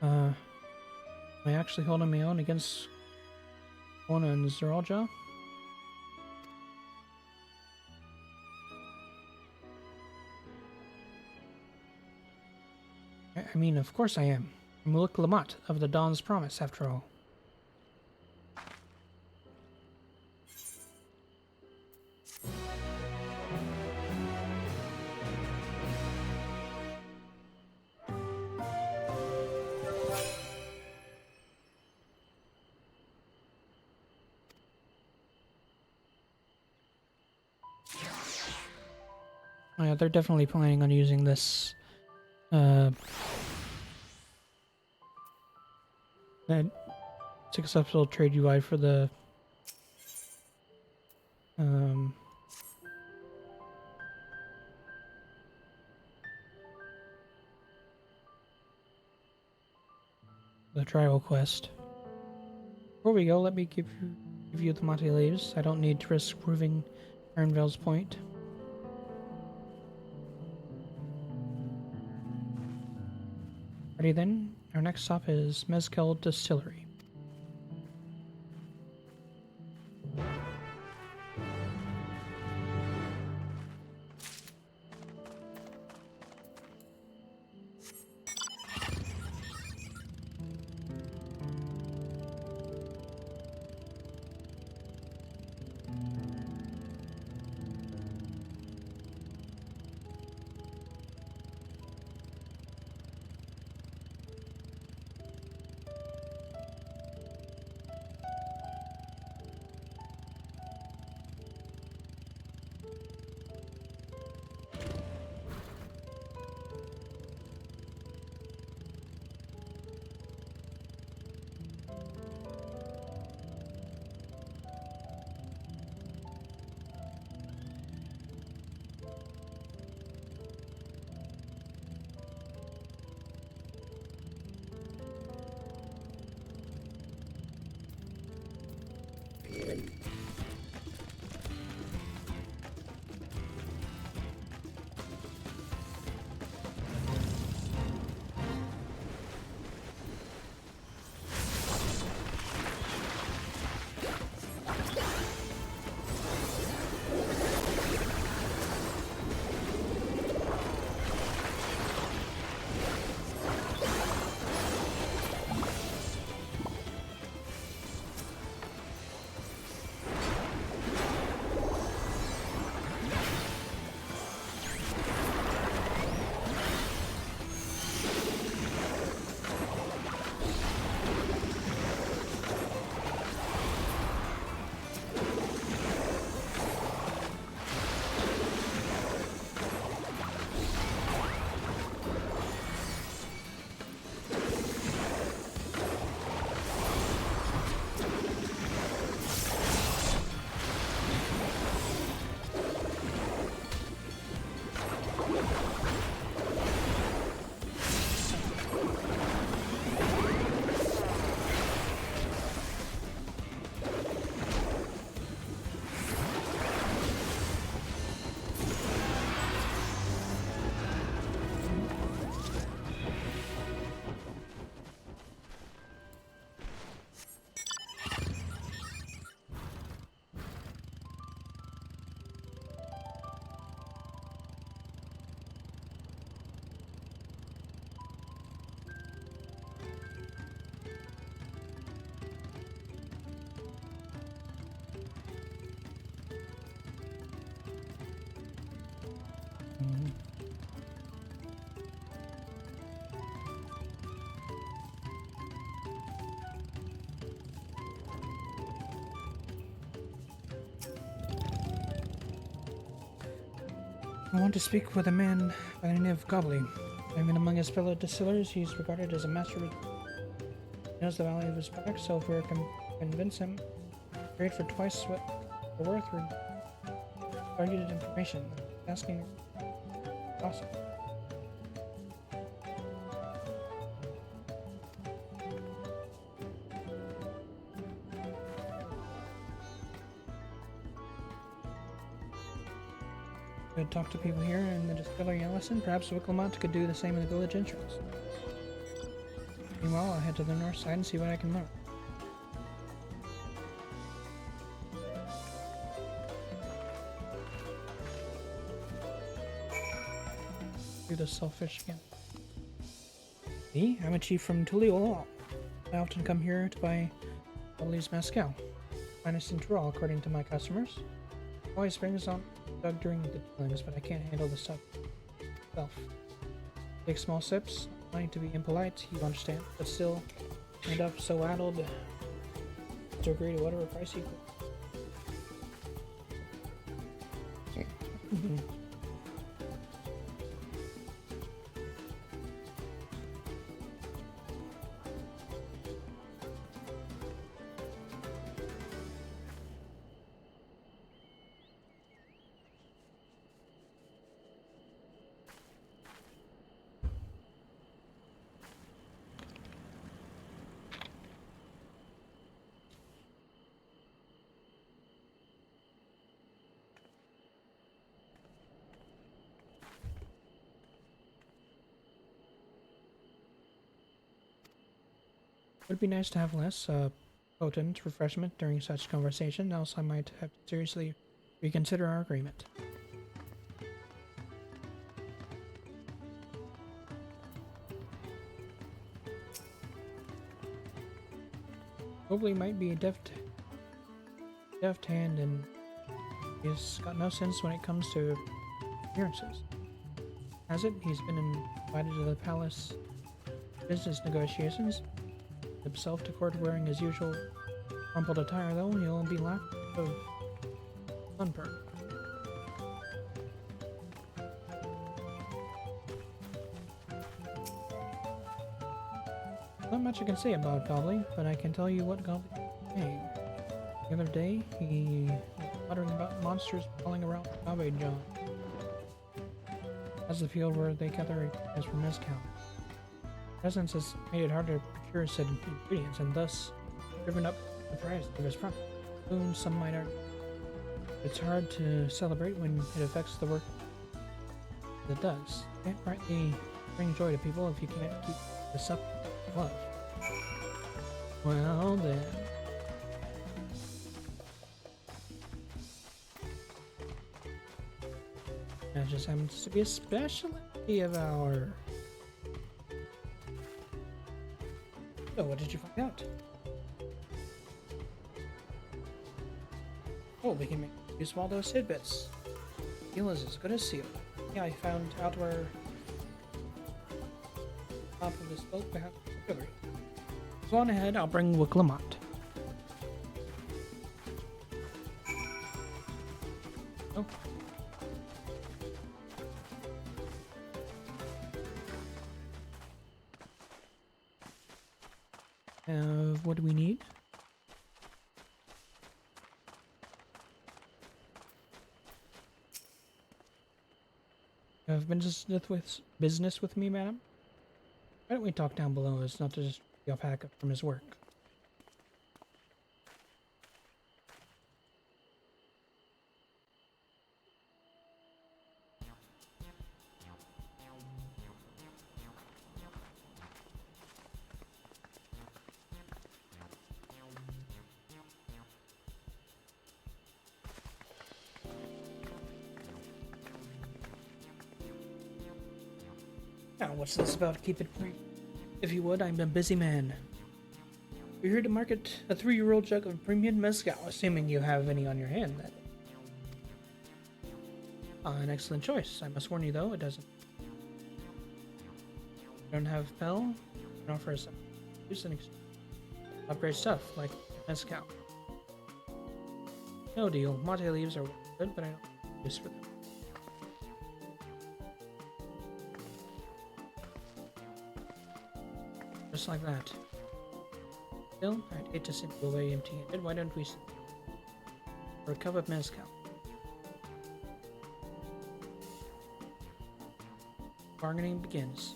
Am I actually holding my own against Ona and Zeralja? I mean, of course I am. I'm Muluk Lamat of the Dawn's Promise, after all. Yeah, they're definitely planning on using this that successful trade UI for the trial quest. Before we go, let me give you the Monte leaves. I don't need to risk proving Ironvale's point. Ready then? Our next stop is Mezcal Distillery. I want to speak with a man by the name of Gobley. I mean, among his fellow distillers, he's regarded as a master. He knows the value of his product, so if we can convince him, trade for twice what they're worth, or targeted information. Asking awesome. Could talk to people here in the distillery and listen. Perhaps Wicklemont could do the same in the village entrance. Meanwhile, I'll head to the north side and see what I can learn. Do the selfish again. Me? I'm a chief from Tuliol. I often come here to buy Oli's mezcal. Finest in Tyrol, according to my customers. Always springs on dug during the dealings, but I can't handle the stuff myself. Take small sips, not wanting to be impolite, you understand, but still end up so addled to agree to whatever price you quote. It would be nice to have less potent refreshment during such conversation, else I might have to seriously reconsider our agreement. Probably might be a deft hand, and he's got no sense when it comes to appearances. Has it? He's been invited to the palace business negotiations himself to court wearing his usual rumpled attire, though. He'll be laughed of sunburn. Not much I can say about Gobbly, but I can tell you what Gobbly is saying. The other day, he was muttering about monsters crawling around the garbage jar. That's the field where they gather as for mezcal. Presence has made it hard to procure said ingredients, and thus driven up the price of his product. Soon, some might argue it's hard to celebrate when it affects the work that it does. You can't rightly bring joy to people if you can't keep this up with love. Well then. That just happens to be a specialty of ours. So, what did you find out? Oh, we can make 2 small dose tidbits. Seal is as good as sealed. Yeah, I found out where top of this boat behind the delivery. Go on ahead, I'll bring Wicklemont. Oh. What do we need? You have business with me, madam? Why don't we talk down below? It's not to just be off hack from his work. Now, what's this about? Keep it brief. If you would, I'm a busy man. We're here to market a 3-year-old jug of premium mezcal, assuming you have any on your hand, then. An excellent choice. I must warn you, though, it doesn't. You don't have Bell? It offers use and upgrade stuff, like mezcal. No deal. Mate leaves are good, but I don't have use for them. Just like that. Still, I'd hate to send you away empty-handed. Why don't we sit for a cup of mezcal? Bargaining begins.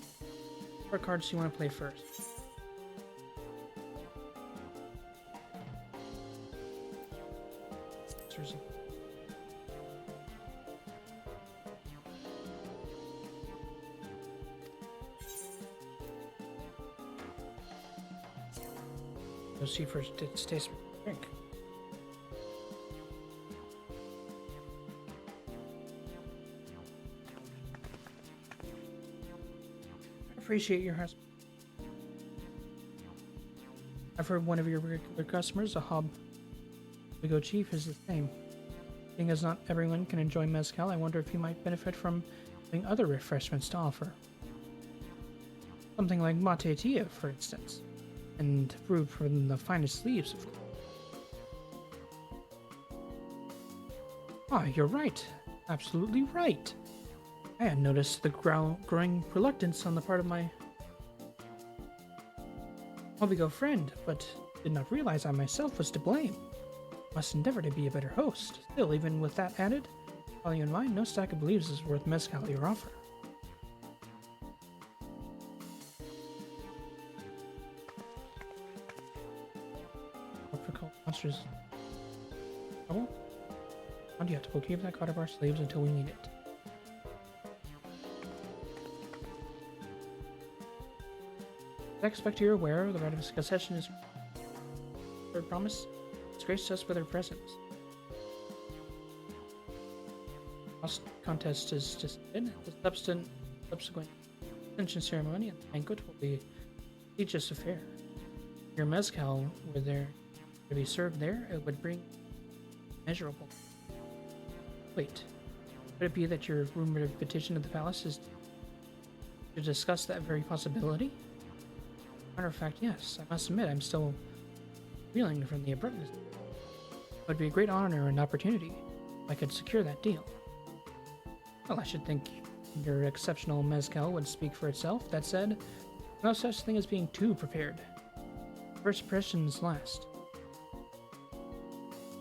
What cards do you want to play first? You'll see first its taste drink. I appreciate your husband. I've heard one of your regular customers, a Hob Wigo Chief, is the same. Seeing as not everyone can enjoy mezcal, I wonder if you might benefit from having other refreshments to offer. Something like mate tia, for instance, and brewed from the finest leaves, of course. Ah, you're right. Absolutely right. I had noticed the growing reluctance on the part of my Hobigo friend, but did not realize I myself was to blame. Must endeavor to be a better host. Still, even with that added, all you in mind, no stack of leaves is worth mezcal at your offer. Tropical monsters. Trouble? Not yet. We'll keep that card of our sleeves until we need it. I expect you're aware the right of succession is their promise. It's graced us with her presence. Last contest is just in. The subsequent ascension ceremony and banquet will be a prestigious affair. If your mezcal were there to be served there, it would bring measurable. Wait, could it be that your rumored petition to the palace is to discuss that very possibility? Matter of fact, yes. I must admit, I'm still reeling from the abruptness. It would be a great honor and opportunity if I could secure that deal. Well, I should think your exceptional mezcal would speak for itself. That said, no such thing as being too prepared. First impressions last.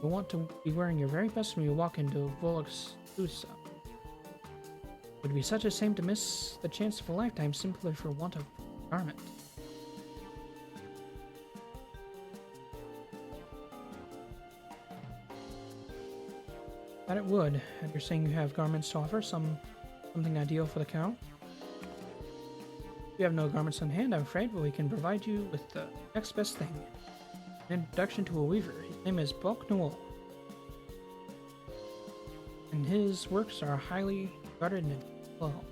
You'll want to be wearing your very best when you walk into Volok's Usa. It would be such a shame to miss the chance of a lifetime simply for want of garment. That it would, and you're saying you have garments to offer, something ideal for the Count? You have no garments on hand, I'm afraid, but we can provide you with the next best thing. An introduction to a weaver. His name is Bulk Noel. And his works are highly regarded and well.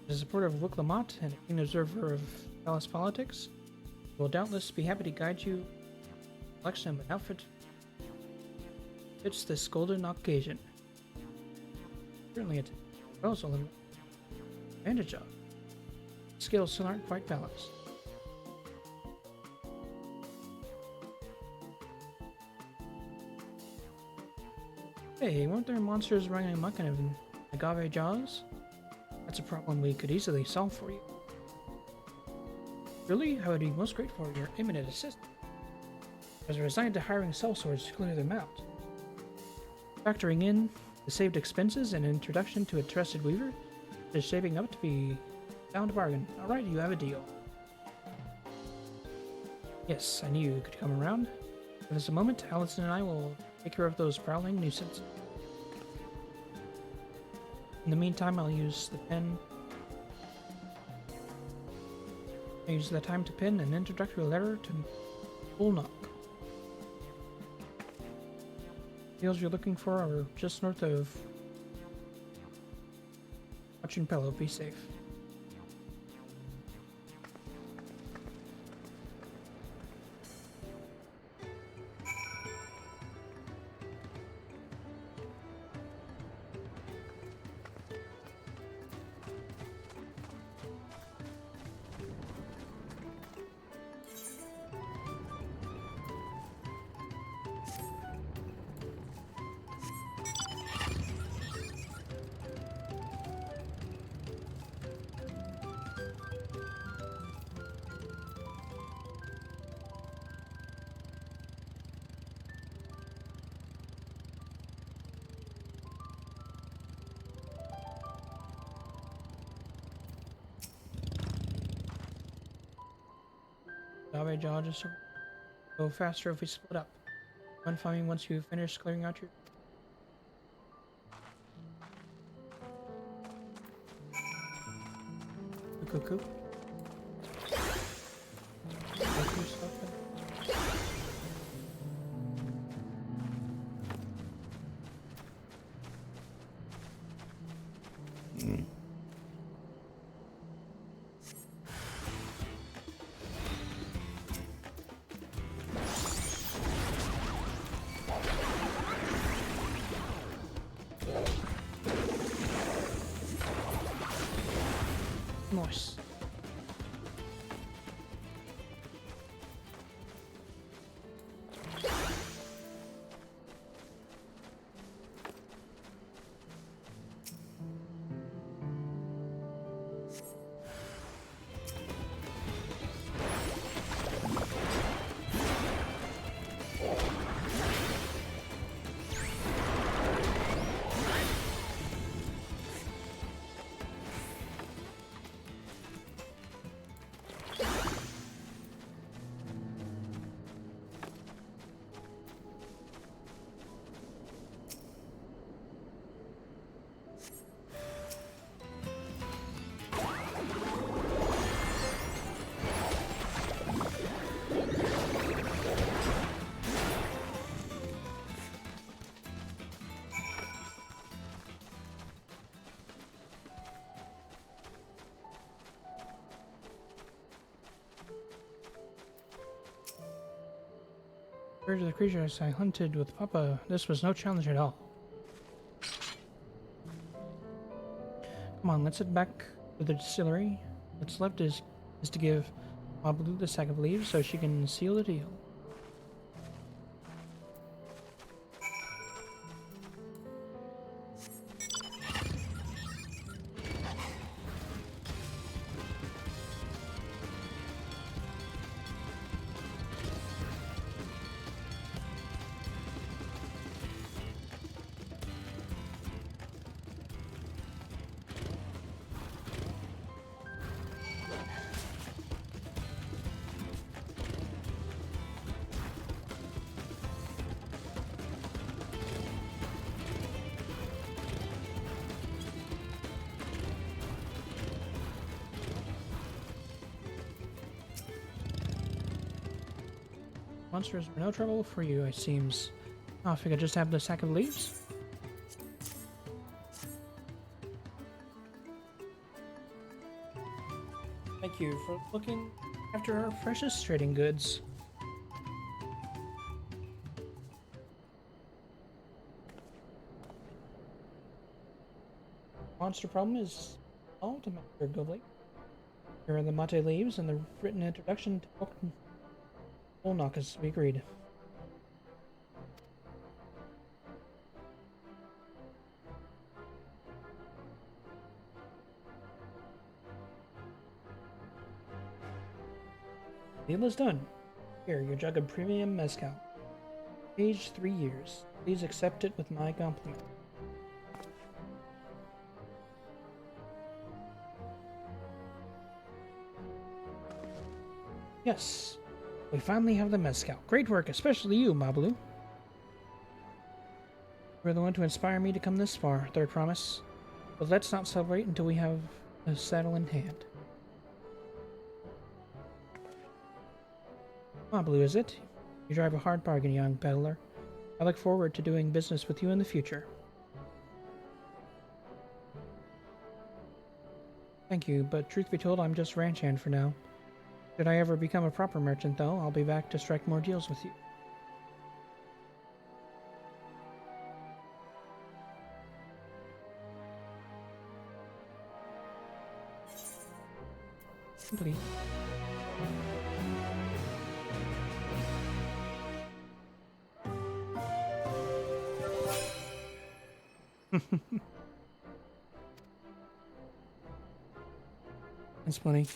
As a supporter of Wiklamat and a keen observer of palace politics, he will doubtless be happy to guide you in the selection of an outfit fits this golden occasion. Certainly a proposal and advantage of. Skills still aren't quite balanced. Hey, weren't there monsters running amok in agave jaws? That's a problem we could easily solve for you. Really, I would be most grateful for your imminent assistance. I was resigned to hiring sellswords to clear them out. Factoring in the saved expenses and introduction to a trusted weaver, it is shaping up to be a sound bargain. Alright, you have a deal. Yes, I knew you could come around. Give us a moment, Allison and I will take care of those prowling nuisances. In the meantime, I'll use the pen. I use the time to pen an introductory letter to Ulnok. Deals you're looking for are just north of Pello. Be safe. Alright, I'll just go faster if we split up. Come find me once you finish clearing out your... cuckoo. Cuckoo stuff. Nice. Courage of the creatures I hunted with Papa. This was no challenge at all. Come on, let's head back to the distillery. What's left is to give Mablue the sack of leaves so she can seal the deal. Monsters are no trouble for you, it seems. Oh, if I could just have the sack of leaves? Thank you for looking after our precious trading goods. Monster problem is solved, Master Goblin. Here are the mate leaves and the written introduction to Pokemon. We'll knock as we agreed. Deal is done. Here, your jug of premium mezcal. Aged 3 years. Please accept it with my compliment. Yes. We finally have the mezcal. Great work, especially you, Mablue. You're the one to inspire me to come this far, third promise. But let's not celebrate until we have a saddle in hand. Mablue, is it? You drive a hard bargain, young peddler. I look forward to doing business with you in the future. Thank you, but truth be told, I'm just ranch hand for now. Should I ever become a proper merchant, though, I'll be back to strike more deals with you. Complete. That's funny.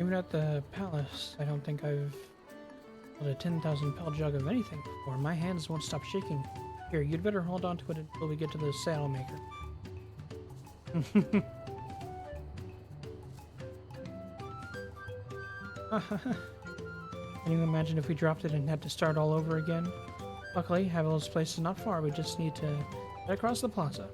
Even at the palace, I don't think I've held a 10,000 pel jug of anything before. My hands won't stop shaking. Here, you'd better hold on to it until we get to the saddle maker. Can you imagine if we dropped it and had to start all over again? Luckily, Havel's place is not far. We just need to get across the plaza.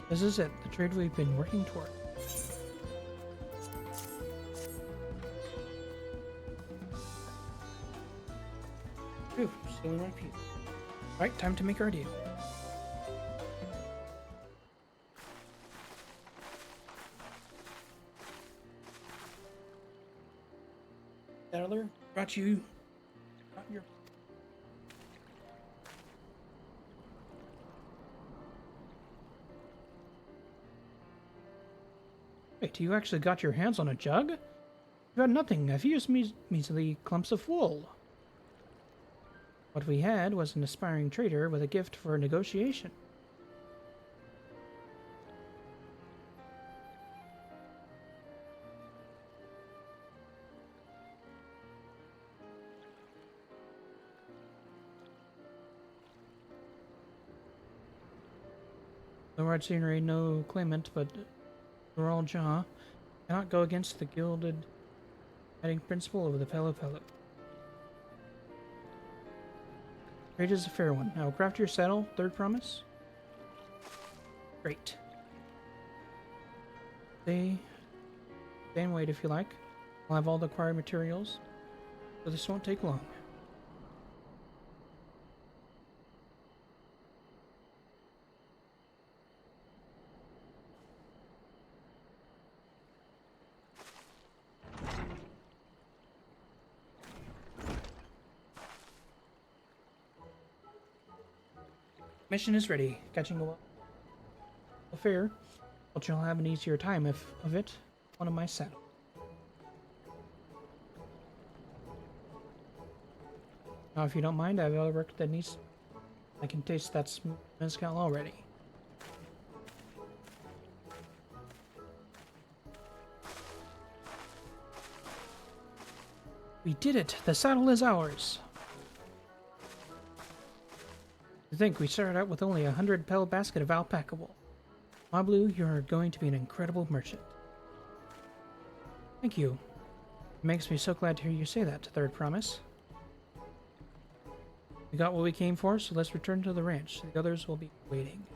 This is it, the trade we've been working toward. Phew, still in one piece. Right, time to make our deal. Settler, brought your... Wait, you actually got your hands on a jug? You got nothing. I've used measly clumps of wool. What we had was an aspiring trader with a gift for negotiation. The Lord Scenery, no claimant, but Royal Jaw cannot go against the gilded guiding principle of the fellow. Trade is a fair one. Now craft your saddle, third promise. Great. Stay and wait if you like. I'll have all the required materials, so this won't take long. Mission is ready. Catching a fair, but you'll have an easier time of it on my saddle. Now, if you don't mind, I have other work that needs. I can taste that mezcal already. We did it! The saddle is ours! To think we started out with only a 100-pellet basket of alpaca wool. Mablu, you're going to be an incredible merchant. Thank you. It makes me so glad to hear you say that, third promise. We got what we came for, so let's return to the ranch. The others will be waiting.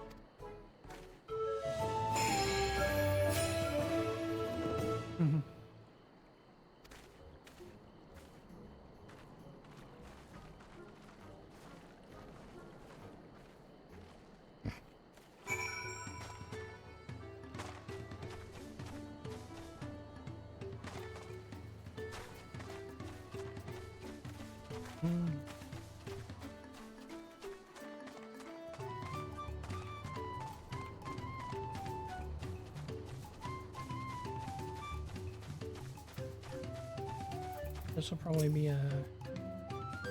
This will probably be a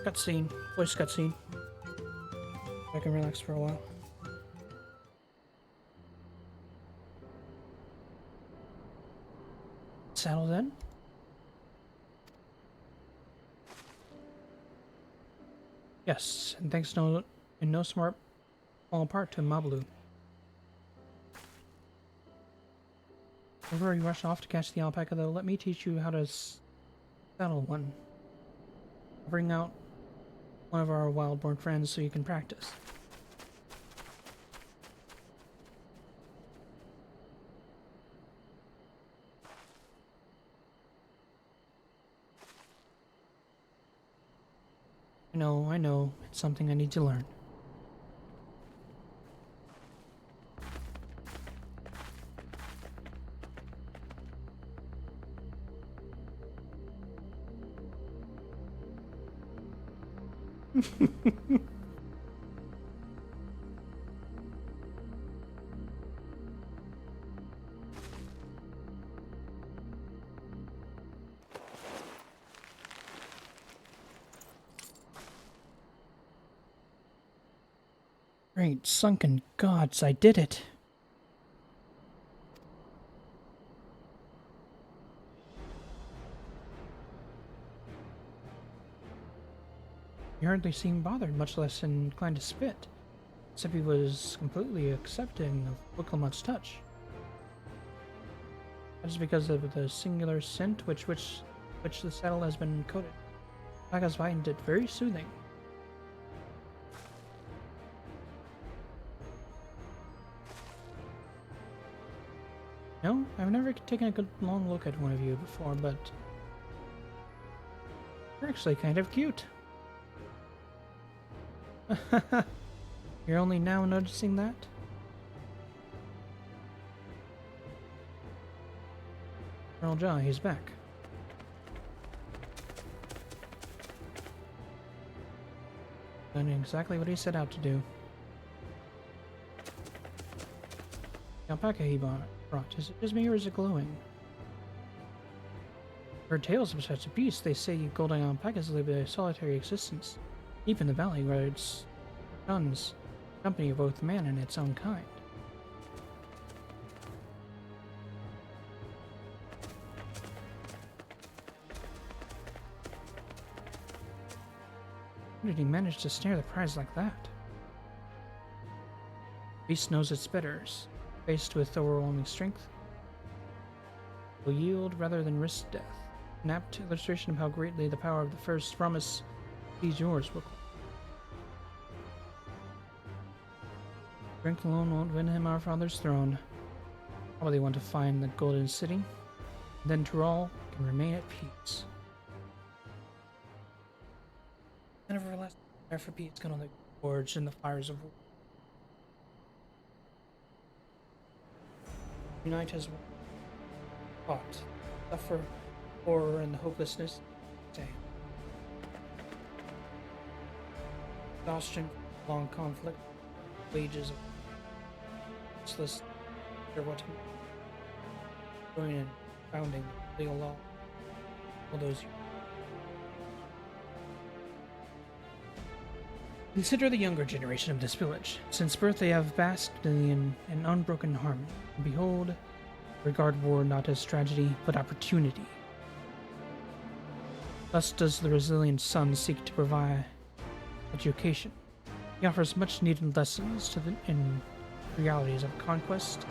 cutscene, voice cutscene. I can relax for a while. Saddle then. Yes, and thanks in no small part to Mablu. Before you rush off to catch the alpaca, though, let me teach you how to saddle one. I'll bring out one of our wild-born friends so you can practice. I know, it's something I need to learn. Great sunken gods, I did it! He hardly seemed bothered, much less inclined to spit. Seppi was completely accepting of Wiklamat's touch. That is because of the singular scent which the saddle has been coated. Alpacas find it very soothing. No, I've never taken a good long look at one of you before, but you're actually kind of cute. You're only now noticing that? Colonel John, he's back. Done exactly what he set out to do. The alpaca he brought, is it just me or is it glowing? Heard tales of such a beast. They say golden alpacas live a solitary existence, deep in the valley where its shuns the company of both man and its own kind. How did he manage to snare the prize like that? Beast knows its betters. Faced with overwhelming strength, will yield rather than risk death. An apt illustration of how greatly the power of the first promise sees yours will. Strength alone won't win him our father's throne. Probably want to find the Golden City, then Tural can remain at peace. An everlasting desire for peace can only be forged in the fires of war. Unite as one. Fought, suffer, horror, and the hopelessness. Say. Exhaustion, long conflict, wages of useless. What join in founding legal law. All those. Consider the younger generation of this village. Since birth they have basked in an unbroken harmony. And behold, regard war not as tragedy, but opportunity. Thus does the resilient son seek to provide education. He offers much needed lessons in realities of conquest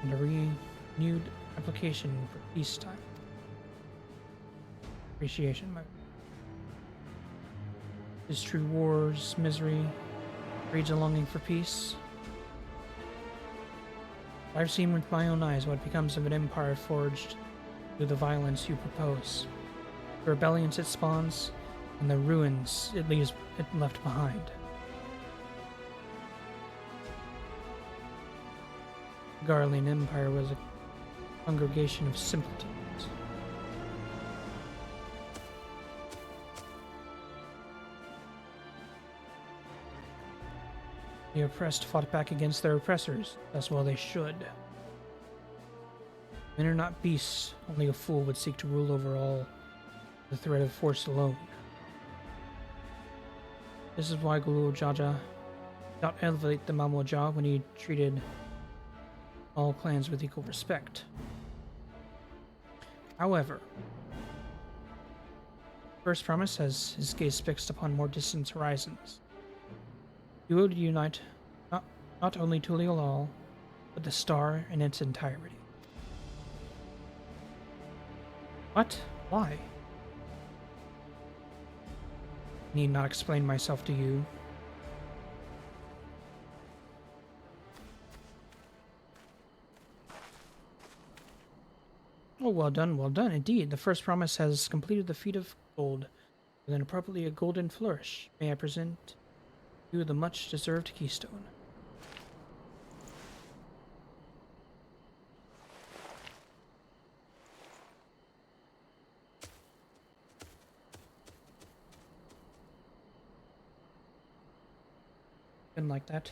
and a renewed application for peacetime. Appreciation, my is true wars, misery, rage and longing for peace. I've seen with my own eyes what becomes of an empire forged through the violence you propose, the rebellions it spawns, and the ruins it leaves left behind. The Garlean Empire was a congregation of simpletons. The oppressed fought back against their oppressors, as well they should. Men are not beasts, only a fool would seek to rule over all, the threat of force alone. This is why Gulu Jaja did not elevate the Mamoja when he treated all clans with equal respect. However, First Promise has his gaze fixed upon more distant horizons. He will unite not only Tuliolal, but the star in its entirety. What? Why? Need not explain myself to you. Oh, well done indeed. The First Promise has completed the feat of gold, with an appropriately a golden flourish. May I present you the much-deserved keystone. Been like that.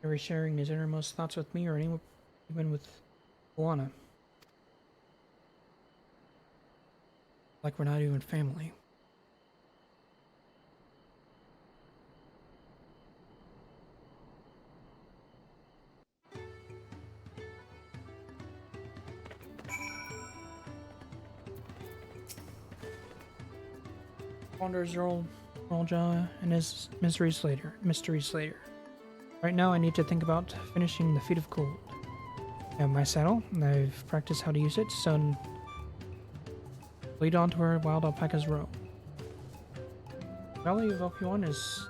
Never sharing his innermost thoughts with me or anyone, even with Luana. Like we're not even family. Wanderers are all Rolja and his mystery slayer. Right now I need to think about finishing the Feet of Cold. I have my saddle, and I've practiced how to use it, so lead on to where wild alpacas roam. Valley of Okiwan is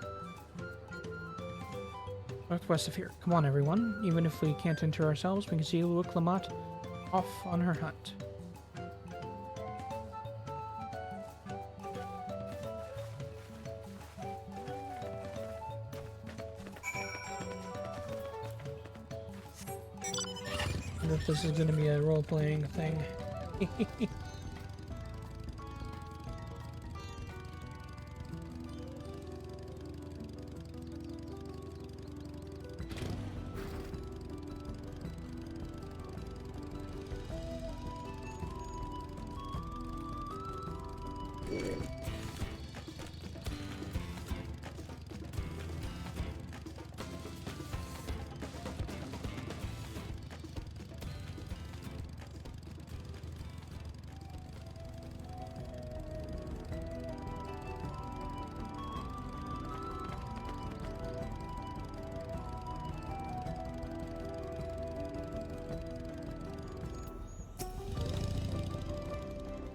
northwest of here. Come on, everyone. Even if we can't enter ourselves, we can see Lua Clamat off on her hunt. I wonder if this is going to be a role-playing thing.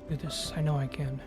Do this. I know I can.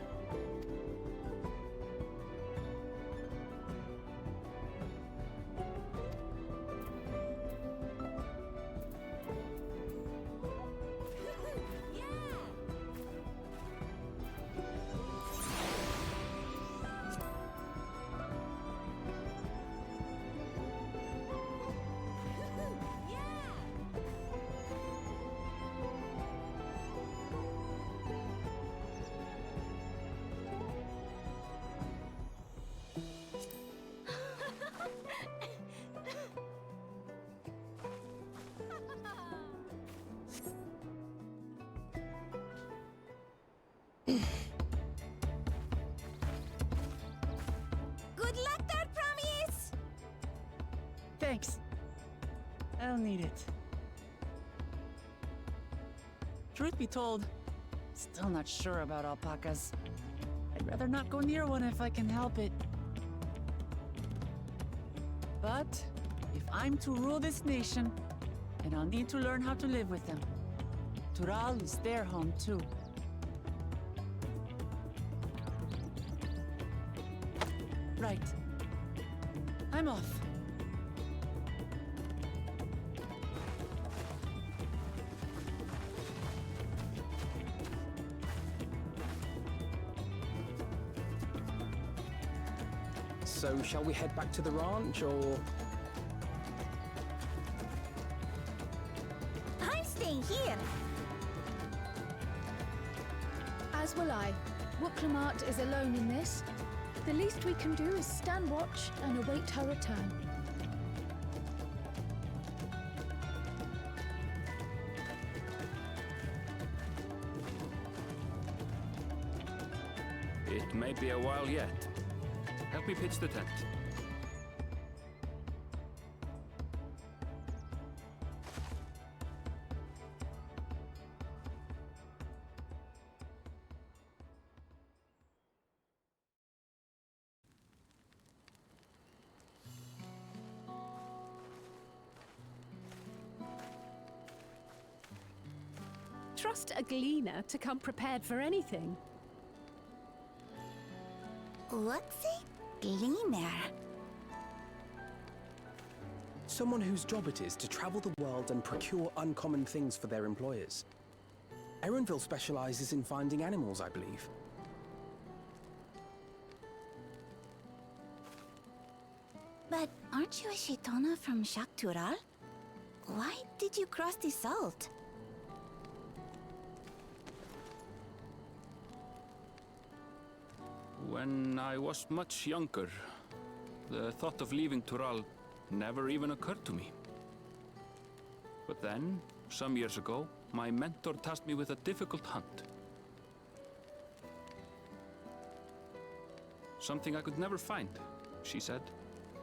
Good luck there, Promise! Thanks. I'll need it. Truth be told, still not sure about alpacas. I'd rather not go near one if I can help it. But if I'm to rule this nation, then I'll need to learn how to live with them. Tural is their home too. Right. I'm off. So, shall we head back to the ranch, or...? I'm staying here. As will I. Wooklamart is alone in this. The least we can do is stand watch and await her return. It may be a while yet. Help me pitch the tent. Trust a gleaner to come prepared for anything. What's a gleaner? Someone whose job it is to travel the world and procure uncommon things for their employers. Erenville specializes in finding animals, I believe. But aren't you a Shaitana from Shak Tural? Why did you cross the salt? When I was much younger, the thought of leaving Tural never even occurred to me. But then, some years ago, my mentor tasked me with a difficult hunt. Something I could never find, she said,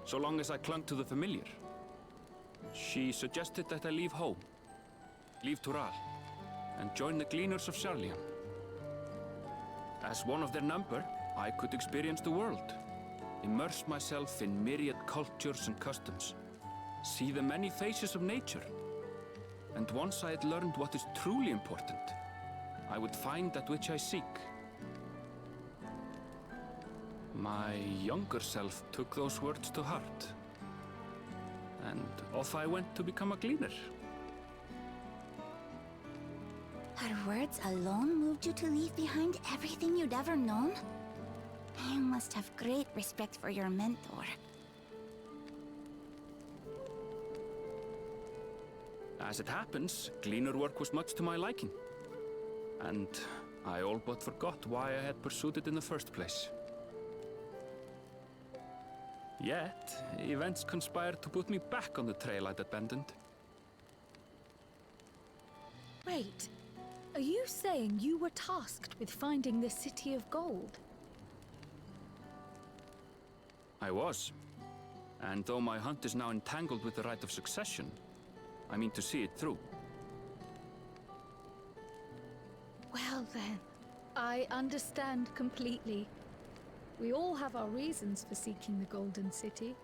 so long as I clung to the familiar. She suggested that I leave home, leave Tural, and join the Gleaners of Sharlian. As one of their number, I could experience the world, immerse myself in myriad cultures and customs, see the many faces of nature. And once I had learned what is truly important, I would find that which I seek. My younger self took those words to heart, and off I went to become a gleaner. Her words alone moved you to leave behind everything you'd ever known? You must have great respect for your mentor. As it happens, gleaner work was much to my liking, and I all but forgot why I had pursued it in the first place. Yet, events conspired to put me back on the trail I'd abandoned. Wait, are you saying you were tasked with finding the City of Gold? I was. And though my hunt is now entangled with the rite of succession, I mean to see it through. Well then, I understand completely. We all have our reasons for seeking the Golden City.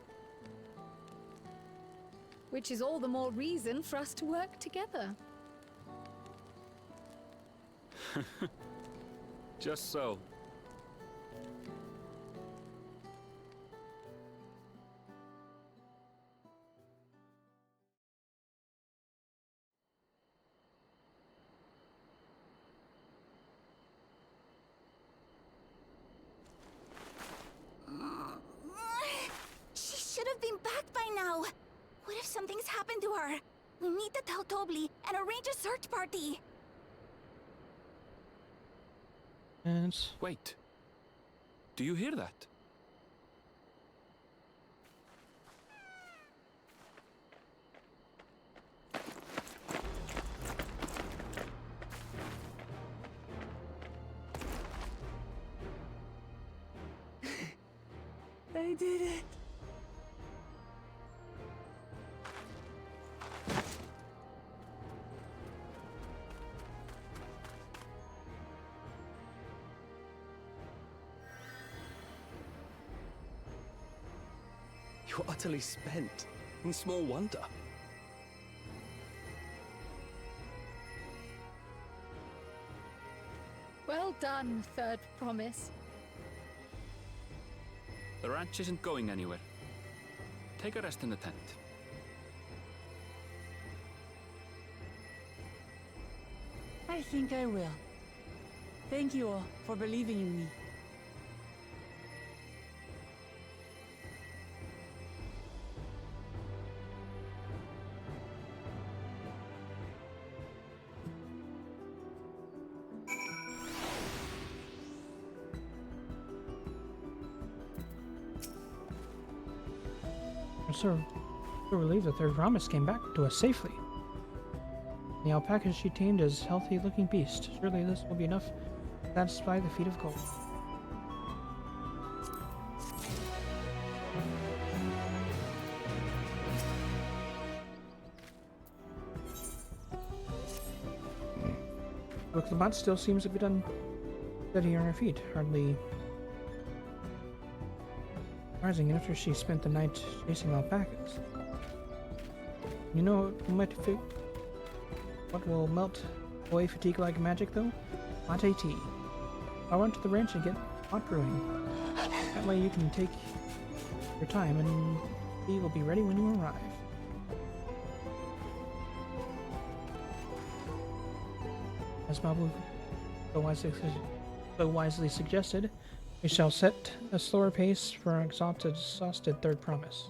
Which is all the more reason for us to work together. Just so. She should have been back by now. What if something's happened to her? We need to tell Tobli and arrange a search party. And wait. Do you hear that? I did it. You're utterly spent, and small wonder. Well done, Third Promise. The ranch isn't going anywhere. Take a rest in the tent. I think I will. Thank you all for believing in me. I'm so relieved that Third Promise came back to us safely. The alpaca she tamed is a healthy-looking beast. Surely this will be enough to satisfy the feet of gold. Look, the bot still seems a bit unsteady on her feet, hardly rising after she spent the night chasing alpacas. You know what will melt away fatigue like magic, though? Latte tea. I'll run to the ranch and get hot brewing. That way you can take your time and tea will be ready when you arrive. As Babu so wisely suggested, we shall set a slower pace for our exhausted Third Promise.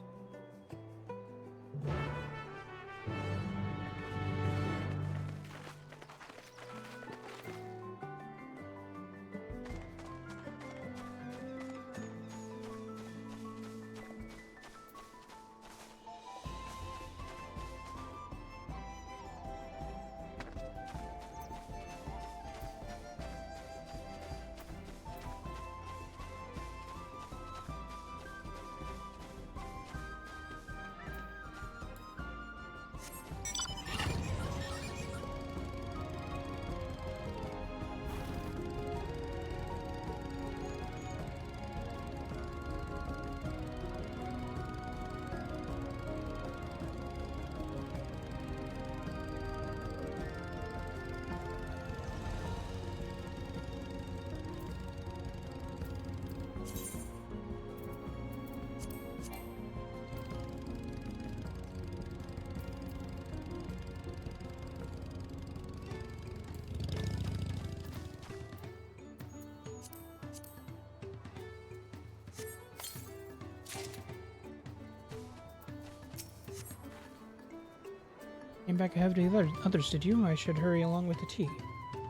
Came back ahead of the others, did you? I should hurry along with the tea.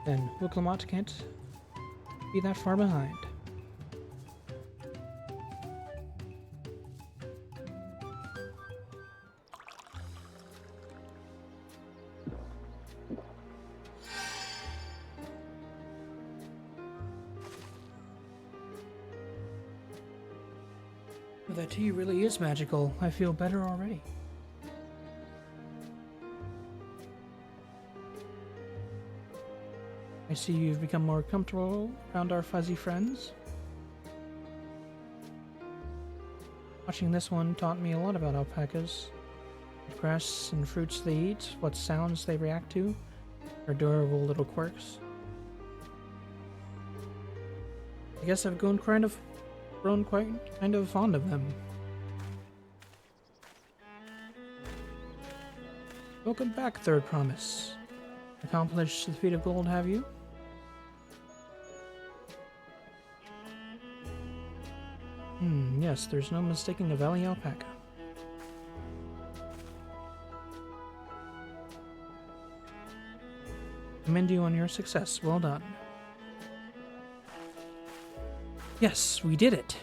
Then, Wilclamot can't be that far behind. Well, that tea really is magical. I feel better already. I see you've become more comfortable around our fuzzy friends. Watching this one taught me a lot about alpacas. What grass and fruits they eat, what sounds they react to, their adorable little quirks. I guess I've grown quite kind of fond of them. Welcome back, Third Promise. Accomplished the feat of gold, have you? Yes, there's no mistaking a valley alpaca. Commend you on your success. Well done. Yes, we did it.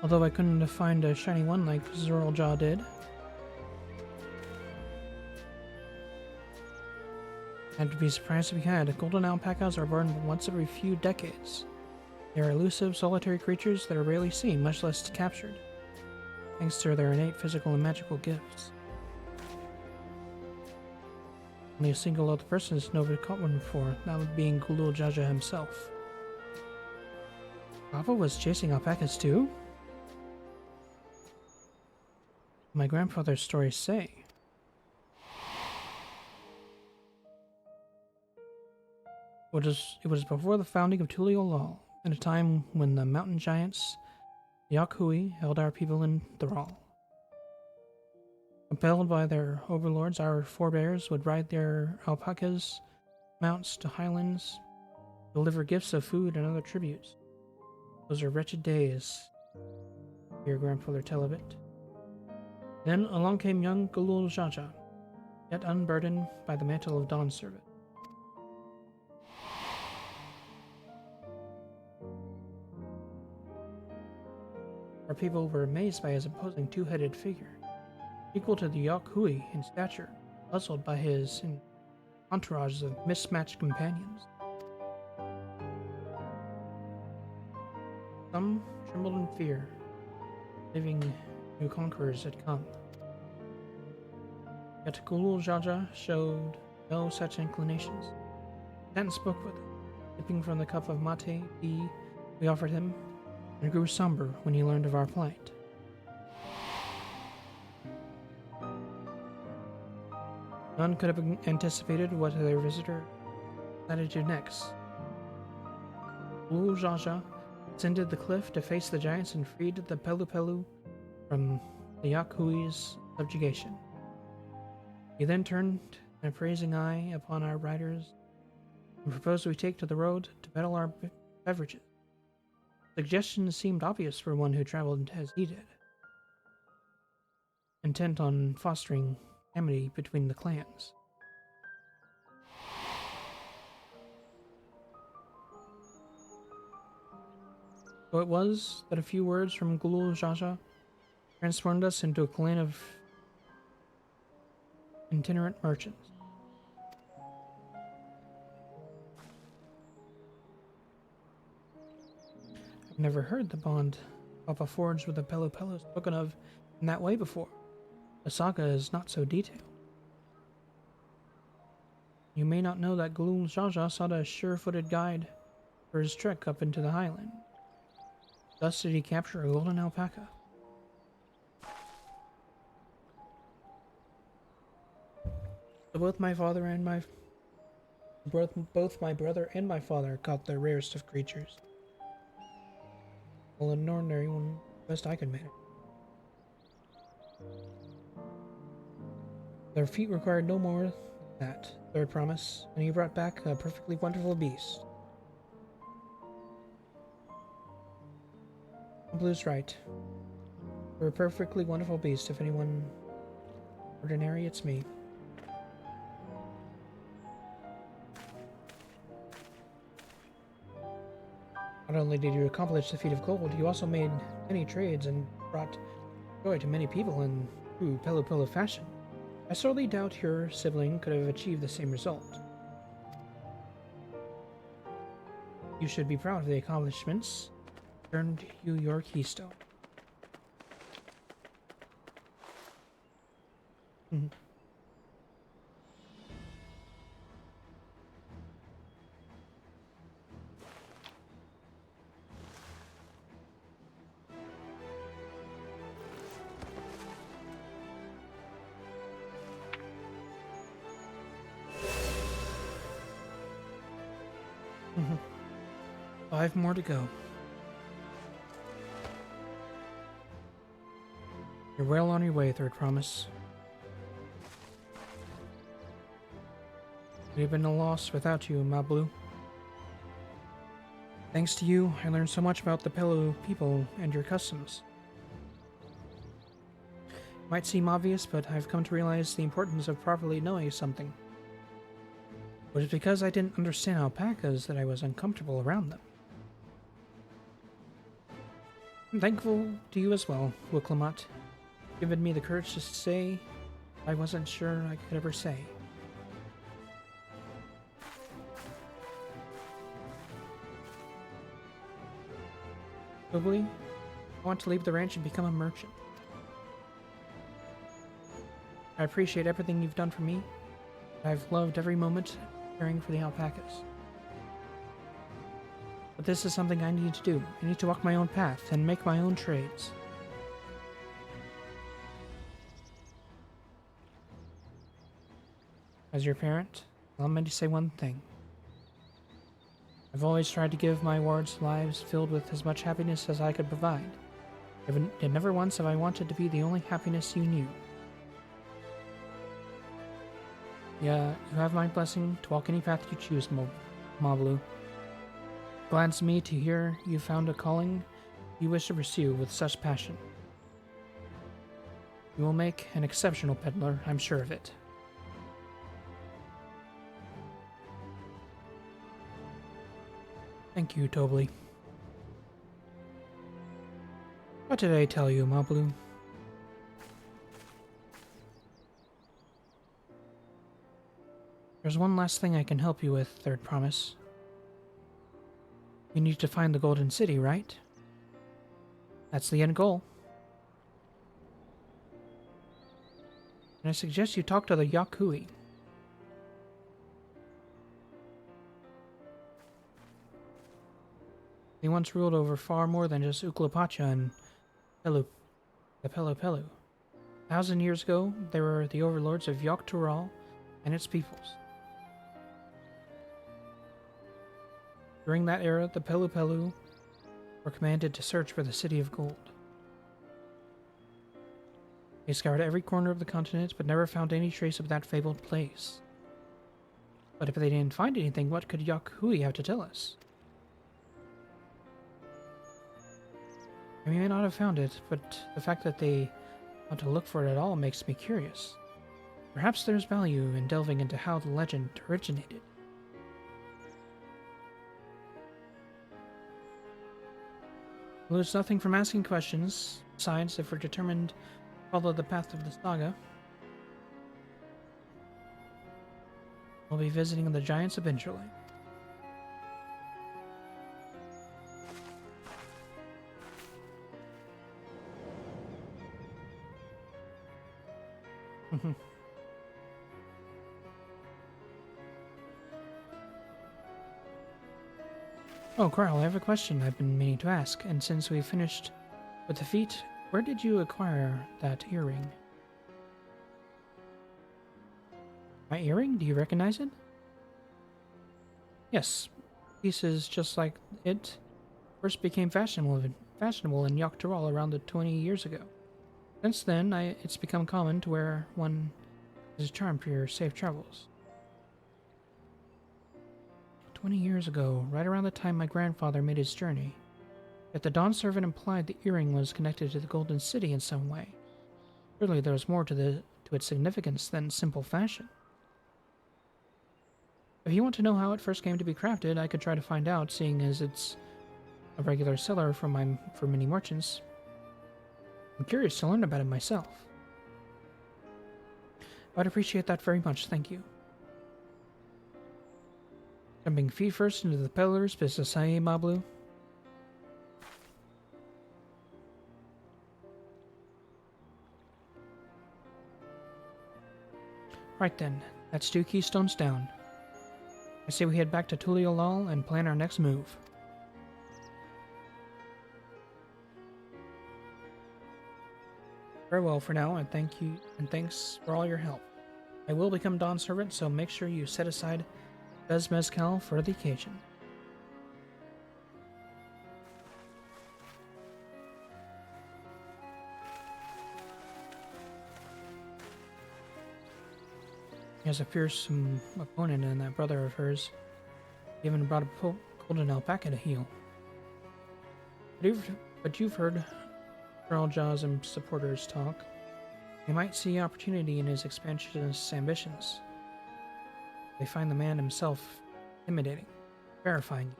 Although I couldn't find a shiny one like Zoraljaw did. I'd be surprised if we had. Golden alpacas are born once every few decades. They are elusive, solitary creatures that are rarely seen, much less captured, thanks to their innate physical and magical gifts. Only a single other person has never caught one before, that would being Gulul Jaja himself. Papa was chasing alpacas too? My grandfather's stories say. It was before the founding of Tuliolal, at a time when the mountain giants, the Yakhui, held our people in thrall. Compelled by their overlords, our forebears would ride their alpacas' mounts to highlands, deliver gifts of food and other tributes. Those are wretched days, your grandfather tell of it. Then along came young Gulul Jaja, yet unburdened by the mantle of dawn service. Our people were amazed by his imposing two-headed figure, equal to the Yakhui in stature, puzzled by his entourage of mismatched companions. Some trembled in fear, believing new conquerors had come. Yet Gulul Jaja showed no such inclinations. Sat and spoke with him, sipping from the cup of mate tea we offered him, and grew somber when he learned of our plight. None could have anticipated what their visitor decided to do next. Gulul Jaja ascended the cliff to face the giants and freed the Pelu Pelu from the Yakhui's subjugation. He then turned an appraising eye upon our riders and proposed we take to the road to peddle our beverages. Suggestion seemed obvious for one who traveled as he did, intent on fostering amity between the clans. So it was that a few words from Gulul Jaja transformed us into a clan of itinerant merchants. I've never heard the bond Papa forged with the Pelu Pelu spoken of in that way before. The saga is not so detailed. You may not know that Gulul Jaja sought a sure-footed guide for his trek up into the highland. Thus did he capture a golden alpaca. So both my brother and my father caught the rarest of creatures. Well, an ordinary one, best I could manage. Their feet required no more than that, Third Promise, and he brought back a perfectly wonderful beast. Blue's right. You're a perfectly wonderful beast. If anyone ordinary, it's me. Not only did you accomplish the feat of gold, you also made many trades and brought joy to many people in true Pelu fashion. I sorely doubt your sibling could have achieved the same result. You should be proud of the accomplishments earned you your keystone. Mm-hmm. 5 more to go. You're well on your way, Third Promise. We'd have been a loss without you, Mablu. Thanks to you, I learned so much about the Pelu people and your customs. It might seem obvious, but I've come to realize the importance of properly knowing something. It was because I didn't understand alpacas that I was uncomfortable around them. I'm thankful to you as well, Wooklamat. Given me the courage to say I wasn't sure I could ever say. Probably, I want to leave the ranch and become a merchant. I appreciate everything you've done for me. I've loved every moment caring for the alpacas. But this is something I need to do. I need to walk my own path and make my own trades. As your parent, allow me to say one thing. I've always tried to give my wards lives filled with as much happiness as I could provide. And never once have I wanted to be the only happiness you knew. Yeah, you have my blessing to walk any path you choose, Mablu. It glads me to hear you found a calling you wish to pursue with such passion. You will make an exceptional peddler, I'm sure of it. Thank you, Tobli. What did I tell you, Mablu? There's one last thing I can help you with, Third Promise. You need to find the Golden City, right? That's the end goal. And I suggest you talk to the Yakui. They once ruled over far more than just Uklopacha and the Pelu. 1,000 years ago, they were the overlords of Yogg-Tural and its peoples. During that era, the Pelu were commanded to search for the City of Gold. They scoured every corner of the continent, but never found any trace of that fabled place. But if they didn't find anything, what could Yakui have to tell us? I may not have found it, but the fact that they want to look for it at all makes me curious. Perhaps there's value in delving into how the legend originated. Well, there's nothing from asking questions. Besides, if we're determined to follow the path of the saga, we'll be visiting the giants eventually. Oh, Carl, I have a question I've been meaning to ask, and since we've finished with the feat, where did you acquire that earring? My earring? Do you recognize it? Yes, pieces just like it first became fashionable in Yogg-Tural around 20 years ago. Since then, it's become common to wear one as a charm for your safe travels. 20 years ago, right around the time my grandfather made his journey, Yet the Dawn Servant implied the earring was connected to the Golden City in some way. Surely there was more to its significance than simple fashion. If you want to know how it first came to be crafted, I could try to find out, seeing as it's a regular seller for many merchants. I'm curious to learn about it myself. I'd appreciate that very much, thank you. Jumping feet first into the pillars, business, hey, Mablu? Right then, that's 2 keystones down. I say we head back to Tuliolal and plan our next move. Very well for now, and thanks for all your help. I will become Dawn Servant, so make sure you set aside Bez Mezcal for the occasion. He has a fearsome opponent in that brother of hers. He even brought a golden alpaca to heal. But you've heard Earl Jaws and supporters talk. They might see opportunity in his expansionist ambitions. They find the man himself intimidating, terrifying.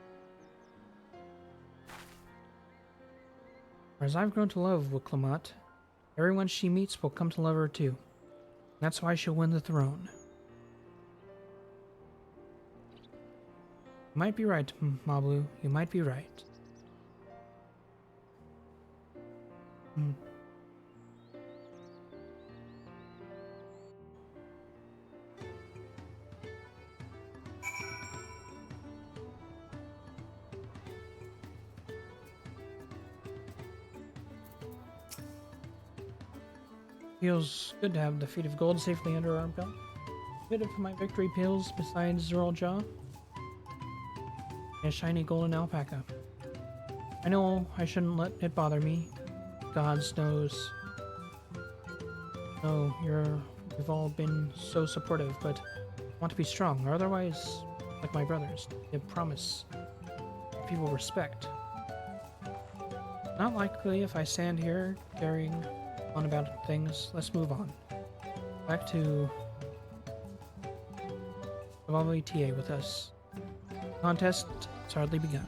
As I've grown to love Wuklamot, everyone she meets will come to love her too. That's why she'll win the throne. You might be right, Mablu. You might be right. Feels good to have the feet of gold safely under our belt. Bit of my victory pills besides Zoral Jaw. And a shiny golden alpaca. I know I shouldn't let it bother me. Gods knows. Oh, you've all been so supportive, but I want to be strong, or otherwise, like my brothers, they promise people respect. Not likely if I stand here carrying on about things. Let's move on. Back to the lovely TA with us. The contest has hardly begun.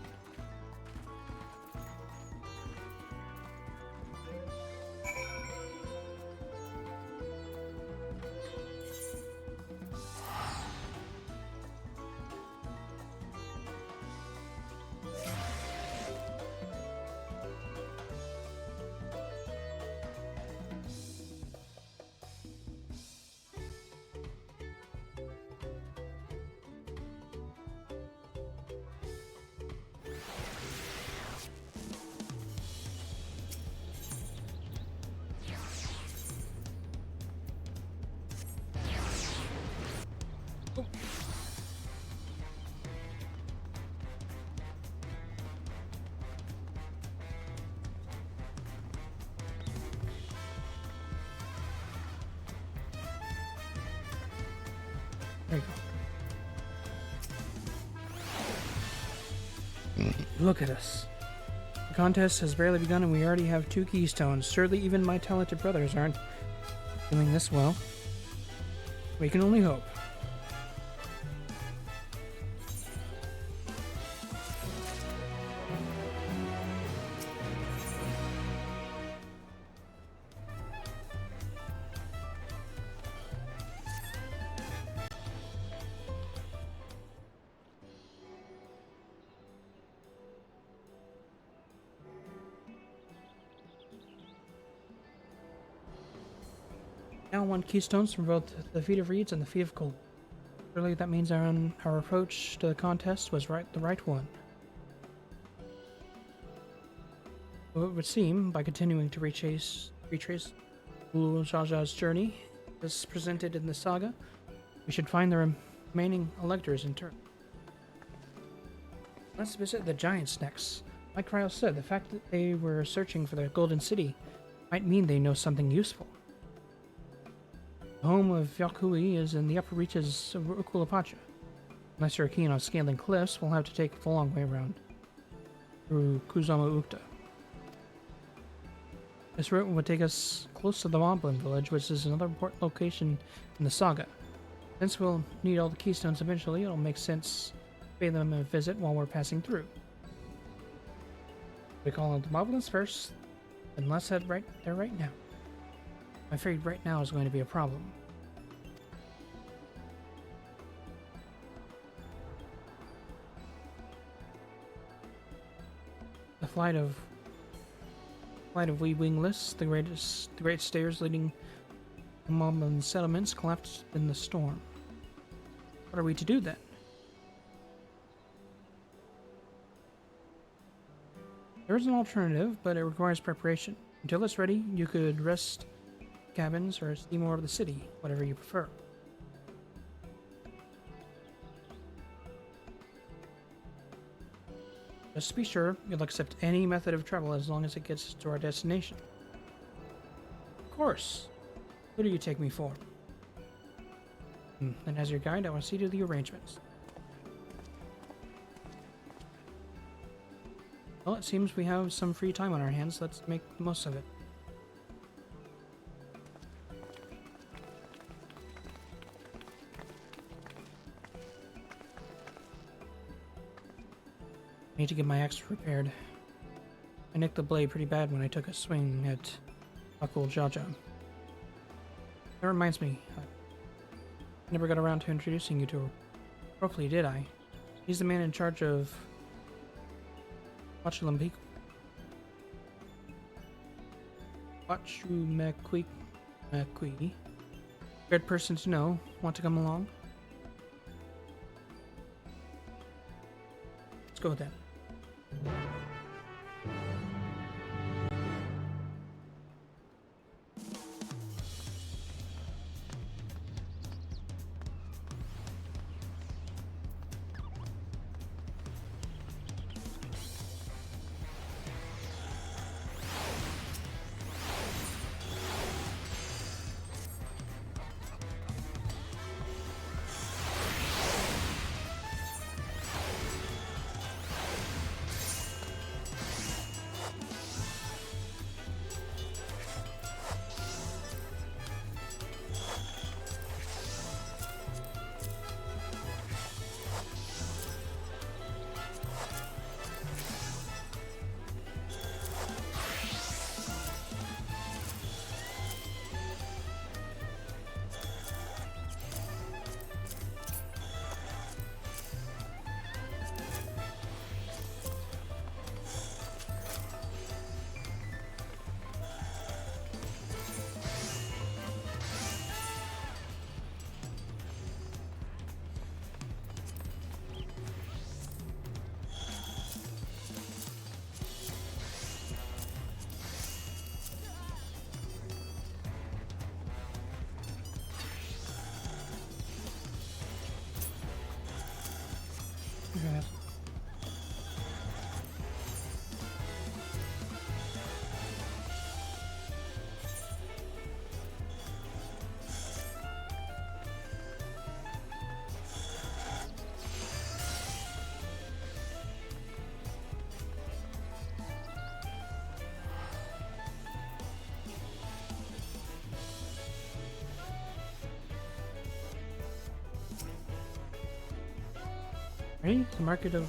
There you go. Look at us. The contest has barely begun and we already have 2 keystones. Surely even my talented brothers aren't doing this well. We can only hope. Now 1 keystones from both the Feet of Reeds and the Feet of Gold. Surely that means our approach to the contest was the right one. Well, it would seem, by continuing to retrace Ulu Jaja's journey, as presented in the saga, we should find the remaining electors in turn. Let's visit the Giants next. Like Ryle said, the fact that they were searching for the Golden City might mean they know something useful. The home of Yakui is in the upper reaches of Ukulapacha. Unless you're keen on scaling cliffs, we'll have to take the long way around through Kuzama Ukta. This route would take us close to the Moblin village, which is another important location in the saga. Since we'll need all the keystones eventually, it'll make sense to pay them a visit while we're passing through. We call on the Moblins first, then let's head right there right now. I'm afraid right now is going to be a problem. The flight of wee wingless, the great stairs leading to Moblin settlements collapsed in the storm. What are we to do then? There is an alternative, but it requires preparation. Until it's ready, you could rest cabins or see more of the city, whatever you prefer. Just be sure you'll accept any method of travel as long as it gets to our destination. Of course. Who do you take me for? And as your guide, I will see to the arrangements. Well, it seems we have some free time on our hands. Let's make the most of it. I need to get my axe repaired. I nicked the blade pretty bad when I took a swing at Uncle Jaja. That reminds me, I never got around to introducing you to Hopefully, did I? He's the man in charge of Wachulampi. Wachumakwi. Good person to know. Want to come along? Let's go then. Okay. Ready? The market of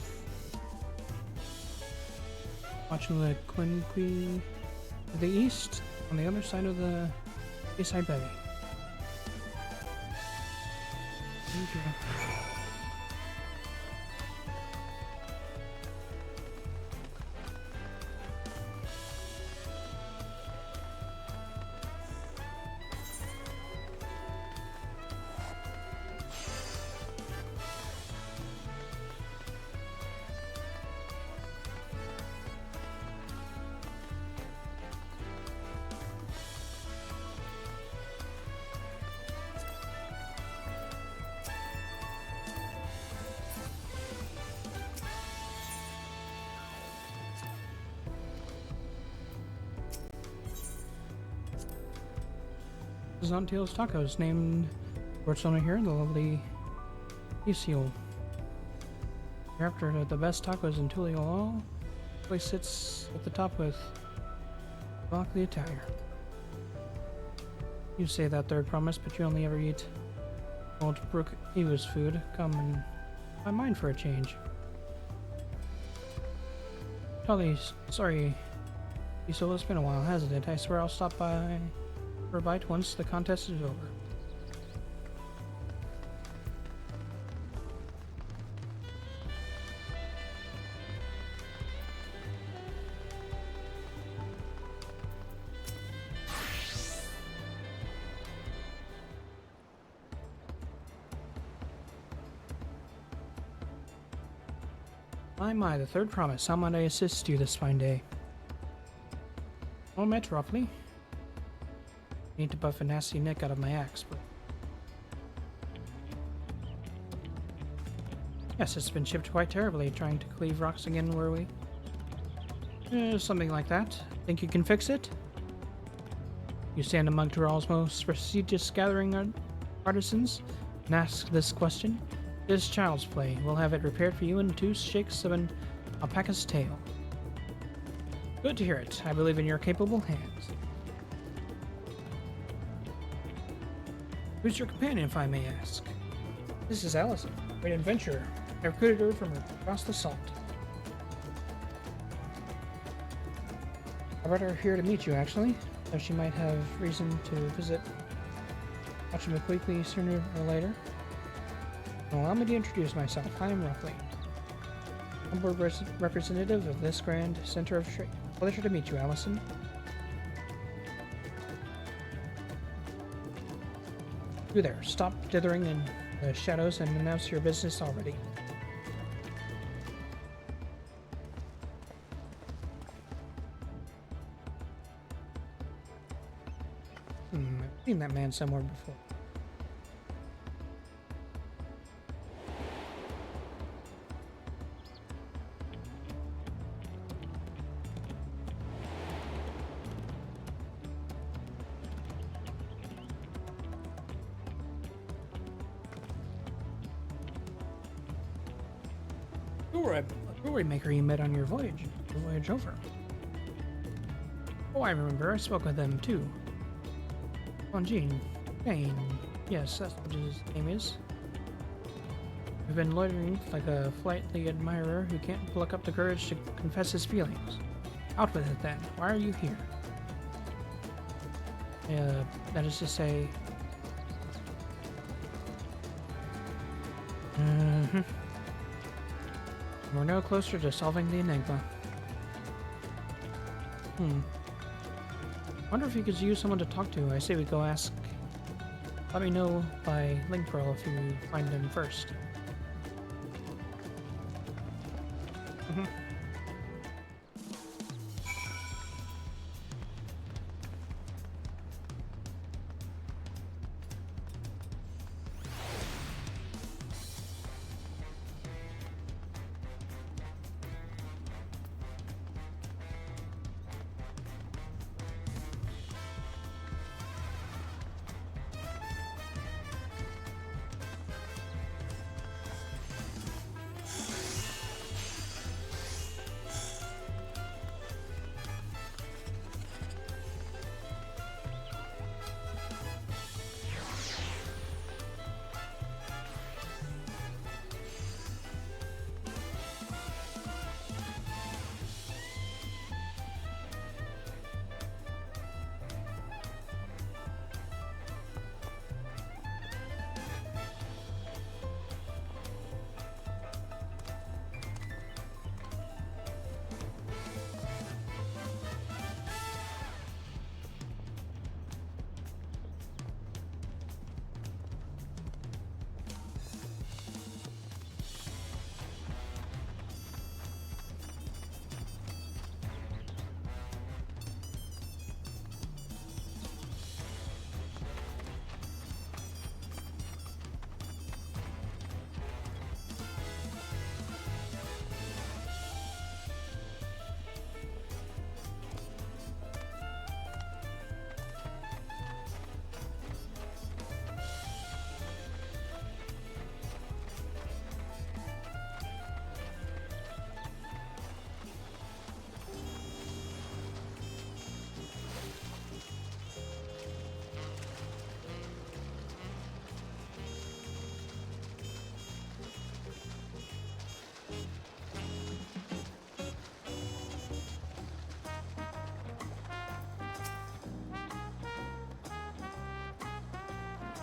Wachumakwi to the east, on the other side of the Bayside Bevy. Thank you. This is on Tails Tacos, named Sports Owner here, the lovely Isil. You're after the best tacos in Tulio. Place sits at the top with Block the attire. You say that third promise, but you only ever eat old Brook Eva's food. Come and buy mine for a change. Totally sorry, Isol, it's been a while, hasn't it? I swear I'll stop by for a bite once the contest is over. My, the third promise. How might I assist you this fine day? Well met, roughly. Need to buff a nasty nick out of my axe, but... Yes, it's been chipped quite terribly, trying to cleave rocks again, were we? Something like that. Think you can fix it? You stand among Tural's most prestigious gathering artisans and ask this question? It is child's play. We'll have it repaired for you in 2 shakes of an alpaca's tail. Good to hear it. I believe in your capable hands. Who's your companion, if I may ask? This is Allison, great adventurer. I recruited her from across the salt. I brought her here to meet you, actually, though she might have reason to visit Watchman McQueekly sooner or later. Allow me to introduce myself. I am Roughly, humble representative of this grand center of trade. Pleasure to meet you, Allison. You there, stop dithering in the shadows and announce your business already. I've seen that man somewhere before. Jewelry maker you met on your voyage over. Oh, I remember. I spoke with them too. Bonjean. Kane. Yes, that's what his name is. We've been loitering like a flightly admirer who can't pluck up the courage to confess his feelings. Out with it then. Why are you here? That is to say... We're no closer to solving the enigma. Wonder if you could use someone to talk to. I say we go ask. Let me know by link pearl if you find him first.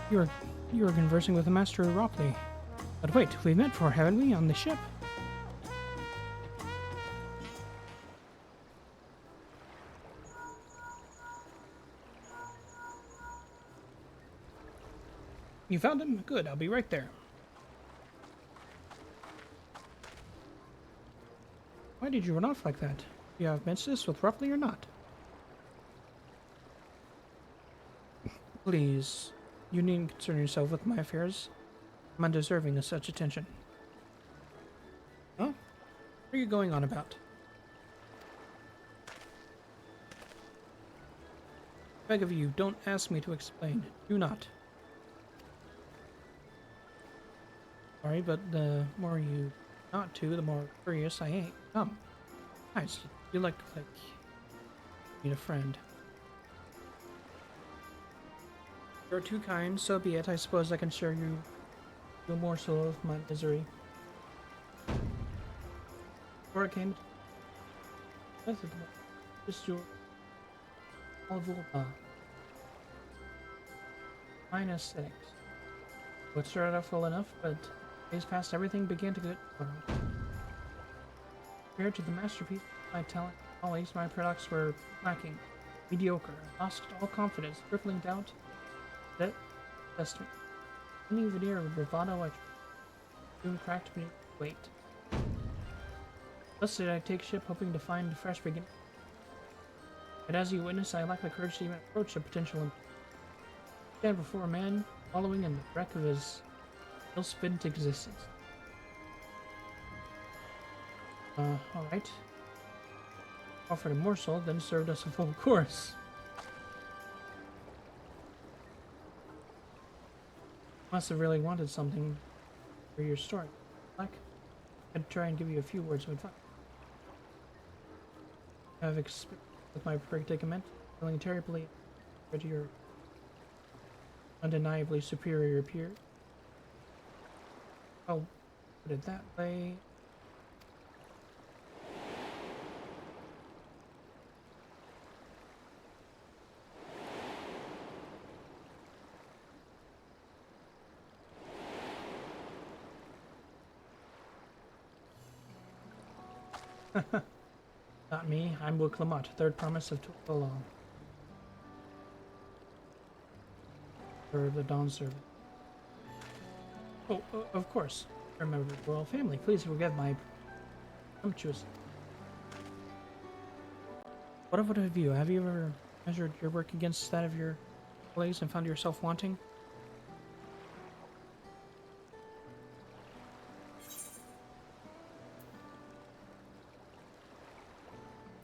You were conversing with the Master Ropley. But wait, we've met before, haven't we, on the ship? You found him? Good, I'll be right there. Why did you run off like that? Do you have business with Ropley or not? Please, you needn't concern yourself with my affairs. I'm undeserving of such attention. Huh? What are you going on about? I beg of you, don't ask me to explain. Do not. Sorry, but the more you not to, the more curious I ain't. Come. Nice. You like need a friend. You're too kind, so be it. I suppose I can share you a morsel of my misery. Before I came to just your fine aesthetics. What started off well enough, but days past everything began to get worse. Compared to the masterpiece, my talent and knowledge, my products were lacking, mediocre. I lost all confidence, crippling doubt. That testament. Any veneer of bravado I soon cracked beneath the weight. Thus did I take ship, hoping to find a fresh beginning. But as you witness, I lack the courage to even approach a potential stand before a man following in the wreck of his ill-spent existence. Alright. Offered a morsel, then served us a full course. Must have really wanted something for your story. Like, I'd try and give you a few words of advice. I have experience with my predicament, feeling terribly to your undeniably superior peer. I'll put it that way. Not me. I'm Will Clement, third promise of Tualong. For the Dawn Servant. Oh, of course. I remember the royal family. Please forgive my presumptuous. What have you? Have you ever measured your work against that of your colleagues and found yourself wanting?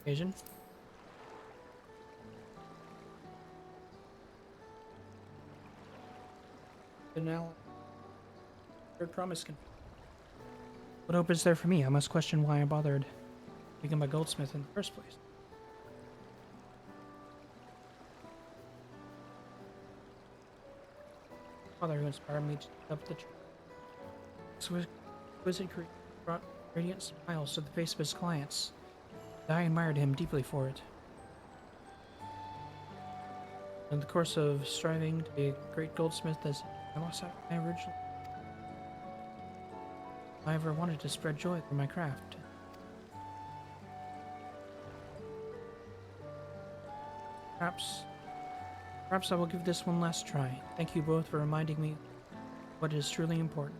Asian? Now, third promise can. What hope is there for me? I must question why I bothered become a goldsmith in the first place. Father who inspired me to take up the exquisite creed brought radiant smiles to the face of his clients. I admired him deeply for it. In the course of striving to be a great goldsmith, as I lost out my original, I ever wanted to spread joy through my craft. Perhaps I will give this one last try. Thank you both for reminding me what is truly important.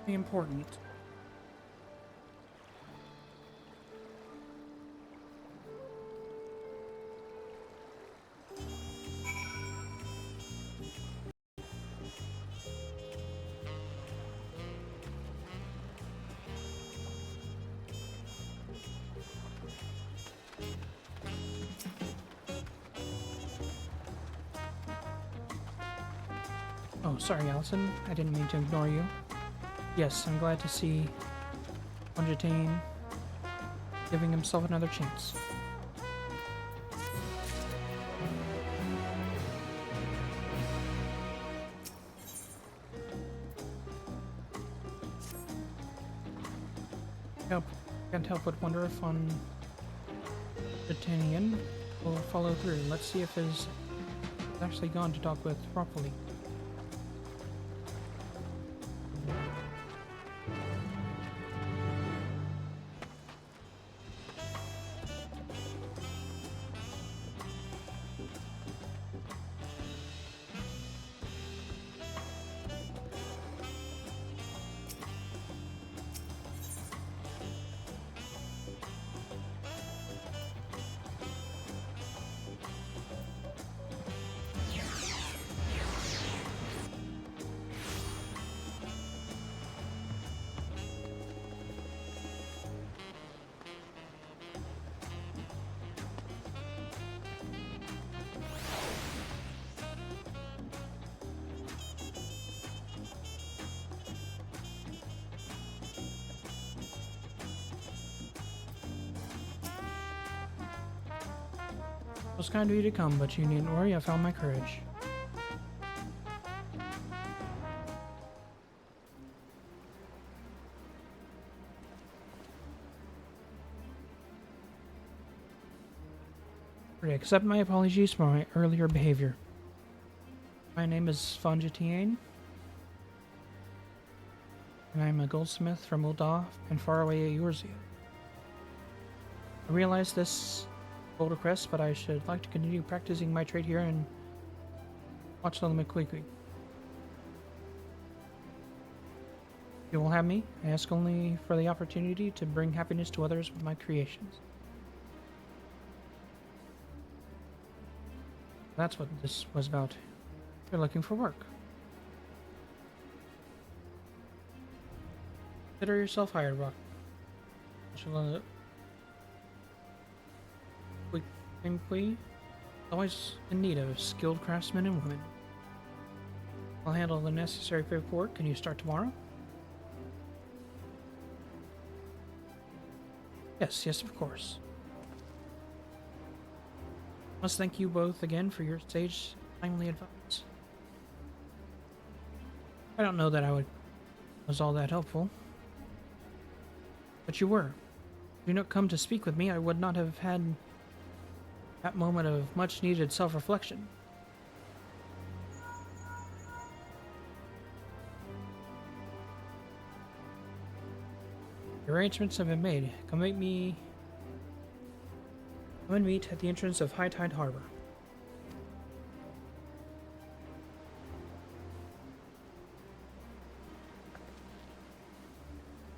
Important. Oh, sorry, Allison. I didn't mean to ignore you. Yes, I'm glad to see Onjatane giving himself another chance. Can't help but wonder if on D'Artagnan will follow through. Let's see if he's actually gone to talk with properly. It was kind of you to come, but you needn't worry, I found my courage. Accept my apologies for my earlier behavior. My name is Fonjetiane, and I'm a goldsmith from Ul'dah and faraway Eorzea. I realize this gold request, but I should like to continue practicing my trade here and watch the McQuick. If you will have me, I ask only for the opportunity to bring happiness to others with my creations. That's what this was about. You're looking for work. Consider yourself hired, Rock. Quinqui, always in need of skilled craftsmen and women. I'll handle the necessary paperwork. Can you start tomorrow? Yes, of course. Must thank you both again for your sage, timely advice. I don't know that was all that helpful. But you were. If you not come to speak with me, I would not have had that moment of much-needed self-reflection. The arrangements have been made. Come and meet at the entrance of High Tide Harbor.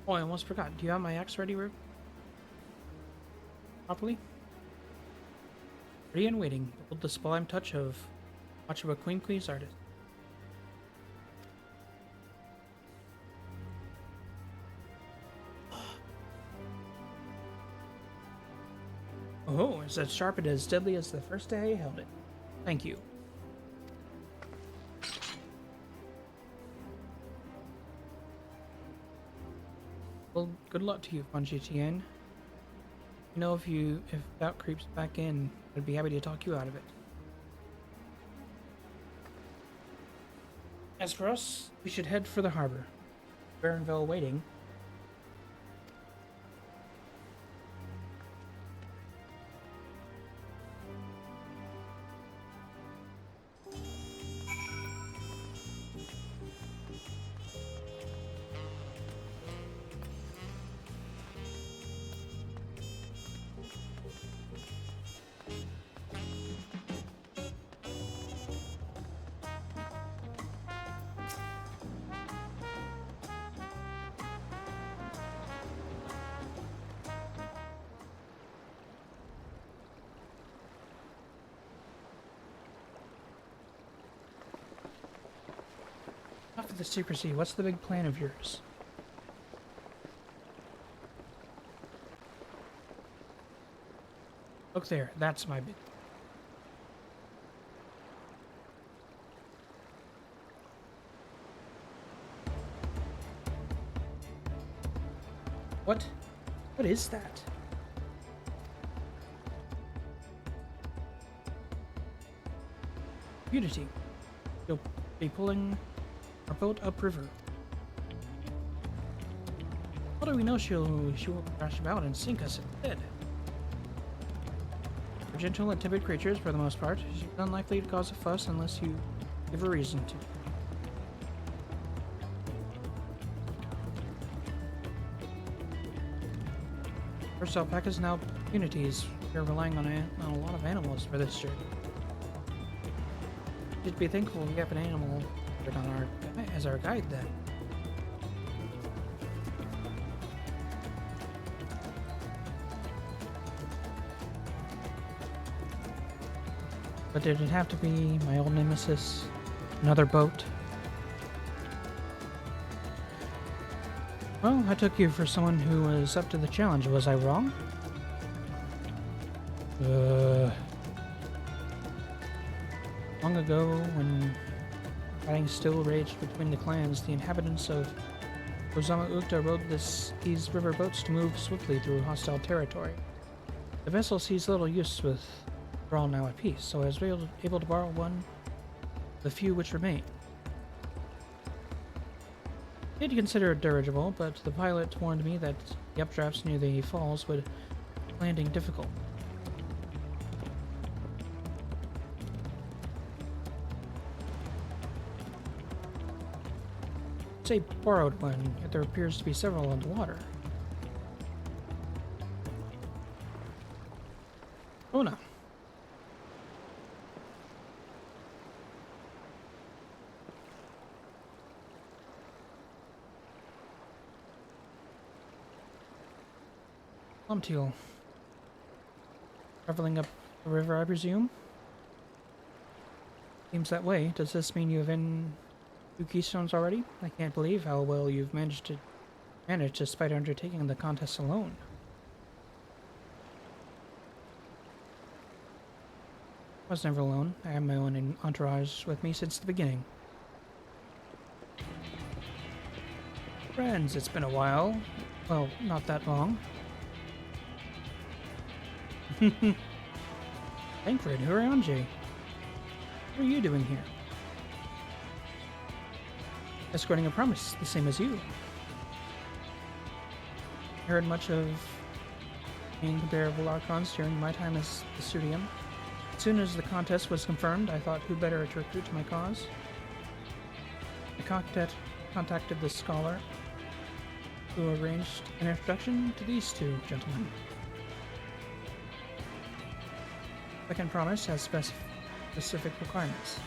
Oh, I almost forgot. Do you have my axe ready, Rip? Properly? Ready and waiting. With the sublime touch of Machiba Quinqui's artist. Oh, it's as sharp and as deadly as the first day I held it. Thank you. Well, good luck to you, Fonjetiane. You know, if doubt creeps back in, I'd be happy to talk you out of it. As for us, we should head for the harbor. Baronville waiting. Enough of the secrecy. What's the big plan of yours? Look there. That's my big... What? What is that? Unity. You'll be pulling our boat upriver. How do we know she will crash about and sink us instead? For gentle and timid creatures, for the most part, she's unlikely to cause a fuss unless you give her reason to. First alpacas, now unities. We're relying on a lot of animals for this journey. You'd be thankful we have an animal as our guide then. But did it have to be my old nemesis? Another boat? Well, I took you for someone who was up to the challenge. Was I wrong? Long ago, when fighting still raged between the clans, the inhabitants of Ozama Ukta rode these river boats to move swiftly through hostile territory. The vessel sees little use with we're all now at peace, so I was able to borrow one of the few which remain. I did consider it dirigible, but the pilot warned me that the updrafts near the falls would make landing difficult. It's a borrowed one, yet there appears to be several on the water. Oh no. Teal. Traveling up the river, I presume? Seems that way. Does this mean you have in 2 keystones already? I can't believe how well you've managed despite undertaking the contest alone. I was never alone. I have my own entourage with me since the beginning. Friends, it's been a while. Well, not that long. Tancred, Huranji. What are you doing here? Escorting a promise, the same as you. I heard much of incomparable Archons during my time as the Studium. As soon as the contest was confirmed, I thought who better to recruit to my cause. I contacted the scholar who arranged an introduction to these 2 gentlemen. Second promise has specific requirements.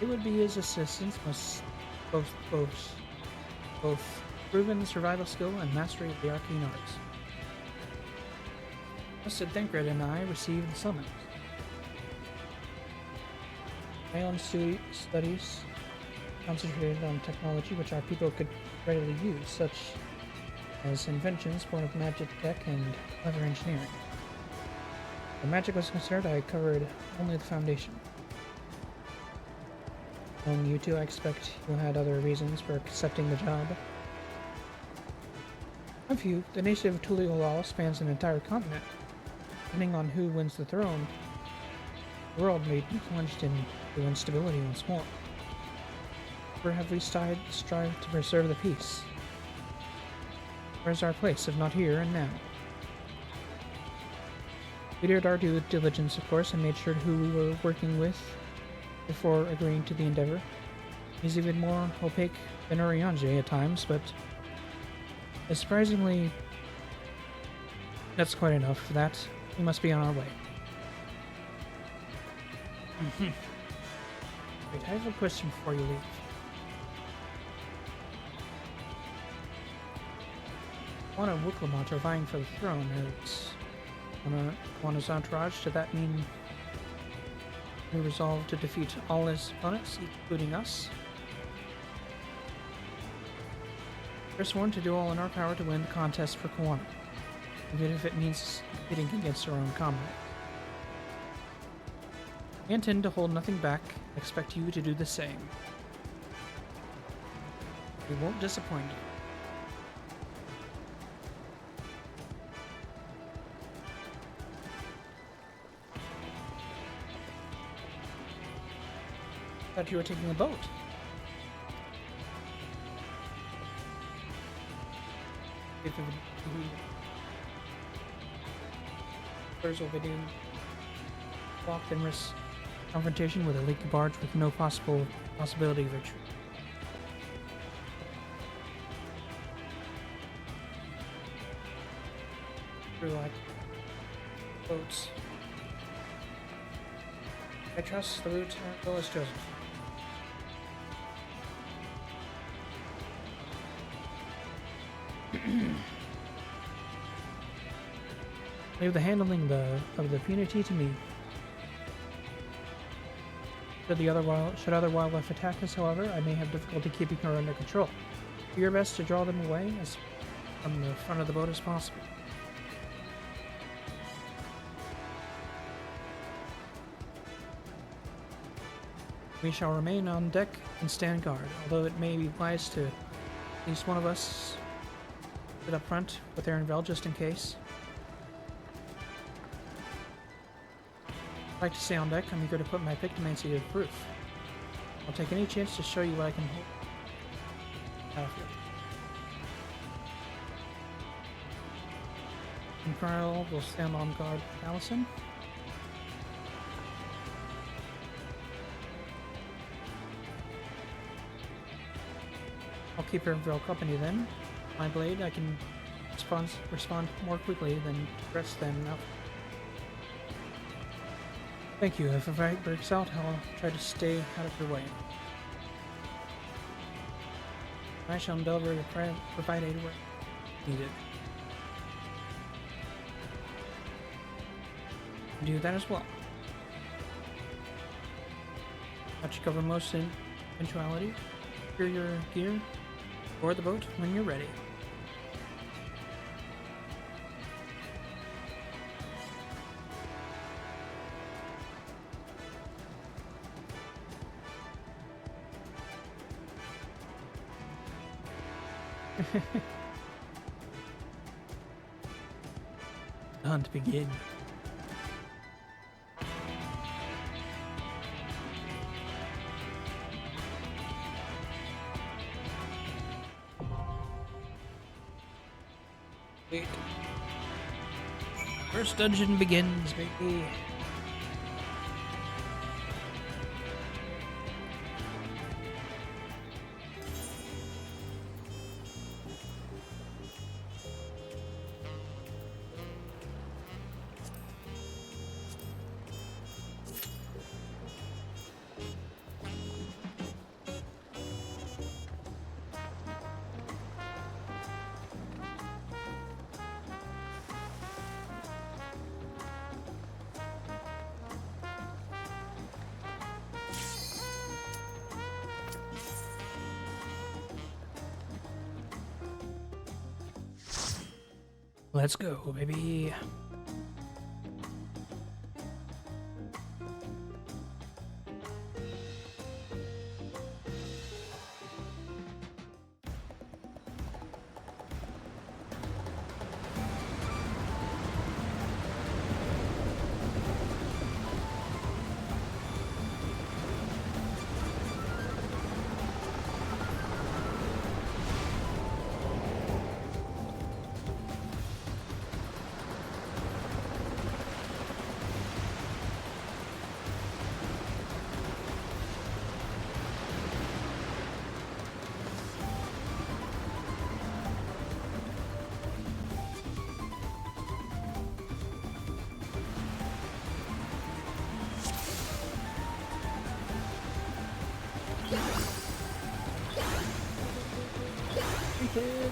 It would be his assistants must both proven survival skill and mastery of the arcane arts. Trusted Thancred and I received the summons. My own studies concentrated on technology which our people could readily use, such as inventions born of magic tech and clever engineering. When magic was concerned, I covered only the foundation. Knowing you two, I expect you had other reasons for accepting the job. My view, the nation of Tuliolal spans an entire continent. Depending on who wins the throne, the world may be plunged into instability once more. Where have we strived to preserve the peace? Where's our place, if not here and now? We did our due diligence, of course, and made sure who we were working with before agreeing to the endeavor. He's even more opaque than Urianger at times, but surprisingly, that's quite enough for that. We must be on our way. Wait, I have a question before you leave. One of Wuklamont are vying for the throne. On his entourage, did that mean we resolve to defeat all his opponents, including us? We're sworn to do all in our power to win the contest for Kawana, even if it means pitting against our own combat. We intend to hold nothing back. I expect you to do the same. We won't disappoint you. I thought you were taking a boat. if the first will begin locked and risk confrontation with a leaky barge with no possibility of retreat. Through like boats. I trust the route Bill has chosen. Leave the handling of the punity to me. Should other wildlife attack us, however, I may have difficulty keeping her under control. Do your best to draw them away as from the front of the boat as possible. We shall remain on deck and stand guard, although it may be wise to at least one of us sit up front with Aaron Vel just in case. I'd like to stay on deck. I'm eager to put my pictomancy to the proof. I'll take any chance to show you what I can hold. Battlefield. Infernal will stand on guard with Allison. I'll keep her in Vril company then. My blade, I can respond more quickly than rest them enough. Thank you. If a fight breaks out, I'll try to stay out of your way. I shall endeavor to provide aid where needed. Do that as well. Got you cover most eventuality. Secure your gear. Board the boat when you're ready. The hunt begin. First dungeon begins, baby. Let's go, baby. Kid.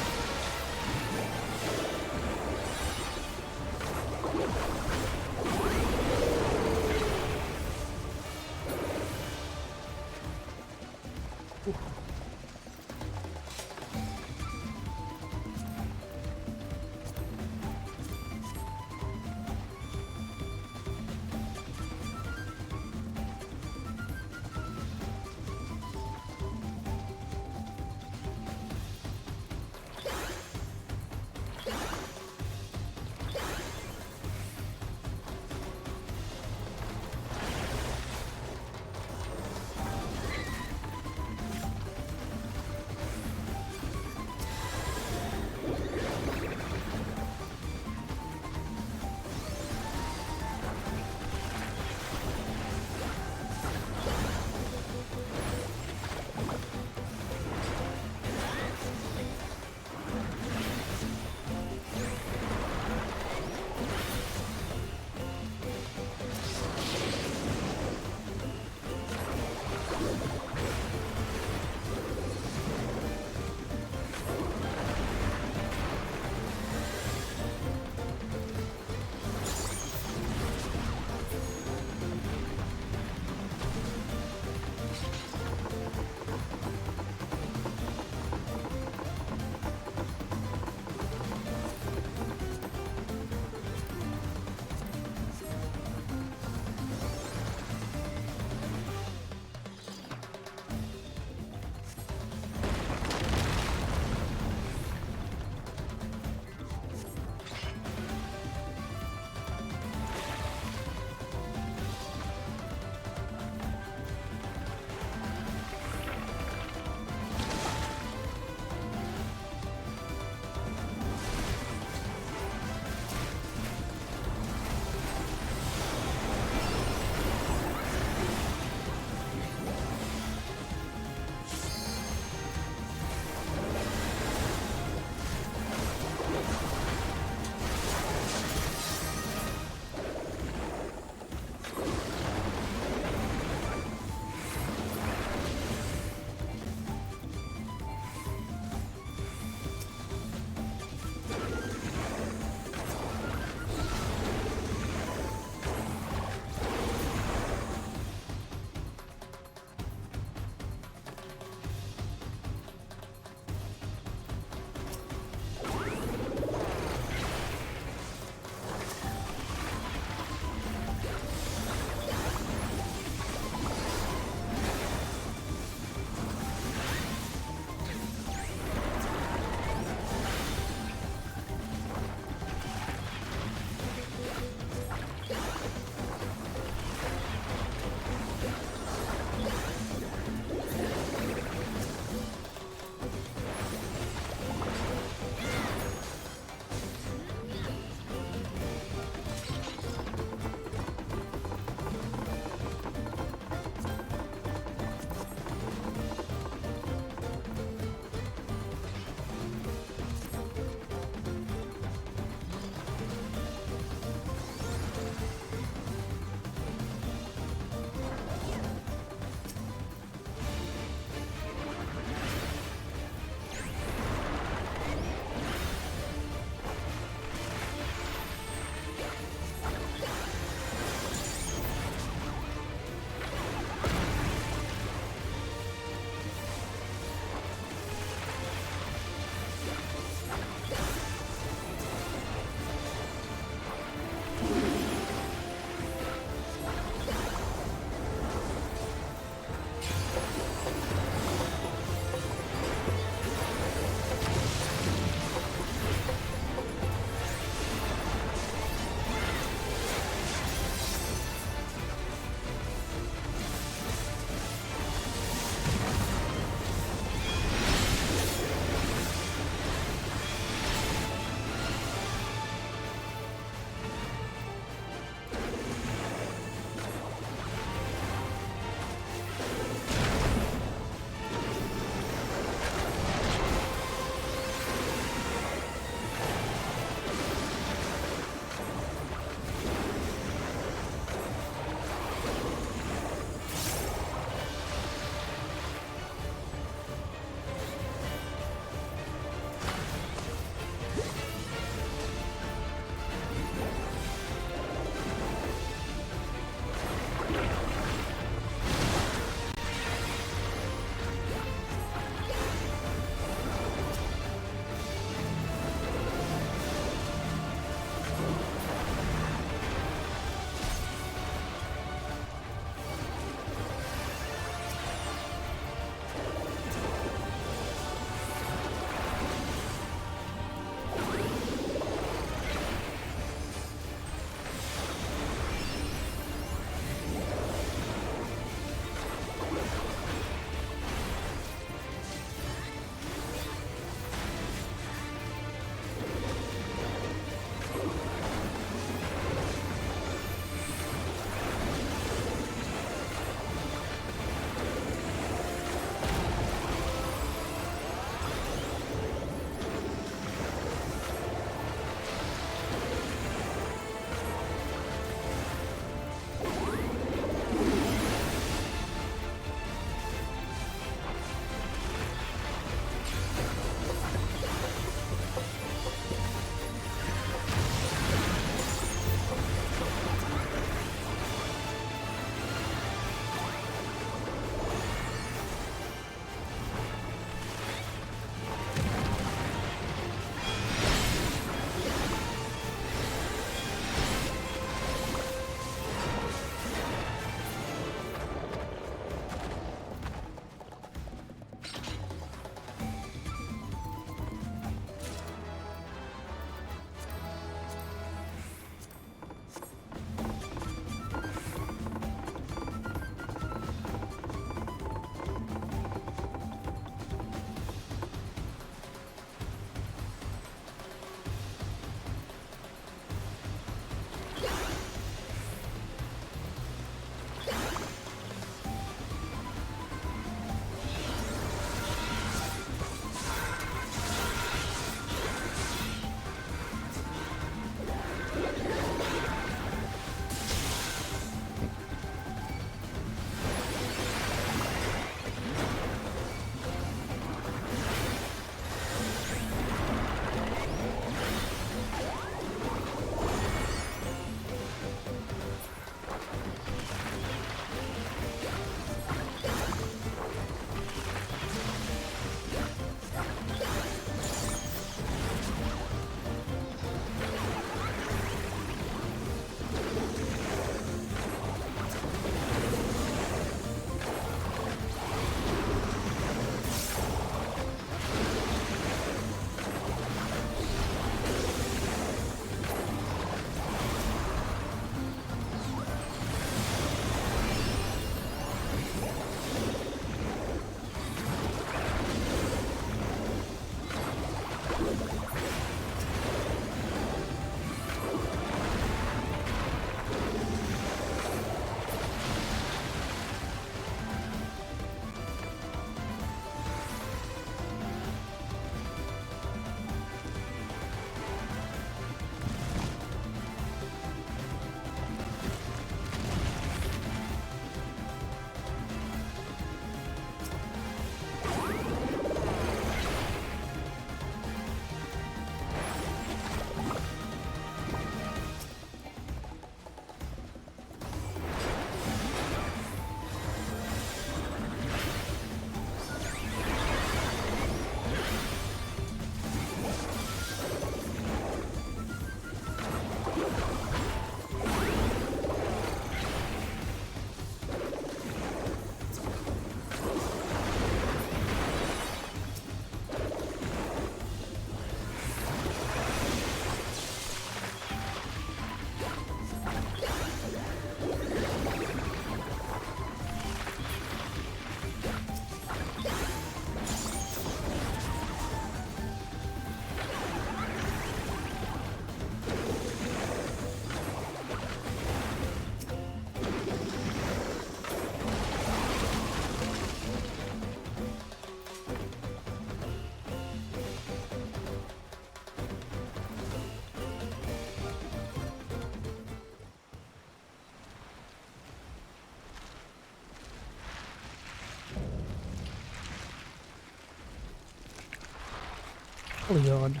Leon.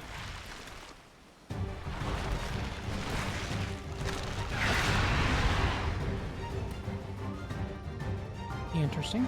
Interesting.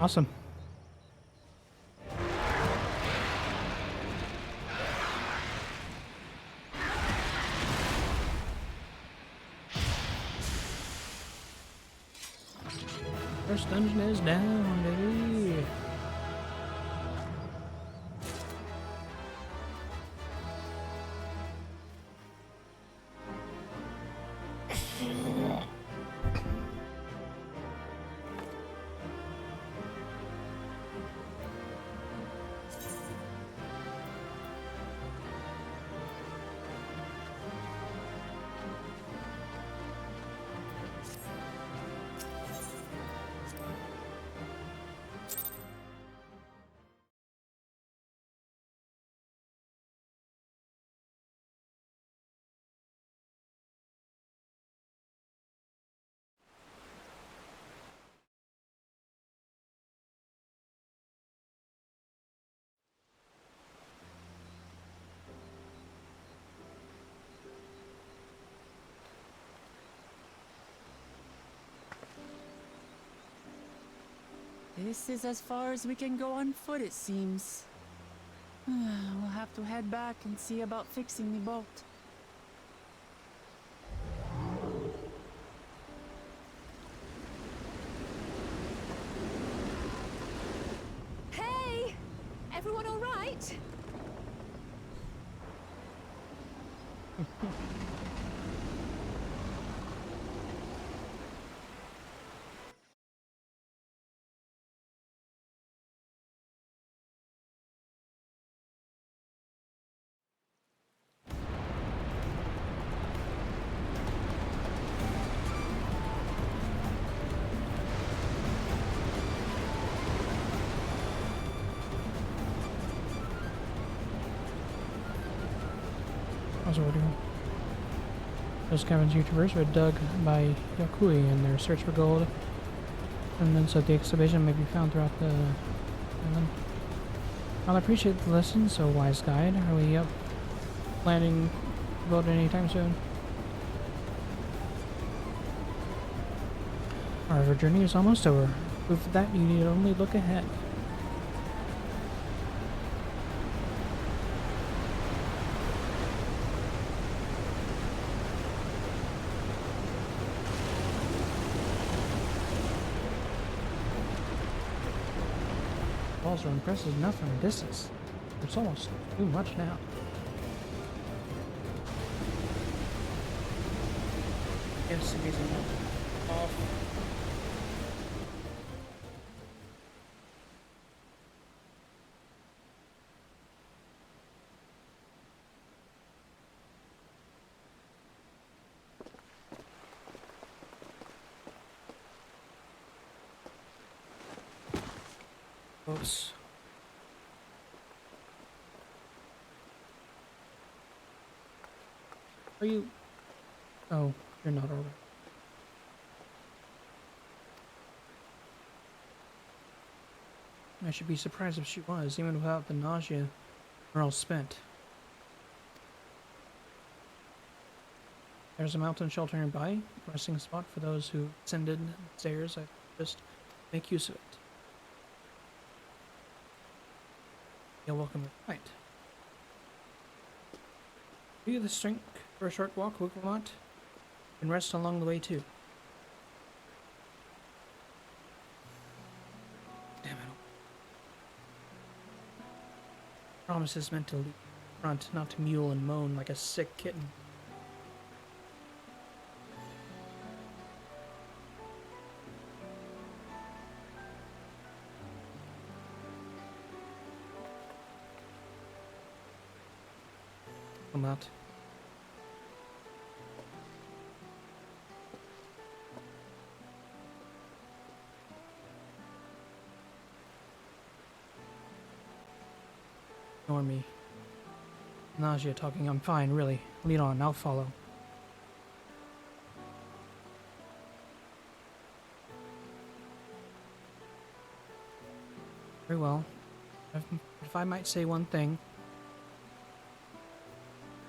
Awesome. First dungeon is down, baby. This is as far as we can go on foot, it seems. We'll have to head back and see about fixing the boat. Hey! Everyone all right? How's what we're doing? Those Kevin's YouTubers were dug by Yakui in their search for gold, and then so the exhibition may be found throughout the island. I'll appreciate the lesson, so wise guide. Are we up planning to vote anytime soon? Our journey is almost over. Proof of that, you need only look ahead. Walls are impressive enough from a distance. It's almost too much now. Yes, amazing. Off. Oops. Are you? Oh, you're not alright. I should be surprised if she was, even without the nausea we're all spent. There's a mountain shelter nearby, a resting spot for those who ascended the stairs. I just make use of it. You're welcome to fight. Do you have the strength for a short walk, Wigwamot? And rest along the way too. Damn it. Promises meant to lead front, not to mule and moan like a sick kitten. I'm not. Ignore me. Nausea talking, I'm fine, really. Lead on, I'll follow. Very well. If I might say one thing.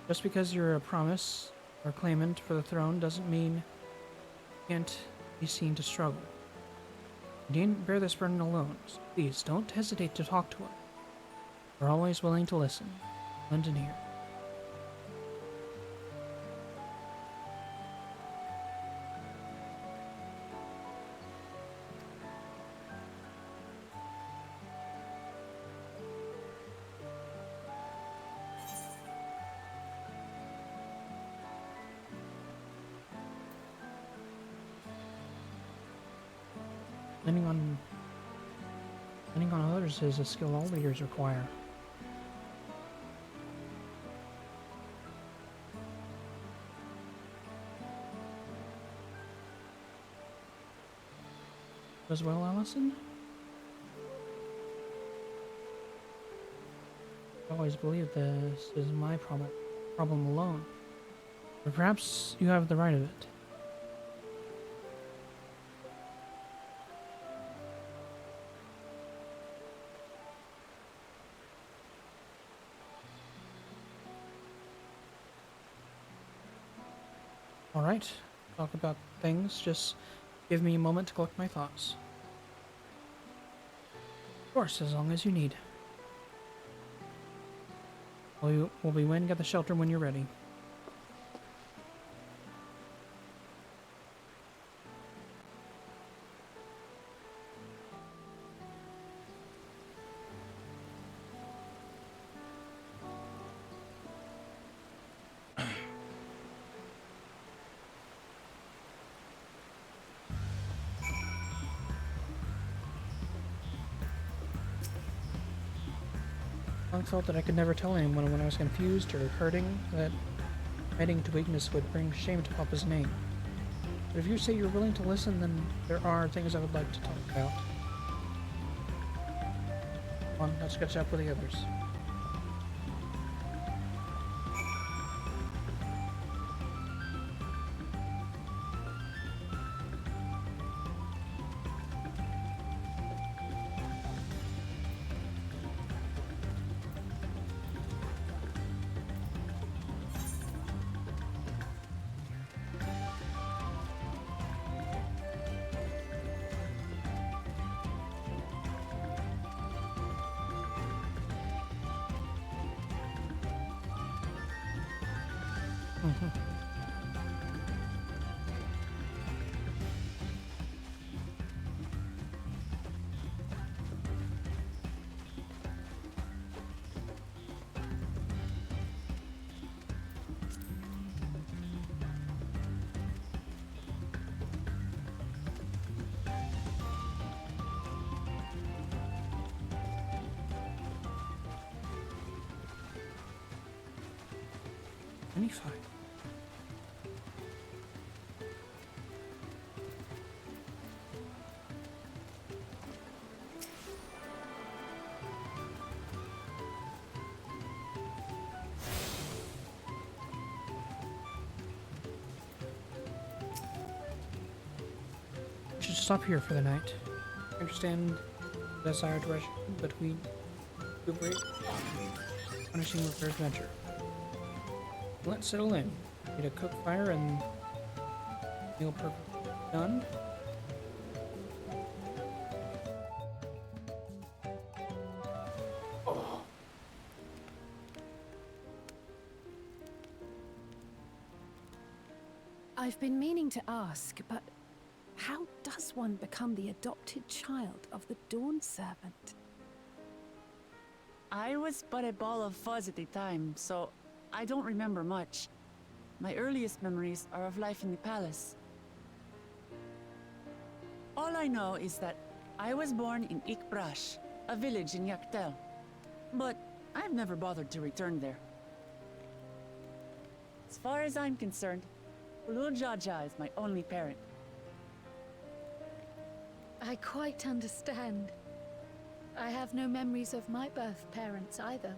Just because you're a promise or claimant for the throne doesn't mean you can't be seen to struggle. You didn't bear this burden alone, so please don't hesitate to talk to us. We're always willing to listen, lend an ear. Leaning on others is a skill all leaders require. As well, Allison? I always believed this is my problem alone. But perhaps you have the right of it. Alright, talk about things, just give me a moment to collect my thoughts. Of course, as long as you need. We'll be waiting at the shelter when you're ready. I felt that I could never tell anyone when I was confused or hurting, that admitting to weakness would bring shame to Papa's name. But if you say you're willing to listen, then there are things I would like to talk about. Come on, let's catch up with the others. Fine. We should stop here for the night. I understand the desire to rush, but we recuperate, punishing with our adventure. Let's settle in. Need a cook fire and meal perfect done. Oh. I've been meaning to ask, but how does one become the adopted child of the Dawn Servant? I was but a ball of fuzz at the time, so I don't remember much. My earliest memories are of life in the palace. All I know is that I was born in Ikbrash, a village in Yaktel. But I've never bothered to return there. As far as I'm concerned, Ulul Jaja is my only parent. I quite understand. I have no memories of my birth parents either.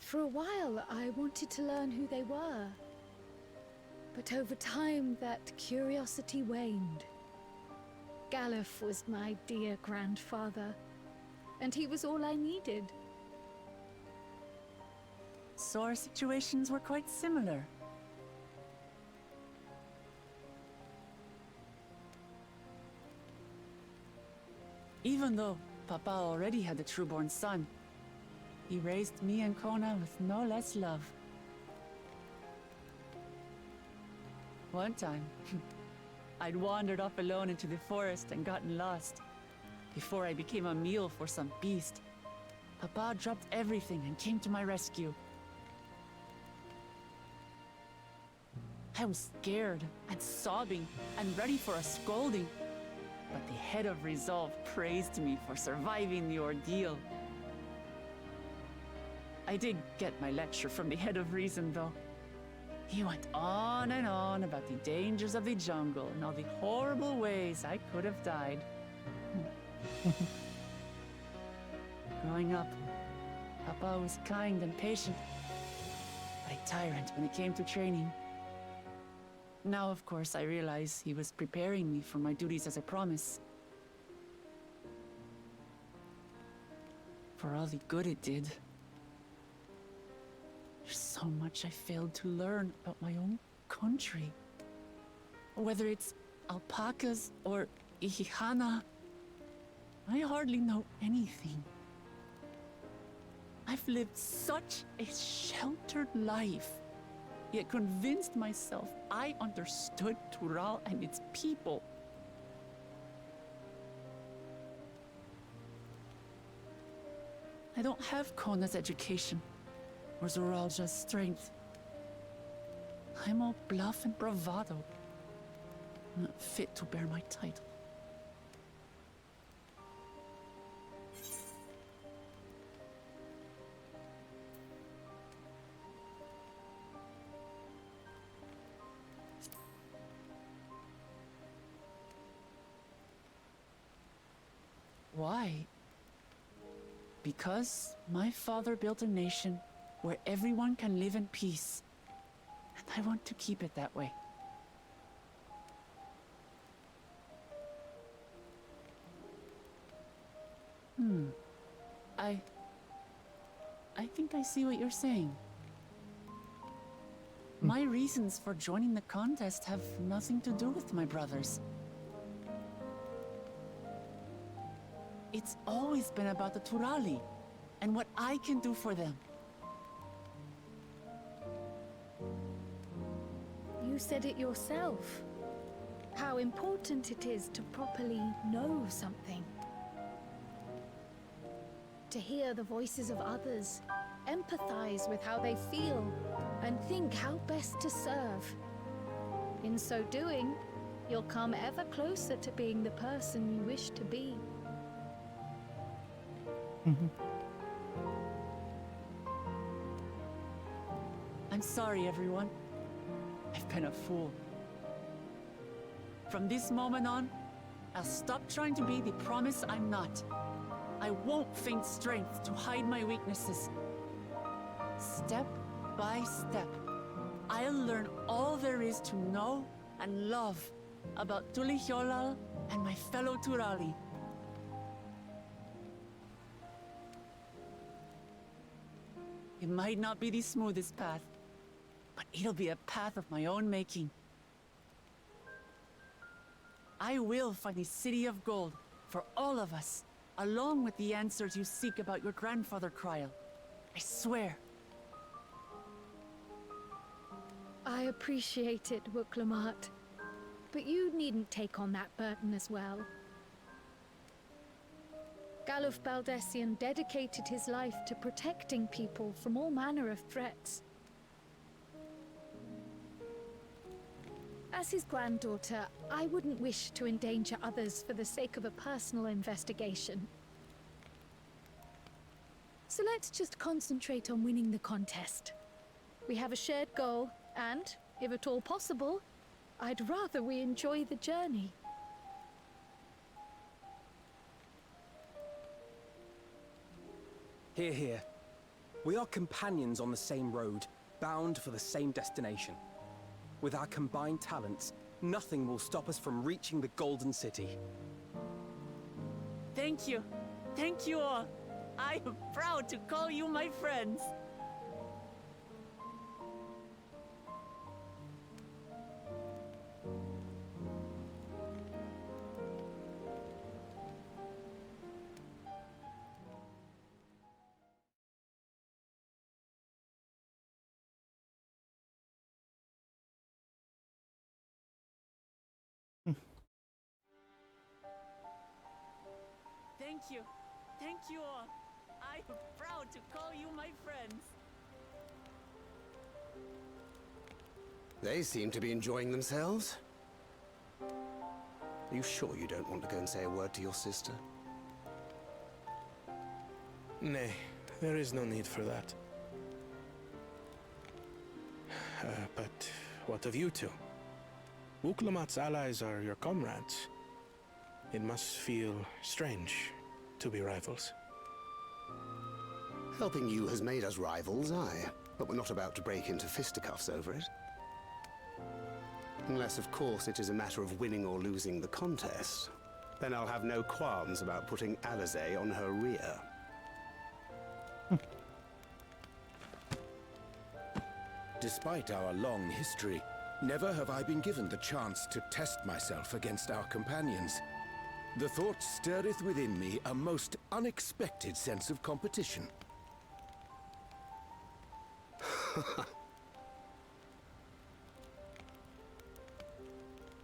For a while, I wanted to learn who they were. But over time, that curiosity waned. Galuf was my dear grandfather, and he was all I needed. So our situations were quite similar. Even though Papa already had a trueborn son, he raised me and Kona with no less love. One time, I'd wandered off alone into the forest and gotten lost. Before I became a meal for some beast, Papa dropped everything and came to my rescue. I was scared and sobbing and ready for a scolding, but the head of resolve praised me for surviving the ordeal. I did get my lecture from the head of reason, though. He went on and on about the dangers of the jungle and all the horrible ways I could have died. Growing up, Papa was kind and patient, but a tyrant when it came to training. Now, of course, I realize he was preparing me for my duties as a promise. For all the good it did. There's so much I failed to learn about my own country. Whether it's alpacas or Ihihana, I hardly know anything. I've lived such a sheltered life, yet convinced myself I understood Tural and its people. I don't have Kona's education, or Zoralja's strength. I'm all bluff and bravado, not fit to bear my title. Why? Because my father built a nation where everyone can live in peace, and I want to keep it that way. I think I see what you're saying. My reasons for joining the contest have nothing to do with my brothers. It's always been about the Turali, and what I can do for them. You said it yourself. How important it is to properly know something. To hear the voices of others, empathize with how they feel, and think how best to serve. In so doing, you'll come ever closer to being the person you wish to be. I'm sorry, everyone. I've been a fool. From this moment on, I'll stop trying to be the promise I'm not. I won't feign strength to hide my weaknesses. Step by step, I'll learn all there is to know and love about Tulihyolal and my fellow Turali. It might not be the smoothest path, but it'll be a path of my own making. I will find a city of gold for all of us, along with the answers you seek about your grandfather, Kryl. I swear. I appreciate it, Wuklamat. But you needn't take on that burden as well. Galuf Baldessian dedicated his life to protecting people from all manner of threats. As his granddaughter, I wouldn't wish to endanger others for the sake of a personal investigation. So let's just concentrate on winning the contest. We have a shared goal, and, if at all possible, I'd rather we enjoy the journey. Hear, hear. We are companions on the same road, bound for the same destination. With our combined talents, nothing will stop us from reaching the Golden City. Thank you. Thank you all. I am proud to call you my friends. Thank you. Thank you all. I am proud to call you my friends. They seem to be enjoying themselves. Are you sure you don't want to go and say a word to your sister? Nay, there is no need for that. But what of you two? Wuklamat's allies are your comrades. It must feel strange to be rivals. Helping you has made us rivals, aye. But we're not about to break into fisticuffs over it. Unless, of course, it is a matter of winning or losing the contest. Then I'll have no qualms about putting Alizé on her rear. Despite our long history, never have I been given the chance to test myself against our companions. The thought stirreth within me a most unexpected sense of competition.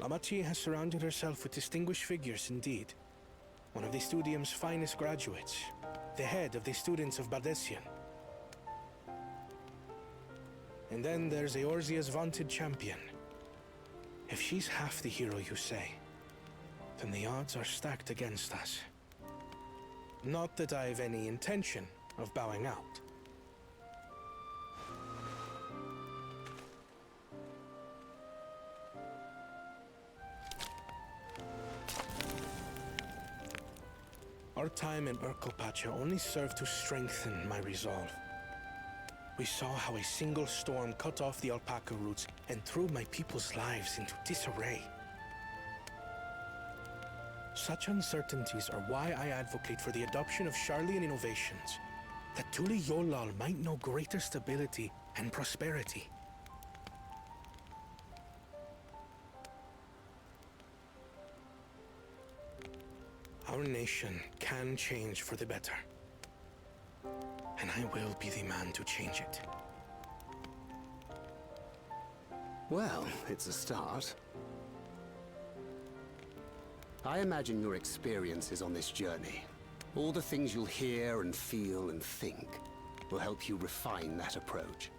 Lamachi has surrounded herself with distinguished figures indeed. One of the Studium's finest graduates, the head of the students of Bardessian. And then there's Eorzea's vaunted champion. If she's half the hero you say, then the odds are stacked against us. Not that I've any intention of bowing out. Our time in Urkelpacha only served to strengthen my resolve. We saw how a single storm cut off the alpaca roots and threw my people's lives into disarray. Such uncertainties are why I advocate for the adoption of Sharlayan innovations, that Tuli Yolal might know greater stability and prosperity. Our nation can change for the better, and I will be the man to change it. Well, it's a start. I imagine your experiences on this journey, all the things you'll hear and feel and think, will help you refine that approach.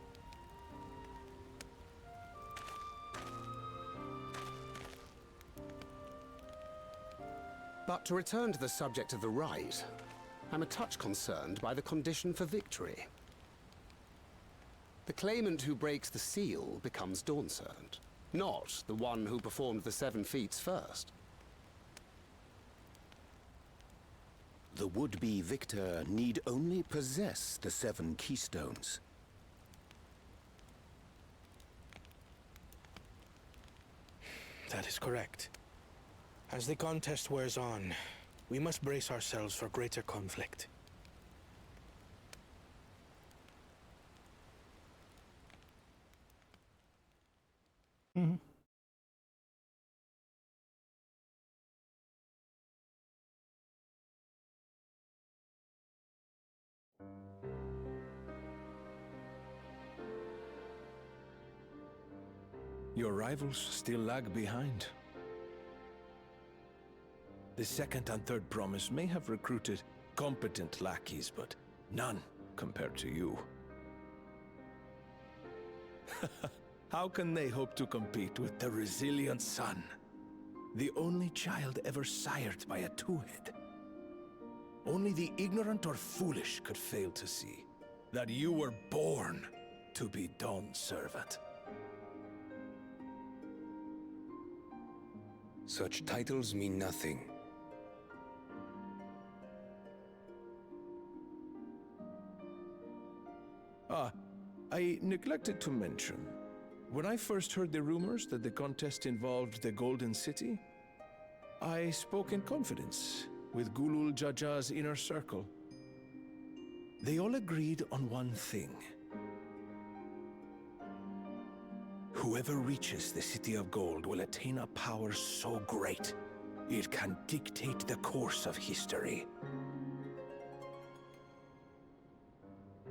But to return to the subject of the rite, I'm a touch concerned by the condition for victory. The claimant who breaks the seal becomes Dawn Servant, not the one who performed the 7 feats first. The would-be victor need only possess the 7 keystones. That is correct. As the contest wears on, we must brace ourselves for greater conflict. Mm-hmm. Your rivals still lag behind. The second and third promise may have recruited competent lackeys, but none compared to you. How can they hope to compete with the resilient son? The only child ever sired by a two-head. Only the ignorant or foolish could fail to see that you were born to be Dawn's servant. Such titles mean nothing. I neglected to mention, when I first heard the rumors that the contest involved the Golden City, I spoke in confidence with Gulul Jaja's inner circle. They all agreed on one thing. Whoever reaches the City of Gold will attain a power so great, it can dictate the course of history.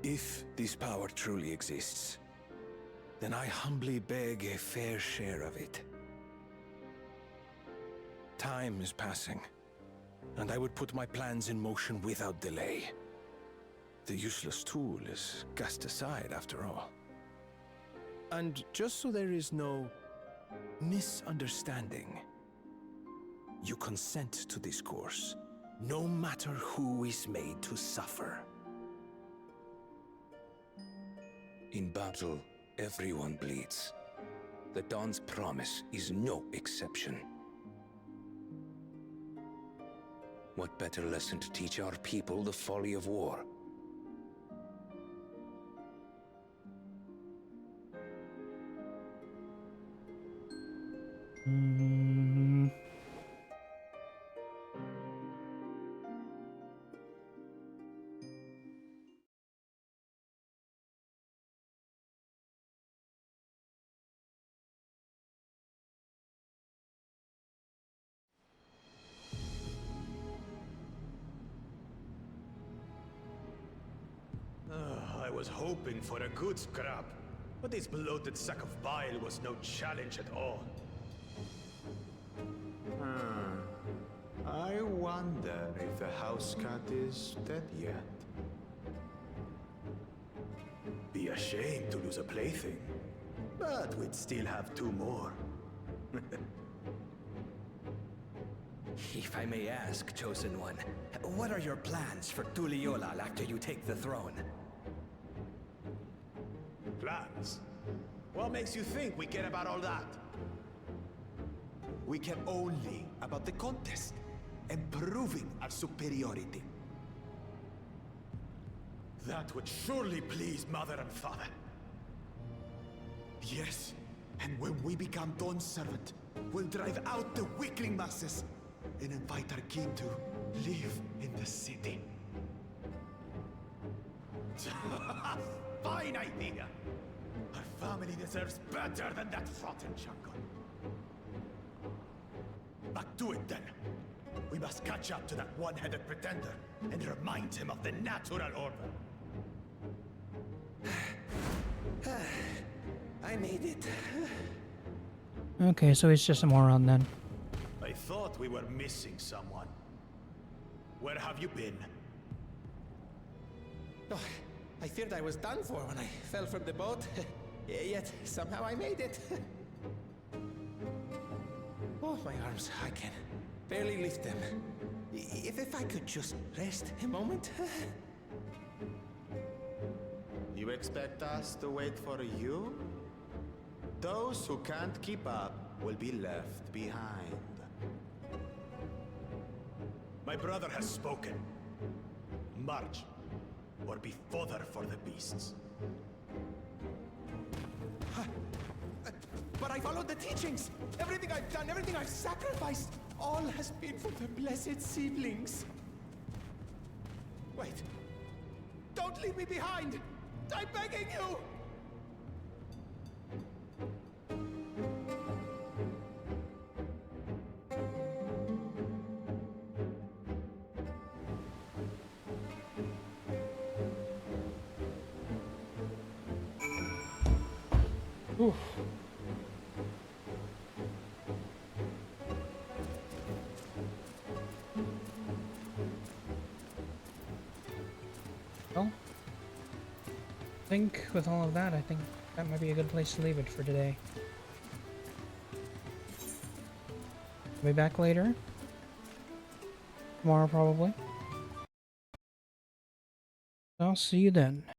If this power truly exists, then I humbly beg a fair share of it. Time is passing, and I would put my plans in motion without delay. The useless tool is cast aside after all. And just so there is no misunderstanding, you consent to this course, no matter who is made to suffer. In battle, everyone bleeds. The Dawn's promise is no exception. What better lesson to teach our people the folly of war? was hoping for a good scrap, but this bloated sack of bile was no challenge at all. I wonder if the house cat is dead yet. Be a shame to lose a plaything, but we'd still have 2 more. If I may ask, Chosen One, what are your plans for Tuliolal after you take the throne? Plans? What makes you think we care about all that? We care only about the contest and proving our superiority. That would surely please Mother and Father. Yes, and when we become Dawn's servant, we'll drive out the weakling masses and invite our king to live in the city. Fine idea! Our family deserves better than that rotten jungle. Back to it then. We must catch up to that one-headed pretender and remind him of the natural order. I made it. Okay, so he's just a moron then. I thought we were missing someone. Where have you been? Oh, I feared I was done for when I fell from the boat. Yet somehow I made it. Oh, my arms, I can barely lift them. If I could just rest a moment. You expect us to wait for you? Those who can't keep up will be left behind. My brother has spoken. March, or be fodder for the beasts. But I followed the teachings. Everything I've done, everything I've sacrificed, all has been for the blessed seedlings. Wait. Don't leave me behind! I'm begging you! Oof. Well, I think with all of that, I think that might be a good place to leave it for today. I'll be back later. Tomorrow, probably. I'll see you then.